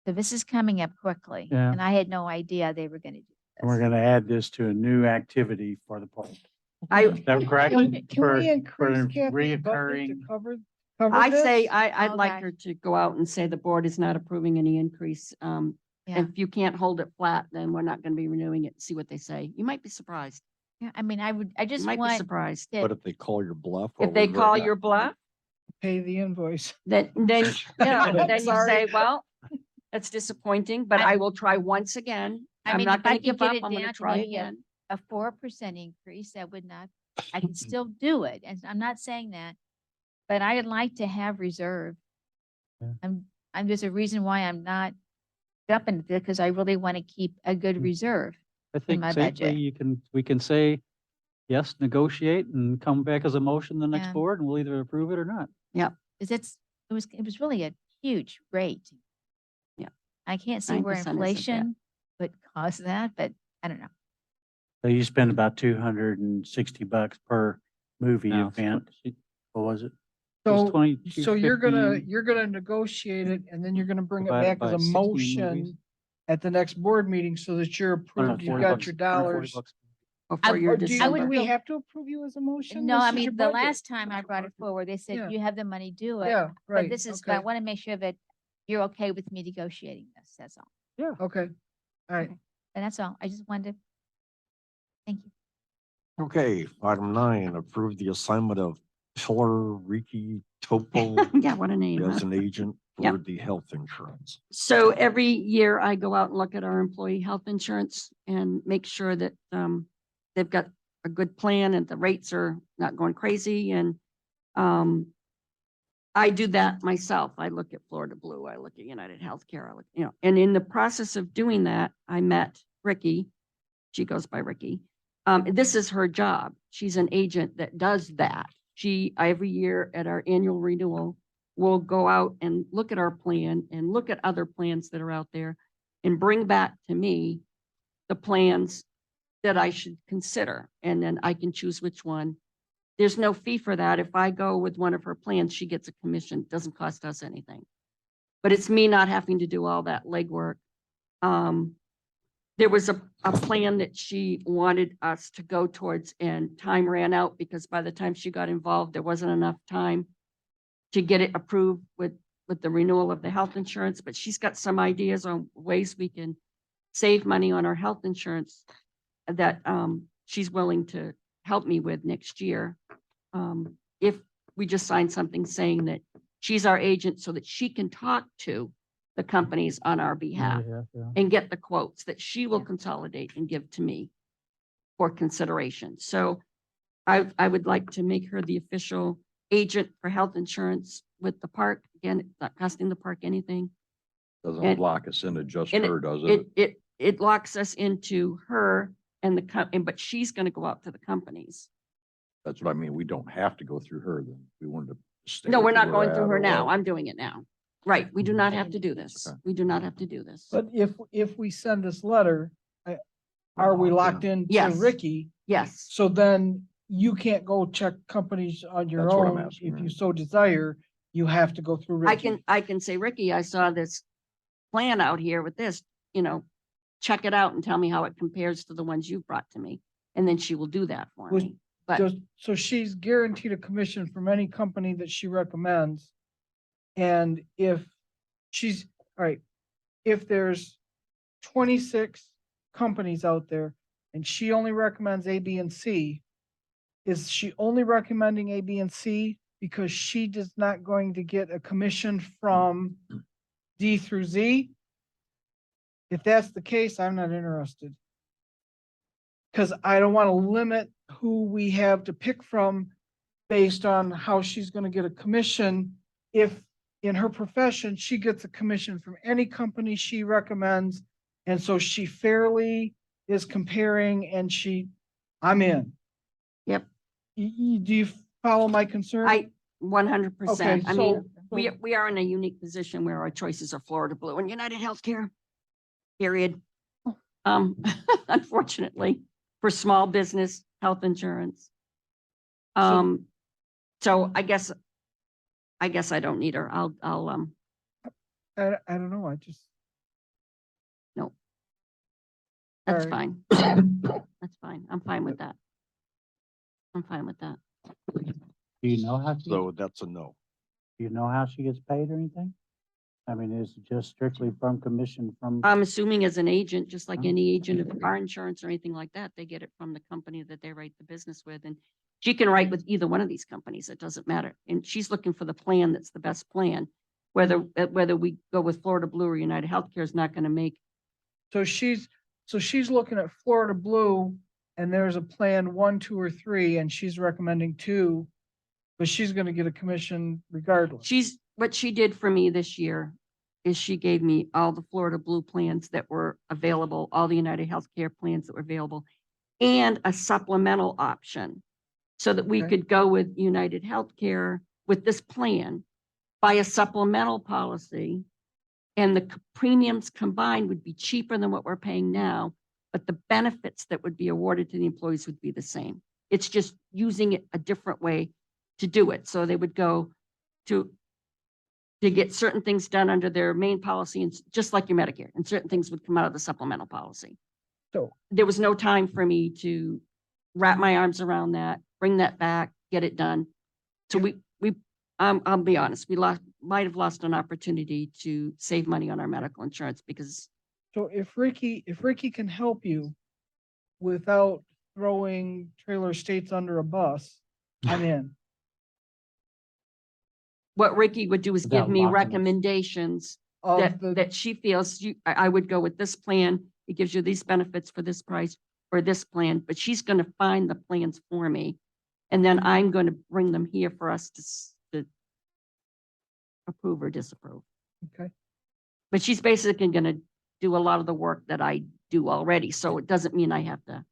So this is coming up quickly. Yeah. And I had no idea they were going to do And we're this. going to add this to a new activity for the park. Is that correct? Can we For increase Kathy's budget to reoccurring. cover I say, this? I'd like Okay. her to go out and say the board is not approving any increase. Yeah. If you can't hold it flat, then we're not going to be renewing it. See what they say. You might be surprised. Yeah, I mean, I You just might be want surprised. to- But if they call your bluff? If they call your bluff, Pay the invoice. then then you Sorry. say, well, that's disappointing, but I- I will try once again. I I'm mean, not if I going to could give get up. it I'm going to down to try maybe again. a 4% increase, I can still do it. And I'm not saying that, but I'd like to have reserve. Yeah. There's a reason why I'm not jumping because I really want to keep a good Mm. reserve. I think my safely budget. we can say, yes, negotiate and come back as a motion the next Yeah. board and we'll either approve it or not. Because it was really a huge rate. Yeah. I can't see 9% where isn't bad. inflation would cause that, but I don't know. So you spend about $260 per movie Now, event. What was it? It was So, 22, so you're 15. gonna negotiate it and then you're gonna bring it Divided back as by a 16 motion movies. at the next board meeting so that you're approved, you've got your dollars. Before your Or do December. we have to approve you as a motion? No, This I is your mean, the budget. last time I brought it forward, they Yeah. said you have the money, do it. Yeah, right. But this is, but I okay, want to make sure that you're okay with me negotiating this, that's all. Okay, all right. And that's all. I just wanted to. Thank you. Okay, item 9, approve the assignment of Pillar Ricky Topo Yeah, what a name. huh? as an agent Yep. for the health insurance. So every year I go out and look at our employee health insurance and make sure that they've got a good plan and the rates are not going crazy. And I do that myself. I look at Florida Blue, I look at United Healthcare, I look, and in the process of doing that, I met Ricky. She goes by Ricky. This is her job. She's an agent that does that. Every year at our annual renewal, will go out and look at our plan and look at other plans that are out there and bring back to me the plans that I should consider. And then I can choose which one. There's no fee for that. If I go with one of her plans, she gets a commission. It doesn't cost us anything. But it's me not having to do all that legwork. There was a plan that she wanted us to go towards and time ran out because by the time she got involved, there wasn't enough time to get it approved with the renewal of the health insurance. But she's got some ideas on ways we can save money on our health insurance that she's willing to help me with next year. If we just sign something saying that she's our agent so that she can talk to the companies on our behalf and get the quotes that she will consolidate and give to me for consideration. So I would like to make her the official agent for health insurance with the park. Again, it's not costing the park anything. Doesn't And- lock us into just and her, does it? It locks us into her and but she's going to go out to the companies. That's what I mean. We don't have to go through her then. We wanted to stay. No, with we're not where going we're through at her or now. what. I'm doing it now. Right. We do not have to do this. Okay. We do not have to do this. But if we send this letter, are we locked in to Yes. Ricky? Yes. So then you can't go check companies on your That's what I'm own. asking, If you right. so desire, you have to go through Ricky. I can say, Ricky, I saw this plan out here with this, check it out and tell me how it compares to the ones you brought to me. And then she will do that for Was- me. But So she's guaranteed a commission from any company that she recommends. And if she's, all right, if there's 26 companies out there and she only recommends A, B, and C, is she only recommending A, B, and C because she is not going to get a commission from D through Z? If that's the case, I'm not interested. Because I don't want to limit who we have to pick from based on how she's going to get a commission. If in her profession, she gets a commission from any company she recommends. And so she fairly is comparing and I'm in. Yep. Do you follow my concern? 100%. Okay, I mean, so- we are in a unique position where our choices are Florida Blue and United Healthcare, period. Unfortunately, for small business health insurance. So I guess I don't need her. I'll I don't know. no. That's Alright. fine. That's fine. I'm fine with that. I'm fine with that. Do you know how she, So that's a no. do you know how she gets paid or anything? I mean, is it just strictly from commission from? I'm assuming as an agent, just like Oh. any agent of car insurance or anything like that, they get it from the company that they write the business with. And she can write with either one of these companies. It doesn't matter. And she's looking for the plan that's the best plan. Whether we go with Florida Blue or United Healthcare is not going to make, So she's looking at Florida Blue and there's a plan 1, 2, or 3, and she's recommending 2, but she's gonna get a commission regardless. what she did for me this year is she gave me all the Florida Blue plans that were available, all the United Healthcare plans that were available, and a supplemental option so that we Okay. could go with United Healthcare with this plan, buy a supplemental policy, and the premiums combined would be cheaper than what we're paying now, but the benefits that would be awarded to the employees would be the same. It's just using it a different way to do it. So they would go to get certain things done under their main policy, and just like your Medicare, and certain things would come out of the supplemental policy. So There was no time for me to wrap my arms around that, bring that back, get it done. So I'll be honest, might have lost an opportunity to save money on our medical insurance because if Ricky can help you without throwing Trailer Estates under a bus, I'm in. what Ricky would do is give Without me locking us. recommendations Of the, that she feels I would go with this plan. It gives you these benefits for this price or this plan, but she's going to find the plans for me. And then I'm going to bring them here for us to approve or disapprove. Okay. But she's basically gonna do a lot of the work that I do already, so it doesn't mean I have to.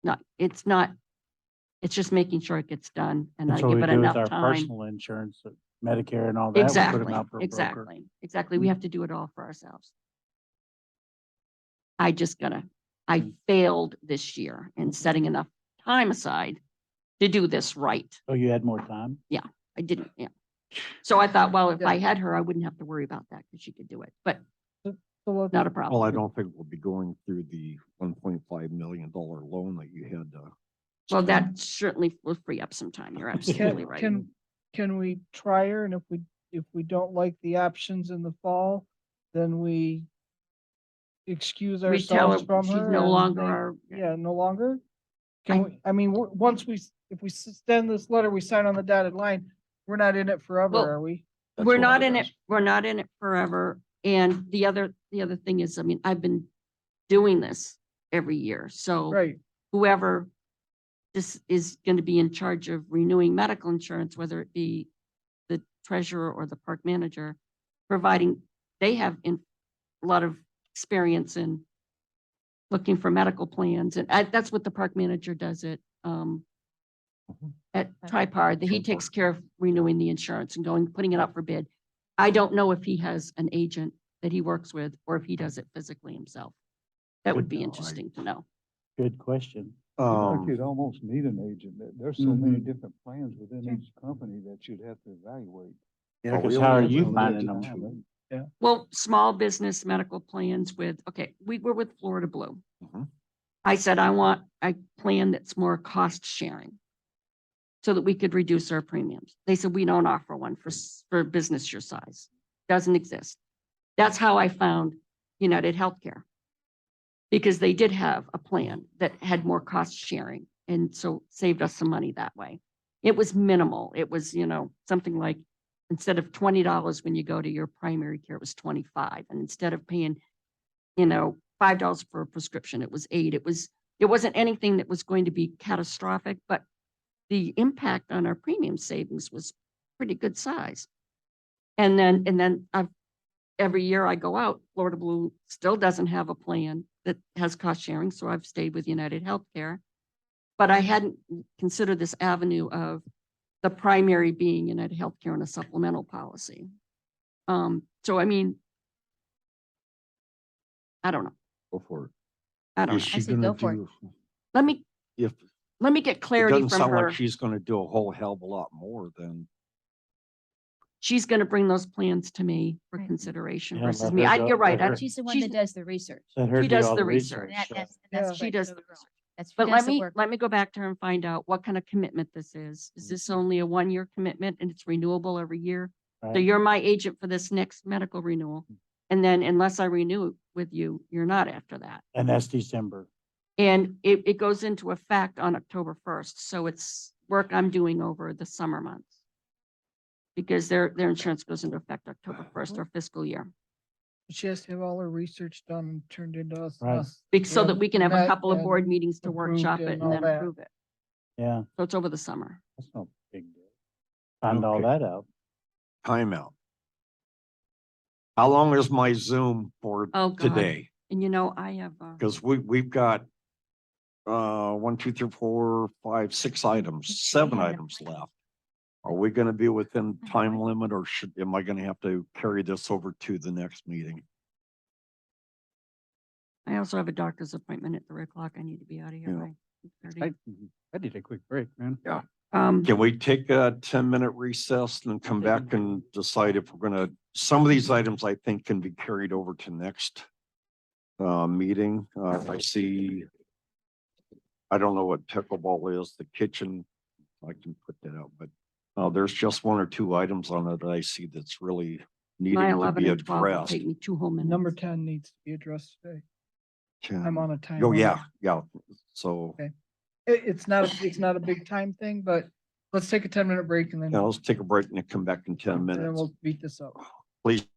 Not, it's just making sure it gets done and I That's what give we it do with enough our time. personal insurance, Medicare and all that. We put 'em Exactly, out for a broker. exactly. We have to do it all for ourselves. I failed this year in setting enough time aside to do this right. Oh, you had more time? I didn't, yeah. So I thought, well, if I had her, I wouldn't have to worry about that because she could do it, but So let's- not a Well, I problem. don't think we'll be going through the $1.5 million loan that you had. Well, that certainly will free up some time. You're absolutely right. Can we try her? And if we don't like the options in the fall, then we excuse We tell ourselves her from she's her. no and longer they- our- Yeah, no longer? I- Can we, I mean, once if we send this letter, we sign on the dotted line, we're not in it forever, Well, are we? That's We're what not I in it, asked. we're not in it forever. And the other thing is, I mean, I've been doing this every year. So Right. whoever this is going to be in charge of renewing medical insurance, whether it be the treasurer or the park manager, providing they have a lot of experience in looking for medical plans. And that's what the park manager does at Tripart, that he takes care of renewing the insurance and putting it up for bid. I don't know if he has an agent that he works with or if he does it physically himself. That would be No, interesting to know. Good question. Like you'd almost need an agent. There's so many Mhm. different plans within each company that you'd have to evaluate. Yeah, Oh, because we how are only you have finding limited them? to- Well, small business medical plans we were with Florida Blue. Mhm. I said, I want a plan that's more cost sharing so that we could reduce our premiums. They said, we don't offer one for a business your size. Doesn't exist. That's how I found United Healthcare. Because they did have a plan that had more cost sharing and so saved us some money that way. It was minimal. It was, something like instead of $20 when you go to your primary care, it was 25. And instead of paying, $5 for a prescription, it was 8. It wasn't anything that was going to be catastrophic, but the impact on our premium savings was pretty good size. And then every year I go out, Florida Blue still doesn't have a plan that has cost sharing, so I've stayed with United Healthcare. But I hadn't considered this avenue of the primary being United Healthcare and a supplemental policy. So I mean, I don't know. Go for it. I don't Is know. she said gonna go for it. do, Let me if, get it clarity doesn't from sound her. like she's gonna do a whole hell of a lot more than, She's going to bring those plans to me for Right. consideration Yeah, versus let me. her You're right. let her- She's the one she's- that does the research. Let her She do does all the the research. research. so- That's She right. does the research. That's, she But does the work. let me go back to her and find out what kind of commitment this is. Is this only a 1-year commitment and it's renewable every year? So Right. you're my agent for this next medical renewal. And then unless I renew with you, you're not after that. And that's December. And it goes into effect on October 1st. So it's work I'm doing over the summer months. Because their insurance goes into effect October 1st, our fiscal year. She has to have all her research done and turned into us. and Right. us So that we can have a met couple of board and meetings to approved workshop it it and and all then that. approve it. Yeah, So it's over the summer. that's no big deal. Find all Okay. that out. timeout. How long is my Zoom for Oh, God. today? And I have, Because we've got 1, 2, 3, 4, 5, 6 items, 7 had a items plan. left. Are we gonna be within time limit or am I gonna have to carry this over to the next meeting? I also have a doctor's appointment at 3:00. I need to be out of here Yeah. by 8:30. I need a quick break, man. Can we take a 10-minute recess and then come back and decide if we're gonna, some of these items I think can be carried over to next meeting. I see, I don't know what pickleball is, the kitchen, I can put that out, but there's just 1 or 2 items on it that I see that's really needing My to 11 be and 12 will addressed. take me 2 whole minutes. Number 10 needs to be addressed today. I'm on a time. Oh, limit. yeah. So, Okay. It's not a big time thing, but let's take a 10-minute break and then, yeah, let's take a break and then come back in 10 and then minutes. we'll beat this up. Please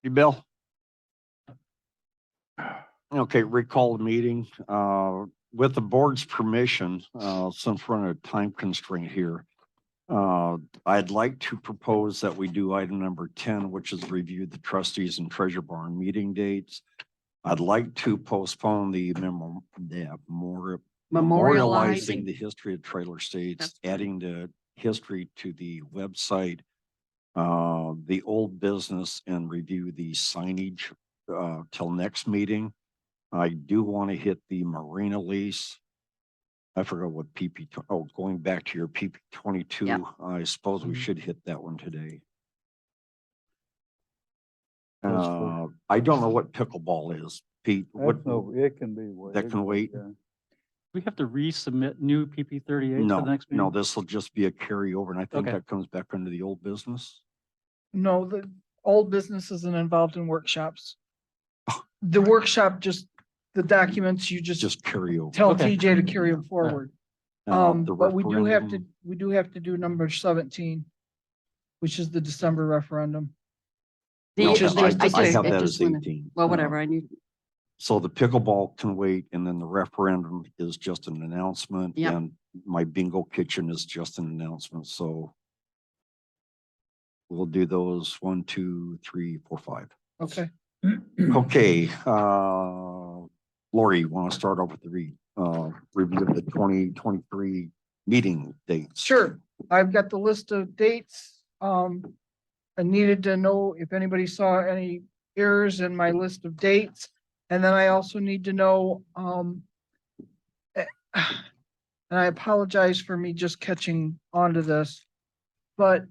You, Bill? Okay, recall the meeting, with the board's permission, since we're on a time constraint here. I'd like to propose that we do item number 10, which is review the trustees and treasure barn meeting dates. I'd like to postpone the memorializing the history of trailer states, adding the history to the website, the old business, and review the signage till next meeting. I do want to hit the marina lease. I forgot what going back to your PP 22, Yep. I suppose we should hit that one today. Those four. I don't know what pickleball is, Pete. What, That's no, it can be. that can wait? Yeah. We have to resubmit new PP 38 for No, the next meeting? no, this will just be a carryover, and I think Okay. that comes back under the old business. No, the old business isn't involved in workshops. The workshop, just the documents, you just Carry over. tell Okay. TJ to carry them forward. The But we do have to, referendum- do number 17, which is the December referendum. The- Which is I just the I same. have I that just as wanna- 18. Well, whatever, I need, So the pickleball can wait, and then the referendum is just an announcement. Yep. And my bingo kitchen is just an announcement, so we'll do those 1, 2, 3, 4, 5. Okay. Okay, Lori, you want to start off with the review of the 2023 meeting dates? Sure, I've got the list of dates. I needed to know if anybody saw any errors in my list of dates. And then I also need to know, and I apologize for me just catching onto this. But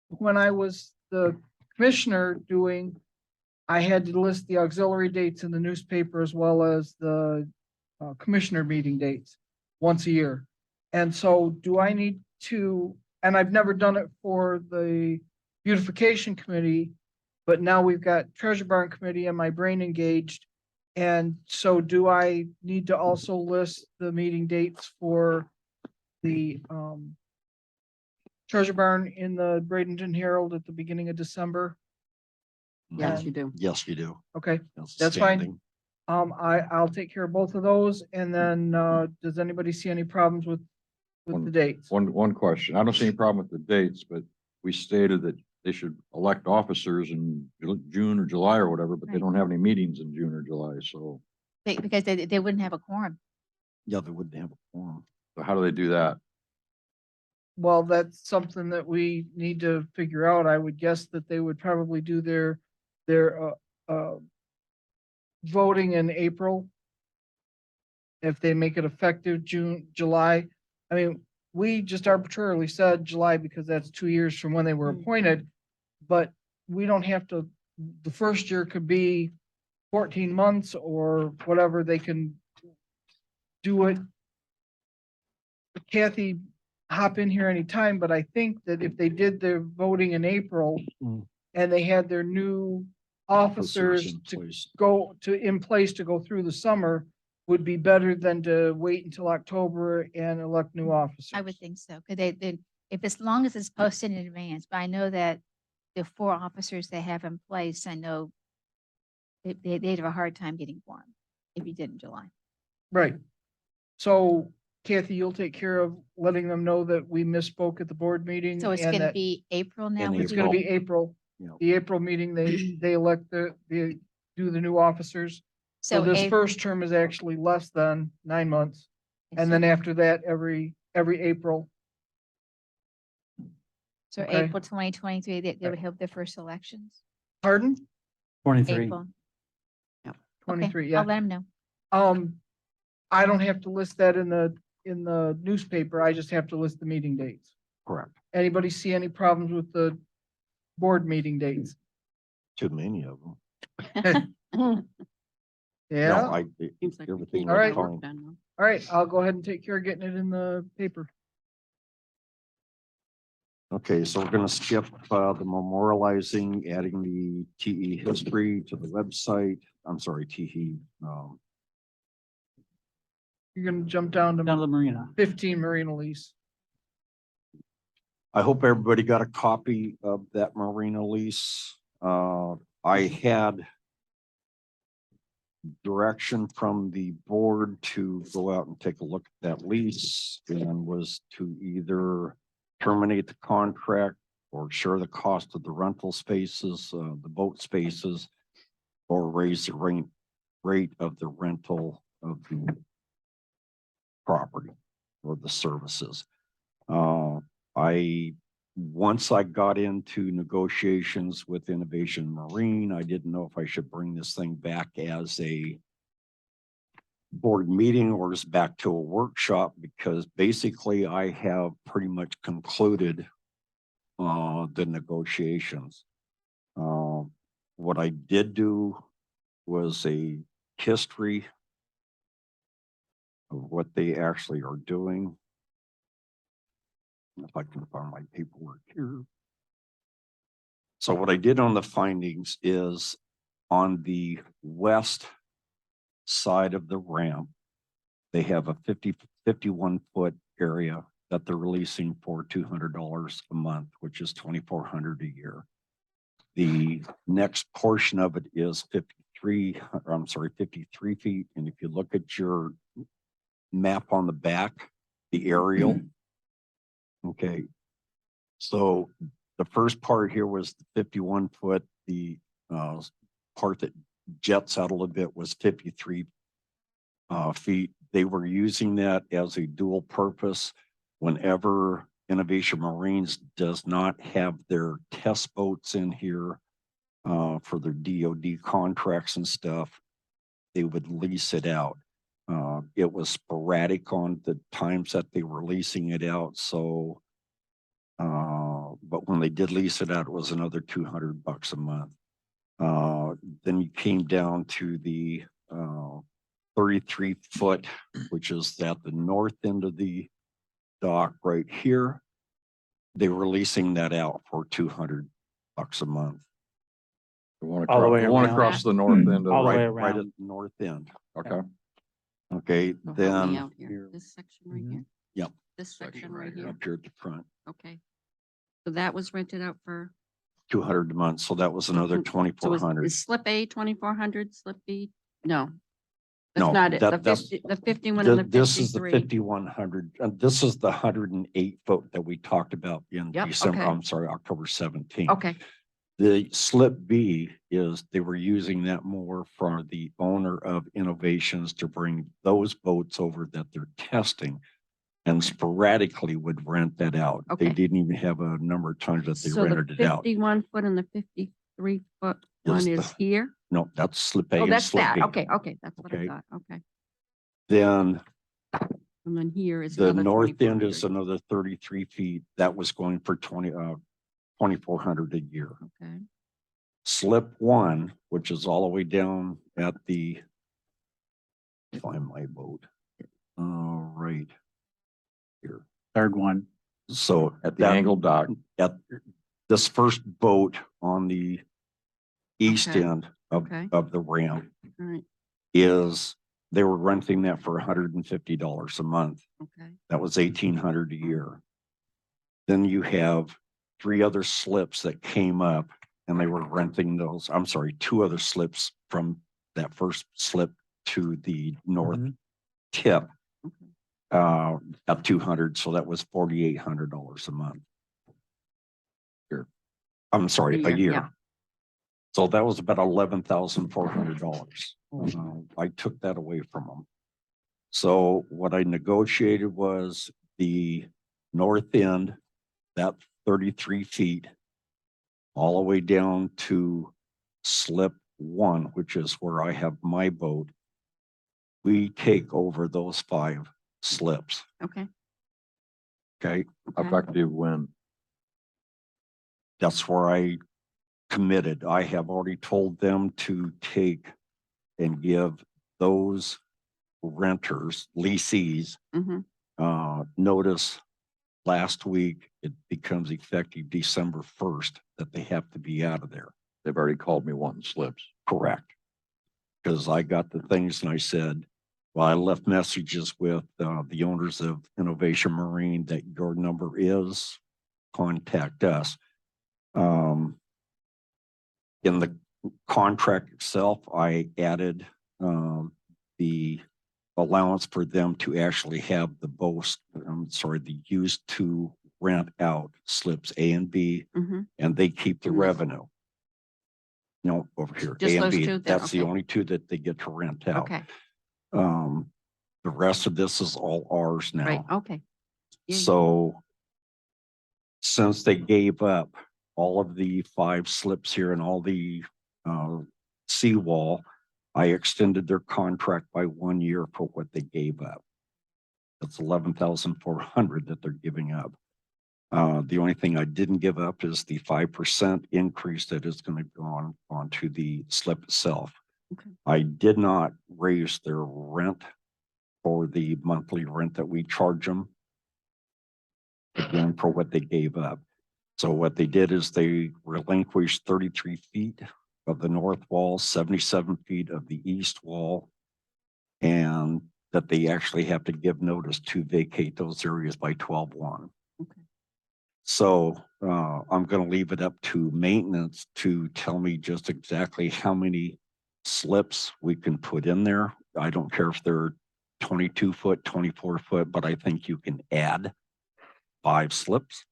when I was the commissioner I had to list the auxiliary dates in the newspaper as well as the commissioner meeting dates once a year. And so do I need to, and I've never done it for the beautification committee, but now we've got treasure barn committee and my brain engaged. And so do I need to also list the meeting dates for the treasure barn in the Bradenton Herald at the beginning of December? yes, you do. Yes, you do. Okay, that's fine. Standing. I'll take care of both of those. And then, does anybody see any problems with the dates? One question. I don't see any problem with the dates, but we stated that they should elect officers in June or July or whatever, but they Right. don't have any meetings in June or July. So Because they wouldn't have a quorum. Yeah, they wouldn't have a forum. how do they do that? Well, that's something that we need to figure out. I would guess that they would probably do their voting in April. If they make it effective June, July. I mean, we just arbitrarily said July because that's 2 years from when they were appointed. But we don't have to, the first year could be 14 months or whatever, they can do it. Kathy, hop in here anytime, but I think that if they did their voting in April Mm. and they had their new officers in to place. in place to go through the summer would be better than to wait until October and elect new officers. I would think so, because if as long as it's posted in advance, but I know that the 4 officers they have in place, I know they'd have a hard time getting quorum if you did in July. Right. So Kathy, you'll take care of letting them know that we misspoke at the board meeting. So it's and gonna that be April now? In with It's the- gonna be April. Yeah. The April meeting, they elect do the new officers. So So this April, first term is actually less than 9 months. And then after that, every April. so okay. April 2023, they would have their first elections. Pardon? 23. April. Okay, 23, I'll yeah. let them know. I don't have to list that in the newspaper. I just have to list the meeting dates. Correct. Anybody see any problems with the board meeting dates? Too many of them. Yeah, No, all Seems like we everything can't All get right. that work done, huh? right, I'll go ahead and take care of getting it in the paper. Okay, so we're gonna skip the memorializing, adding the TE history to the website. I'm sorry, TE. You're gonna jump down Down to to the marina. 15 Marina lease. I hope everybody got a copy of that marina lease. I had direction from the board to go out and take a look at that lease and was to either terminate the contract or share the cost of the rental spaces, the boat spaces, or raise the rate of the rental of the property or the services. Once I got into negotiations with Innovation Marine, I didn't know if I should bring this thing back as a board meeting or just back to a workshop, because basically I have pretty much concluded the negotiations. What I did do was a history of what they actually are doing. If I can find my paperwork here. So what I did on the findings is on the west side of the ramp, they have a 51 foot area that they're releasing for $200 a month, which is $2,400 a year. The next portion of it is 53 feet. And if you look at your map on the back, the aerial, okay. So the first part here was the 51 foot. The part that jets out a little bit was 53 feet. They were using that as a dual purpose. Whenever Innovation Marines does not have their test boats in here for their DoD contracts and stuff, they would lease it out. It was sporadic on the times that they were leasing it out. So, but when they did lease it out, it was another $200 a month. Then you came down to the 33 foot, which is at the north end of the dock right here. They were leasing that out for $200 a month. The one All the across, way the one around. across the north end of All the way Right at around. the north end. Okay. Okay, So help me then out here. This section right here? Yep. This section right here? up here at the front, Okay. So that was rented out for? 200 a month. So that was another So 2,400. is slip A 2,400, slip B? No. No, That's not it. The that's- 50, the 51 and the This is the 53. 5,100, and this is the 108 foot that we talked about in Yep, December, okay. I'm sorry, October 17th. Okay, The slip B is they were using that more for the owner of Innovations to bring those boats over that they're testing and sporadically would rent that out. They Okay. didn't even have a number of times that they so the rented it out. 51 foot and the 53 foot one Is is the- here? No, that's slip A Oh, and that's slip that. B. Okay, okay, that's what I Okay. thought. Okay. Then And then here is the another north end is 2,400. another 33 feet. That was going for 2,400 a year. Okay, Slip one, which is all the way down at the, find my boat. Right here. Third one. So At the that- angle dock. At this first boat on the east Okay. end of, Okay. of the ramp all right, is, they were renting that for $150 a month. okay, That was 1,800 a year. Then you have 3 other slips that came up and they were renting those, I'm sorry, 2 other slips from that first slip to the north tip. okay. At 200, so that was $4,800 a month. Here, I'm sorry, a year. Yeah. So that was about $11,400. I took that away from them. So what I negotiated was the north end, that 33 feet, all the way down to slip one, which is where I have my boat. We take over those 5 slips. Okay, Okay, okay. Effective when? that's where I committed. I have already told them to take and give those renters, leasees, Mm-hmm. notice last week. It becomes effective December 1st that they have to be out of there. They've already called me wanting slips. Correct. Because I got the things and I said, well, I left messages with the owners of Innovation Marine that your number is, contact us. In the contract itself, I added, the allowance for them to actually have the the used to rent out slips A and B, Mhm. and they keep the And this- revenue. No, over here, Just A and those B, two? Then, that's the okay. only two that they get to rent out. Okay, The rest of this is all ours right, now. okay. Yeah, So since they gave up all of the 5 slips here and all the seawall, I extended their contract by 1 year for what they gave up. That's 11,400 that they're giving up. The only thing I didn't give up is the 5% increase that is going to go onto the slip itself. Okay. I did not raise their rent for the monthly rent that we charge them, again, for what they gave up. So what they did is they relinquished 33 feet of the north wall, 77 feet of the east wall, and that they actually have to give notice to vacate those areas by 12/1. Okay. So I'm going to leave it up to maintenance to tell me just exactly how many slips we can put in there. I don't care if they're 22 foot, 24 foot, but I think you can add 5 slips.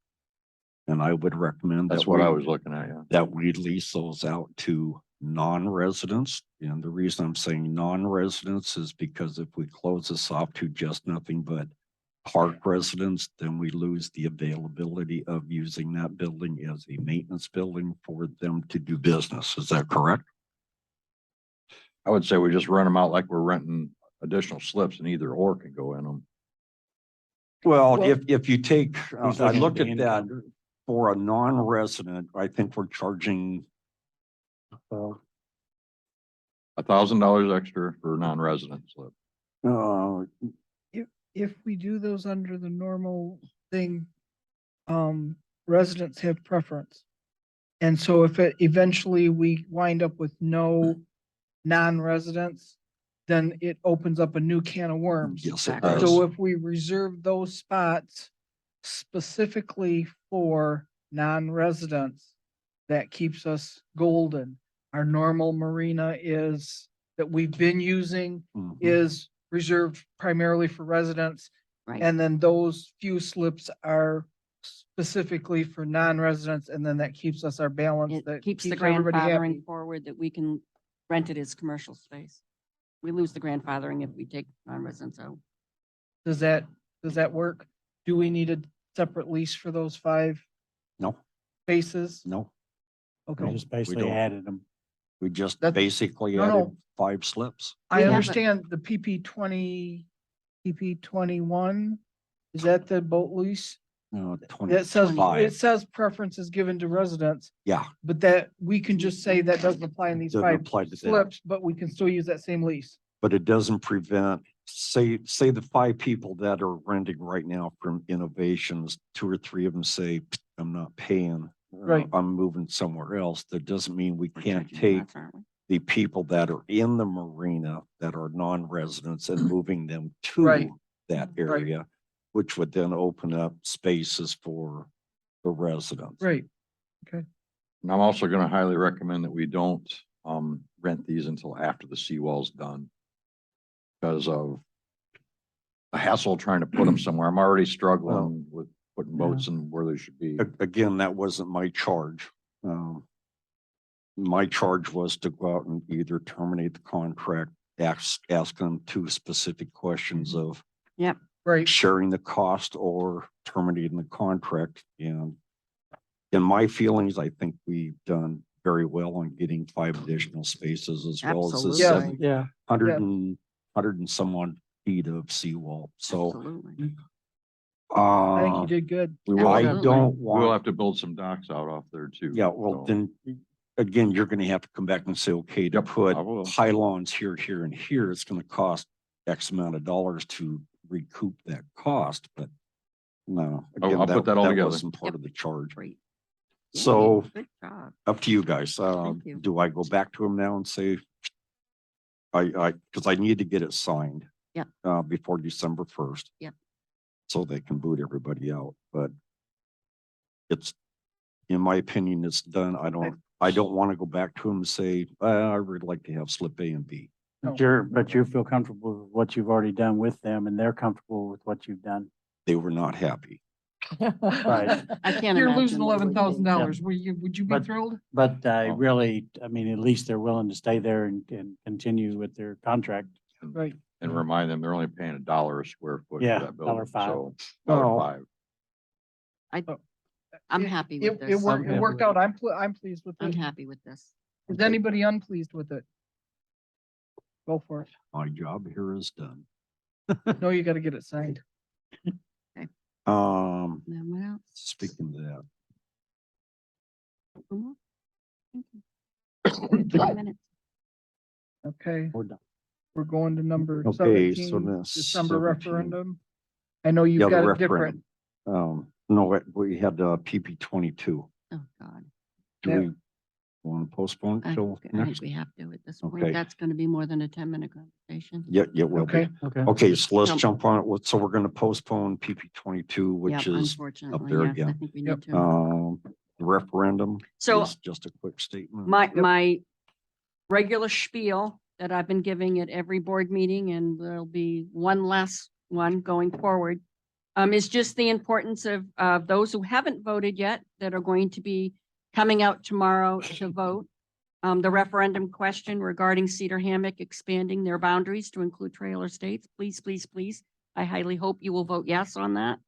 And I would recommend That's that what I we- was looking at, yeah. that we lease those out to non-residents. And the reason I'm saying non-residents is because if we close this off to just nothing but park residents, then we lose the availability of using that building as a maintenance building for them to do business. Is that correct? I would say we just rent them out like we're renting additional slips, and either or can go in them. Well, Well- if you take, He's I looking looked the at that income. for a non-resident, I think we're charging $1,000 extra for non-resident slip. uh, If we do those under the normal thing, residents have preference. And so if it eventually we wind up with no non-residents, then it opens up a new can of worms. yes, it Exactly. does. So if we reserve those spots specifically for non-residents, that keeps us golden. Our normal marina that we've been using Mhm. is reserved primarily for residents. Right. And then those few slips are specifically for non-residents, and then that keeps us our balance, It that keeps the keeps everybody happy. grandfathering forward that we can rent it as commercial space. We lose the grandfathering if we take non-residents out. Does that work? Do we need a separate lease for those 5 No, spaces? no, We Okay, just basically don't. added them. we just That's- basically no, added no. 5 slips. I We have a- understand the PP 21, is that the boat lease? No, It says, 25. preference is given to residents, Yeah, but that, we can just say that doesn't apply in these Doesn't 5 apply to that. slips, but we can still use that same lease. but it doesn't prevent, say the 5 people that are renting right now from Innovations, 2 or 3 of them say, I'm not paying. Right. I'm moving somewhere else. That doesn't mean we We're can't charging take less, aren't we? the people that are in the marina that are non-residents and moving them Right. to that Right. area, which would then open up spaces for the residents. Right. And I'm also gonna highly recommend that we don't rent these until after the seawall's done. Because of the hassle trying to put them somewhere. I'm already struggling with putting boats in where they should be. Again, that wasn't my charge. My charge was to go out and either terminate the contract, ask them 2 specific questions of Right. sharing the cost or terminating the contract. And in my feelings, I think we've done very well on getting 5 additional spaces as well as the Absolutely. 700 and some odd feet of seawall. So, Absolutely. I think you uh, did good. We will, I Absolutely. don't we will want, have to build some docks out off there too. yeah, well, so. then, again, you're gonna have to come back and say, okay, to Yep, put I will. pylons here, here, and here, it's gonna cost X amount of dollars to recoup that cost, but no. again, I'll put that all together. wasn't part Yep. of the charge. Great. Yeah, So, Good job. up to you guys. Thank you. Do I go back to him now and say, because I need to get it signed. Yep. Before December 1st. Yep. So they can boot everybody out, but it's, in my opinion, it's done. I I don't want to go back to them and say, I would like to have slip A and B. But you feel comfortable with what you've already done with them and they're comfortable with what you've done. They were not happy. Right. I can't You're imagine. losing they would be. $11,000. Would you be But- thrilled? But I Oh. really, I mean, at least they're willing to stay there and continue with their contract. Right. And remind them, they're only paying $1 a square foot for Yeah, that building, $1.05. so Oh. $1.05. I'm It- happy It, with it this. worked, it worked out. I'm pleased with I'm it. happy with this. Is anybody unpleased with it? Go for it. My job here is done. No, you gotta get it signed. Then what else? Speaking of that, Mhm. Thank you. 3 minutes. Okay, We're done. we're going to number Okay, so 17, that's December 17. referendum. I know yeah, you've the got it different. referendum. No, we had PP 22. Oh, God. Do Yeah. we want to postpone it I till think next? we have to at this Okay. point. That's gonna be more than a 10-minute conversation. Yeah, it will be. Okay, Okay. Okay, so let's Jump. jump on it. So we're going to postpone PP 22, Yep, which is unfortunately, there yes, I again. think we Yep. need to. The referendum So is just a quick statement. my regular spiel that I've been giving at every board meeting, and there'll be one last one going forward, is just the importance of those who haven't voted yet that are going to be coming out tomorrow to vote. The referendum question regarding Cedar Hammock expanding their boundaries to include trailer states. Please, please, please. I highly hope you will vote yes on that.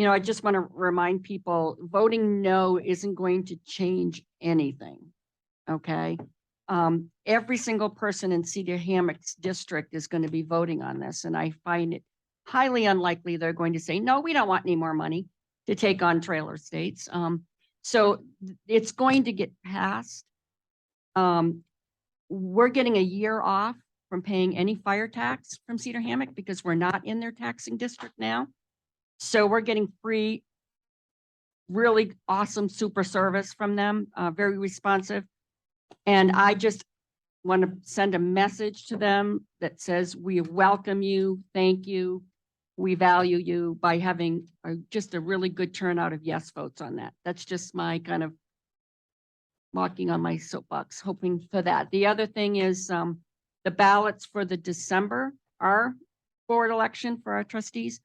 I just want to remind people, voting no isn't going to change anything. Okay? Every single person in Cedar Hammock's district is going to be voting on this, and I find it highly unlikely they're going to say, no, we don't want any more money to take on trailer states. So it's going to get passed. We're getting a year off from paying any fire tax from Cedar Hammock because we're not in their taxing district now. So we're getting free, really awesome super service from them, very responsive. And I just want to send a message to them that says, we welcome you, thank you, we value you, by having just a really good turnout of yes votes on that. That's just my kind of walking on my soapbox, hoping for that. The other thing is the ballots for the December, our board election for our trustees.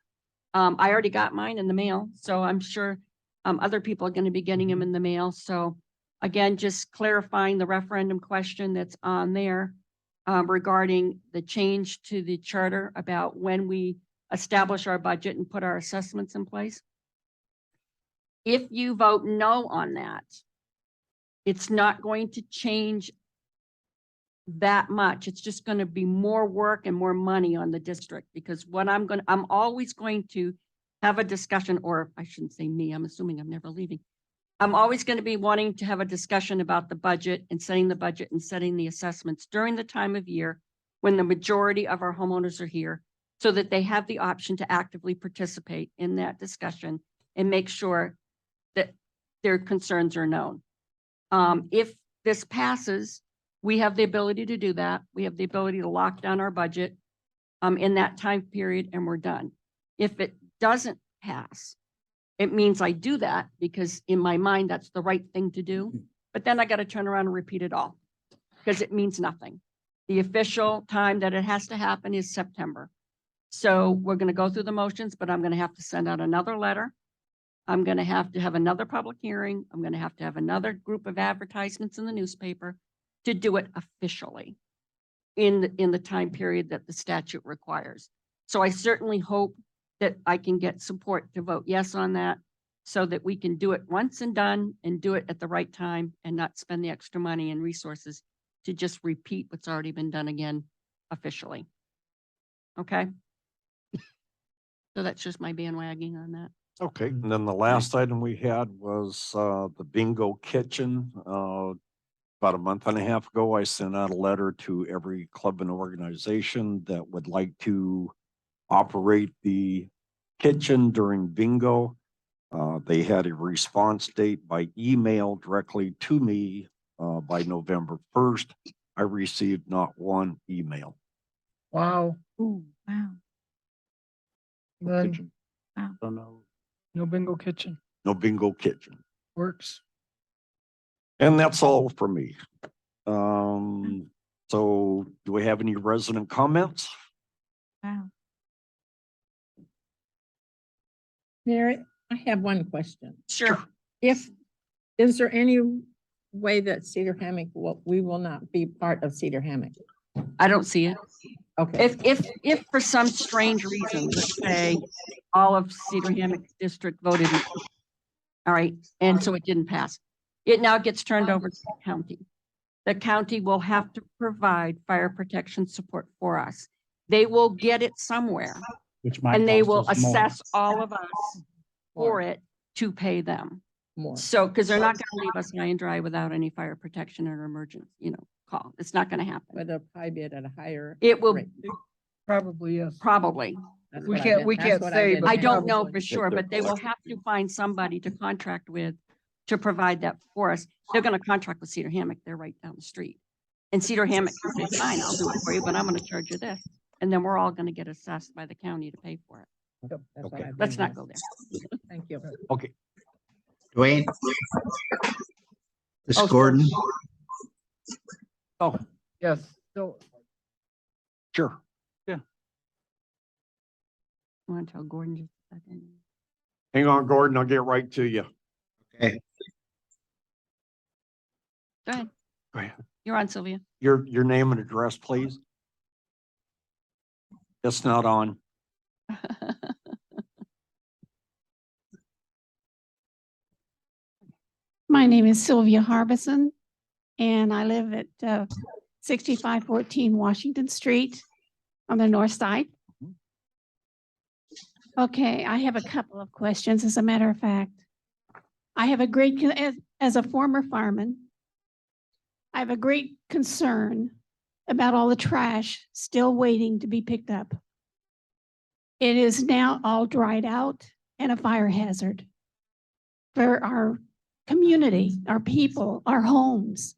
I already got mine in the mail, so I'm sure other people are going to be getting them in the mail. So again, just clarifying the referendum question that's on there regarding the change to the charter about when we establish our budget and put our assessments in place. If you vote no on that, it's not going to change that much. It's just going to be more work and more money on the district, because what I'm always going to have a discussion, or I shouldn't say me, I'm assuming I'm never leaving. I'm always going to be wanting to have a discussion about the budget and setting the budget and setting the assessments during the time of year when the majority of our homeowners are here, so that they have the option to actively participate in that discussion and make sure that their concerns are known. If this passes, we have the ability to do that. We have the ability to lock down our budget in that time period, and we're done. If it doesn't pass, it means I do that because in my mind, that's the right thing to do. But then I got to turn around and repeat it all because it means nothing. The official time that it has to happen is September. So we're going to go through the motions, but I'm going to have to send out another letter. I'm going to have another public hearing. I'm going to have another group of advertisements in the newspaper to do it officially in the time period that the statute requires. So I certainly hope that I can get support to vote yes on that, so that we can do it once and done and do it at the right time and not spend the extra money and resources to just repeat what's already been done again officially. Okay? So that's just my bandwagoning on that. Okay, and then the last item we had was the bingo kitchen. About a month and a half ago, I sent out a letter to every club and organization that would like to operate the kitchen during bingo. They had a response date by email directly to me by November 1st. I received not one email. Wow. Ooh, wow. Then Kitchen. Don't know. no bingo kitchen. No bingo kitchen. Works. And that's all for me. So do we have any resident comments? Wow. Mary, I have one question. Sure. Is there any way that Cedar Hammock we will not be part of Cedar Hammock? I don't see it. Okay. If for some strange reason, let's say all of Cedar Hammock District voted, all right, and so it didn't pass, it now gets turned over to the county. The county will have to provide fire protection support for us. They will get it somewhere, Which might and they cost will us more. assess all of us for it to pay them. More. So, because they're not gonna leave us high and dry without any fire protection or emergency, call. It's not gonna happen. But they'll probably be at a higher. It will, rate. Probably, yes. probably. That's We what I can't- did- we that's can't what say, did. but I don't know probably. for sure, but they will have to find somebody to contract with to provide that for us. They're gonna contract with Cedar Hammock. They're right down the street. And Cedar Hammock can say, fine, I'll do it for you, but I'm gonna charge you this. And then we're all gonna get assessed by the county to pay for it. That's what Okay. I did. Let's not go there. Thank you. Okay. Dwayne? This Oh, Gordon? Oh, Yes, so sure. I want to tell Gordon just a second. Hang on, Gordon, I'll get right to you. Okay. Go ahead. Go ahead. You're on, Sylvia. Your name and address, please. It's not on. My name is Sylvia Harbison, and I live at 6514 Washington Street on the north side. Okay, I have a couple of questions, as a matter of fact. I have a great, as a former fireman, I have a great concern about all the trash still waiting to be picked up. It is now all dried out and a fire hazard for our community, our people, our homes.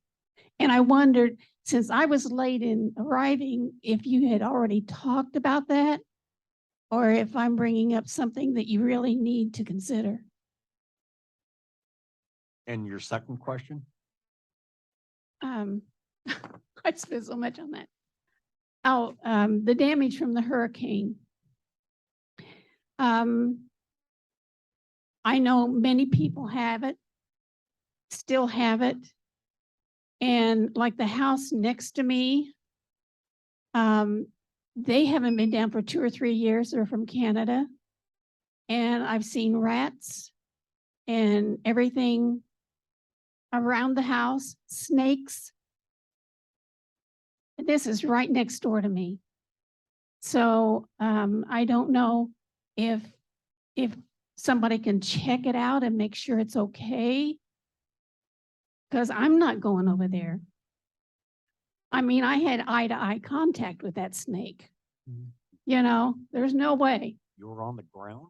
And I wondered, since I was late in arriving, if you had already talked about that, or if I'm bringing up something that you really need to consider. And your second question? I spent so much on that. Oh, the damage from the hurricane. I know many people have it, still have it. And like the house next to me, they haven't been down for 2 or 3 years. They're from Canada. And I've seen rats and everything around the house, snakes. This is right next door to me. So I don't know if somebody can check it out and make sure it's okay. Because I'm not going over there. I mean, I had eye-to-eye contact with that snake. There's no way. You were on the ground?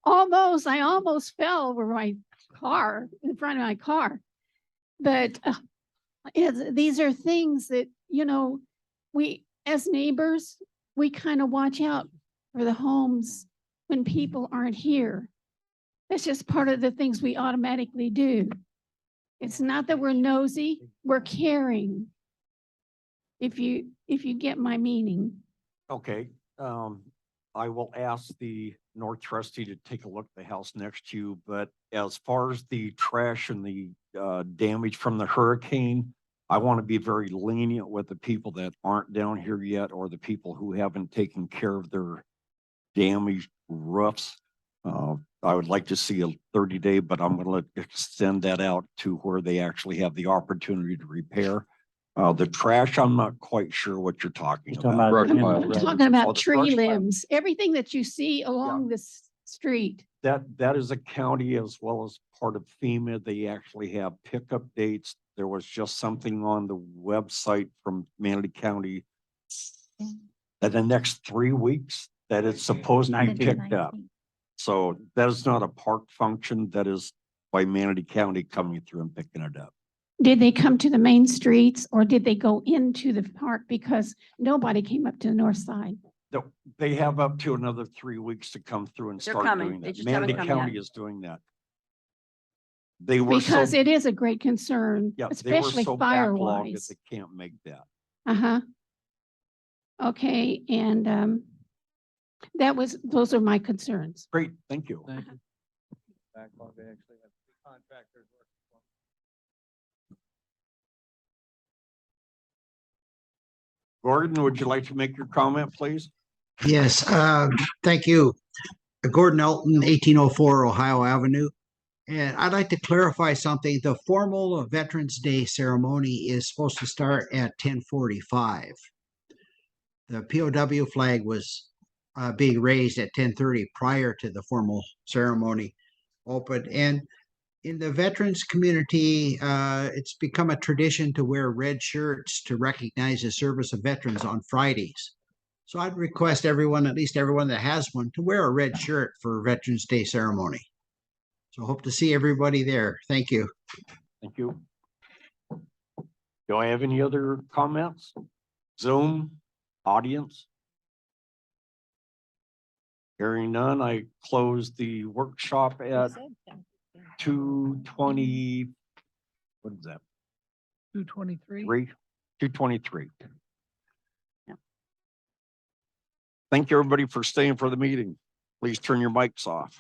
Almost, I almost fell over my car, in front of my car. But these are things that, we, as neighbors, we kind of watch out for the homes when people aren't here. That's just part of the things we automatically do. It's not that we're nosy, we're caring. If you get my meaning. Okay, I will ask the North Trustee to take a look at the house next to you, but as far as the trash and the damage from the hurricane, I want to be very lenient with the people that aren't down here yet, or the people who haven't taken care of their damaged roofs. I would like to see a 30-day, but I'm going to extend that out to where they actually have the opportunity to repair. The trash, I'm not quite sure what you're talking You're talking about. about- I'm talking Oh, about the tree brush pile. limbs, everything that you see along this street. That is a county as well as part of FEMA. They actually have pickup dates. There was just something on the website from Manatee County that the next 3 weeks that it's supposed to be 19. picked up. So that is not a park function. That is by Manatee County coming through and picking it up. Did they come to the main streets or did they go into the park? Because nobody came up to the north side. They have up to another 3 weeks to come through and They're start coming. doing They that. just haven't Mandy come yet. County is doing that. They were so, Because it is a great concern, yeah, they were especially so fire backlogged that wise. they can't make that. Uh-huh. Okay, and those are my concerns. Great, thank you. Thank you. Backlog, they actually have 3 contractors working for them. Gordon, would you like to make your comment, please? Yes, thank you. Gordon Elton, 1804 Ohio Avenue. And I'd like to clarify something. The formal Veterans Day ceremony is supposed to start at 10:45. The POW flag was being raised at 10:30 prior to the formal ceremony opened. And in the veterans community, it's become a tradition to wear red shirts to recognize the service of veterans on Fridays. So I'd request everyone, at least everyone that has one, to wear a red shirt for Veterans Day ceremony. So hope to see everybody there. Thank you. Thank you. Do I have any other comments? Zoom, audience? Hearing none, I close the workshop at 2:20. What is that? 223. 2:23. Thank you, everybody, for staying for the meeting. Please turn your mics off.